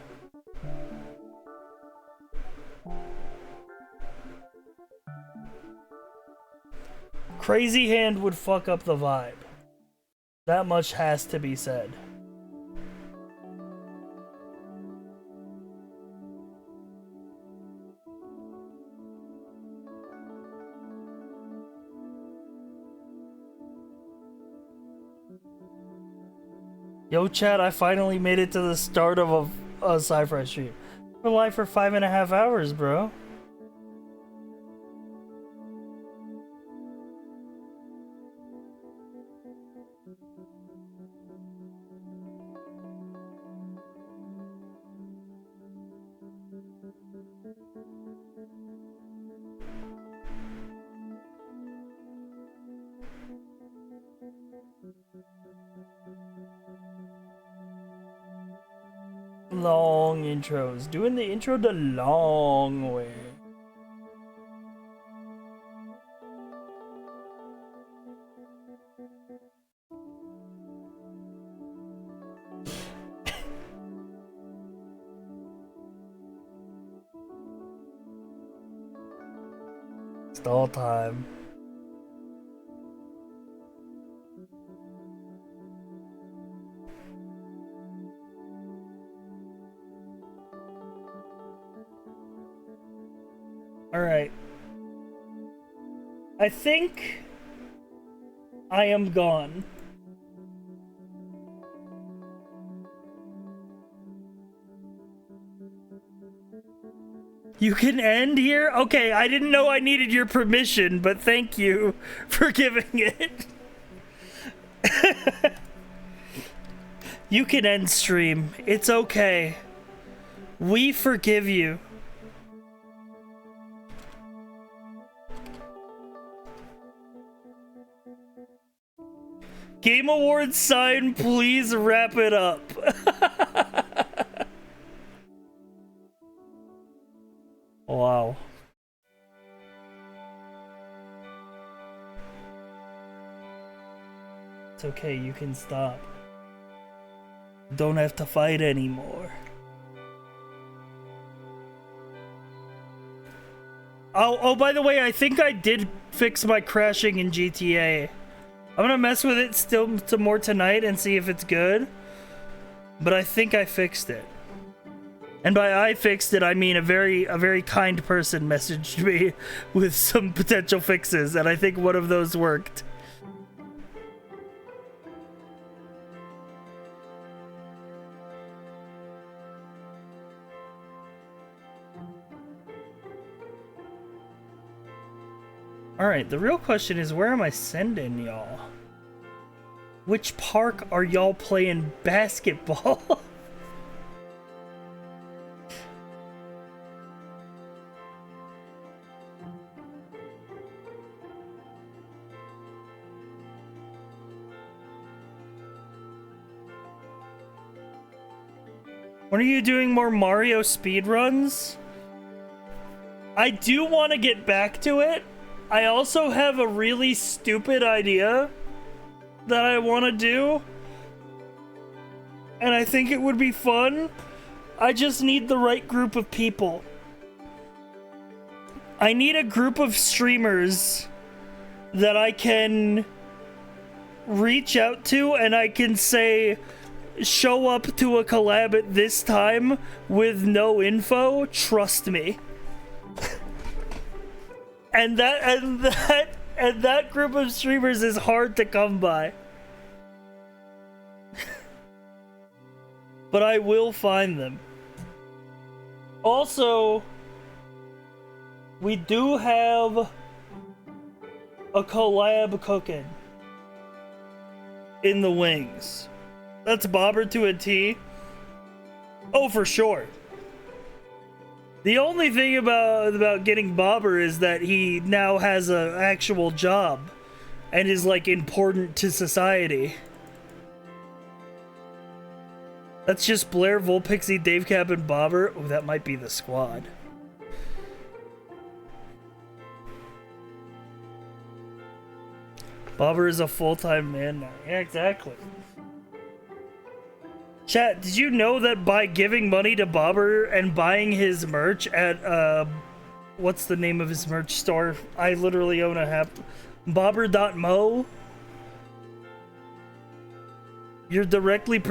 Speaker 1: Crazy Hand would fuck up the vibe. That much has to be said. Yo, chat, I finally made it to the start of a sci-fi stream. I've been live for 5.5 hours, bro. Long intros. Doing the intro the long way. Stall time. Alright. I think I am gone. You can end here? Okay, I didn't know I needed your permission, but thank you for giving it. You can end stream. It's okay. We forgive you. Game Awards sign, please wrap it up. Wow. It's okay, you can stop. Don't have to fight anymore. Oh, by the way, I think I did fix my crashing in GTA. I'm gonna mess with it still some more tonight and see if it's good. But I think I fixed it. And by I fixed it, I mean a very kind person messaged me with some potential fixes, and I think one of those worked. Alright, the real question is, where am I sending y'all? Which park are y'all playing basketball? When are you doing more Mario speedruns? I do want to get back to it. I also have a really stupid idea that I want to do. And I think it would be fun. I just need the right group of people. I need a group of streamers that I can reach out to and I can say, show up to a collab at this time with no info, trust me. and that group of streamers is hard to come by. But I will find them. Also, we do have a collab cooking in the wings. That's Bobber to a T. Oh, for sure. The only thing about getting Bobber is that he now has an actual job and is like important to society. That's just Blair, Volpixie, Dave Cap, and Bobber. Oh, that might be the squad. Bobber is a full-time man now. Yeah, exactly. Chat, did you know that by giving money to Bobber and buying his merch at, what's the name of his merch store? I literally own a Bobber.mo. You're directly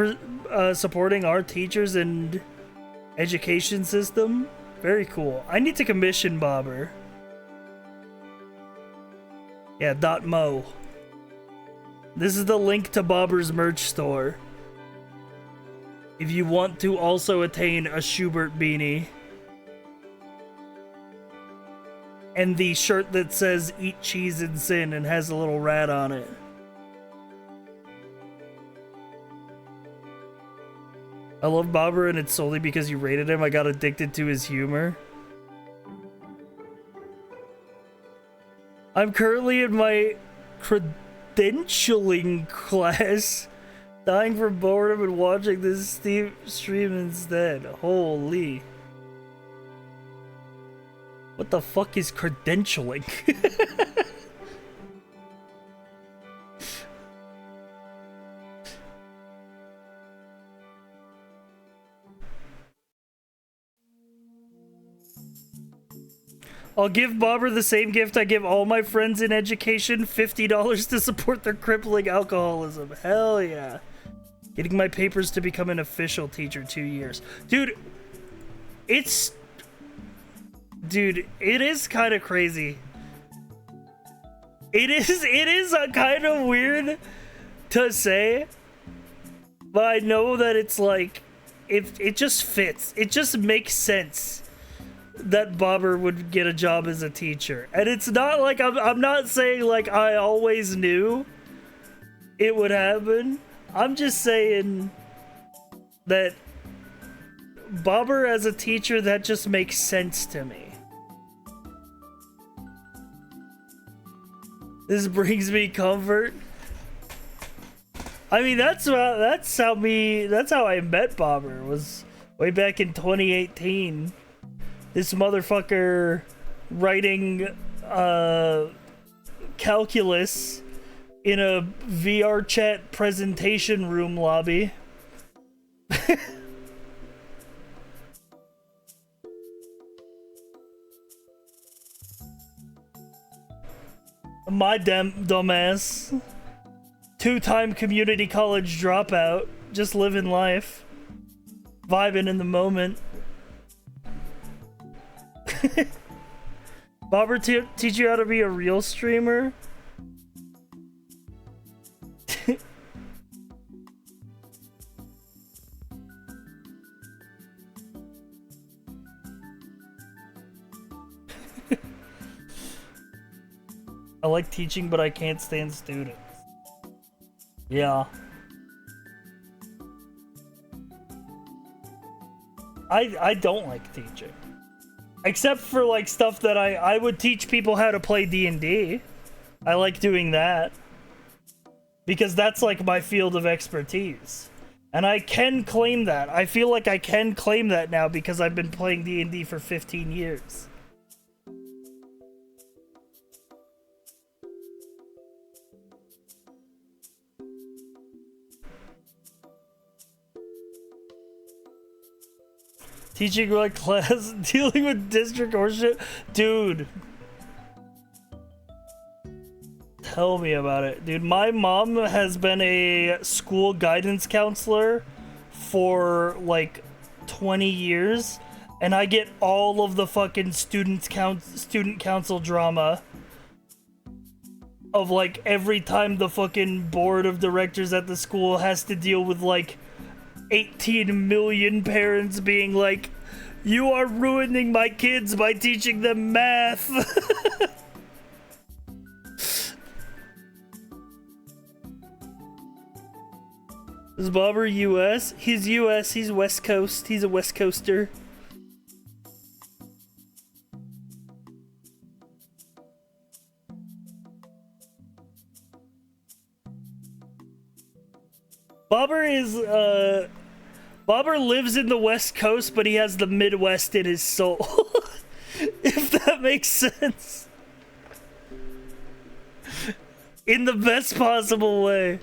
Speaker 1: supporting our teachers and education system? Very cool. I need to commission Bobber. Yeah, .mo. This is the link to Bobber's merch store. If you want to also attain a Schubert beanie. And the shirt that says "Eat Cheese and Sin" and has a little rat on it. I love Bobber and it's solely because you rated him. I got addicted to his humor. I'm currently in my credentialing class. Dying from boredom and watching this stream instead. Holy. What the fuck is credentialing? I'll give Bobber the same gift I give all my friends in education, $50 to support their crippling alcoholism. Hell yeah. Getting my papers to become an official teacher, 2 years. Dude, it is kind of crazy. It is kind of weird to say, but I know that it's like, it just fits. It just makes sense that Bobber would get a job as a teacher. And it's not like, I'm not saying like I always knew it would happen. I'm just saying that Bobber as a teacher, that just makes sense to me. This brings me comfort. I mean, that's how I met Bobber, was way back in 2018. This motherfucker writing calculus in a VR chat presentation room lobby. My dumbass. 2-time community college dropout. Just living life. Vibing in the moment. Bobber teach you how to be a real streamer? I like teaching, but I can't stand students. Yeah. I don't like teaching. Except for like stuff that I would teach people how to play D&D. I like doing that. Because that's like my field of expertise. And I can claim that. I feel like I can claim that now because I've been playing D&D for 15 years. Teaching like class, dealing with district horseshit. Dude. Tell me about it. Dude, my mom has been a school guidance counselor for like 20 years. And I get all of the fucking student council drama of like every time the fucking board of directors at the school has to deal with like 18 million parents being like, you are ruining my kids by teaching them math. Is Bobber US? He's US, he's West Coast, he's a West Coaster. Bobber is, Bobber lives in the West Coast, but he has the Midwest in his soul. If that makes sense. In the best possible way.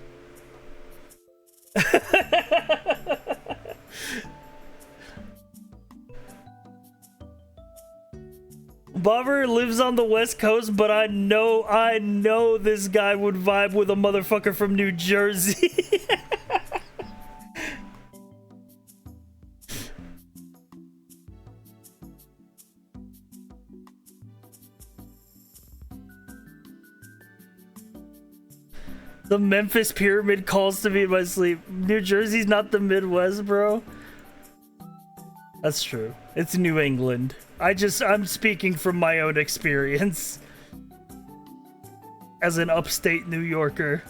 Speaker 1: Bobber lives on the West Coast, but I know this guy would vibe with a motherfucker from New Jersey. The Memphis Pyramid calls to me in my sleep. New Jersey's not the Midwest, bro. That's true. It's New England. I'm speaking from my own experience. As an upstate New Yorker.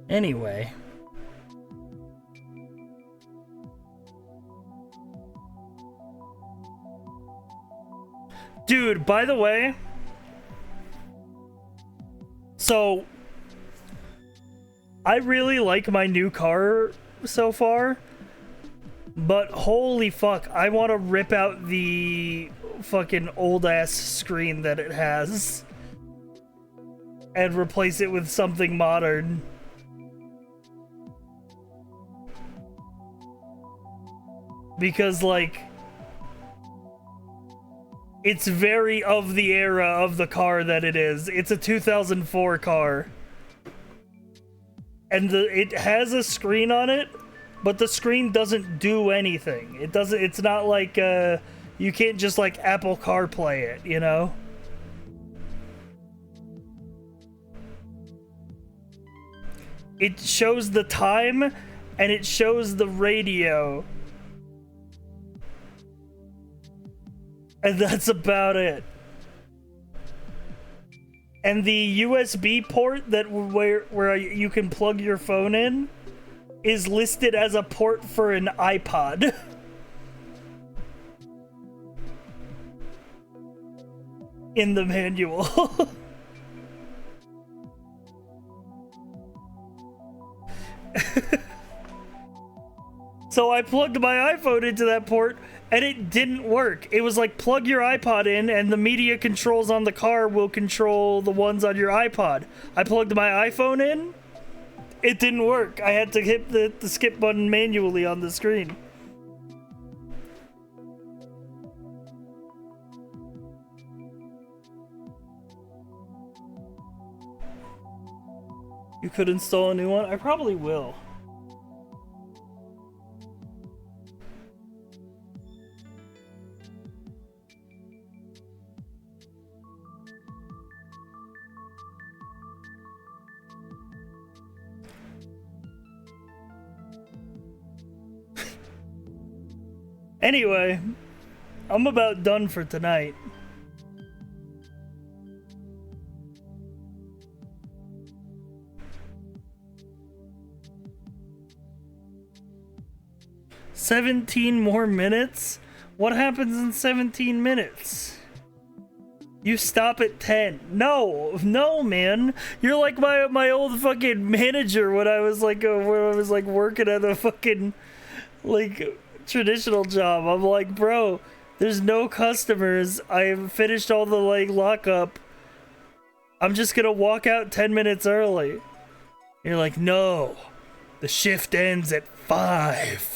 Speaker 1: Anyway. Dude, by the way. So, I really like my new car so far. But holy fuck, I want to rip out the fucking old ass screen that it has. And replace it with something modern. Because, like, it's very of the era of the car that it is. It's a 2004 car. And it has a screen on it, but the screen doesn't do anything. It's not like, you can't just, like, Apple CarPlay it, you know? It shows the time, and it shows the radio. And that's about it. And the USB port that where you can plug your phone in is listed as a port for an iPod. In the manual. So I plugged my iPhone into that port and it didn't work. It was like, plug your iPod in and the media controls on the car will control the ones on your iPod. I plugged my iPhone in, it didn't work. I had to hit the skip button manually on the screen. You could install a new one? I probably will. Anyway, I'm about done for tonight. "17 more minutes? What happens in 17 minutes? You stop at 10. No, man. You're like my old fucking manager when I was like working at a fucking like traditional job. I'm like, bro, there's no customers. I've finished all the like lockup. I'm just gonna walk out 10 minutes early. You're like, no, the shift ends at 5.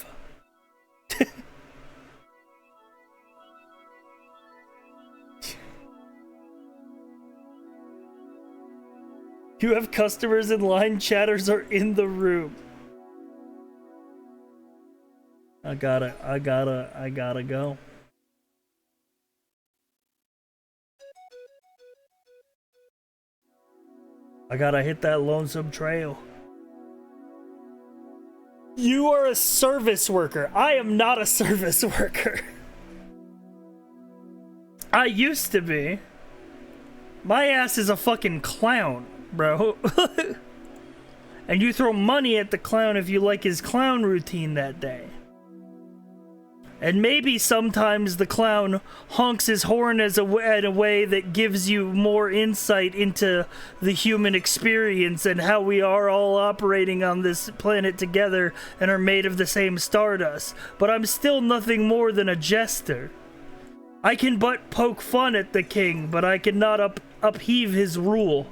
Speaker 1: You have customers in line, chatters are in the room. I gotta go. I gotta hit that lonesome trail. You are a service worker. I am not a service worker. I used to be. My ass is a fucking clown, bro. And you throw money at the clown if you like his clown routine that day. And maybe sometimes the clown honks his horn in a way that gives you more insight into the human experience and how we are all operating on this planet together and are made of the same stardust. But I'm still nothing more than a jester. I can but poke fun at the king, but I cannot upheave his rule.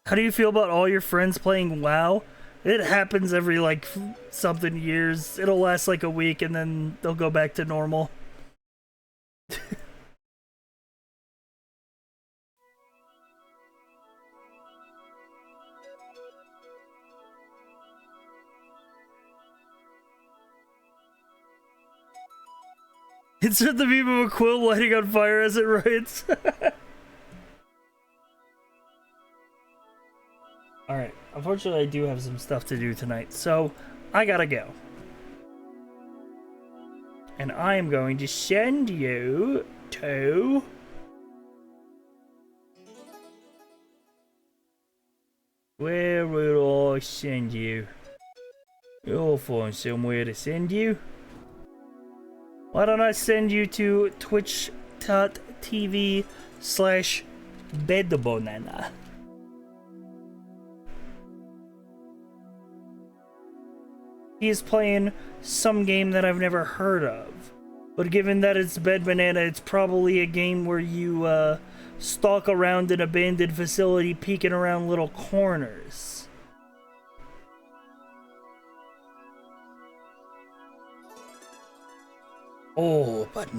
Speaker 1: How do you feel about all your friends playing WoW? It happens every like something years. It'll last like a week and then they'll go back to normal. Insert the meme of a quill lighting on fire as it writes. Alright, unfortunately I do have some stuff to do tonight, so I gotta go. And I am going to send you to... Where will I send you? You'll find somewhere to send you. Why don't I send you to twitch.tv/bedbanana. He's playing some game that I've never heard of. But given that it's Bed Banana, it's probably a game where you stalk around an abandoned facility peeking around little corners. Oh, but